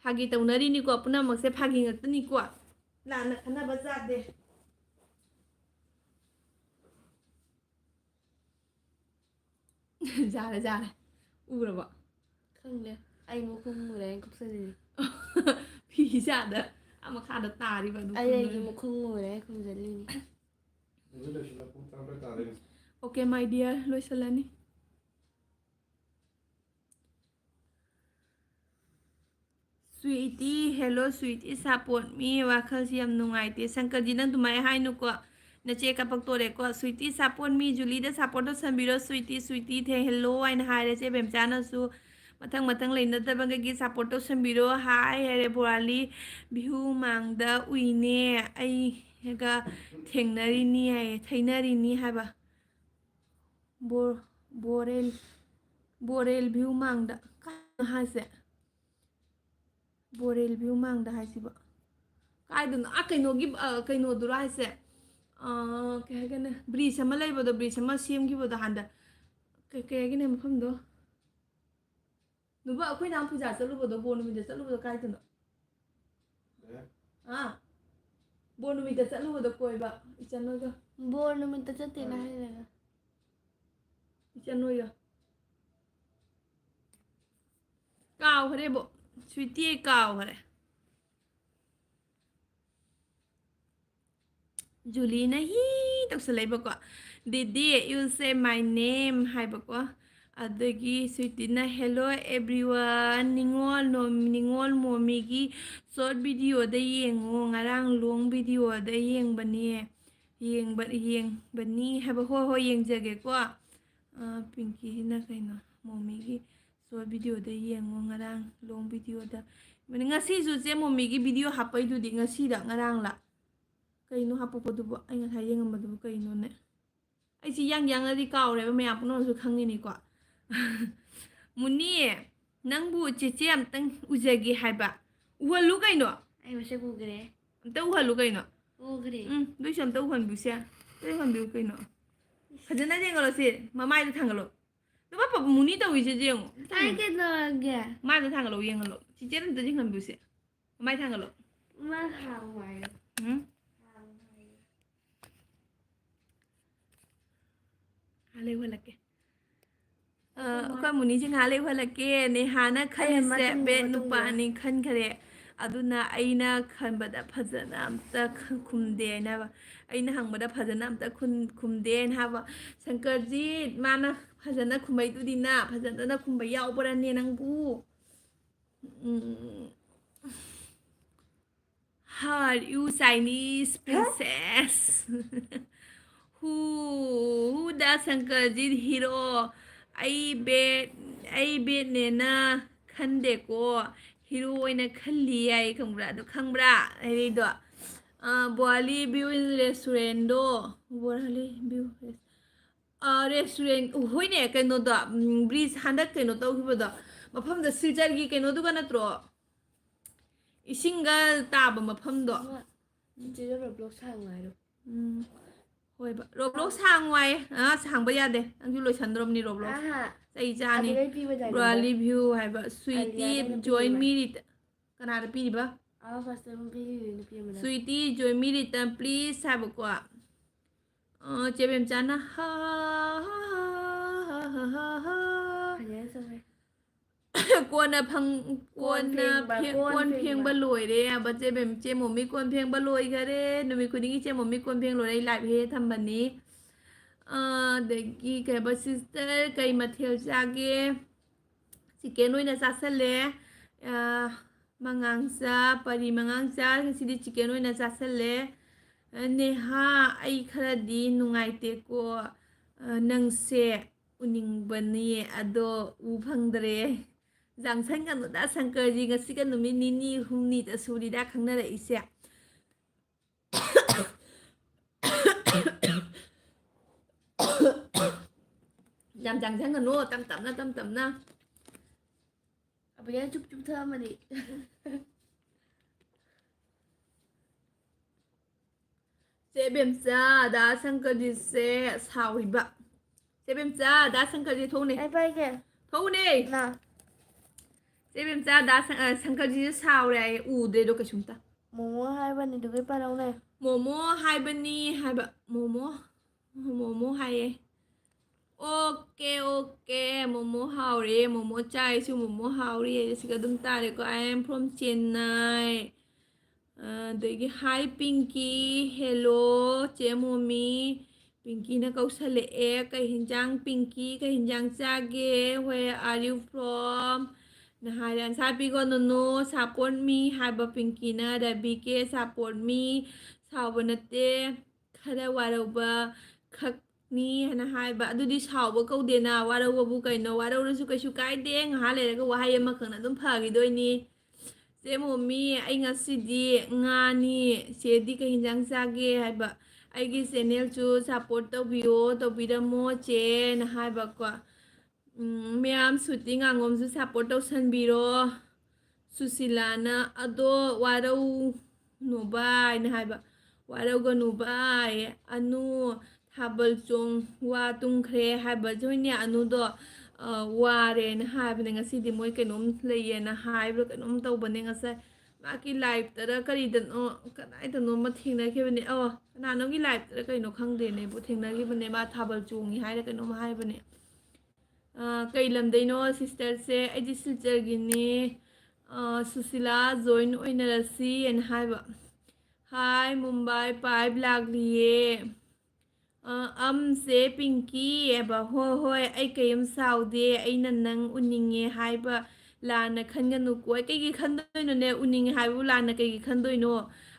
ꯐꯥꯒꯤ ꯇꯧꯅꯔꯤꯅꯤꯀꯣ ꯄꯨꯝꯅꯃꯛꯁꯦ ꯐꯥꯒꯤ ꯉꯥꯛꯇꯅꯤꯀꯣ ꯂꯥꯟꯅ ꯈꯟꯅꯕ ꯆꯥꯗꯦ ꯖꯥꯔꯦ ꯎꯔꯕꯣ ꯈꯪꯗꯦ ꯑꯩ ꯃꯈꯨꯝ ꯃꯨꯔꯦ ꯑꯩ ꯀꯨꯞꯁꯜꯂꯤꯅꯤ ꯐꯤꯖꯥꯗ ꯃꯈꯥꯗ ꯇꯥꯔꯤꯕ ꯑꯗꯨ ꯑꯩꯒꯤ ꯃꯈꯨꯝ ꯃꯨꯔꯦ ꯈꯨꯝꯖꯤꯜꯂꯤꯅꯤ ꯑꯣꯀꯦ ꯃꯥꯏ dear ꯂꯣꯏꯁꯤꯜꯂꯅꯤ sweetie hello sweetie support ꯃꯤ ꯋꯥꯈꯜꯁꯤ ꯌꯥꯝ ꯅꯨꯡꯉꯥꯏꯇꯦ ꯁꯪꯀꯔꯖꯤ ꯅꯪ ꯑꯗꯨꯃꯥꯏꯅ ꯍꯥꯏꯅꯨꯀꯣ ꯅꯆꯦ ꯀꯞꯄꯛꯇꯣꯔꯦꯀꯣ ꯁ꯭ꯋꯤꯇꯤ ꯁꯞꯄꯣꯔꯠ ꯃꯤ ꯖꯨꯂꯤꯗ ꯁꯞꯄꯣꯔꯠ ꯇꯧꯁꯟꯕꯤꯔꯣ ꯁ꯭ꯋꯤꯇꯤ ꯍꯦꯜꯂꯣ ꯍꯥꯏꯅ ꯍꯥꯏꯔꯦ ꯆꯦ ꯕꯦꯝꯆꯥꯅꯁꯨ ꯃꯊꯪ ꯂꯩꯅꯗꯕꯈꯩꯒꯤ ꯁꯞꯄꯣꯔꯠ ꯇꯧꯁꯟꯕꯤꯔꯣ ꯍꯥꯏꯔꯦ ꯕꯣꯔꯥꯂꯤ ꯚ꯭ꯌꯨ ꯃꯥꯡꯗ ꯎꯏꯅꯦ ꯑꯩꯒ ꯊꯩꯅꯔꯤꯅꯤ ꯍꯥꯏꯕ ꯕꯣꯔꯦꯜ ꯚ꯭ꯌू ꯃꯥꯡꯗ ꯀꯥꯏꯗꯅꯣ ꯍꯥꯏꯁꯦ ꯕꯣꯔꯦꯜ ꯚ꯭ꯌू ꯃꯥꯡꯗ ꯍꯥꯏꯁꯤꯕ ꯀꯥꯏꯗꯅꯣ ꯀꯩꯅꯣꯗꯨꯔꯣ ꯍꯥꯏꯁꯦ ꯀꯩ ꯍꯥꯏꯒꯅꯦ ꯕ꯭ꯔꯤꯖ ꯑꯃ ꯂꯩꯕꯗꯣ ꯕ꯭ꯔꯤꯖ ꯑꯃ ꯁꯦꯝꯈꯤꯕꯗꯣ ꯍꯥꯟꯅ ꯀꯩ ꯍꯥꯏꯒꯅꯦ ꯃꯐꯝꯗꯣ ꯅꯨꯕ ꯑꯩꯈꯣꯏ ꯅꯍꯥꯟ ꯄꯨꯖꯥ ꯆꯠꯂꯨꯕꯗꯣ ꯕꯣꯔ ꯅꯨꯃꯤꯠꯇ ꯆꯠꯂꯨꯕꯗꯣ ꯀꯥꯏꯗꯅꯣ ꯕꯣꯔ ꯅꯨꯃꯤꯠꯇ ꯆꯠꯂꯨꯕꯗꯣ ꯀꯣꯏꯕ ꯏꯆꯟ ꯍꯣꯏꯒ ꯕꯣꯔ ꯅꯨꯃꯤꯠꯇ ꯆꯠꯇꯦꯅ ꯍꯥꯏꯔꯒ ꯏꯆꯟ ꯍꯣꯏꯒ ꯀꯥꯎꯈ꯭ꯔꯦꯕꯣ ꯁ꯭ꯋꯤꯇꯤ ꯀꯥꯎꯈ꯭ꯔꯦ ꯖꯨꯂꯤꯅ ꯍꯤ ꯇꯧꯁꯜꯂꯛꯏꯕꯀꯣ ꯗꯤꯗꯤ ꯌꯨ ꯁꯦ ꯃꯥꯏ ꯅꯦꯝ ꯍꯥꯏꯕꯀꯣ ꯑꯗꯒꯤ ꯁ꯭ꯋꯤꯇꯤꯅ ꯍꯦꯜꯂꯣ ꯑꯦꯕ꯭ꯔꯤꯋꯥꯟ ꯅꯤꯉꯣꯜ ꯃꯣꯃꯤꯒꯤ ꯁꯣꯔꯠ ꯚꯤꯗꯤꯑꯣꯗ ꯌꯦꯡꯉꯣ ꯉꯔꯥꯡ ꯂꯣꯡ ꯚꯤꯗꯤꯑꯣꯗ ꯌꯦꯡꯕꯅꯤ ꯍꯥꯏꯕ ꯍꯣꯏ ꯌꯦꯡꯖꯒꯦꯀꯣ ꯄꯤꯡꯀꯤꯁꯤꯅ ꯀꯩꯅꯣ ꯃꯣꯃꯤꯒꯤ ꯁꯣꯔꯠ ꯚꯤꯗꯤꯑꯣꯗ ꯌꯦꯡꯉꯣ ꯉꯔꯥꯡ ꯂꯣꯡ ꯚꯤꯗꯤꯑꯣꯗ ꯉꯁꯤꯁꯨ ꯆꯦ ꯃꯣꯃꯤꯒꯤ ꯚꯤꯗꯤꯑꯣ ꯍꯥꯞꯄꯩꯗꯨꯗꯤ ꯉꯁꯤꯗ ꯉꯔꯥꯡꯂ ꯀꯩꯅꯣ ꯍꯥꯄꯛꯄꯗꯨꯕꯨ ꯑꯩ ꯉꯁꯥꯏ ꯌꯦꯡꯉꯝꯕꯗꯨꯕꯨ ꯀꯩꯅꯣꯅꯦ ꯑꯩꯁꯤ ꯌꯥꯡꯅꯗꯤ ꯀꯥꯎꯔꯦꯕ ꯃꯌꯥꯝ ꯄꯨꯝꯅꯃꯛꯁꯨ ꯈꯪꯉꯤꯅꯤꯀꯣ ꯃꯨꯅꯤ ꯅꯪꯕꯨ ꯆꯦꯆꯦ ꯑꯝꯇꯪ ꯎꯖꯒꯦ ꯍꯥꯏꯕ ꯎꯍꯜꯂꯨ ꯀꯩꯅꯣ ꯑꯩ ꯃꯁꯛ ꯎꯈ꯭ꯔꯦ ꯑꯝꯇ ꯎꯍꯜꯂꯨ ꯀꯩꯅꯣ ꯎꯈ꯭ꯔꯦ ꯑꯗꯨꯏꯁꯨ ꯑꯝꯇ ꯎꯍꯟꯕꯤꯁꯦ ꯎꯍꯟꯕꯤꯌꯨ ꯀꯩꯅꯣ ꯐꯖꯅ ꯌꯦꯡꯉꯜꯂꯣ ꯁꯤ ꯃꯃꯥꯏꯗ ꯊꯥꯡꯒꯠꯂꯣ ꯑꯗꯨ ꯄꯄ ꯃꯨꯅꯤ ꯇꯧꯔꯤꯁꯦ ꯌꯦꯡꯉꯣ ꯑꯩ ꯀꯩꯗꯧꯔꯒꯦ ꯃꯥꯏꯗ ꯊꯥꯡꯒꯠꯂꯣ ꯌꯦꯡꯍꯜꯂꯣ ꯆꯤꯆꯦꯗ ꯑꯝꯇ ꯌꯦꯡꯍꯟꯕꯤꯁꯦ ꯃꯃꯥꯏ ꯊꯥꯡꯒꯠꯂꯣ ꯃꯥ ꯍꯥꯎ ꯍꯥꯏꯌꯣ ꯉꯥꯏꯍꯥꯛ ꯎꯍꯜꯂꯛꯀꯦ ꯑꯩꯈꯣꯏ ꯃꯨꯅꯤꯁꯦ ꯉꯥꯏꯍꯥꯛ ꯎꯍꯜꯂꯛꯀꯦ ꯅꯦꯍꯥꯅ ꯈꯜꯂꯤꯁꯦ ꯕꯦꯠ ꯅꯨꯄꯥꯅꯤ ꯈꯟꯈꯔꯦ ꯑꯗꯨꯅ ꯑꯩꯅ ꯈꯟꯕꯗ ꯐꯖꯅ ꯑꯝꯇ ꯈꯨꯝꯗꯦ ꯍꯥꯏꯅꯕ ꯑꯩꯅ ꯍꯪꯕꯗ ꯐꯖꯅ ꯑꯝꯇ ꯈꯨꯝꯗꯦꯅ ꯍꯥꯏꯕ ꯁꯪꯀꯔꯖꯤ ꯃꯥꯅ ꯐꯖꯅ ꯈꯨꯝꯕꯩꯗꯨꯗꯤꯅ ꯐꯖꯅ ꯈꯨꯝꯕ ꯌꯥꯎꯕ꯭ꯔꯅꯦ ꯅꯪꯕꯨ Are you Chinese princess? Who the Sankarjit hero? ꯑꯩ ꯕꯦꯠꯅꯦꯅ ꯈꯟꯗꯦꯀꯣ ꯍꯤꯔꯣ ꯑꯣꯏꯅ ꯈꯜꯂꯤ ꯌꯥꯏ ꯈꯪꯕ꯭ꯔꯥ ꯑꯗꯨ ꯈꯪꯕ꯭ꯔꯥ ꯍꯥꯏꯔꯤꯗꯣ ꯕꯣꯂꯤ ꯚ꯭ꯌꯨ ꯔꯦꯁꯇꯨꯔꯦꯟꯗꯣ ꯕꯣꯂꯤ ꯚ꯭ꯌꯨ ꯔꯦꯁꯇꯨꯔꯦꯟ ꯍꯣꯏꯅꯦ ꯀꯩꯅꯣꯗꯣ ꯕ꯭ꯔꯤꯖ ꯍꯟꯗꯛ ꯀꯩꯅꯣ ꯇꯧꯈꯤꯕꯗꯣ ꯃꯐꯝꯗ ꯁꯤꯜꯆꯔꯒꯤ ꯀꯩꯅꯣꯗꯨꯒ ꯅꯠꯇ꯭ꯔꯣ ꯏꯁꯤꯡꯒ ꯇꯥꯕ ꯃꯐꯝꯗꯣ ꯆꯤꯆꯦꯗꯣ ꯔꯣꯕ꯭ꯂꯣꯛ ꯁꯥꯡꯉꯥꯏꯔꯣ ꯍꯣꯏꯕ ꯔꯣꯕ꯭ꯂꯣꯛ ꯁꯥꯡꯋꯥꯏ ꯁꯥꯡꯕ ꯌꯥꯗꯦ ꯅꯪꯁꯨ ꯂꯣꯏꯁꯟꯗ꯭ꯔꯣꯕꯅꯤ ꯔꯣꯕ꯭ꯂꯣꯛ ꯑꯍꯥ ꯆꯩ ꯆꯥꯅꯤ ꯑꯗꯨꯗꯩ ꯄꯤꯕꯗꯥꯏ ꯕ꯭ꯔꯥ ꯅꯝꯕꯔ ꯔꯤꯚ꯭ꯌꯨ ꯍꯥꯏꯕ ꯁ꯭ꯋꯤꯇꯤ ꯑꯂꯤꯌꯥꯗ ꯅꯨꯄꯤ ꯖꯣꯏꯟ ꯑꯃ ꯃꯤ ꯀꯅꯥꯗ ꯄꯤꯔꯤꯕ ꯐꯥꯔꯁꯇ ꯄꯤꯔꯤꯕ ꯅꯨꯄꯤ ꯑꯃꯗ sweetie join me return please ꯍꯥꯏꯕꯀꯣ ꯆꯦ ꯕꯦꯝꯆꯥꯅ ꯐꯥꯏꯅꯦꯜ ꯆꯪꯉꯦ ꯀꯣꯟꯅ ꯀꯣꯟ ꯐꯦꯡꯕ ꯀꯣꯟ ꯐꯦꯡꯕ ꯂꯣꯏꯔꯦ ꯍꯥꯏꯕ ꯆꯦ ꯃꯣꯃꯤ ꯀꯣꯟ ꯐꯦꯡꯕ ꯂꯣꯏꯈꯔꯦ ꯅꯨꯃꯤꯠ ꯈꯨꯗꯤꯡꯒꯤ ꯆꯦ ꯃꯣꯃꯤ ꯀꯣꯟ ꯐꯦꯡ ꯂꯣꯏꯔꯦ ꯑꯩ ꯂꯥꯏꯚ ꯍꯦꯛ ꯊꯝꯕꯅꯤ ꯑꯗꯒꯤ ꯀꯩ ꯍꯥꯏꯕ ꯁꯤꯁꯇꯔ ꯀꯩ ꯃꯊꯦꯜ ꯆꯥꯒꯦ ꯆꯤꯀꯦꯟ ꯑꯣꯏꯅ ꯆꯥꯁꯜꯂꯦ ꯃꯉꯥꯡꯆꯥ ꯄꯔꯤ ꯃꯉꯥꯡꯆꯥ ꯉꯁꯤꯗꯤ ꯆꯤꯀꯦꯟ ꯑꯣꯏꯅ ꯆꯥꯁꯜꯂꯦ ꯅꯦꯍꯥ ꯑꯩ ꯈꯔꯗꯤ ꯅꯨꯡꯉꯥꯏꯇꯦꯀꯣ ꯅꯪꯁꯦ ꯎꯅꯤꯡꯕꯅꯤ ꯑꯗꯣ ꯎ ꯐꯪꯗ꯭ꯔꯦ ꯖꯥꯡꯁꯟꯒꯅꯨꯗ ꯁꯪꯀꯔꯖꯤ ꯉꯁꯤꯒ ꯅꯨꯃꯤꯠ ꯅꯤꯅꯤ ꯍꯨꯝꯅꯤꯗ ꯁꯨꯔꯤꯗ ꯈꯪꯅꯔꯛꯏꯁꯦ ꯌꯥꯝ ꯖꯥꯡꯁꯟꯒꯅꯨ ꯇꯞ ꯇꯞꯅ ꯑꯕꯤꯅ ꯆꯨꯞ ꯊꯛꯑꯝꯃꯗꯤ ꯆꯦ ꯕꯦꯝꯆꯥ ꯗꯥ ꯁꯪꯀꯔꯖꯤꯠꯁꯦ ꯁꯥꯎꯔꯤꯕ ꯆꯦ ꯕꯦꯝꯆꯥ ꯗꯥ ꯁꯪꯀꯔꯖꯤꯠ ꯊꯣꯛꯎꯅꯦ ꯑꯩ ꯄꯥꯏꯒꯦ ꯊꯣꯛꯎꯅꯦ ꯅ ꯆꯦ ꯕꯦꯝꯆꯥ ꯗꯥ ꯁꯪꯀꯔꯖꯤꯠꯁꯦ ꯁꯥꯎꯔꯦ ꯍꯥꯏꯌꯦ ꯎꯗ꯭ꯔꯦꯗꯣ ꯀꯩꯁꯨꯝꯇ ꯃꯣꯃꯣ ꯍꯥꯏꯕꯅꯤ ꯑꯗꯨꯒꯩ ꯄꯥꯔꯧꯅꯦ ꯃꯣꯃꯣ ꯍꯥꯏꯕꯅꯤ ꯍꯥꯏꯕ ꯃꯣꯃꯣ ꯍꯥꯏꯌꯦ ꯑꯣꯀꯦ ꯃꯣꯃꯣ ꯍꯥꯎꯔꯦ ꯃꯣꯃꯣ ꯆꯥꯏꯁꯨ ꯃꯣꯃꯣ ꯍꯥꯎꯔꯤ ꯁꯤꯒ ꯑꯗꯨꯝ ꯇꯥꯔꯦꯀꯣ ꯑꯥꯏ ꯑꯦꯝ ꯐ꯭ꯔꯣꯝ ꯆꯦꯟꯅꯥꯏ ꯑꯗꯒꯤ ꯍꯥꯏ ꯄꯤꯡꯀꯤ ꯍꯦꯜꯂꯣ ꯆꯦ ꯃꯣꯃꯤ ꯄꯤꯡꯀꯤꯅ ꯀꯧꯁꯜꯂꯛꯑꯦ ꯀꯩ ꯍꯤꯟꯖꯥꯡ ꯄꯤꯡꯀꯤ ꯀꯩ ꯍꯤꯟꯖꯥꯡ ꯆꯥꯒꯦ ꯋꯦꯔ ꯑꯥꯔ ꯌꯨ ꯐ꯭ꯔꯣꯝ ꯅꯍꯥꯟ ꯑꯟꯁꯥꯔ ꯄꯤꯒꯅꯨ ꯁꯥꯄꯣꯔꯠ ꯃꯤ ꯍꯥꯏꯕ ꯄꯤꯡꯀꯤꯅ ꯔꯕꯤꯀꯦ ꯁꯥꯄꯣꯔꯠ ꯃꯤ ꯁꯥꯎꯕ ꯅꯠꯇꯦ ꯈꯔ ꯋꯥꯔꯧꯕ ꯈꯛꯅꯤ ꯍꯥꯏꯅ ꯍꯥꯏꯕ ꯑꯗꯨꯗꯤ ꯁꯥꯎꯕ ꯀꯧꯗꯦꯅ ꯋꯥꯔꯧꯕꯕꯨ ꯀꯩꯅꯣ ꯋꯥꯔꯧꯔꯁꯨ ꯀꯩꯁꯨ ꯀꯥꯏꯗꯦ ꯉꯥꯏꯍꯥꯛ ꯂꯩꯔꯒ ꯋꯥꯍꯩ ꯑꯃꯈꯛꯅ ꯑꯗꯨꯝ ꯐꯈꯤꯗꯣꯏꯅꯤ ꯆꯦ ꯃꯣꯃꯤ ꯑꯩ ꯉꯁꯤꯗꯤ ꯉꯥꯅꯤ ꯆꯦꯗꯤ ꯀꯩ ꯍꯤꯟꯖꯥꯡ ꯆꯥꯒꯦ ꯍꯥꯏꯕ ꯑꯩꯒꯤ ꯆꯦꯅꯦꯜꯁꯨ ꯁꯞꯄꯣꯔꯠ ꯇꯧꯕꯤꯔꯝꯃꯣ ꯆꯦꯅ ꯍꯥꯏꯕꯀꯣ ꯃꯌꯥꯝ ꯁꯨꯇꯤ ꯉꯥꯡꯉꯣꯝꯁꯨ ꯁꯞꯄꯣꯔꯠ ꯇꯧꯁꯟꯕꯤꯔꯣ ꯁꯨꯁꯤꯂꯥꯅ ꯑꯗꯣ ꯋꯥꯔꯧꯅꯨ ꯚꯥꯏꯅ ꯍꯥꯏꯕ ꯋꯥꯔꯧꯒꯅꯨ ꯚꯥꯏ ꯑꯅꯨ ꯊꯥꯕꯜ ꯆꯣꯡ ꯋꯥ ꯇꯨꯝꯈ꯭ꯔꯦ ꯍꯥꯏꯕ ꯖꯣꯏꯅꯦ ꯑꯅꯨꯗꯣ ꯋꯥꯔꯦꯅ ꯍꯥꯏꯕꯅꯦ ꯉꯁꯤꯗꯤ ꯃꯣꯏ ꯀꯩꯅꯣꯝ ꯂꯩꯌꯦꯅ ꯍꯥꯏꯕ꯭ꯔꯥ ꯀꯩꯅꯣꯝ ꯇꯧꯕꯅꯦ ꯉꯁꯥꯏ ꯃꯥꯒꯤ ꯂꯥꯏꯐꯇꯔ ꯀꯔꯤꯗꯅꯣ ꯀꯗꯥꯏꯗꯅꯣꯃ ꯊꯦꯡꯅꯈꯤꯕꯅꯦ ꯀꯅꯥꯅꯣꯒꯤ ꯂꯥꯏꯐꯇꯔ ꯀꯩꯅꯣ ꯈꯪꯗꯦꯅꯦꯕꯨ ꯊꯦꯡꯅꯈꯤꯕꯅꯦ ꯃꯥ ꯊꯥꯕꯜ ꯆꯣꯡꯉꯤ ꯍꯥꯏꯔ ꯀꯩꯅꯣꯝ ꯍꯥꯏꯕꯅꯦ ꯀꯩ ꯂꯝꯗꯩꯅꯣ ꯁꯤꯁꯇꯔꯁꯦ ꯑꯩꯗꯤ ꯁꯤꯜꯆꯔꯒꯤꯅꯤ ꯁꯨꯁꯤꯂꯥ ꯖꯣꯏꯟ ꯑꯣꯏꯅꯔꯁꯤꯅ ꯍꯥꯏꯕ ꯍꯥꯏ ꯃꯨꯝꯕꯥꯏ ꯄꯥꯏꯞ ꯂꯥꯛꯂꯤꯌꯦ ꯑꯝꯁꯦ ꯄꯤꯡꯀꯤ ꯍꯥꯏꯕ ꯍꯣꯏ ꯑꯩ ꯀꯩꯝ ꯁꯥꯎꯗꯦ ꯑꯩꯅ ꯅꯪ ꯎꯅꯤꯡꯉꯦ ꯍꯥꯏꯕ ꯂꯥꯟꯅ ꯈꯟꯒꯅꯨꯀꯣ ꯑꯩ ꯀꯩꯒꯤ ꯈꯟꯗꯣꯏꯅꯣꯅꯦ ꯎꯅꯤꯡꯉꯦ ꯍꯥꯏꯕꯕꯨ ꯂꯥꯟꯅ ꯀꯩꯒꯤ ꯈꯟꯗꯣꯏꯅꯣ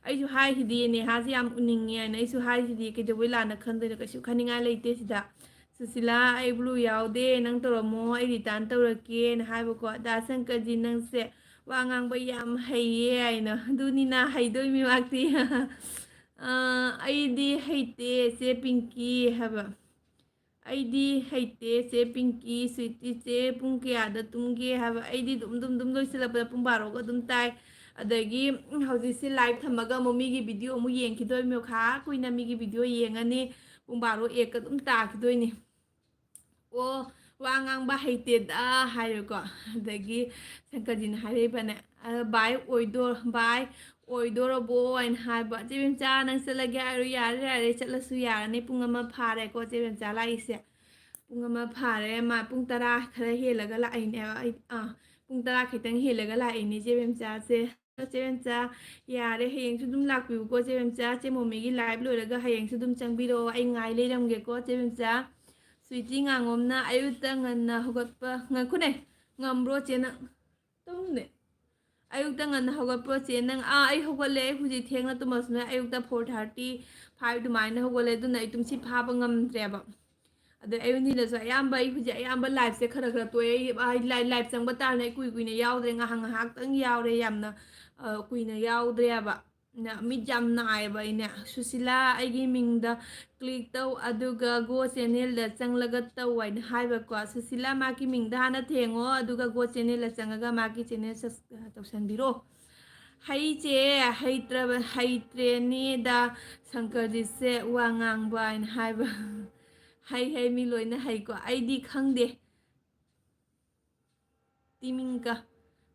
ꯑꯩꯁꯨ ꯍꯥꯏꯈꯤꯗꯤ ꯅꯦꯍꯥꯁꯦ ꯌꯥꯝ ꯎꯅꯤꯡꯉꯦ ꯍꯥꯏꯅ ꯑꯩꯁꯨ ꯍꯥꯏꯈꯤꯗꯤ ꯀꯩꯗꯧꯕꯩ ꯂꯥꯟꯅ ꯈꯟꯗꯣꯏꯅꯣ ꯀꯩꯁꯨ ꯈꯟꯅꯤꯡꯉꯥꯏ ꯂꯩꯇꯦ ꯁꯤꯗ ꯁꯨꯁꯤꯂꯥ ꯑꯩ ꯕ꯭ꯂꯨ ꯌꯥꯎꯗꯦ ꯅꯪ ꯇꯧꯔꯝꯃꯣ ꯑꯩ ꯔꯤꯇꯥꯔꯟ ꯇꯧꯔꯛꯀꯦꯅ ꯍꯥꯏꯕꯀꯣ ꯗꯥ ꯁꯪꯀꯔꯖꯤ ꯅꯪꯁꯦ ꯋꯥ ꯉꯥꯡꯕ ꯌꯥꯝ ꯍꯩꯌꯦ ꯍꯥꯏꯅ ꯑꯗꯨꯅꯤꯅ ꯍꯩꯗꯣꯏ ꯃꯤꯃꯛꯇꯤ ꯑꯩꯗꯤ ꯍꯩꯇꯦ ꯆꯦ ꯄꯤꯡꯀꯤ ꯍꯥꯏꯕ ꯑꯩꯗꯤ ꯍꯩꯇꯦ ꯆꯦ ꯄꯤꯡꯀꯤ ꯁ꯭ꯋꯤꯇꯤ ꯆꯦ ꯄꯨꯡ ꯀꯌꯥꯗ ꯇꯨꯝꯒꯦ ꯍꯥꯏꯕ ꯑꯩꯗꯤ ꯑꯗꯨꯝ ꯂꯣꯏꯁꯤꯜꯂꯛꯄꯗ ꯄꯨꯡ 12ꯒ ꯑꯗꯨꯝ ꯇꯥꯏ ꯑꯗꯒꯤ ꯍꯧꯖꯤꯛꯁꯦ ꯂꯥꯏꯚ ꯊꯝꯃꯒ ꯑꯃꯨꯛ ꯃꯤꯒꯤ ꯚꯤꯗꯤꯑꯣ ꯑꯃꯨꯛ ꯌꯦꯡꯈꯤꯗꯣꯏꯅꯤ ꯈꯥ ꯀꯨꯏꯅ ꯃꯤꯒꯤ ꯚꯤꯗꯤꯑꯣ ꯌꯦꯡꯉꯅꯤ ꯄꯨꯡ 12 ꯑꯗꯨꯝ ꯇꯥꯈꯤꯗꯣꯏꯅꯤ ꯋꯥ ꯉꯥꯡꯕ ꯍꯩꯇꯦꯗ ꯍꯥꯏꯔꯦꯀꯣ ꯑꯗꯒꯤ ꯁꯪꯀꯔꯖꯤꯅ ꯍꯥꯏꯔꯛꯏꯕꯅꯦ ꯚꯥꯏ ꯑꯣꯏꯗꯣꯔꯕꯣ ꯍꯥꯏꯅ ꯍꯥꯏꯕ ꯆꯦꯕꯦꯝꯆꯥ ꯅꯪ ꯆꯠꯂꯒꯦ ꯍꯥꯏꯔꯣ ꯌꯥꯔꯦ ꯆꯠꯂꯁꯨ ꯌꯥꯔꯅꯤ ꯄꯨꯡ 1 ꯐꯥꯔꯦꯀꯣ ꯆꯦꯕꯦꯝꯆꯥ ꯂꯥꯛꯏꯁꯦ ꯄꯨꯡ 1 ꯐꯥꯔꯦ ꯃꯥ ꯄꯨꯡ 10 ꯈꯔ ꯍꯦꯜꯂꯒ ꯂꯥꯛꯏꯅꯦꯕ ꯑꯩ ꯄꯨꯡ 10 ꯈꯤꯇꯪ ꯍꯦꯜꯂꯒ ꯂꯥꯛꯏꯅꯦ ꯆꯦꯕꯦꯝꯆꯥꯁꯦ ꯆꯦꯕꯦꯝꯆꯥ ꯌꯥꯔꯦ ꯍꯌꯦꯡꯁꯨ ꯑꯗꯨꯝ ꯂꯥꯛꯄꯤꯌꯨꯀꯣ ꯆꯦꯕꯦꯝꯆꯥ ꯆꯦ ꯃꯣꯃꯤꯒꯤ ꯂꯥꯏꯚ ꯂꯣꯏꯔꯒ ꯍꯌꯦꯡꯁꯨ ꯑꯗꯨꯝ ꯆꯪꯕꯤꯔꯛꯑꯣ ꯑꯩ ꯉꯥꯏ ꯂꯩꯔꯝꯒꯦꯀꯣ ꯆꯦꯕꯦꯝꯆꯥ ꯁ꯭ꯋꯤꯇꯤ ꯉꯥꯡꯉꯣꯝꯅ ꯑꯌꯨꯛꯇ ꯉꯟꯅ ꯍꯧꯒꯠꯄ ꯉꯥꯏꯈꯣꯅꯦ ꯉꯝꯕ꯭ꯔꯣ ꯆꯦ ꯅꯪ ꯇꯧꯅꯦ ꯑꯌꯨꯛꯇ ꯉꯟꯅ ꯍꯧꯒꯠꯄ꯭ꯔꯣ ꯆꯦ ꯅꯪ ꯑꯩ ꯍꯧꯒꯠꯂꯦ ꯑꯩ ꯍꯧꯖꯤꯛ ꯊꯦꯡꯅ ꯇꯨꯝꯃꯁꯨꯅꯦ ꯑꯌꯨꯛꯇ 4:30 5 ꯑꯗꯨꯃꯥꯏꯅ ꯍꯧꯒꯠꯂꯦ ꯑꯗꯨꯅ ꯑꯩ ꯇꯨꯝꯁꯤꯠ ꯐꯥꯕ ꯉꯝꯗ꯭ꯔꯦꯕ ꯑꯗꯩ ꯑꯌꯨꯛꯅꯤꯗꯁꯨ ꯑꯌꯥꯝꯕ ꯑꯩ ꯍꯧꯖꯤꯛ ꯑꯌꯥꯝꯕ ꯂꯥꯏꯐꯁꯦ ꯈꯔ ꯇꯣꯛꯑꯦ ꯂꯥꯏꯐ ꯆꯪꯕ ꯇꯥꯔꯅ ꯑꯩ ꯀꯨꯏꯅ ꯌꯥꯎꯗ꯭ꯔꯦ ꯉꯥꯏꯍꯥꯛꯇꯪ ꯌꯥꯎꯔꯦ ꯌꯥꯝꯅ ꯀꯨꯏꯅ ꯌꯥꯎꯗ꯭ꯔꯦꯕ ꯃꯤꯠ ꯌꯥꯝ ꯅꯥꯏꯌꯦꯕ ꯑꯩꯅꯦ ꯁꯨꯁꯤꯂꯥ ꯑꯩꯒꯤ ꯃꯤꯡꯗ ꯀ꯭ꯂꯤꯛ ꯇꯧ ꯑꯗꯨꯒ ꯒꯣ ꯆꯦꯅꯦꯜꯗ ꯆꯪꯂꯒ ꯇꯧ ꯍꯥꯏꯅ ꯍꯥꯏꯕꯀꯣ ꯁꯨꯁꯤꯂꯥ ꯃꯥꯒꯤ ꯃꯤꯡꯗ ꯍꯥꯟꯅ ꯊꯦꯡꯉꯣ ꯑꯗꯨꯒ ꯒꯣ ꯆꯦꯅꯦꯜꯗ ꯆꯪꯉꯒ ꯃꯥꯒꯤ ꯆꯦꯅꯦꯜ ꯇꯧꯁꯟꯕꯤꯔꯣ ꯍꯩꯁꯦ ꯍꯩꯇ꯭ꯔꯦꯅꯦꯗ ꯁꯪꯀꯔꯖꯤꯠꯁꯦ ꯋꯥ ꯉꯥꯡꯕ ꯍꯥꯏꯅ ꯍꯥꯏꯕ ꯍꯩ ꯃꯤ ꯂꯣꯏꯅ ꯍꯩꯀꯣ ꯑꯩꯗꯤ ꯈꯪꯗꯦ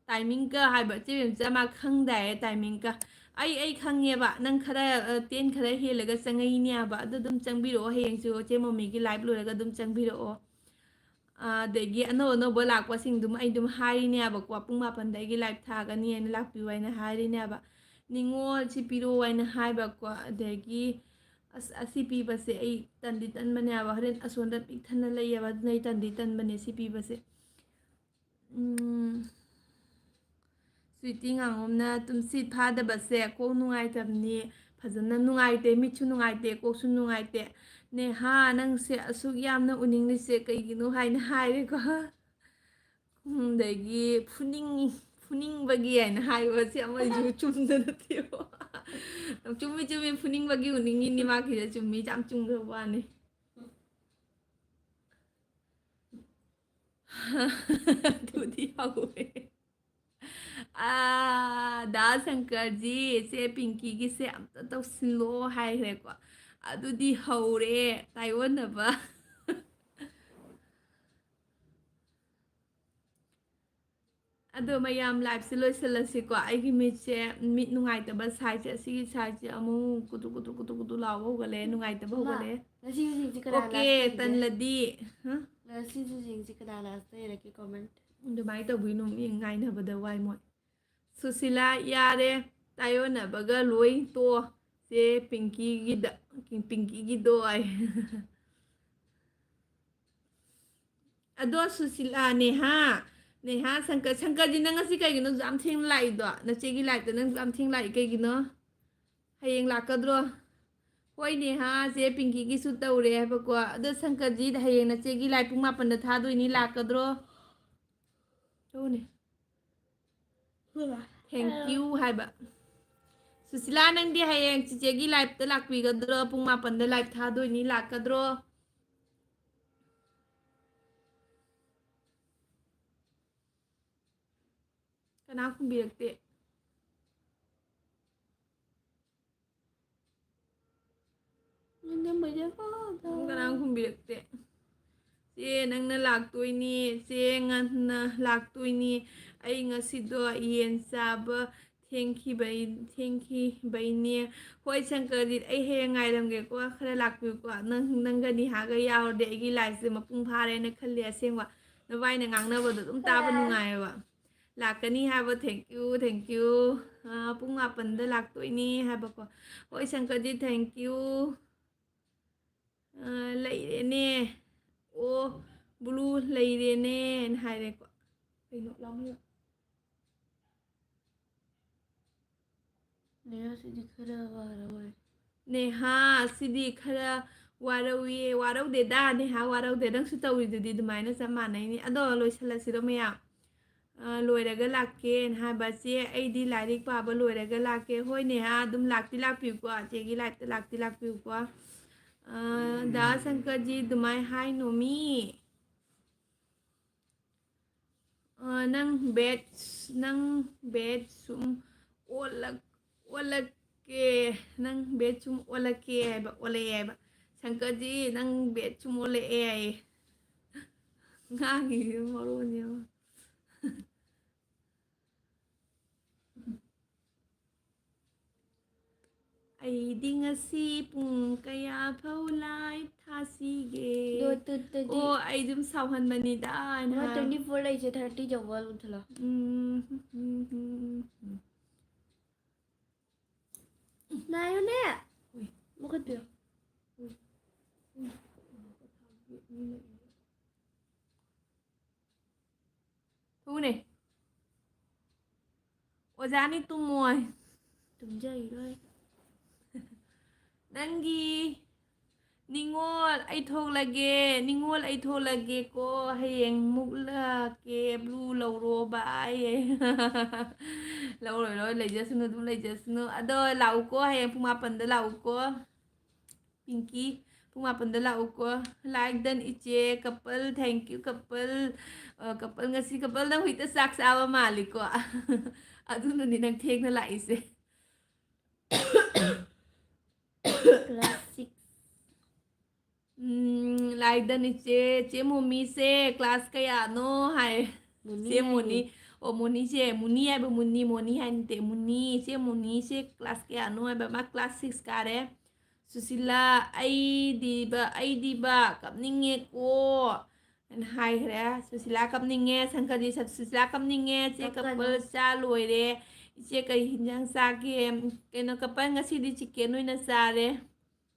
ꯇꯥꯏꯃꯤꯡꯀ ꯍꯥꯏꯕ ꯆꯦ ꯃꯥ ꯈꯪꯗꯥꯏ ꯇꯥꯏꯃꯤꯡꯀ ꯑꯩ ꯈꯪꯉꯦꯕ ꯅꯪ ꯈꯔ 10 ꯈꯔ ꯍꯦꯜꯂꯒ ꯆꯪꯉꯛꯏꯅꯦꯕ ꯑꯗꯨ ꯑꯗꯨꯝ ꯆꯪꯕꯤꯔꯛꯑꯣ ꯍꯌꯦꯡꯁꯨ ꯆꯦ ꯃꯣꯃꯤꯒꯤ ꯂꯥꯏꯚ ꯂꯣꯏꯔꯒ ꯑꯗꯨꯝ ꯆꯪꯕꯤꯔꯛꯑꯣ ꯑꯗꯒꯤ ꯑꯅꯧꯕ ꯂꯥꯛꯄꯁꯤꯡꯗꯨꯝ ꯑꯩ ꯑꯗꯨꯝ ꯍꯥꯏꯔꯤꯅꯦꯕꯀꯣ ꯄꯨꯡ 7ꯗ ꯑꯩꯒꯤ ꯂꯥꯏꯚ ꯊꯥꯒꯅꯤ ꯍꯥꯏꯅ ꯂꯥꯛꯄꯤꯌꯨ ꯍꯥꯏꯅ ꯍꯥꯏꯔꯤꯅꯦꯕ ꯅꯤꯡꯉꯣꯜ ꯁꯤ ꯄꯤꯔꯛꯑꯣ ꯍꯥꯏꯅ ꯍꯥꯏꯕꯀꯣ ꯑꯗꯒꯤ ꯑꯁꯤ ꯄꯤꯕꯁꯦ ꯑꯩ ꯇꯟꯗꯤ ꯇꯟꯕꯅꯦꯕ ꯍꯣꯔꯦꯟ ꯑꯁꯣꯝꯗ ꯄꯤꯛ ꯊꯟꯅ ꯂꯩꯌꯦꯕ ꯑꯗꯨꯅ ꯑꯩ ꯇꯟꯗꯤ ꯇꯟꯕꯅꯦ ꯁꯤ ꯄꯤꯕꯁꯦ ꯁ꯭ꯋꯤꯇꯤ ꯉꯥꯉꯣꯝꯅ ꯇꯨꯝꯁꯤꯠ ꯐꯥꯗꯕꯁꯦ ꯀꯣꯛ ꯅꯨꯡꯉꯥꯏꯇꯕꯅꯤ ꯐꯖꯅ ꯅꯨꯡꯉꯥꯏꯇꯦ ꯃꯤꯠꯁꯨ ꯅꯨꯡꯉꯥꯏꯇꯦ ꯀꯣꯛꯁꯨ ꯅꯨꯡꯉꯥꯏꯇꯦ ꯅꯦꯍꯥ ꯅꯪꯁꯦ ꯑꯁꯨꯛ ꯌꯥꯝꯅ ꯎꯅꯤꯡꯂꯤꯁꯦ ꯀꯩꯒꯤꯅꯣ ꯍꯥꯏꯅ ꯍꯥꯏꯔꯦꯀꯣ ꯑꯗꯒꯤ ꯐꯨꯅꯤꯡꯕꯒꯤ ꯍꯥꯏꯅ ꯍꯥꯏꯕꯁꯦ ꯑꯃꯁꯨ ꯆꯨꯝꯗ ꯅꯠꯇꯦꯕ ꯆꯨꯝꯃꯤ ꯐꯨꯅꯤꯡꯕꯒꯤ ꯎꯅꯤꯡꯉꯤꯅꯤ ꯃꯥꯒꯤꯗ ꯆꯨꯝꯃꯤ ꯌꯥꯝ ꯆꯨꯝꯈ꯭ꯔꯕ ꯋꯥꯅꯤ ꯑꯗꯨꯗꯤ ꯍꯧꯋꯦ ꯗꯥ ꯁꯪꯀꯔꯖꯤ ꯁꯦ ꯄꯤꯡꯀꯤꯒꯤꯁꯦ ꯑꯝꯇ ꯇꯧꯁꯤꯜꯂꯣ ꯍꯥꯏꯈ꯭ꯔꯦꯀꯣ ꯑꯗꯨꯗꯤ ꯍꯧꯔꯦ ꯇꯥꯏꯑꯣꯟꯅꯕ ꯑꯗꯣ ꯃꯌꯥꯝ ꯂꯥꯏꯐꯁꯦ ꯂꯣꯏꯁꯤꯜꯂꯁꯤꯀꯣ ꯑꯩꯒꯤ ꯃꯤꯠ ꯅꯨꯡꯉꯥꯏꯇꯕ ꯁꯥꯏꯠꯁꯦ ꯑꯁꯤꯒꯤ ꯁꯥꯏꯠꯁꯦ ꯑꯃꯨꯛ ꯀꯨꯇꯨ ꯂꯥꯎꯕ ꯍꯧꯒꯠꯂꯦ ꯅꯨꯡꯉꯥꯏꯇꯕ ꯍꯧꯒꯠꯂꯦ ꯉꯁꯤ ꯍꯧꯖꯤꯛꯁꯤ ꯀꯅꯥ ꯑꯣꯀꯦ ꯂꯥꯁ ꯇꯧꯒꯦ ꯇꯟꯂꯗꯤ ꯉꯁꯤ ꯍꯧꯖꯤꯛꯁꯤ ꯀꯅꯥ ꯂꯥꯁ ꯇꯧꯔꯛꯀꯦ ꯀꯣꯃꯦꯟꯠ ꯑꯗꯨꯃꯥꯏꯅ ꯇꯧꯕꯤꯅꯨ ꯃꯤ ꯉꯥꯏꯅꯕꯗ ꯋꯥꯏ ꯃꯣꯏ ꯁꯨꯁꯤꯂꯥ ꯌꯥꯔꯦ ꯇꯥꯏꯑꯣꯟꯅꯕꯒ ꯂꯣꯏ ꯇꯣ ꯁꯦ ꯄꯤꯡꯀꯤꯒꯤꯗꯣ ꯑꯗꯣ ꯁꯨꯁꯤꯂꯥ ꯅꯦꯍꯥ ꯁꯪꯀꯔꯖꯤ ꯅꯪ ꯉꯁꯤ ꯀꯩꯒꯤꯅꯣ ꯌꯥꯝ ꯊꯦꯡꯅ ꯂꯥꯛꯏꯗꯣ ꯅꯆꯦꯒꯤ ꯂꯥꯏꯐꯇ ꯅꯪ ꯌꯥꯝ ꯊꯦꯡꯅ ꯂꯥꯛꯏ ꯀꯩꯒꯤꯅꯣ ꯍꯌꯦꯡ ꯂꯥꯛꯀꯗ꯭ꯔꯣ ꯍꯣꯏ ꯅꯦꯍꯥ ꯆꯦ ꯄꯤꯡꯀꯤꯒꯤꯁꯨ ꯇꯧꯔꯦ ꯍꯥꯏꯕꯀꯣ ꯑꯗꯣ ꯁꯪꯀꯔꯖꯤ ꯍꯌꯦꯡ ꯅꯆꯦꯒꯤ ꯂꯥꯏꯐ ꯄꯨꯡ 7ꯗ ꯊꯥꯗꯣꯏꯅꯤ ꯂꯥꯛꯀꯗ꯭ꯔꯣ ꯇꯧꯅꯦ ꯊꯦꯡꯀ꯭ꯌꯨ ꯍꯥꯏꯕ ꯁꯨꯁꯤꯂꯥ ꯅꯪꯗꯤ ꯍꯌꯦꯡ ꯆꯤꯆꯦꯒꯤ ꯂꯥꯏꯐꯇ ꯂꯥꯛꯄꯤꯒꯗ꯭ꯔꯣ ꯄꯨꯡ 7ꯗ ꯂꯥꯏꯐ ꯊꯥꯗꯣꯏꯅꯤ ꯂꯥꯛꯀꯗ꯭ꯔꯣ ꯀꯅꯥ ꯈꯨꯝꯕꯤꯔꯛꯇꯦ ꯀꯅꯥ ꯈꯨꯝꯕꯤꯔꯛꯇꯦ ꯆꯦ ꯅꯪꯅ ꯂꯥꯛꯇꯣꯏꯅꯤ ꯆꯦ ꯉꯟꯅ ꯂꯥꯛꯇꯣꯏꯅꯤ ꯑꯩ ꯉꯁꯤꯗꯣ ꯌꯦꯟ ꯆꯥꯕ ꯊꯦꯡꯈꯤꯕꯩꯅꯦ ꯍꯣꯏ ꯁꯪꯀꯔꯖꯤꯠ ꯑꯩ ꯍꯌꯦꯡ ꯉꯥꯏꯔꯝꯒꯦꯀꯣ ꯈꯔ ꯂꯥꯛꯄꯤꯌꯨꯀꯣ ꯅꯪꯒ ꯅꯤꯍꯥꯒ ꯌꯥꯎꯔꯗꯤ ꯑꯩꯒꯤ ꯂꯥꯏꯐꯁꯦ ꯃꯄꯨꯡ ꯐꯥꯔꯦꯅ ꯈꯜꯂꯦ ꯑꯁꯦꯡꯕ ꯅꯕꯥꯏꯅ ꯉꯥꯡꯅꯕꯗꯣ ꯑꯗꯨꯝ ꯇꯥꯕ ꯅꯨꯡꯉꯥꯏꯌꯦꯕ ꯂꯥꯛꯀꯅꯤ ꯍꯥꯏꯕ ꯊꯦꯡꯀ꯭ꯌꯨ ꯄꯨꯡ 7ꯗ ꯂꯥꯛꯇꯣꯏꯅꯤ ꯍꯥꯏꯕꯀꯣ ꯍꯣꯏ ꯁꯪꯀꯔꯖꯤꯠ ꯊꯦꯡꯀ꯭ꯌꯨ ꯂꯩꯔꯦꯅꯦ ꯑꯣ ꯕ꯭ꯂꯨ ꯂꯩꯔꯦꯅꯦꯅ ꯍꯥꯏꯔꯦꯀꯣ ꯀꯩꯅꯣ ꯂꯥꯎꯅ ꯅꯦꯍꯥꯁꯤꯗꯤ ꯈꯔ ꯋꯥꯔꯕꯣꯏ ꯅꯦꯍꯥ ꯁꯤꯗꯤ ꯈꯔ ꯋꯥꯔꯧꯗꯦꯗ ꯅꯦꯍꯥ ꯋꯥꯔꯧꯗꯦ ꯅꯪꯁꯨ ꯇꯧꯔꯤꯗꯨꯗꯤ ꯑꯗꯨꯃꯥꯏꯅ ꯆꯞ ꯃꯥꯟꯅꯩꯅꯤ ꯑꯗꯣ ꯂꯣꯏꯁꯤꯜꯂꯁꯤꯔꯣ ꯃꯌꯥꯝ ꯂꯣꯏꯔꯒ ꯂꯥꯛꯀꯦꯅ ꯍꯥꯏꯕ ꯆꯦ ꯑꯩꯗꯤ ꯂꯥꯏꯔꯤꯛ ꯄꯥꯕ ꯂꯣꯏꯔꯒ ꯂꯥꯛꯀꯦ ꯍꯣꯏ ꯅꯦꯍꯥ ꯑꯗꯨꯝ ꯂꯥꯛꯄꯤꯌꯨꯀꯣ ꯆꯦꯒꯤ ꯂꯥꯏꯐꯇ ꯂꯥꯛꯄꯤꯌꯨꯀꯣ ꯗꯥ ꯁꯪꯀꯔꯖꯤ ꯑꯗꯨꯃꯥꯏꯅ ꯍꯥꯏꯅꯣꯃꯤ ꯅꯪ ꯕꯦꯠ ꯁꯨꯝ ꯑꯣꯜꯂꯛꯀꯦ ꯅꯪ ꯕꯦꯠ ꯁꯨꯝ ꯑꯣꯜꯂꯛꯑꯦ ꯍꯥꯏꯕ ꯁꯪꯀꯔꯖꯤ ꯅꯪ ꯕꯦꯠ ꯁꯨꯝ ꯑꯣꯜꯂꯛꯑꯦ ꯍꯥꯏꯌꯦ ꯉꯥꯡꯉꯤꯁꯦ ꯃꯔꯣꯟꯅꯦꯕ ꯑꯩꯗꯤ ꯉꯁꯤ ꯄꯨꯡ ꯀꯌꯥ ꯐꯥꯎ ꯂꯥꯏꯐ ꯊꯥꯁꯤꯒꯦ ꯑꯗꯣ ꯇꯨꯠꯇꯗꯤ ꯑꯣ ꯑꯩ ꯑꯗꯨꯝ ꯁꯥꯎꯍꯟꯕꯅꯤꯗ ꯑꯃ 24 ꯂꯩꯁꯦ 30 ꯌꯧꯕ ꯃꯨꯊꯠꯂꯣ ꯅꯥꯏꯌꯨꯅꯦ ꯃꯨꯊꯠꯄꯤꯌꯣ ꯊꯨꯅꯦ ꯑꯣꯖꯥꯅꯤ ꯇꯨꯝꯃꯣꯏ ꯇꯨꯝꯖꯒꯤꯔꯣꯏ ꯅꯪꯒꯤ ꯅꯤꯡꯉꯣꯜ ꯑꯩ ꯊꯣꯛꯂꯒꯦꯀꯣ ꯍꯌꯦꯡ ꯃꯨꯛ ꯂꯥꯛꯀꯦ ꯕ꯭ꯂꯨ ꯂꯧꯔꯣ ꯕꯥꯏ ꯂꯧꯔꯣꯏ ꯂꯩꯖꯁꯅꯨ ꯑꯗꯨꯝ ꯂꯩꯖꯁꯅꯨ ꯑꯗꯣ ꯂꯥꯛꯎꯀꯣ ꯍꯌꯦꯡ ꯄꯨꯡ 7ꯗ ꯂꯥꯛꯎꯀꯣ ꯄꯤꯡꯀꯤ ꯄꯨꯡ 7ꯗ ꯂꯥꯛꯎꯀꯣ ꯂꯥꯏꯛ ꯗꯟ ꯏꯆꯦ ꯀꯄꯜ ꯊꯦꯡꯀ꯭ꯌꯨ ꯀꯄꯜ ꯉꯁꯤ ꯀꯄꯜ ꯅꯪ ꯍꯧꯖꯤꯛꯇ ꯆꯥꯛ ꯆꯥꯕ ꯃꯥꯜꯂꯤꯀꯣ ꯑꯗꯨꯅꯅꯤ ꯅꯪ ꯊꯦꯡꯅ ꯂꯥꯛꯏꯁꯦ Class 6. ꯂꯥꯏꯗꯅꯤ ꯆꯦ ꯃꯣꯃꯤꯁꯦ ꯀ꯭ꯂꯥꯁ ꯀꯌꯥꯅꯣ ꯍꯥꯏ ꯃꯨꯅꯤ ꯆꯦ ꯃꯣꯅꯤ ꯍꯥꯏꯅꯤ. ꯑꯣ ꯃꯣꯅꯤꯁꯦ ꯃꯨꯅꯤ ꯍꯥꯏꯕ ꯃꯣꯅꯤ ꯍꯥꯏ ꯅꯠꯇꯦ ꯃꯨꯅꯤ ꯆꯦ ꯃꯣꯅꯤꯁꯦ ꯀ꯭ꯂꯥꯁ ꯀꯌꯥꯅꯣ ꯍꯥꯏꯕ ꯃꯥ ꯀ꯭ꯂꯥꯁ 6 ꯀꯥꯔꯦ ꯁꯨꯁꯤꯂꯥ ꯑꯩꯗꯤꯕ ꯀꯞꯅꯤꯡꯉꯦꯀꯣ ꯑꯅ ꯍꯥꯏꯈ꯭ꯔꯦ ꯁꯨꯁꯤꯂꯥ ꯀꯞꯅꯤꯡꯉꯦ ꯁꯪꯀꯔꯗꯤ ꯁꯨꯁꯤꯂꯥ ꯀꯞꯅꯤꯡꯉꯦ ꯆꯦ ꯀꯞꯀꯅꯨ. ꯀꯞꯄ ꯆꯥ ꯂꯣꯏꯔꯦ ꯏꯆꯦ ꯀꯔꯤ ꯍꯤꯟꯖꯥꯡ ꯆꯥꯒꯦ ꯀꯩꯅꯣ ꯀꯞꯄꯜ ꯉꯁꯤꯗꯤ ꯆꯤꯛꯀꯦꯟ ꯑꯣꯏꯅ ꯆꯥꯔꯦ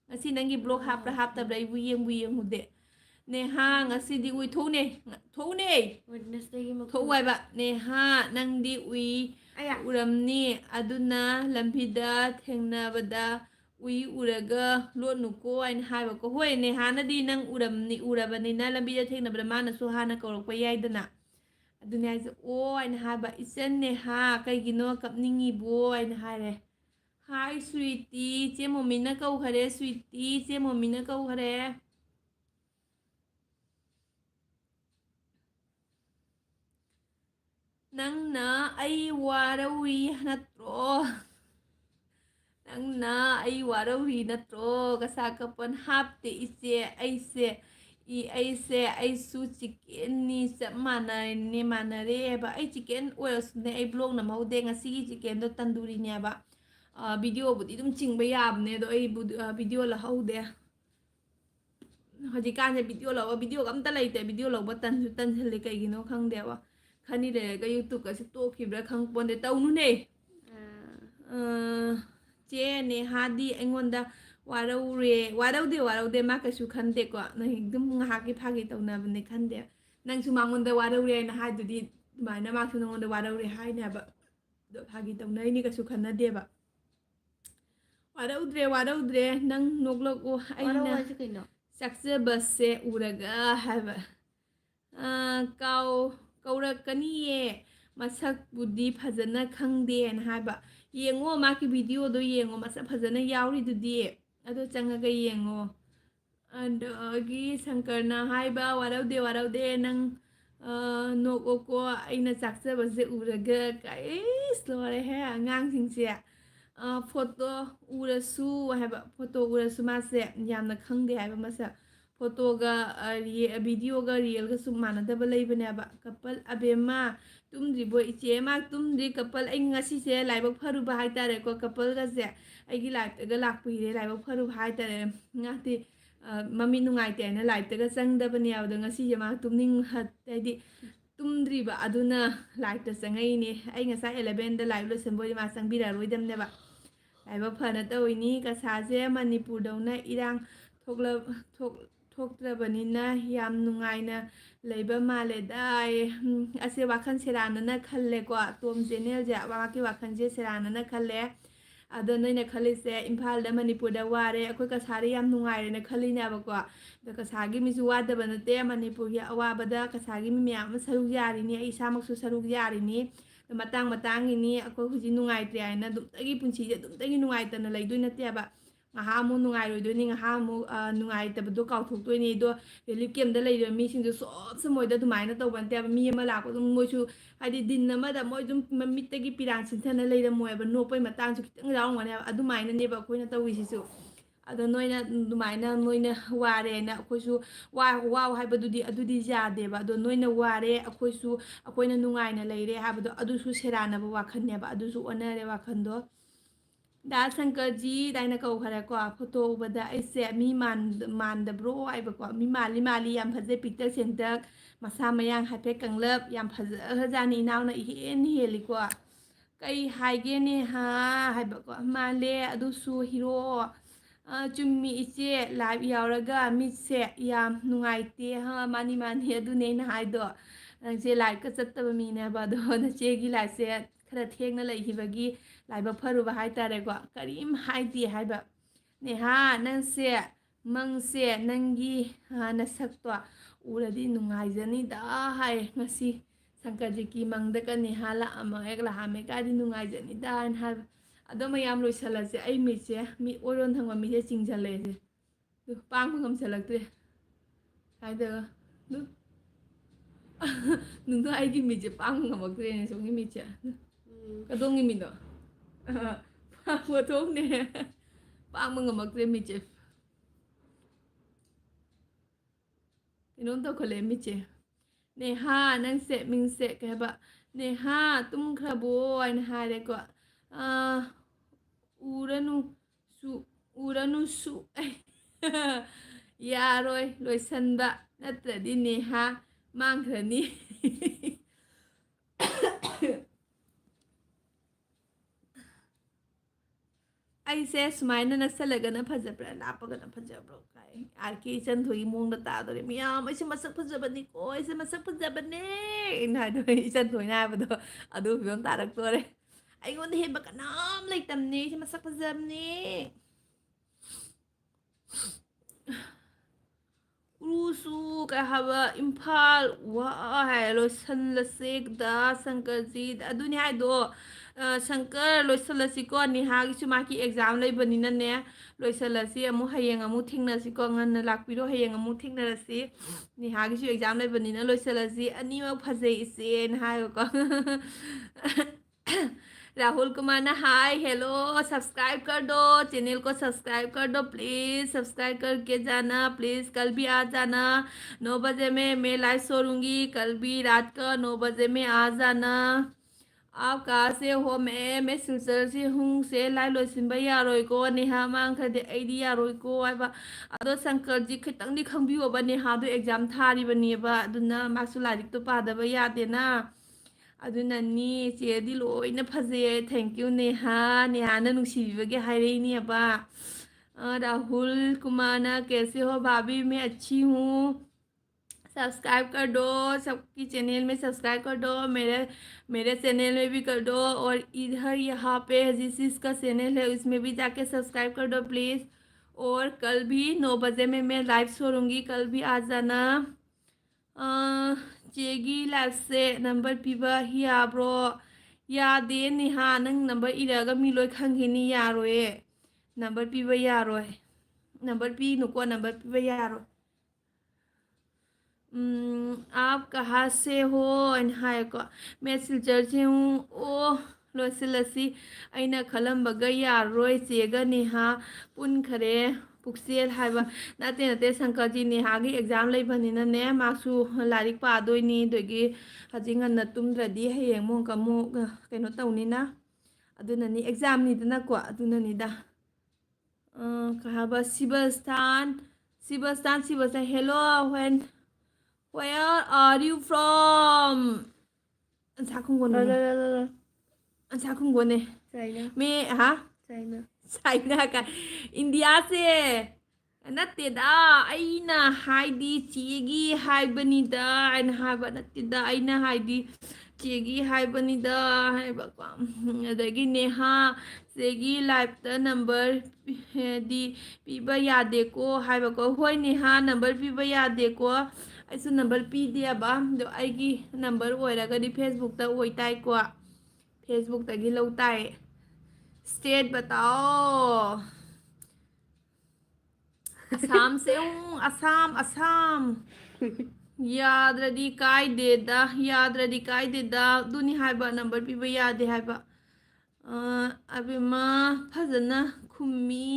ꯉꯁꯤ ꯅꯪꯒꯤ ꯕ꯭ꯂꯣꯛ ꯍꯥꯞꯄ꯭ꯔꯥ ꯍꯥꯞꯇꯕ꯭ꯔꯥ ꯑꯩꯕꯨ ꯌꯦꯡꯉꯨꯗꯦ ꯅꯦꯍꯥ ꯉꯁꯤꯗꯤ ꯎꯏ ꯊꯣꯛꯎꯅꯦ ꯋꯦꯗꯅꯁꯗꯦꯒꯤ ꯊꯣꯛꯎ ꯃꯈꯣꯟ. ꯍꯥꯏꯕ ꯅꯦꯍꯥ ꯅꯪꯗꯤ ꯑꯌꯥ. ꯎꯔꯝꯅꯤ ꯑꯗꯨꯅ ꯂꯝꯕꯤꯗ ꯊꯦꯡꯅꯕꯗ ꯎꯔꯒ ꯂꯣꯠꯅꯨꯀꯣ ꯍꯥꯏꯅ ꯍꯥꯏꯕꯀꯣ ꯍꯣꯏ ꯅꯦꯍꯥꯅꯗꯤ ꯅꯪ ꯎꯔꯕꯅꯤꯅ ꯂꯝꯕꯤꯗ ꯊꯦꯡꯅꯕꯗ ꯃꯥꯅꯁꯨ ꯍꯥꯟꯅ ꯀꯧꯔꯛꯄ ꯌꯥꯏꯗꯅ ꯑꯗꯨꯅꯦ ꯍꯥꯏꯁꯦ ꯑꯣ ꯍꯥꯏꯅ ꯍꯥꯏꯕ ꯏꯆꯟ ꯅꯦꯍꯥ ꯀꯩꯒꯤꯅꯣ ꯀꯞꯅꯤꯡꯉꯤꯕꯣ ꯍꯥꯏꯅ ꯍꯥꯏꯔꯦ ꯍꯥꯏ ꯁ꯭ꯋꯤꯇꯤ ꯆꯦ ꯃꯣꯃꯤꯅ ꯀꯧꯈꯔꯦ ꯁ꯭ꯋꯤꯇꯤ ꯆꯦ ꯃꯣꯃꯤꯅ ꯀꯧꯈꯔꯦ ꯅꯪꯅ ꯑꯩ ꯋꯥꯔꯧꯏ ꯅꯠꯇ꯭ꯔꯣ ꯅꯪꯅ ꯑꯩ ꯋꯥꯔꯧꯔꯤ ꯅꯠꯇ꯭ꯔꯣ ꯀꯁꯥ ꯀꯄꯟ ꯍꯥꯞꯇꯦ ꯏꯆꯦ ꯑꯩꯁꯨ ꯆꯤꯛꯀꯦꯟꯅꯤ ꯆꯞ ꯃꯥꯟꯅꯔꯦꯕ ꯑꯩ ꯆꯤꯛꯀꯦꯟ ꯑꯣꯏꯔꯁꯨꯅꯦ ꯑꯩ ꯕ꯭ꯂꯣꯛ ꯅꯝꯍꯧꯗꯦ ꯉꯁꯤꯒꯤ ꯆꯤꯛꯀꯦꯟꯗꯣ ꯇꯟꯗꯨꯔꯤꯅꯦꯕ ꯚꯤꯗꯤꯑꯣꯕꯨꯗꯤ ꯑꯗꯨꯝ ꯆꯤꯡꯕ ꯌꯥꯕꯅꯦ ꯑꯗꯣ ꯑꯩ ꯚꯤꯗꯤꯑꯣ ꯂꯧꯍꯧꯗꯦ ꯍꯧꯖꯤꯛꯀꯥꯟꯁꯦ ꯚꯤꯗꯤꯑꯣꯒ ꯑꯝꯇ ꯂꯩꯇꯦ ꯚꯤꯗꯤꯑꯣ ꯂꯧꯕ ꯇꯟꯁꯨ ꯇꯟꯁꯤꯜꯂꯦ ꯀꯩꯒꯤꯅꯣ ꯈꯪꯗꯦꯕ ꯈꯅꯤ ꯂꯩꯔꯒ ꯌꯨꯇꯨꯕꯀꯁꯦ ꯇꯣꯛꯈꯤꯕ꯭ꯔꯥ ꯈꯪꯄꯣꯟꯗꯦ ꯇꯧꯅꯨꯅꯦ ꯆꯦ ꯅꯦꯍꯥꯗꯤ ꯑꯩꯉꯣꯟꯗ ꯋꯥꯔꯧꯗꯦ ꯃꯥ ꯀꯩꯁꯨ ꯈꯟꯗꯦꯀꯣ ꯅꯪ ꯑꯗꯨꯝ ꯉꯥꯏꯍꯥꯛꯀꯤ ꯐꯥꯒꯤ ꯇꯧꯅꯕꯅꯦ ꯈꯟꯗꯦ ꯅꯪꯁꯨ ꯃꯉꯣꯟꯗ ꯋꯥꯔꯧꯔꯦ ꯍꯥꯏꯅ ꯍꯥꯏꯗꯨꯗꯤ ꯑꯗꯨꯃꯥꯏꯅ ꯃꯥꯁꯨ ꯅꯉꯣꯟꯗ ꯋꯥꯔꯧꯔꯦ ꯍꯥꯏꯅꯦꯕ ꯑꯗꯣ ꯐꯥꯒꯤ ꯇꯧꯅꯩꯅꯤ ꯀꯩꯁꯨ ꯈꯟꯅꯗꯦꯕ ꯋꯥꯔꯧꯗ꯭ꯔꯦ ꯅꯪ ꯅꯣꯛꯂꯛꯎ ꯋꯥꯔꯧ ꯑꯩꯅ ꯍꯥꯏꯁꯦ ꯀꯩꯅꯣ? ꯆꯥꯛꯆꯕꯁꯦ ꯎꯔꯒ ꯍꯥꯏꯕ ꯀꯧꯔꯛꯀꯅꯤꯌꯦ ꯃꯁꯛꯄꯨꯗꯤ ꯐꯖꯅ ꯈꯪꯗꯦꯅ ꯍꯥꯏꯕ ꯌꯦꯡꯉꯣ ꯃꯥꯒꯤ ꯚꯤꯗꯤꯑꯣꯗꯣ ꯌꯦꯡꯉꯣ ꯃꯁꯛ ꯐꯖꯅ ꯌꯥꯎꯔꯤꯗꯨꯗꯤ ꯑꯗꯣ ꯆꯪꯉꯒ ꯌꯦꯡꯉꯣ ꯑꯗꯒꯤ ꯁꯪꯀꯔꯅ ꯍꯥꯏꯕ ꯋꯥꯔꯧꯗꯦ ꯅꯪ ꯅꯣꯛꯑꯣꯀꯣ ꯑꯩꯅ ꯆꯥꯛꯆꯕꯁꯦ ꯎꯔꯒ ꯀꯩꯁ ꯂꯣꯏꯔꯦꯍꯦ ꯑꯉꯥꯡꯁꯤꯡꯁꯦ ꯐꯣꯇꯣ ꯎꯔꯁꯨ ꯃꯥꯁꯦ ꯌꯥꯝꯅ ꯈꯪꯗꯦ ꯍꯥꯏꯕ ꯃꯁꯛ ꯐꯣꯇꯣꯒ ꯚꯤꯗꯤꯑꯣꯒ ꯔꯤꯌꯦꯜꯒꯁꯨ ꯃꯥꯟꯅꯗꯕ ꯂꯩꯕꯅꯦꯕ ꯀꯄꯜ ꯑꯕꯦꯝꯃ ꯇꯨꯝꯗ꯭ꯔꯤꯕꯣ ꯏꯆꯦ ꯃꯥ ꯇꯨꯝꯗ꯭ꯔꯤ ꯀꯄꯜ ꯑꯩ ꯉꯁꯤꯁꯦ ꯂꯥꯏꯕꯛ ꯐꯔꯨꯕ ꯍꯥꯏꯇꯥꯔꯦꯀꯣ ꯀꯄꯜꯒꯁꯦ ꯑꯩꯒꯤ ꯂꯥꯏꯐꯇꯒ ꯂꯥꯛꯄꯤꯔꯦ ꯂꯥꯏꯕꯛ ꯐꯔꯨꯕ ꯍꯥꯏꯇꯥꯔꯦ ꯉꯥꯛꯇꯤ ꯃꯃꯤꯠ ꯅꯨꯡꯉꯥꯏꯇꯦ ꯍꯥꯏꯅ ꯂꯥꯏꯠꯇꯒ ꯆꯪꯗꯕꯅꯦ ꯑꯗꯣ ꯉꯁꯤꯁꯦ ꯃꯥ ꯍꯥꯏꯗꯤ ꯇꯨꯝꯗ꯭ꯔꯤꯕ ꯑꯗꯨꯅ ꯂꯥꯏꯠꯇ ꯆꯪꯉꯛꯏꯅꯦ ꯑꯩ ꯉꯁꯥꯏ 11ꯗ ꯂꯥꯏꯚ ꯂꯣꯏꯁꯟꯕꯣꯏꯗꯤ ꯃꯥ ꯆꯪꯕꯤꯔꯛꯑꯔꯣꯏꯗꯝꯅꯦꯕ ꯂꯥꯏꯕꯛ ꯐꯅ ꯇꯧꯏꯅꯤ ꯀꯁꯥꯁꯦ ꯃꯅꯤꯄꯨꯔꯗꯧꯅ ꯏꯔꯥꯡ ꯊꯣꯛꯇ꯭ꯔꯕꯅꯤꯅ ꯌꯥꯝ ꯅꯨꯡꯉꯥꯏꯅ ꯂꯩꯕ ꯃꯥꯜꯂꯦꯗ ꯑꯁꯦ ꯋꯥꯈꯜ ꯁꯦꯔꯥꯟꯅꯅ ꯈꯜꯂꯦꯀꯣ ꯇꯣꯝ ꯆꯦꯅꯦꯜꯁꯦ ꯃꯍꯥꯛꯀꯤ ꯋꯥꯈꯜꯁꯦ ꯁꯦꯔꯥꯟꯅꯅ ꯈꯜꯂꯦ ꯑꯗꯣ ꯅꯣꯏꯅ ꯈꯜꯂꯤꯁꯦ ꯏꯝꯐꯥꯜꯗ ꯃꯅꯤꯄꯨꯔꯗ ꯋꯥꯔꯦ ꯑꯩꯈꯣꯏ ꯀꯁꯥꯔꯤ ꯌꯥꯝ ꯅꯨꯡꯉꯥꯏꯔꯦꯅ ꯈꯜꯂꯤꯅꯦꯕꯀꯣ ꯑꯗꯣ ꯀꯁꯥꯔꯒꯤ ꯃꯤꯁꯨ ꯋꯥꯗꯕ ꯅꯠꯇꯦ ꯃꯅꯤꯄꯨꯔꯒꯤ ꯑꯋꯥꯕꯗ ꯀꯁꯥꯔꯒꯤ ꯃꯤ ꯃꯌꯥꯝ ꯑꯃ ꯁꯔꯨꯛ ꯌꯥꯔꯤꯅꯤ ꯑꯩ ꯏꯁꯥꯃꯛꯁꯨ ꯁꯔꯨꯛ ꯌꯥꯔꯤꯅꯤ ꯃꯇꯥꯡꯒꯤꯅꯤ ꯑꯩꯈꯣꯏ ꯍꯧꯖꯤꯛ ꯅꯨꯡꯉꯥꯏꯇ꯭ꯔꯦ ꯍꯥꯏꯅ ꯑꯗꯨꯝꯇꯒꯤ ꯄꯨꯟꯁꯤꯁꯦ ꯑꯗꯨꯝꯇꯒꯤ ꯅꯨꯡꯉꯥꯏꯇꯅ ꯂꯩꯗꯣꯏ ꯅꯠꯇꯦꯕ ꯉꯥꯏꯍꯥꯛ ꯑꯃꯨꯛ ꯅꯨꯡꯉꯥꯏꯔꯣꯏꯗꯣꯏꯅꯤ ꯉꯥꯏꯍꯥꯛ ꯑꯃꯨꯛ ꯅꯨꯡꯉꯥꯏꯇꯕꯗꯣ ꯀꯥꯎꯊꯣꯛꯇꯣꯏꯅꯤ ꯑꯗꯣ ꯔꯤꯂꯤꯐ ꯀꯦꯝꯗ ꯂꯩꯔꯤꯕ ꯃꯤꯁꯤꯡꯁꯨ ꯁꯣꯞꯁꯨ ꯃꯣꯏꯗ ꯑꯗꯨꯃꯥꯏꯅ ꯇꯧꯕ ꯅꯠꯇꯦꯕ ꯃꯤ ꯑꯃ ꯂꯥꯛꯄ ꯑꯗꯨꯝ ꯃꯣꯏꯁꯨ ꯍꯥꯏꯗꯤ ꯗꯤꯟ ꯑꯃꯗ ꯃꯣꯏ ꯑꯗꯨꯝ ꯃꯃꯤꯠꯇꯒꯤ ꯄꯤꯔꯥꯡ ꯁꯤꯟꯊꯅ ꯂꯩꯔꯝꯃꯣꯏꯕ ꯅꯣꯛꯄꯩ ꯃꯇꯥꯡꯁꯨ ꯈꯤꯇꯪ ꯌꯥꯎꯔꯝꯒꯅꯦꯕ ꯑꯗꯨꯃꯥꯏꯅꯅꯦꯕ ꯑꯩꯈꯣꯏꯅ ꯇꯧꯔꯤꯁꯤꯁꯨ ꯑꯗꯣ ꯅꯣꯏꯅ ꯑꯗꯨꯃꯥꯏꯅ ꯅꯣꯏꯅ ꯋꯥꯔꯦꯅ ꯑꯩꯈꯣꯏꯁꯨ ꯋꯥꯎ ꯍꯥꯏꯕꯗꯨꯗꯤ ꯑꯗꯨꯗꯤ ꯌꯥꯗꯦꯕ ꯑꯗꯣ ꯅꯣꯏꯅ ꯋꯥꯔꯦ ꯑꯩꯈꯣꯏꯅ ꯅꯨꯡꯉꯥꯏꯅ ꯂꯩꯔꯦ ꯍꯥꯏꯕꯗꯣ ꯑꯗꯨꯁꯨ ꯁꯦꯔꯥꯟꯅꯕ ꯋꯥꯈꯜꯅꯦꯕ ꯑꯗꯨꯁꯨ ꯑꯣꯟꯅꯔꯦ ꯋꯥꯈꯜꯗꯣ ꯗꯥ ꯁꯪꯀꯔꯖꯤ ꯑꯗꯥꯏꯅ ꯀꯧꯈꯔꯦꯀꯣ ꯐꯣꯇꯣ ꯎꯕꯗ ꯑꯩꯁꯦ ꯃꯤ ꯃꯥꯟꯗꯕ꯭ꯔꯣ ꯍꯥꯏꯕꯀꯣ ꯃꯤ ꯃꯥꯜꯂꯤ ꯌꯥꯝ ꯐꯖꯩ ꯄꯤꯛꯇꯛ ꯆꯦꯟꯇꯛ ꯃꯁꯥ ꯃꯌꯥꯡ ꯍꯥꯏꯐꯦꯠ ꯀꯪꯂꯞ ꯌꯥꯝ ꯐꯖꯈ꯭ꯔꯖꯥꯠꯅꯤ ꯏꯅꯥꯎꯅ ꯏꯍꯦꯟ ꯍꯦꯜꯂꯤꯀꯣ ꯀꯩ ꯍꯥꯏꯒꯦꯅꯦ ꯍꯥꯏꯕꯀꯣ ꯃꯥꯜꯂꯦ ꯑꯗꯨꯁꯨ ꯍꯤꯔꯣ ꯆꯨꯝꯃꯤ ꯏꯆꯦ ꯂꯥꯏꯚ ꯌꯥꯎꯔꯒ ꯃꯤꯠꯁꯦ ꯌꯥꯝ ꯅꯨꯡꯉꯥꯏꯇꯦ ꯃꯥꯅꯤ ꯑꯗꯨꯅꯦ ꯑꯩꯅ ꯍꯥꯏꯗꯣ ꯅꯪꯁꯦ ꯂꯥꯏꯚꯀ ꯆꯠꯇꯕ ꯃꯤꯅꯦꯕ ꯑꯗꯣ ꯅꯆꯦꯒꯤ ꯂꯥꯏꯐꯁꯦ ꯈꯔ ꯊꯦꯡꯅ ꯂꯩꯈꯤꯕꯒꯤ ꯂꯥꯏꯕꯛ ꯐꯔꯨꯕ ꯍꯥꯏꯇꯥꯔꯦꯀꯣ ꯀꯔꯤꯝ ꯍꯥꯏꯗꯦ ꯍꯥꯏꯕ ꯅꯦꯍꯥ ꯅꯪꯁꯦ ꯃꯪꯁꯦ ꯅꯪꯒꯤ ꯅꯁꯛꯇꯣ ꯎꯔꯗꯤ ꯅꯨꯡꯉꯥꯏꯖꯅꯤꯗ ꯍꯥꯏ ꯉꯁꯤ ꯁꯪꯀꯔꯖꯤꯠꯀꯤ ꯃꯪꯗꯒ ꯅꯦꯍꯥ ꯂꯥꯛꯑꯝꯃꯦ ꯀꯥꯏꯗꯤ ꯅꯨꯡꯉꯥꯏꯖꯅꯤꯗ ꯍꯥꯏꯅ ꯍꯥꯏꯕ ꯑꯗꯣ ꯃꯌꯥꯝ ꯂꯣꯏꯁꯤꯜꯂꯁꯦ ꯑꯩ ꯃꯤꯠꯁꯦ ꯃꯤ ꯑꯣꯏꯔꯣꯟ ꯊꯪꯕ ꯃꯤꯁꯦ ꯆꯤꯡꯁꯤꯜꯂꯛꯑꯦꯁꯦ ꯄꯥꯡꯕ ꯉꯝꯁꯤꯜꯂꯛꯇ꯭ꯔꯦ ꯍꯥꯏꯗꯒ ꯅꯨꯡꯗꯣ ꯑꯩꯒꯤ ꯃꯤꯠꯁꯦ ꯄꯥꯡꯕ ꯉꯝꯃꯛꯇ꯭ꯔꯦꯅꯦ ꯁꯣꯝꯒꯤ ꯃꯤꯠꯁꯦ Kadong imino. Pangotong ne. Pang mga magre-miche. Inong to kole miche. Ne ha nang se ming se kaya ba. Ne ha tum krabo ay na ha de ko. Uranu su. Yaroy loisanba natradi ne ha mangkrani. ꯑꯩꯁꯦ ꯁꯨꯃꯥꯏꯅ ꯅꯛꯁꯜꯂꯒꯅ ꯐꯖꯕ꯭ꯔꯥ ꯂꯥꯞꯄꯒꯅ ꯐꯖꯕ꯭ꯔꯣ ꯀꯥꯏ ꯑꯥꯔꯀꯦ ꯏꯆꯟꯊꯣꯏꯒꯤ ꯃꯑꯣꯡꯗ ꯇꯥꯗꯣꯔꯦ ꯃꯌꯥꯝ ꯑꯩꯁꯦ ꯃꯁꯛ ꯐꯖꯕꯅꯤꯀꯣ ꯑꯩꯁꯦ ꯃꯁꯛ ꯐꯖꯕꯅꯦ ꯍꯥꯏꯗꯣꯔꯦ ꯏꯆꯟꯊꯣꯏꯅ ꯍꯥꯏꯕꯗꯣ ꯑꯗꯨ ꯐꯤꯕꯝ ꯇꯥꯔꯛꯇꯣꯔꯦ ꯑꯩꯉꯣꯟꯗ ꯍꯦꯟꯕ ꯀꯅꯥꯝ ꯂꯩꯇꯝꯅꯦ ꯑꯩꯁꯦ ꯃꯁꯛ ꯐꯖꯕꯅꯦ 우수 가하바 임팔 와 로선라세 다 상까지 아두니 하이도 ꯁꯪꯀꯔ ꯂꯣꯏꯁꯤꯜꯂꯁꯤꯀꯣ ꯅꯤꯍꯥꯒꯤꯁꯨ ꯃꯥꯒꯤ ꯑꯦꯛꯖꯥꯝ ꯂꯩꯕꯅꯤꯅꯅꯦ ꯂꯣꯏꯁꯤꯜꯂꯁꯤ ꯑꯃꯨꯛ ꯍꯌꯦꯡ ꯑꯃꯨꯛ ꯊꯦꯡꯅꯁꯤꯀꯣ ꯉꯟꯅ ꯂꯥꯛꯄꯤꯔꯣ ꯍꯌꯦꯡ ꯑꯃꯨꯛ ꯊꯦꯡꯅꯔꯁꯤ ꯅꯤꯍꯥꯒꯤꯁꯨ ꯑꯦꯛꯖꯥꯝ ꯂꯩꯕꯅꯤꯅ ꯂꯣꯏꯁꯤꯜꯂꯁꯤ ꯑꯅꯤꯃꯛ ꯐꯖꯩ इसेꯅ हायोको राहुल कुमार ना हाय हेलो सब्सक्राइब कर दो चैनल को सब्सक्राइब कर दो प्लीज़ सब्सक्राइब करके जाना प्लीज़ कल भी आ जाना 9 बजे में मैं लाइव छोड़ूंगी कल भी रात का 9 बजे में आ जाना आप कहाँ से हो मैं सिलचर से हूँ से लाइव लोइसिनबा यारोइको नेहा मांखदे अइदी यारोइको हाइबा अदो शंकर जी खितंगदी खंबियोबा नेहादो एग्जाम थारिबनेबा अदुना मासु लारिकतो पादबा यादेना अदुननी चेदी लोइना फजे थैंक यू नेहा नेहाना नुंसीबिबगे हाइरेनिबा राहुल कुमार कैसे हो भाभी मैं अच्छी हूँ सब्सक्राइब कर दो सबकी चैनल में सब्सक्राइब कर दो मेरे चैनल में भी कर दो और इधर यहाँ पे जिसका चैनल है उसमें भी जाके सब्सक्राइब कर दो प्लीज़ और कल भी 9 बजे में मैं लाइव छोड़ूंगी कल भी आ जाना चेगी लाइव से नंबर पीबा याब्रो यादे नेहा नंग नंबर इरागा मिलोय खंगिनी यारोए नंबर पीबा यारोए नंबर पी नुको नंबर पीबा यारोए आप कहाँ से हो को मैं सिलचर से हूँ ओ लोसिलसी अना खलम्बगा यारोय चेगा नेहा पुनखरे पुक्सेल हाइबा नाते नाते शंकर जी नेहा की एग्जाम लेबनिनने मासु लारिक पादोइनी दोगी हजिंग न तुमद्रदी हयेंग मो कमो कइनो तौनिना अदुननी एग्जाम निदनाको अदुननीदा कहाबा सिबस्तान hello Where are you from? Sakungone. Sakungone. China. Me ha? China. China ka. India se. Natte da aina haidi chigi haibanida aina haiba natte da aina haidi chigi haibanida haiba kwa. Adagi neha segi live ta number di piba yade ko haiba ko hoi neha number piba yade ko ऐसे number P दिया बा जो आएगी number वो रहा कभी Facebook तक वो इताई को फेसबुक तक ही लोग ताए स्टेट बताओ असम से हूँ असम याद रदी काय देदा दुनी हाइबा नंबर पी बा याद है हाइबा अभी माँ फजना खुमी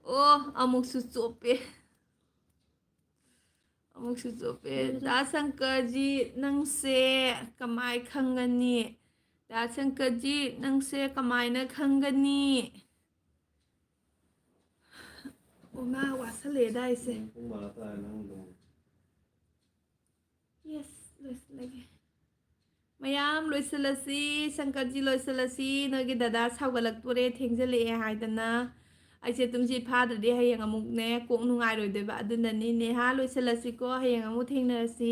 ओ अमुक सुचोपे अमुक सुचोपे दा शंकर जी नंगसे कमाई खंगनी दा शंकर जी नंगसे कमाई न खंगनी ओमा वासले दा इसे यस लगे मयाम लोइसलसी शंकर जी लोइसलसी नगे दादा सावगलक्तोरे थेंजले हाइदना ऐसे तुमसे फादरदे हयेंग अमुकने कोक नुंगाइरोइदेबा अदुननी नेहा लोइसलसीको हयेंग अमुक थेंनरसी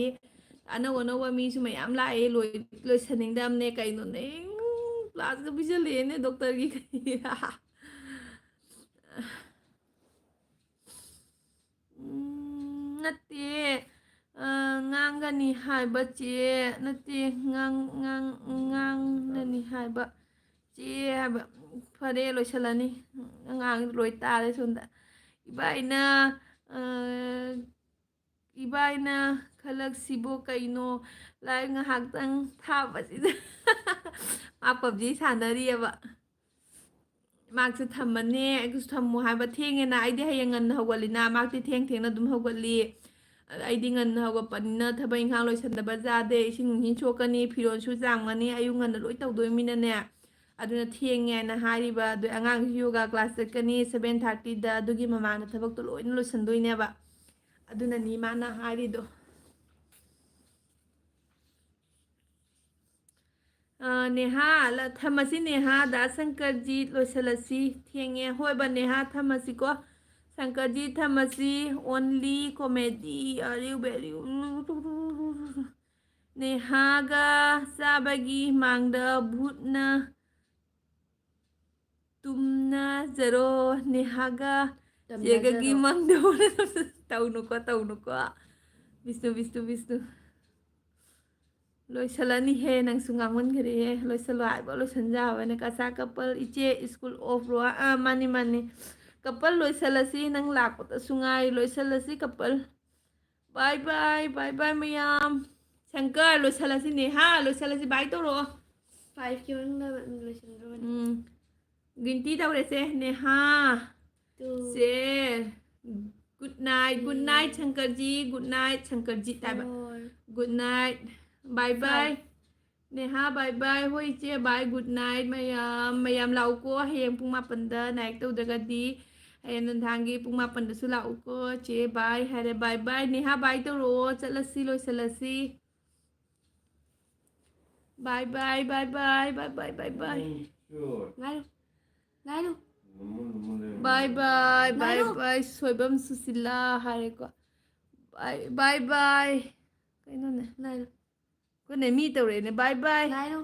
अनौ अनौबा मीसु मयाम लाए लोइसनिंगदमने कइनो ने क्लास का बिजलेने डॉक्टर की नत्ते ngang haiba che nate ngang haiba che haiba fare loisalani ngang loi tare sunda ibaina ꯈꯜꯂꯛꯁꯤꯕꯣ ꯀꯩꯅꯣ ꯂꯥꯏꯛ ꯉꯥꯏꯍꯥꯛꯇꯪ ꯊꯥꯕꯁꯤꯗ ꯃꯥ ꯄꯞꯖꯤ ꯁꯥꯟꯅꯔꯤꯑꯕ ꯃꯥꯛꯁꯨ ꯊꯝꯃꯅꯤ ꯑꯩꯒꯁꯨ ꯊꯝꯃꯨ ꯍꯥꯏꯕ ꯊꯦꯡꯉꯦꯅ ꯑꯩꯗꯤ ꯍꯌꯦꯡ ꯉꯟꯅ ꯍꯧꯒꯠꯂꯤꯅ ꯃꯥꯛꯇꯤ ꯊꯦꯡꯅ ꯑꯗꯨꯝ ꯍꯧꯒꯠꯂꯤ ꯑꯩꯗꯤ ꯉꯟꯅ ꯍꯧꯒꯠꯄꯅꯤꯅ ꯊꯕꯛ ꯏꯪꯈꯥꯡ ꯂꯣꯏꯁꯟꯗꯕ ꯌꯥꯗꯦ ꯏꯁꯤꯡ ꯅꯨꯡꯁꯤꯡ ꯁꯣꯛꯀꯅꯤ ꯐꯤꯔꯣꯜꯁꯨ ꯆꯥꯝꯒꯅꯤ ꯑꯌꯨꯛ ꯉꯟꯅ ꯂꯣꯏ ꯇꯧꯗꯣꯏꯃꯤꯅꯅꯦ ꯑꯗꯨꯅ ꯊꯦꯡꯉꯦꯅ ꯍꯥꯏꯔꯤꯕ ꯑꯗꯨ ꯑꯉꯥꯡꯁꯨ ꯌꯣꯒꯥ ꯀ꯭ꯂꯥꯁ ꯆꯠꯀꯅꯤ 7:30ꯗ ꯑꯗꯨꯒꯤ ꯃꯃꯥꯡꯗ ꯊꯕꯛꯇꯣ ꯂꯣꯏꯅ ꯂꯣꯏꯁꯟꯗꯣꯏꯅꯦꯕ ꯑꯗꯨꯅꯅꯤ ꯃꯥꯅ ꯍꯥꯏꯔꯤꯗꯣ ꯅꯦꯍꯥ ꯊꯝꯃꯁꯤ ꯅꯦꯍꯥꯗ ꯁꯪꯀꯔꯖꯤ ꯂꯣꯏꯁꯤꯜꯂꯁꯤ ꯊꯦꯡꯉꯦ ꯍꯣꯏꯕ ꯅꯦꯍꯥ ꯊꯝꯃꯁꯤꯀꯣ ꯁꯪꯀꯔꯖꯤ ꯊꯝꯃꯁꯤ ꯑꯣꯟꯂꯤ ꯀꯣꯃꯦꯗꯤ ꯑꯔꯤꯎ ꯕꯦꯔꯤꯎ ꯅꯦꯍꯥꯒ ꯆꯥꯕꯒꯤ ꯃꯥꯡꯗ ꯚꯨꯠꯅ ꯇꯨꯝꯅꯖꯔꯣ ꯅꯦꯍꯥꯒ ꯆꯦꯒꯒꯤ ꯃꯥꯡꯗ ꯇꯧꯅꯨꯀꯣ ꯕꯤꯁꯅꯨ ꯂꯣꯏꯁꯤꯜꯂꯅꯤꯍꯦ ꯅꯪꯁꯨ ꯉꯥꯡꯃꯟꯈ꯭ꯔꯦꯍꯦ ꯂꯣꯏꯁꯤꯜꯂꯣ ꯍꯥꯏꯕ ꯂꯣꯏꯁꯤꯟꯖꯕꯅꯦ ꯀꯆꯥ ꯀꯄꯜ ꯏꯆꯦ ꯁ꯭ꯀꯨꯜ ꯑꯣꯐ ꯔꯣ ꯃꯥꯅꯤ ꯀꯄꯜ ꯂꯣꯏꯁꯤꯜꯂꯁꯤ ꯅꯪ ꯂꯥꯛꯄꯗꯁꯨ ꯉꯥꯏ ꯂꯣꯏꯁꯤꯜꯂꯁꯤ ꯀꯄꯜ ꯕꯥꯏ ꯕꯥꯏ ꯃꯌꯥꯝ ꯁꯪꯀꯔ ꯂꯣꯏꯁꯤꯜꯂꯁꯤ ꯅꯦꯍꯥ ꯂꯣꯏꯁꯤꯜꯂꯁꯤ ꯕꯥꯏ ꯇꯧꯔꯛꯑꯣ 5ꯀꯤ ꯃꯅꯨꯡꯗ ꯂꯣꯏꯁꯤꯟꯈ꯭ꯔꯕꯅꯤ ꯒꯤꯟꯇꯤ ꯇꯧꯔꯁꯦ ꯅꯦꯍꯥ 2 ꯆꯦ ꯒꯨꯗ ꯅꯥꯏꯠ ꯁꯪꯀꯔꯖꯤ ꯒꯨꯗ ꯅꯥꯏꯠ ꯁꯪꯀꯔꯖꯤ ꯍꯥꯏꯕ 4 ꯒꯨꯗ ꯅꯥꯏꯠ ꯕꯥꯏ ꯅꯦꯍꯥ ꯕꯥꯏ ꯍꯣꯏ ꯏꯆꯦ ꯕꯥꯏ ꯒꯨꯗ ꯅꯥꯏꯠ ꯃꯌꯥꯝ ꯂꯥꯛꯎꯀꯣ ꯍꯌꯦꯡ ꯄꯨꯡ 7ꯗ ꯅꯥꯏꯛ ꯇꯧꯗ꯭ꯔꯒꯗꯤ ꯍꯌꯦꯡ ꯅꯨꯡꯗꯥꯡꯒꯤ ꯄꯨꯡ 7ꯗꯁꯨ ꯂꯥꯛꯎꯀꯣ ꯆꯦ ꯕꯥꯏ ꯍꯥꯏꯔꯦ ꯕꯥꯏ ꯅꯦꯍꯥ ꯕꯥꯏ ꯇꯧꯔꯛꯑꯣ ꯆꯠꯂꯁꯤ ꯂꯣꯏꯁꯤꯜꯂꯁꯤ ꯕꯥꯏ ꯉꯥꯏꯔꯨ ꯕꯥꯏ ꯁꯣꯏꯕꯝ ꯁꯨꯁꯤꯂꯥ ꯍꯥꯏꯔꯦꯀꯣ ꯕꯥꯏ ꯀꯩꯅꯣꯅꯦ ꯉꯥꯏꯔꯨ ꯑꯩꯈꯣꯏꯅ ꯃꯤ ꯇꯧꯔꯛꯑꯦꯅꯦ ꯕꯥꯏ ꯉꯥꯏꯔꯨ